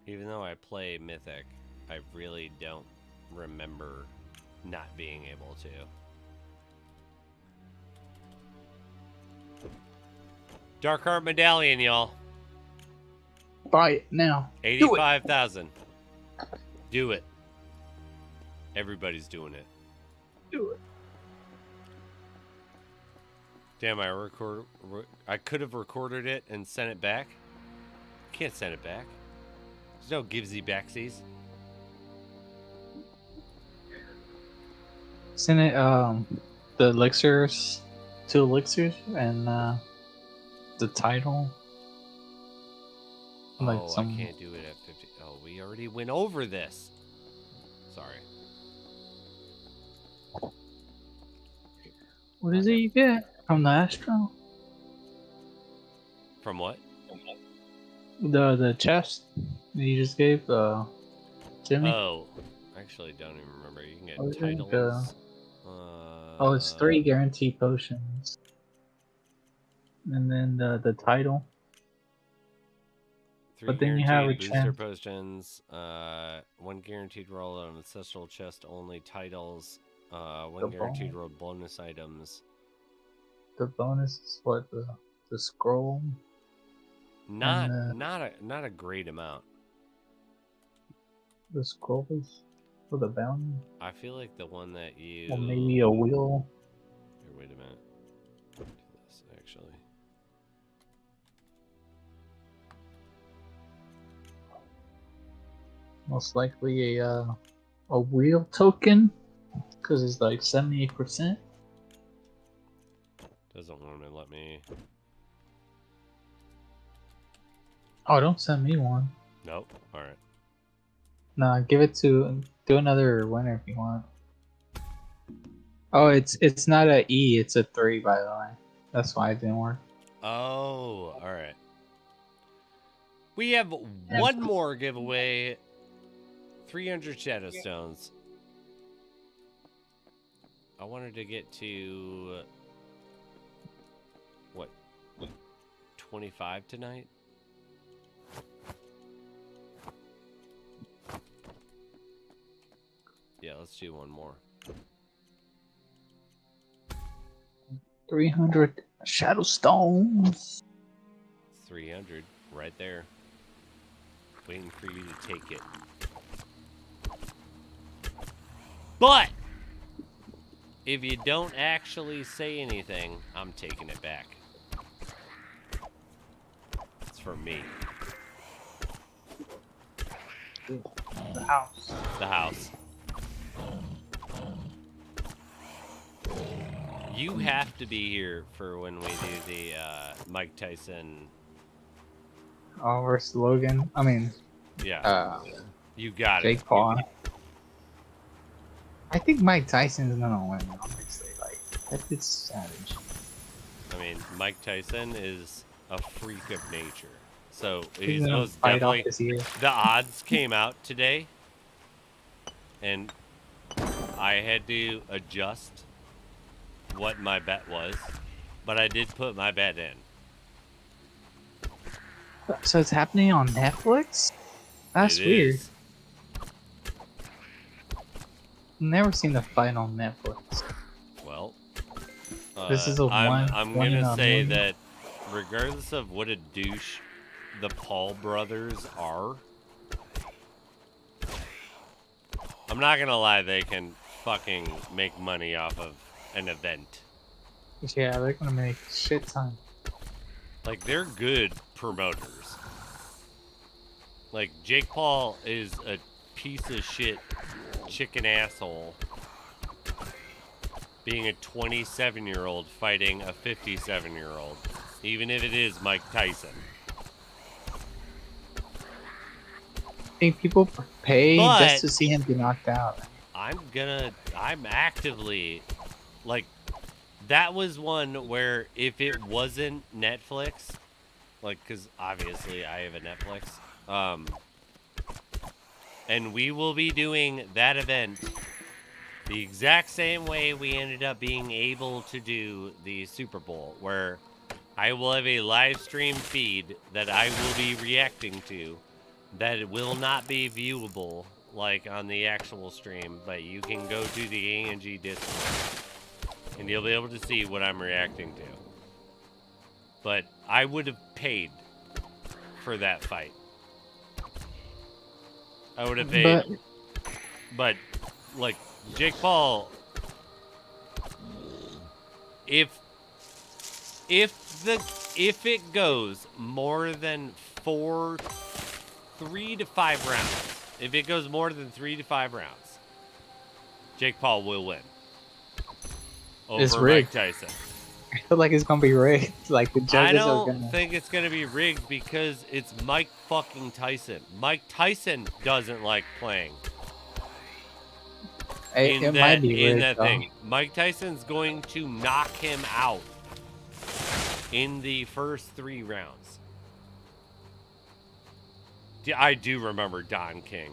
Even though I play Mythic, I really don't remember not being able to. Dark Heart Medallion, y'all. Buy it now. 85,000. Do it. Everybody's doing it. Do it. Damn, I could have recorded it and sent it back. Can't send it back. There's no givesy backsies. Send it, the elixirs, 2 elixirs, and, the title. Like I can't do it at 50. Oh, we already went over this. Sorry. What is it you get from the Astro? From what? The chest that you just gave Jimmy. Oh, I actually don't even remember. You can Oh, get I think, titles. oh, it's 3 guaranteed potions, and then the title. 3 But then you have a guaranteed booster chance. potions. 1 guaranteed roll on ancestral chest only titles. 1 The guaranteed bonus. roll bonus items. The bonus is what the scroll. Not And not a great amount. the scroll is for the bounty. I feel like the one that you. Or maybe a wheel. Here, wait a minute. Do this actually. Most likely a wheel token, because it's like 78%. Doesn't want to let me. Oh, don't send me one. Nope. All right. Nah, give it to do another winner if you want. Oh, it's not a E, it's a 3 by the way. That's why it didn't work. Oh, all right. We have one more giveaway. 300 shadow stones. I wanted to get to what 25 tonight. Yeah, let's do one more. 300 shadow stones. 300 right there. Waiting for you to take it. But if you don't actually say anything, I'm taking it back. It's for me. The house. The house. You have to be here for when we do the Mike Tyson. Oh, versus Logan. I mean, Yeah. You got it. Jake Paul. I think Mike Tyson's gonna win. Honestly, like it's savage. I mean, Mike Tyson is a freak of nature. So He's he's gonna most fight off definitely. his ear. The odds came out today, and I had to adjust what my bet was, but I did put my bet in. So it's happening on Netflix? That's It weird. is. Never seen the fight on Netflix. Well, This is a I'm one in gonna a say million. that regardless of what a douche the Paul brothers are, I'm not gonna lie, they can fucking make money off of an event. Yeah, they're gonna make shit ton. Like, they're good promoters. Like, Jake Paul is a piece of shit chicken asshole being a 27-year-old fighting a 57-year-old, even if it is Mike Tyson. I think people pay But just to see him get knocked out. I'm actively, like, that was one where if it wasn't Netflix, like, because obviously I have a Netflix, and we will be doing that event the exact same way we ended up being able to do the Super Bowl, where I will have a live stream feed that I will be reacting to that will not be viewable like on the actual stream, but you can go to the ANG Discord and you'll be able to see what I'm reacting to. But I would have paid for that fight. I would have paid. But like, Jake Paul, if it goes more than 3 to 5 rounds, if it goes more than 3 to 5 rounds, Jake Paul will win It's over rigged. Mike Tyson. I feel like it's gonna be rigged. Like the I judges are don't gonna. think it's gonna be rigged because it's Mike fucking Tyson. Mike Tyson doesn't like playing. It might be rigged. in that though. thing. Mike Tyson's going to knock him out in the first 3 rounds. I do remember Don King.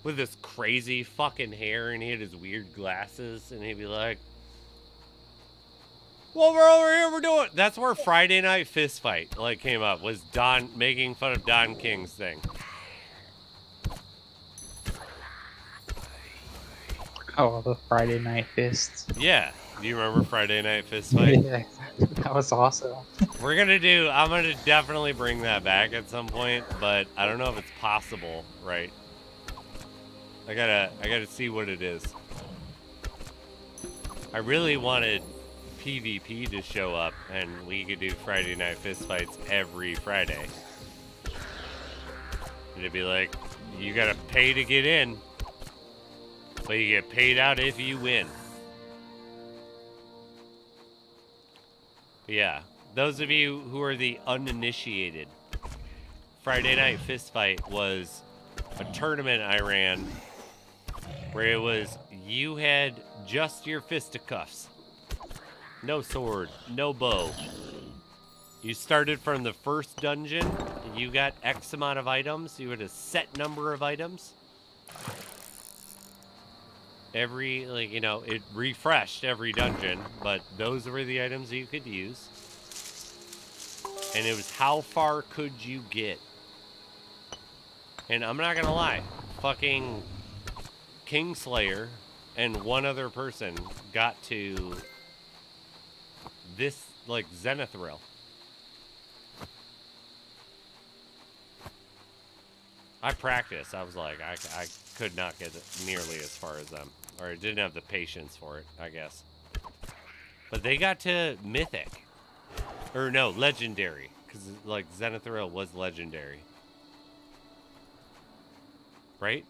With his crazy fucking hair, and he had his weird glasses, and he'd be like, well, we're over here, we're doing... That's where Friday Night Fist Fight, like, came up, was Don making fun of Don King's thing. Oh, the Friday Night Fists. Yeah. Do you remember Friday Night Fist Fight? Yeah, that was awesome. I'm gonna definitely bring that back at some point, but I don't know if it's possible, right? I gotta see what it is. I really wanted PvP to show up, and we could do Friday Night Fist Fights every Friday. And it'd be like, you gotta pay to get in, but you get paid out if you win. Yeah, those of you who are the uninitiated, Friday Night Fist Fight was a tournament I ran where it was, you had just your fisticuffs. No sword, no bow. You started from the first dungeon, you got X amount of items, you had a set number of items. Every, like, you know, it refreshed every dungeon, but those were the items you could use. And it was how far could you get? And I'm not gonna lie, fucking Kingslayer and one other person got to this, like, Zenithril. I practiced. I was like, I could not get nearly as far as them. Or I didn't have the patience for it, I guess. But they got to Mythic. Or no, Legendary. Because, like, Zenithril was Legendary. Right?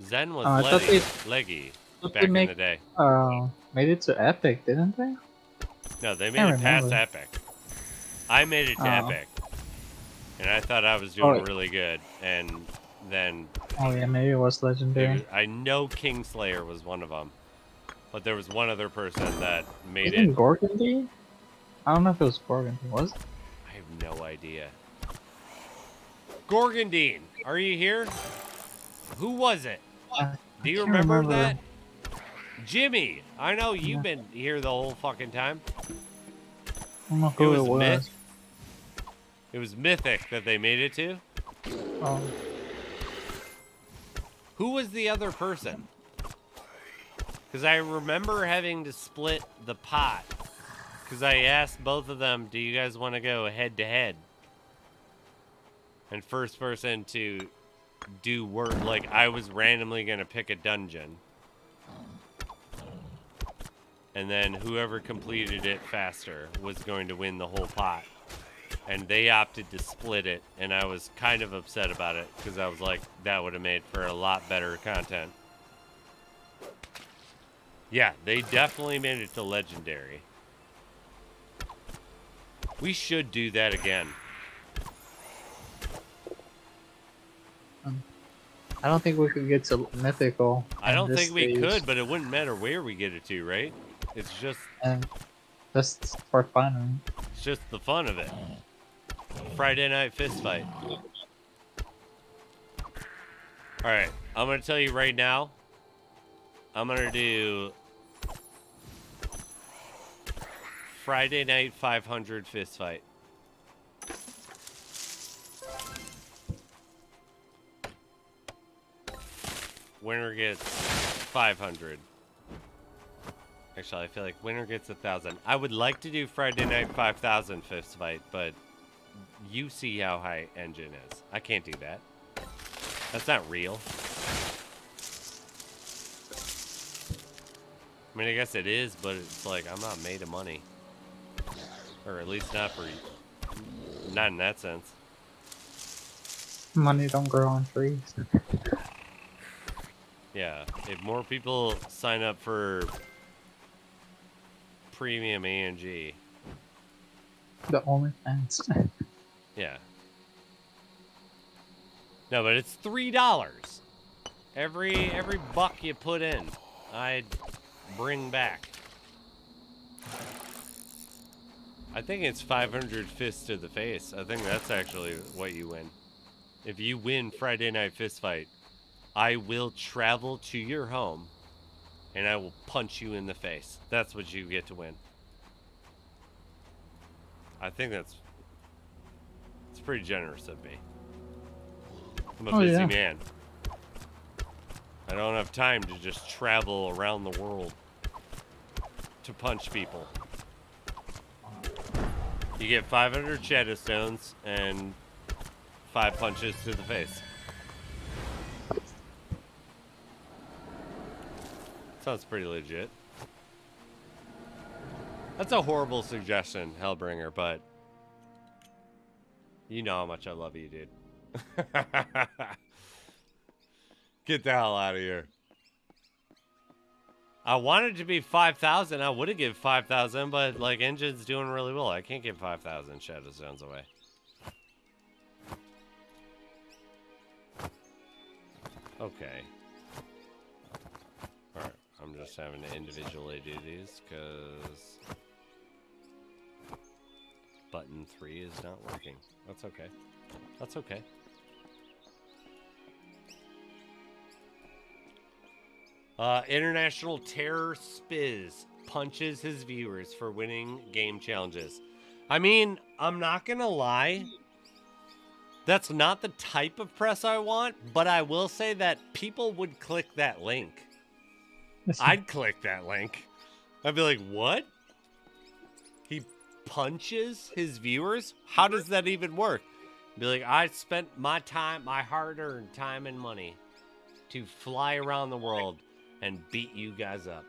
Zen was leggy back in the day. Made it to Epic, didn't they? No, they made it past Epic. I made it to Epic. And I thought I was doing really good. And then... Oh yeah, maybe it was Legendary. I know Kingslayer was one of them. But there was one other person that made Isn't it... Gorgondy? I don't know if it was Gorgondy, was it? I have no idea. Gorgondine, are you here? Who was it? Do you remember that? Jimmy, I know you've been here the whole fucking time. I don't know who it was. It was Mythic that they made it to. Oh. Who was the other person? Because I remember having to split the pot. Because I asked both of them, do you guys want to go head to head? And first person to do work, like I was randomly going to pick a dungeon. And then whoever completed it faster was going to win the whole pot. And they opted to split it, and I was kind of upset about it, because I was like, that would have made for a lot better content. Yeah, they definitely made it to Legendary. We should do that again. I don't think we could get to Mythical. I don't think we could, but it wouldn't matter where we get it to, right? It's just... just for fun. It's just the fun of it. Friday Night Fist Fight. Alright, I'm going to tell you right now. I'm going to do... Friday Night 500 Fist Fight. Winner gets 500. Actually, I feel like winner gets 1,000. I would like to do Friday Night 5,000 Fist Fight, but you see how high engine is. I can't do that. That's not real. I mean, I guess it is, but it's like, I'm not made of money. Or at least not for... Not in that sense. Money don't grow on trees. Yeah, if more people sign up for premium ANG. The OnlyFans. Yeah. No, but it's $3. Every buck you put in, I'd bring back. I think it's 500 fists to the face. I think that's actually what you win. If you win Friday Night Fist Fight, I will travel to your home and I will punch you in the face. That's what you get to win. I think it's pretty generous of me. I'm a busy man. I don't have time to just travel around the world to punch people. You get 500 shadow stones and 5 punches to the face. Sounds pretty legit. That's a horrible suggestion, Hellbringer, but you know how much I love you, dude. Get the hell out of here. I wanted to be 5,000. I would have given 5,000, but like Engine's doing really well. I can't give 5,000 shadow stones away. Okay. Alright, I'm just having to individually do these because button 3 is not working. That's okay. That's okay. International Terror Spiz punches his viewers for winning game challenges. I mean, I'm not gonna lie. That's not the type of press I want, but I will say that people would click that link. I'd click that link. I'd be like, what? He punches his viewers? How does that even work? Be like, I spent my time, my hard-earned time and money to fly around the world and beat you guys up.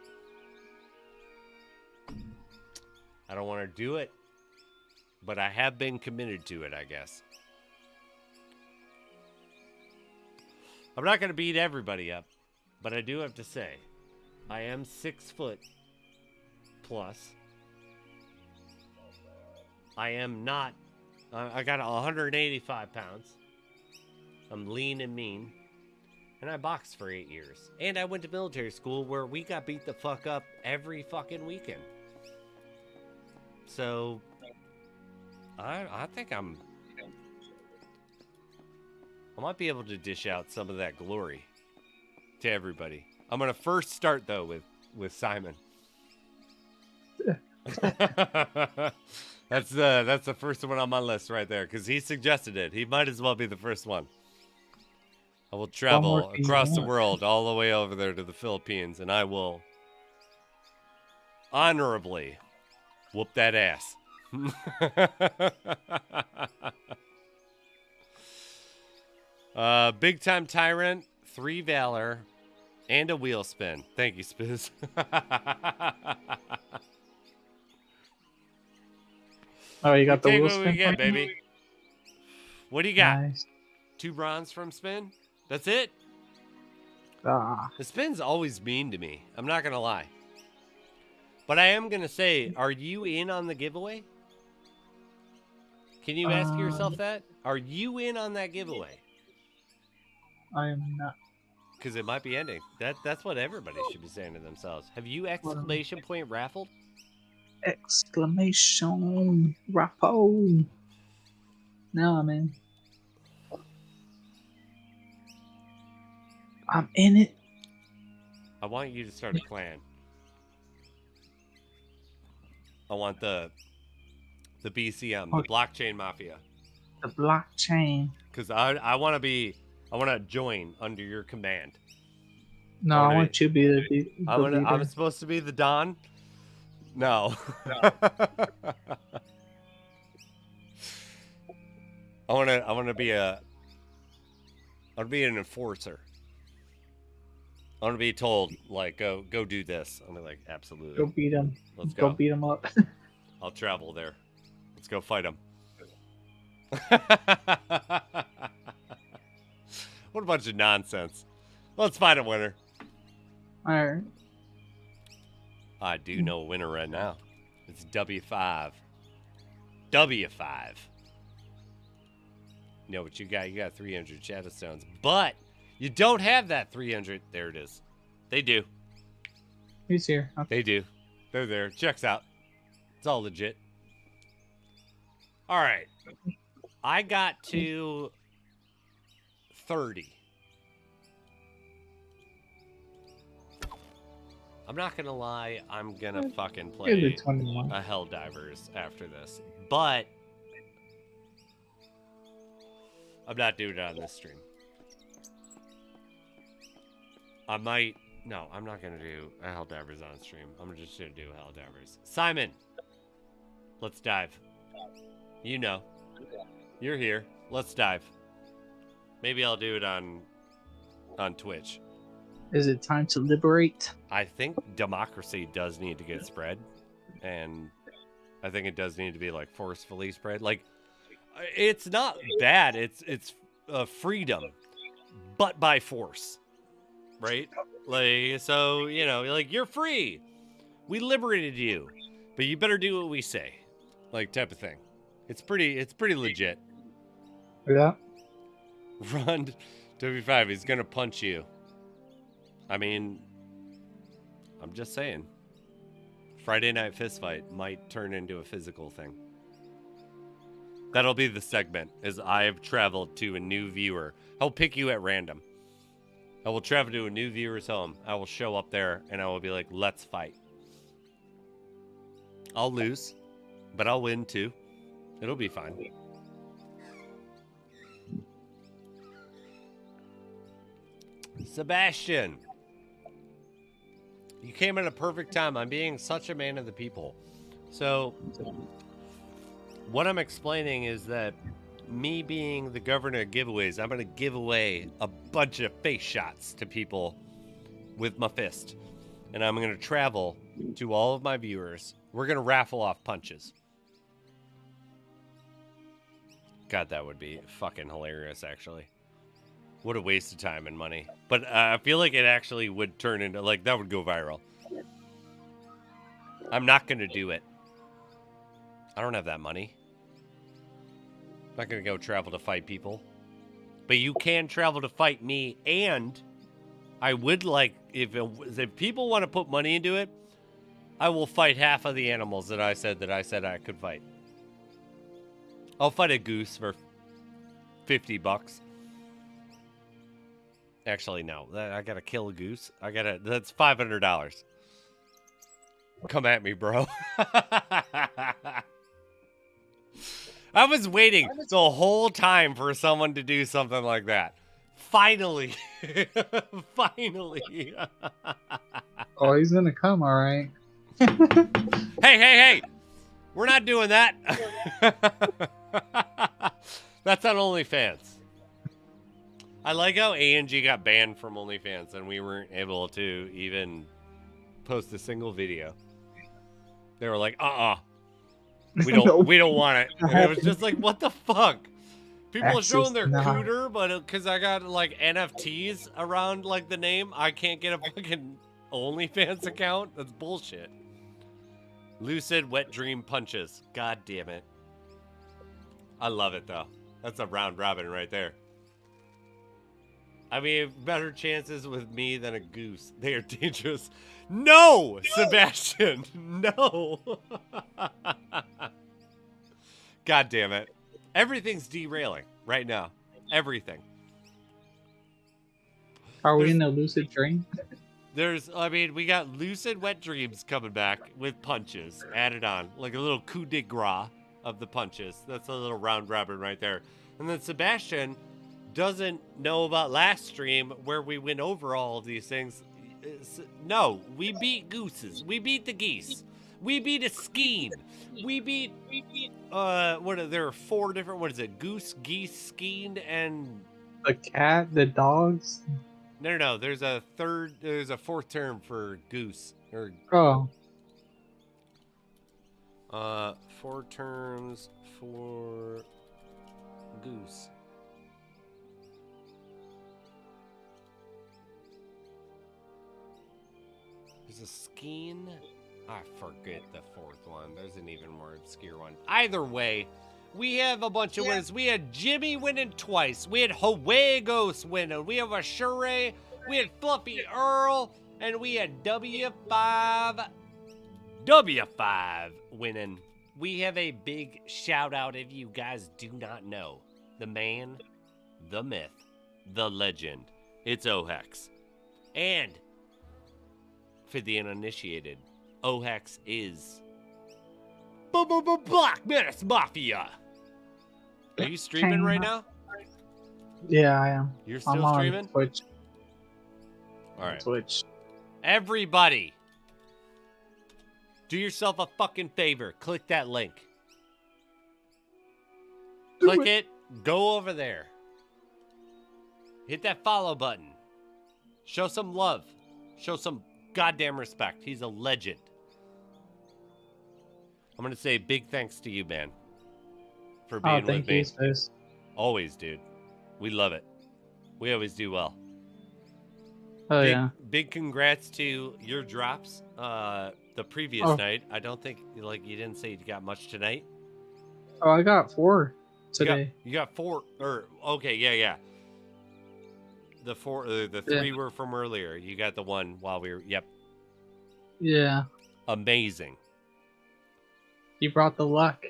I don't want to do it, but I have been committed to it, I guess. I'm not going to beat everybody up, but I do have to say, I am 6 foot plus. I am not, I got 185 pounds. I'm lean and mean. And I boxed for 8 years. And I went to military school where we got beat the fuck up every fucking weekend. So, I think I might be able to dish out some of that glory to everybody. I'm going to first start, though, with Simon. That's the first one on my list right there, because he suggested it. He might as well be the first one. I will travel across the world all the way over there to the Philippines, and I will honorably whoop that ass. Big Time Tyrant, 3 Valor, and a wheel spin. Thank you, Spiz. Oh, you got the wheel What spin? we get, baby. What do you got? Nice. 2 bronze from spin? That's it? Ah. The spin's always mean to me. I'm not going to lie. But I am going to say, are you in on the giveaway? Can you ask yourself that? Are you in on that giveaway? I am not. Because it might be ending. That's what everybody should be saying to themselves. Have you exclamation point raffled? Exclamation raffle. Now I'm in. I'm in it. I want you to start a clan. I want the BCM, the Blockchain Mafia. The blockchain. Because I want to join under your command. No, I want you to be the I'm supposed to be the Don? No. I want to be an enforcer. I want to be told, like, go do this. I'm like, absolutely. Go beat him. Let's go. Go beat him up. I'll travel there. Let's go fight him. What a bunch of nonsense. Let's find a winner. Alright. I do know a winner right now. It's W5. W5. You know what you got? You got 300 shadow stones. But you don't have that 300. There it is. They do. He's here. Okay. They do. They're there. Checks out. It's all legit. All right. I got to 30. I'm not gonna lie, I'm gonna fucking You're the play 21. a Helldivers after this. But I'm not doing it on this stream. I might. No, I'm not gonna do a Helldivers on stream. I'm just gonna do Helldivers. Simon, let's dive. You know, you're here. Let's dive. Maybe I'll do it on Twitch. Is it time to liberate? I think democracy does need to get spread, and I think it does need to be like forcefully spread. Like, it's not bad. It's freedom, but by force, right? Like, so you know, like you're free. We liberated you, but you better do what we say, like type of thing. It's pretty legit. Yeah. Run, W5. He's gonna punch you. I mean, I'm just saying. Friday Night Fist Fight might turn into a physical thing. That'll be the segment, as I have traveled to a new viewer. I'll pick you at random. I will travel to a new viewer's home. I will show up there, and I will be like, let's fight. I'll lose, but I'll win too. It'll be fine. Sebastian. You came at a perfect time. I'm being such a man of the people. So, what I'm explaining is that me being the governor of giveaways, I'm going to give away a bunch of face shots to people with my fist. And I'm going to travel to all of my viewers. We're going to raffle off punches. God, that would be fucking hilarious, actually. What a waste of time and money. But I feel like it actually would turn into, like, that would go viral. I'm not going to do it. I don't have that money. I'm not going to go travel to fight people. But you can travel to fight me, and I would like, if people want to put money into it, I will fight half of the animals that I said I could fight. I'll fight a goose for $50. Actually, no. I gotta kill a goose. That's $500. Come at me, bro. I was waiting the whole time for someone to do something like that. Finally. Finally. Oh, he's gonna come, all right. Hey. We're not doing that. That's on OnlyFans. I like how A&G got banned from OnlyFans and we weren't able to even post a single video. They were like, we don't want it. And it was just like, what the fuck? People are showing their cooter, but because I got like NFTs around like the name, I can't get a fucking OnlyFans account. That's bullshit. Lucid wet dream punches. God damn it. I love it though. That's a round robin right there. I mean, better chances with me than a goose. They are dangerous. No, Sebastian. No. God damn it. Everything's derailing right now. Everything. Are we in a lucid dream? We got lucid wet dreams coming back with punches added on. Like a little coup de grace of the punches. That's a little round robin right there. And then Sebastian doesn't know about last stream where we went over all of these things. No, we beat gooses. We beat the geese. We beat a skein. We beat there are 4 different, what is it? Goose, geese, skein, and The cat, the dogs. No. There's a 4th term for goose. Or 4 terms for goose. There's a skein. I forget the 4th one. There's an even more obscure one. Either way, we have a bunch of winners. We had Jimmy winning twice. We had Huegos winning. We have a Shure. We had Fluffy Earl. And we had W5 winning we have a big shout out if you guys do not know. The man, the myth, the legend. It's Ohex. And for the uninitiated, Ohex is Black Menace Mafia. Are you streaming right now? Yeah, I am. You're still I'm on streaming? Twitch. All right. Twitch. Everybody, do yourself a fucking favor. Click that link. Click it. Go over there. Hit that follow button. Show some love. Show some goddamn respect. He's a legend. I'm going to say big thanks to you, man, for being with me. Thank you, sis. Always, dude. We love it. We always do well. Oh, yeah. Big congrats to your drops the previous night. I don't think, you didn't say you got much tonight. Oh, I got 4 today. You got 4, okay, yeah. The 4, the 3 were from earlier. You got the one while we were, yep. Yeah. Amazing. You brought the luck.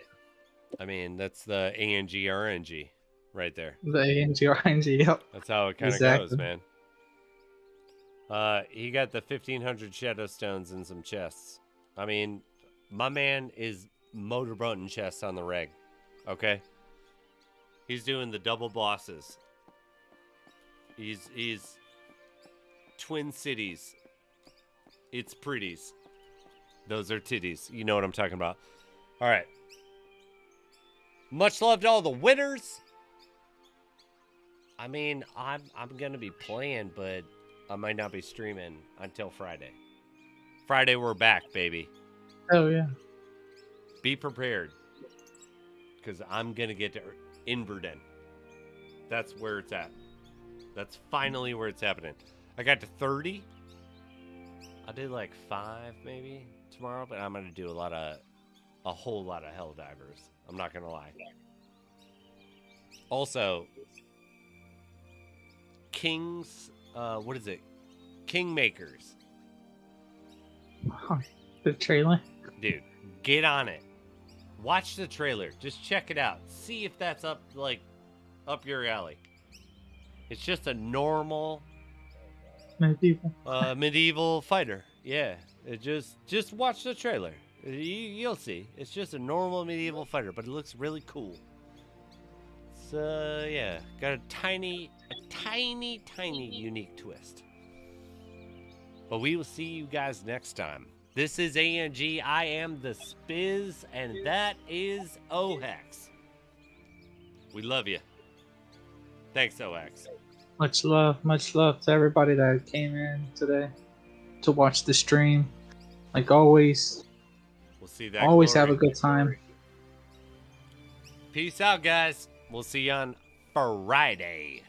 I mean, that's the ANG-RNG right there. The ANG-RNG, yep. That's how it kind of goes, man. He got the 1,500 shadow stones and some chests. I mean, my man is motorboating chests on the reg. Okay? He's doing the double bosses. He's Twin Cities. It's pretties. Those are titties. You know what I'm talking about. All right. Much love to all the winners. I mean, I'm gonna be playing, but I might not be streaming until Friday. Friday, we're back, baby. Oh, yeah. Be prepared. Because I'm going to get to Inverdhen. That's where it's at. That's finally where it's happening. I got to 30. I'll do like 5 maybe tomorrow, but I'm going to do a whole lot of Helldivers. I'm not going to lie. Also, King's... what is it? Kingmakers. The trailer? Dude, get on it. Watch the trailer. Just check it out. See if that's up your alley. It's just a normal medieval fighter. Yeah. Just watch the trailer. You'll see. It's just a normal medieval fighter, but it looks really cool. So yeah, got a tiny unique twist. But we will see you guys next time. This is ANG, I am the Spiz, and that is Ohex. We love you. Thanks, Ohex. Much love to everybody that came in today to watch the stream. Like always, we'll see that. Always glory. have a good time. Peace out, guys. We'll see you on Friday.